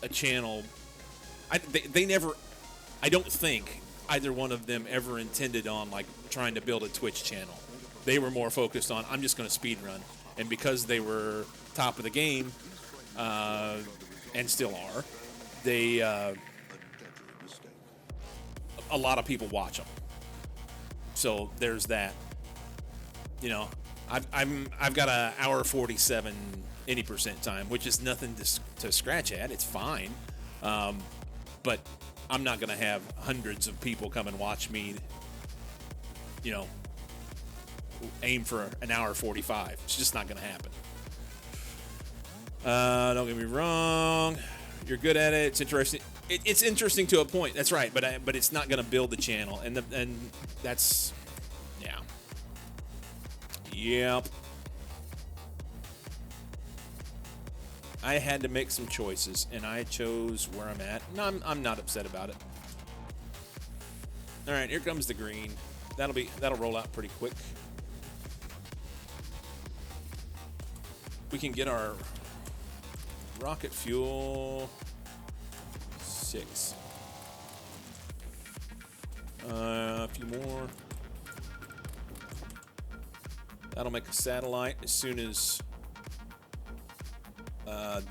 a channel. They never... I don't think either one of them ever intended on like trying to build a Twitch channel. They were more focused on, I'm just going to speed run. And because they were top of the game, and still are, they a lot of people watch them. So there's that. You know, I've got an hour 47 any percent time, which is nothing to scratch at. It's fine, but I'm not going to have hundreds of people come and watch me, you know, aim for an hour 45. It's just not going to happen. Don't get me wrong. You're good at it. It's interesting. It's interesting to a point. That's right. But it's not going to build the channel. And that's, yeah. Yep. I had to make some choices, and I chose where I'm at. No, I'm not upset about it. All right, here comes the green. That'll roll out pretty quick. We can get our rocket fuel 6. A few more. That'll make a satellite as soon as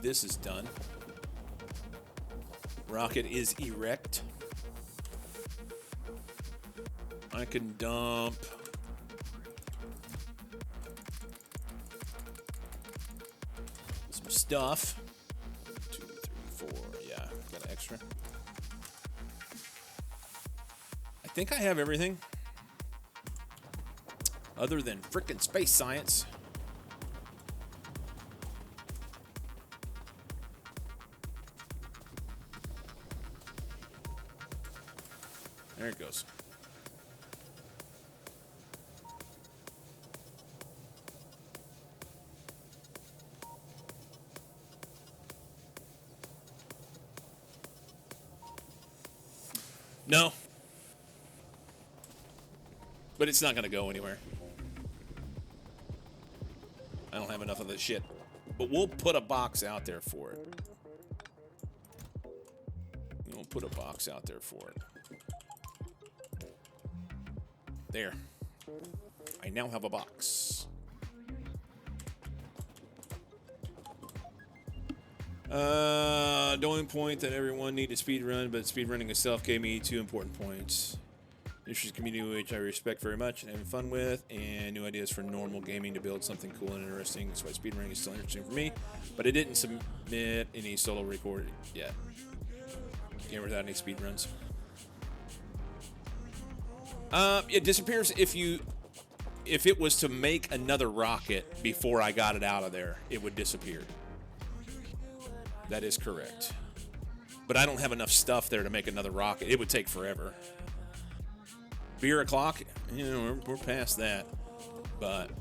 this is done. Rocket is erect. I can dump some stuff. 2, 3, 4. Yeah, got an extra. I think I have everything other than frickin' space science. There it goes. No. But it's not going to go anywhere. I don't have enough of this shit. But we'll put a box out there for it. We'll put a box out there for it. There. I now have a box. Knowing point that everyone needed speed run, but speed running itself gave me 2 important points. Interesting community which I respect very much and having fun with, and new ideas for normal gaming to build something cool and interesting. That's why speed running is still interesting for me, but I didn't submit any solo record yet. Game without any speed runs. It disappears if it was to make another rocket before I got it out of there, it would disappear. That is correct. But I don't have enough stuff there to make another rocket. It would take forever. Beer o'clock, you know, we're past that. But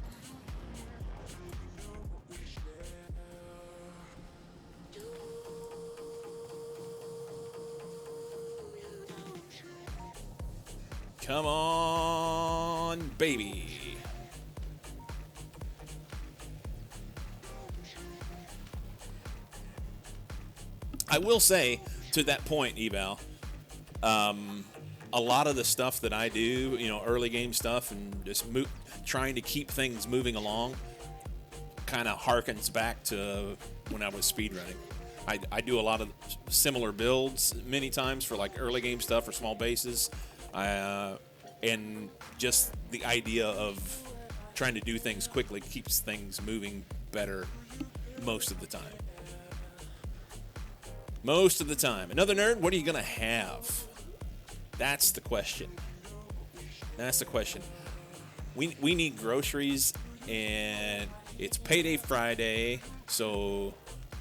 come on, baby. I will say, to that point, Eval, a lot of the stuff that I do, you know, early game stuff and just trying to keep things moving along kind of harkens back to when I was speedrunning. I do a lot of similar builds many times for like early game stuff or small bases. And just the idea of trying to do things quickly keeps things moving better most of the time. Most of the time. Another nerd, what are you going to have? That's the question. That's the question. We need groceries, and it's payday Friday, so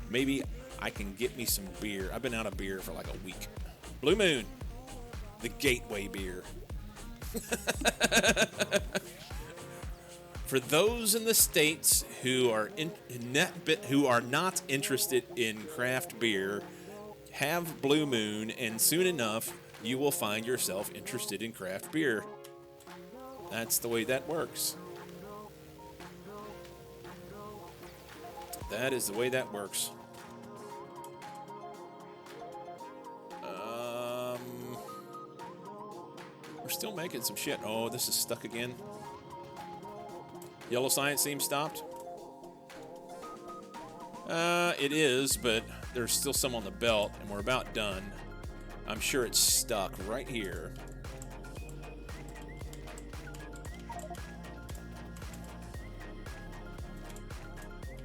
maybe I can get me some beer. I've been out of beer for like a week. Blue Moon, the gateway beer. For those in the States who are not interested in craft beer, have Blue Moon, and soon enough, you will find yourself interested in craft beer. That's the way that works. That is the way that works. We're still making some shit. Oh, this is stuck again. Yellow science seems stopped. It is, but there's still some on the belt, and we're about done. I'm sure it's stuck right here.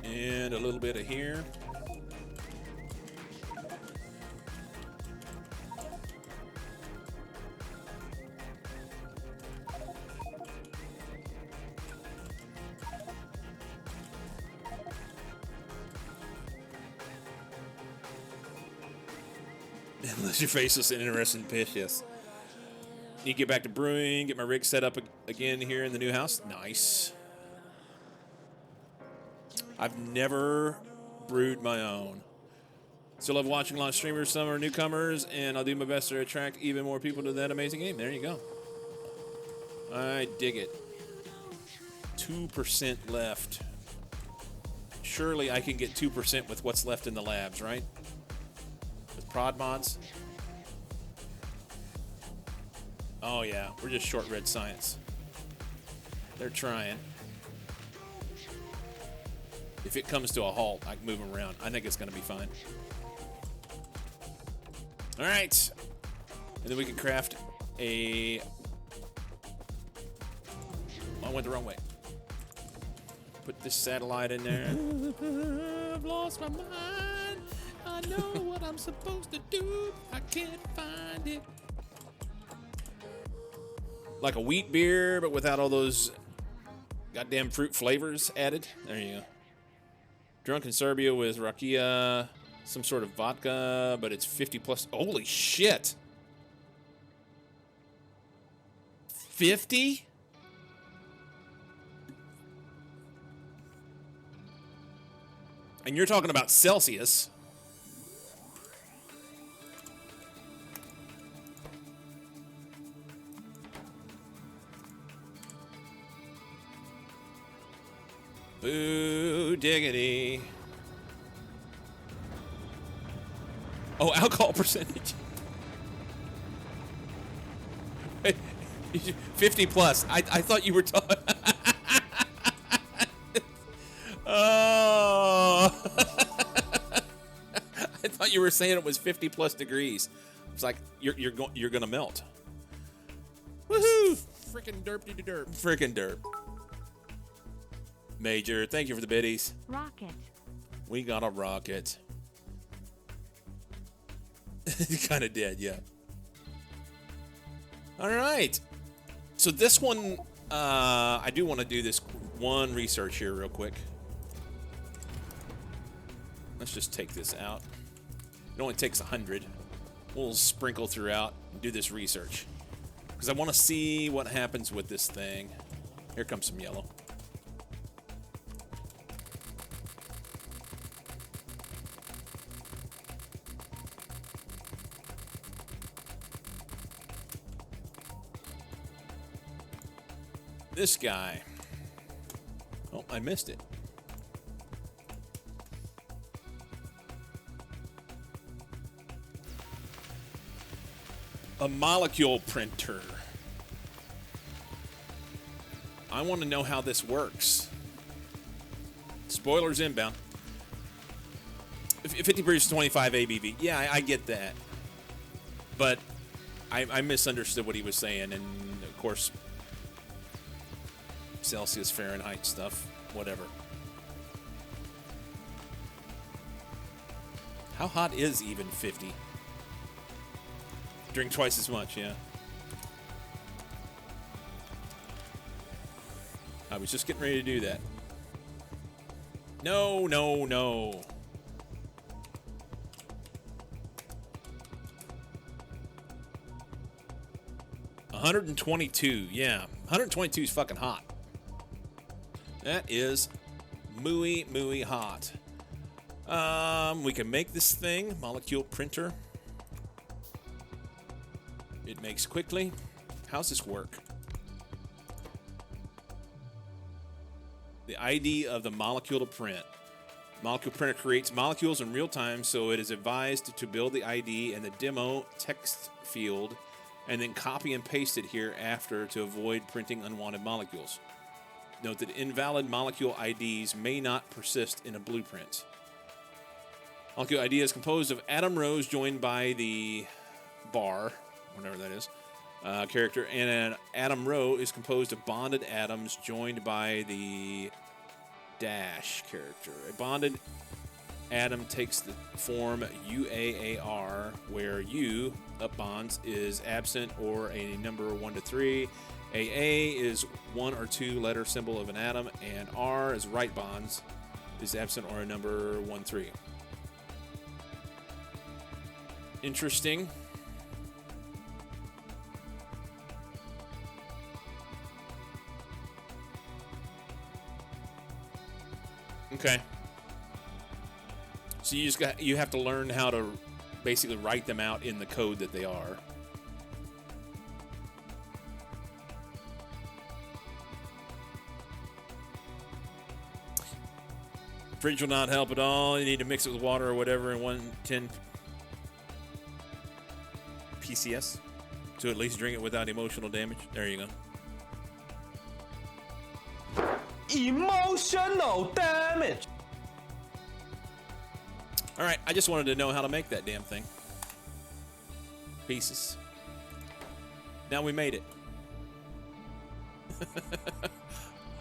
And a little bit of here. Unless your face is an interesting pitch, yes. Need to get back to brewing, get my rig set up again here in the new house. Nice. I've never brewed my own. Still love watching a lot of streamers. Some are newcomers, and I'll do my best to attract even more people to that amazing game. There you go. I dig it. 2% left. Surely I can get 2% with what's left in the labs, right? With prod mods. Oh, yeah. We're just short red science. They're trying. If it comes to a halt, I can move them around. I think it's going to be fine. All right. And then we can craft a... Oh, I went the wrong way. Put this satellite in there. I've lost my mind. I know what I'm supposed to do. I can't find it. Like a wheat beer, but without all those goddamn fruit flavors added. There you go. Drunken Serbia with rakia, some sort of vodka, but it's 50 plus. Holy shit. 50? And you're talking about Celsius. Boo diggity. Oh, alcohol percentage. 50 plus. I thought you were talking. Oh. I thought you were saying it was 50 plus degrees. It's like you're gonna melt. Woohoo! Freaking derp-de-derp. Freaking derp. Major, thank you for the biddies. Rocket. We got a rocket. You kind of did, yeah. All right. So this one, I do want to do this one research here real quick. Let's just take this out. It only takes 100. We'll sprinkle throughout and do this research. Because I want to see what happens with this thing. Here comes some yellow. This guy. Oh, I missed it. A molecule printer. I want to know how this works. Spoilers inbound. 50 brews, 25 ABV. Yeah, I get that. But I misunderstood what he was saying, and of course, Celsius, Fahrenheit stuff, whatever. How hot is even 50? Drink twice as much, yeah. I was just getting ready to do that. No, no, no. $122, yeah. 122 is fucking hot. That is mooey hot. We can make this thing, molecule printer. It makes quickly. How's this work? The ID of the molecule to print. Molecule printer creates molecules in real time, so it is advised to build the ID in the demo text field and then copy and paste it here after to avoid printing unwanted molecules. Note that invalid molecule IDs may not persist in a blueprint. Molecule ID is composed of atom rows joined by the bar, whatever that is, character, and an atom row is composed of bonded atoms joined by the dash character. A bonded atom takes the form UAAR, where U, up bonds, is absent or a number 1 to 3. AA is one or two letter symbol of an atom, and R is right bonds, is absent or a number 1, 3. Interesting. Okay. So you have to learn how to basically write them out in the code that they are. Fridge will not help at all. You need to mix it with water or whatever in 110 PCS to at least drink it without emotional damage. There you go. Emotional damage. All right, I just wanted to know how to make that damn thing. Pieces. Now we made it.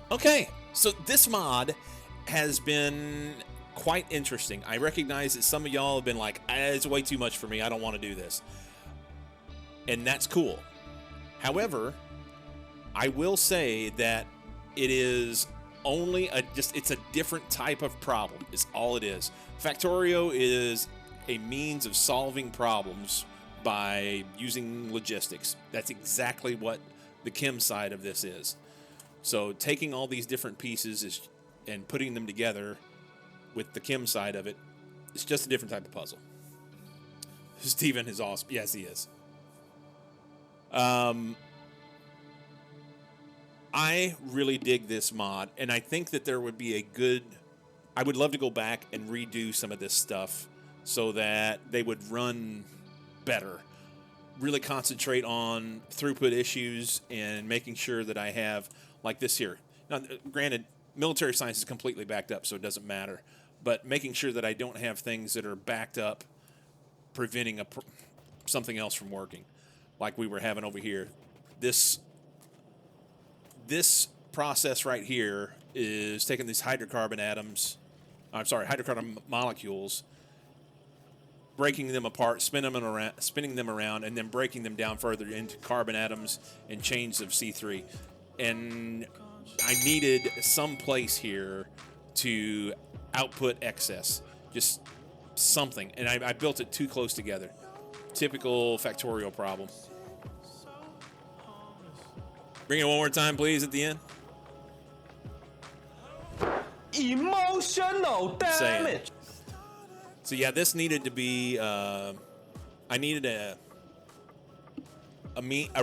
Okay, so this mod has been quite interesting. I recognize that some of y'all have been like, it's way too much for me. I don't want to do this. And that's cool. However, I will say that it is only it's a different type of problem is all it is. Factorio is a means of solving problems by using logistics. That's exactly what the chem side of this is. So taking all these different pieces and putting them together with the chem side of it, it's just a different type of puzzle. Steven is awesome. Yes, he is. I really dig this mod, and I think that there would be I would love to go back and redo some of this stuff so that they would run better. Really concentrate on throughput issues and making sure that I have, like this here. Now, granted, military science is completely backed up, so it doesn't matter. But making sure that I don't have things that are backed up, preventing something else from working, like we were having over here. This process right here is taking these hydrocarbon molecules, breaking them apart, spinning them around, and then breaking them down further into carbon atoms and chains of C3. And I needed some place here to output excess, just something. And I built it too close together. Typical Factorio problem. Bring it one more time, please, at the end. Emotional damage. So yeah, this needed to be. I needed a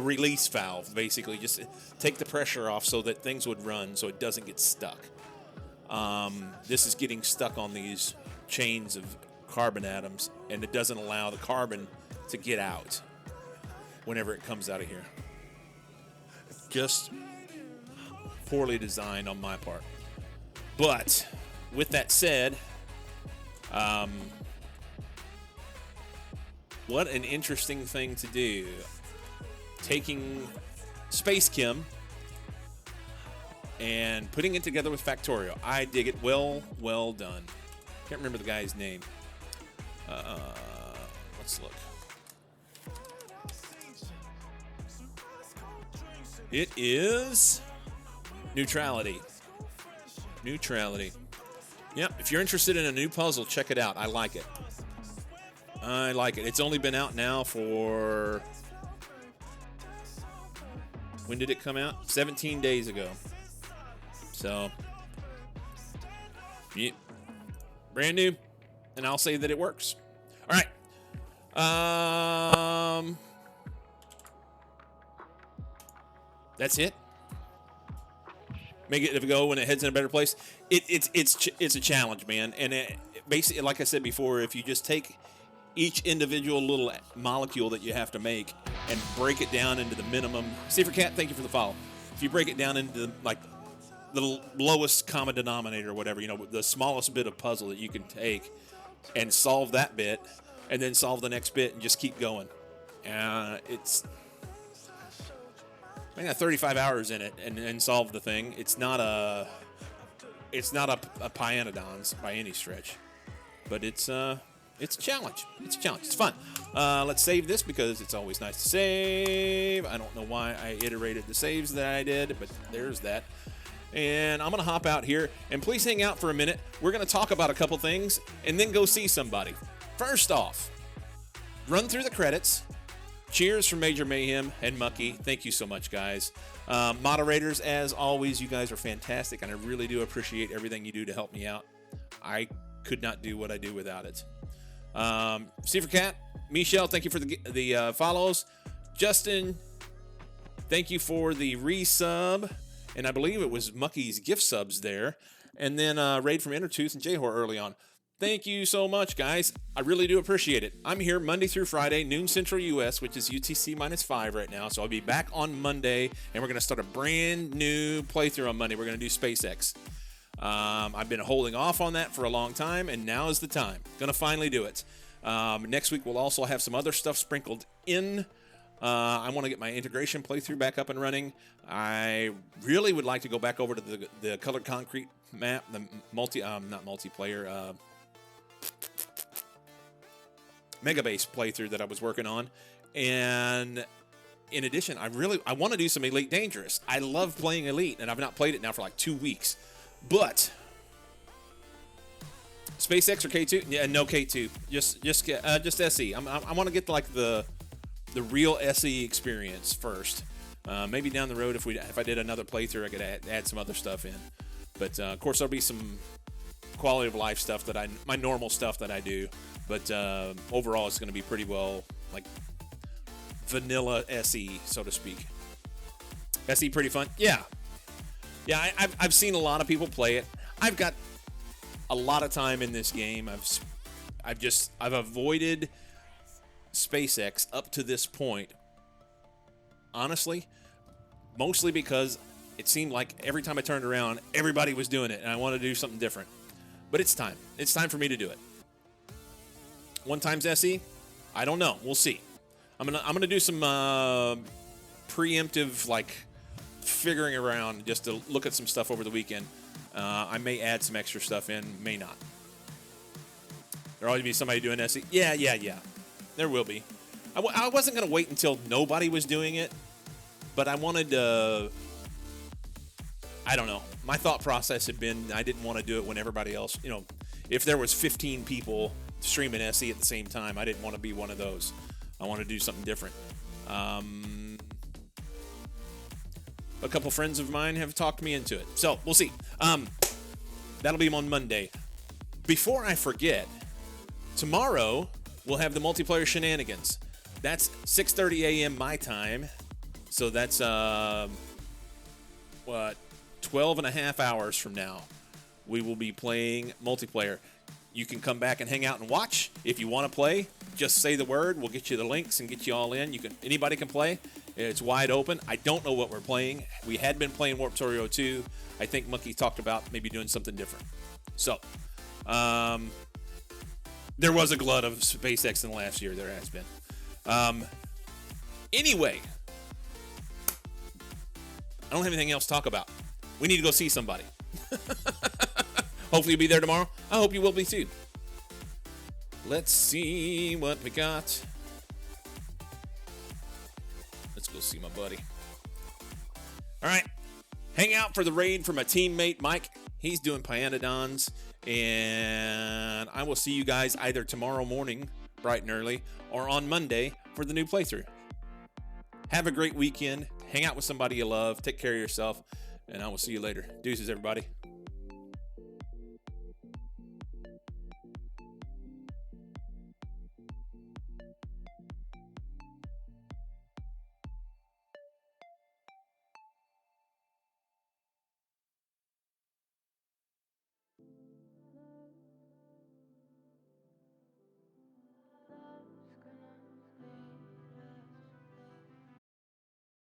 release valve, basically, just take the pressure off so that things would run, so it doesn't get stuck. This is getting stuck on these chains of carbon atoms, and it doesn't allow the carbon to get out whenever it comes out of here. Just poorly designed on my part. But with that said, what an interesting thing to do. Taking SpaceChem and putting it together with Factorio. I dig it. Well done. Can't remember the guy's name. Let's look. It is Neutrality. Yep, if you're interested in a new puzzle, check it out. I like it. It's only been out now for... When did it come out? 17 days ago. So, yeah, brand new, and I'll say that it works. All right. That's it. Make it go when it heads in a better place. It's a challenge, man. And basically, like I said before, if you just take each individual little molecule that you have to make and break it down into the minimum. Safer Cat, thank you for the follow. If you break it down into the lowest common denominator or whatever, the smallest bit of puzzle that you can take and solve that bit and then solve the next bit and just keep going. I got 35 hours in it and solve the thing. It's not a Pyanodons by any stretch, but it's a challenge. It's fun. Let's save this because it's always nice to save. I don't know why I iterated the saves that I did, but there's that. And I'm going to hop out here, and please hang out for a minute. We're going to talk about a couple things and then go see somebody. First off, run through the credits. Cheers from Major Mayhem and Mucky. Thank you so much, guys. Moderators, as always, you guys are fantastic, and I really do appreciate everything you do to help me out. I could not do what I do without it. Seafer Cat, Michelle, thank you for the follows. Justin, thank you for the resub. And I believe it was Mucky's gift subs there. And then Raid from Intertooth and Jayhor early on. Thank you so much, guys. I really do appreciate it. I'm here Monday through Friday, noon Central U.S., which is UTC -5 right now. So I'll be back on Monday, and we're going to start a brand new playthrough on Monday. We're going to do SpaceX. I've been holding off on that for a long time, and now is the time. Going to finally do it. Next week, we'll also have some other stuff sprinkled in. I want to get my integration playthrough back up and running. I really would like to go back over to the Colored Concrete map, the not multiplayer, Megabase playthrough that I was working on. And in addition, I want to do some Elite Dangerous. I love playing Elite, and I've not played it now for like 2 weeks. But SpaceX or K2? Yeah, no K2. Just SE. I want to get like the real SE experience first. Maybe down the road, if I did another playthrough, I could add some other stuff in. But of course, there'll be some quality of life stuff my normal stuff that I do. But overall, it's going to be pretty well like vanilla SE, so to speak. SE pretty fun. Yeah. I've seen a lot of people play it. I've got a lot of time in this game. I've avoided SpaceX up to this point, honestly, mostly because it seemed like every time I turned around, everybody was doing it, and I wanted to do something different. But it's time. It's time for me to do it. 1x SE? I don't know. We'll see. I'm gonna do some preemptive figuring around just to look at some stuff over the weekend. I may add some extra stuff in, may not. There'll always be somebody doing SE. Yeah. There will be. I wasn't going to wait until nobody was doing it, but I wanted to... I don't know. My thought process had been I didn't want to do it when everybody else... if there was 15 people streaming SE at the same time, I didn't want to be one of those. I want to do something different. A couple friends of mine have talked me into it. So, we'll see. That'll be on Monday. Before I forget, tomorrow... we'll have the multiplayer shenanigans. That's 6:30 a.m. my time. So that's, 12 and a half hours from now. We will be playing multiplayer. You can come back and hang out and watch. If you want to play, just say the word. We'll get you the links and get you all in. Anybody can play. It's wide open. I don't know what we're playing. We had been playing Warp Torio 2. I think Monkey talked about maybe doing something different. So, there was a glut of SpaceX in the last year. There has been. Anyway, I don't have anything else to talk about. We need to go see somebody. Hopefully you'll be there tomorrow. I hope you will be too. Let's see what we got. Let's go see my buddy. All right. Hang out for the raid for my teammate, Mike. He's doing Pyanodons. And I will see you guys either tomorrow morning, bright and early, or on Monday for the new playthrough. Have a great weekend. Hang out with somebody you love. Take care of yourself. And I will see you later. Deuces, everybody.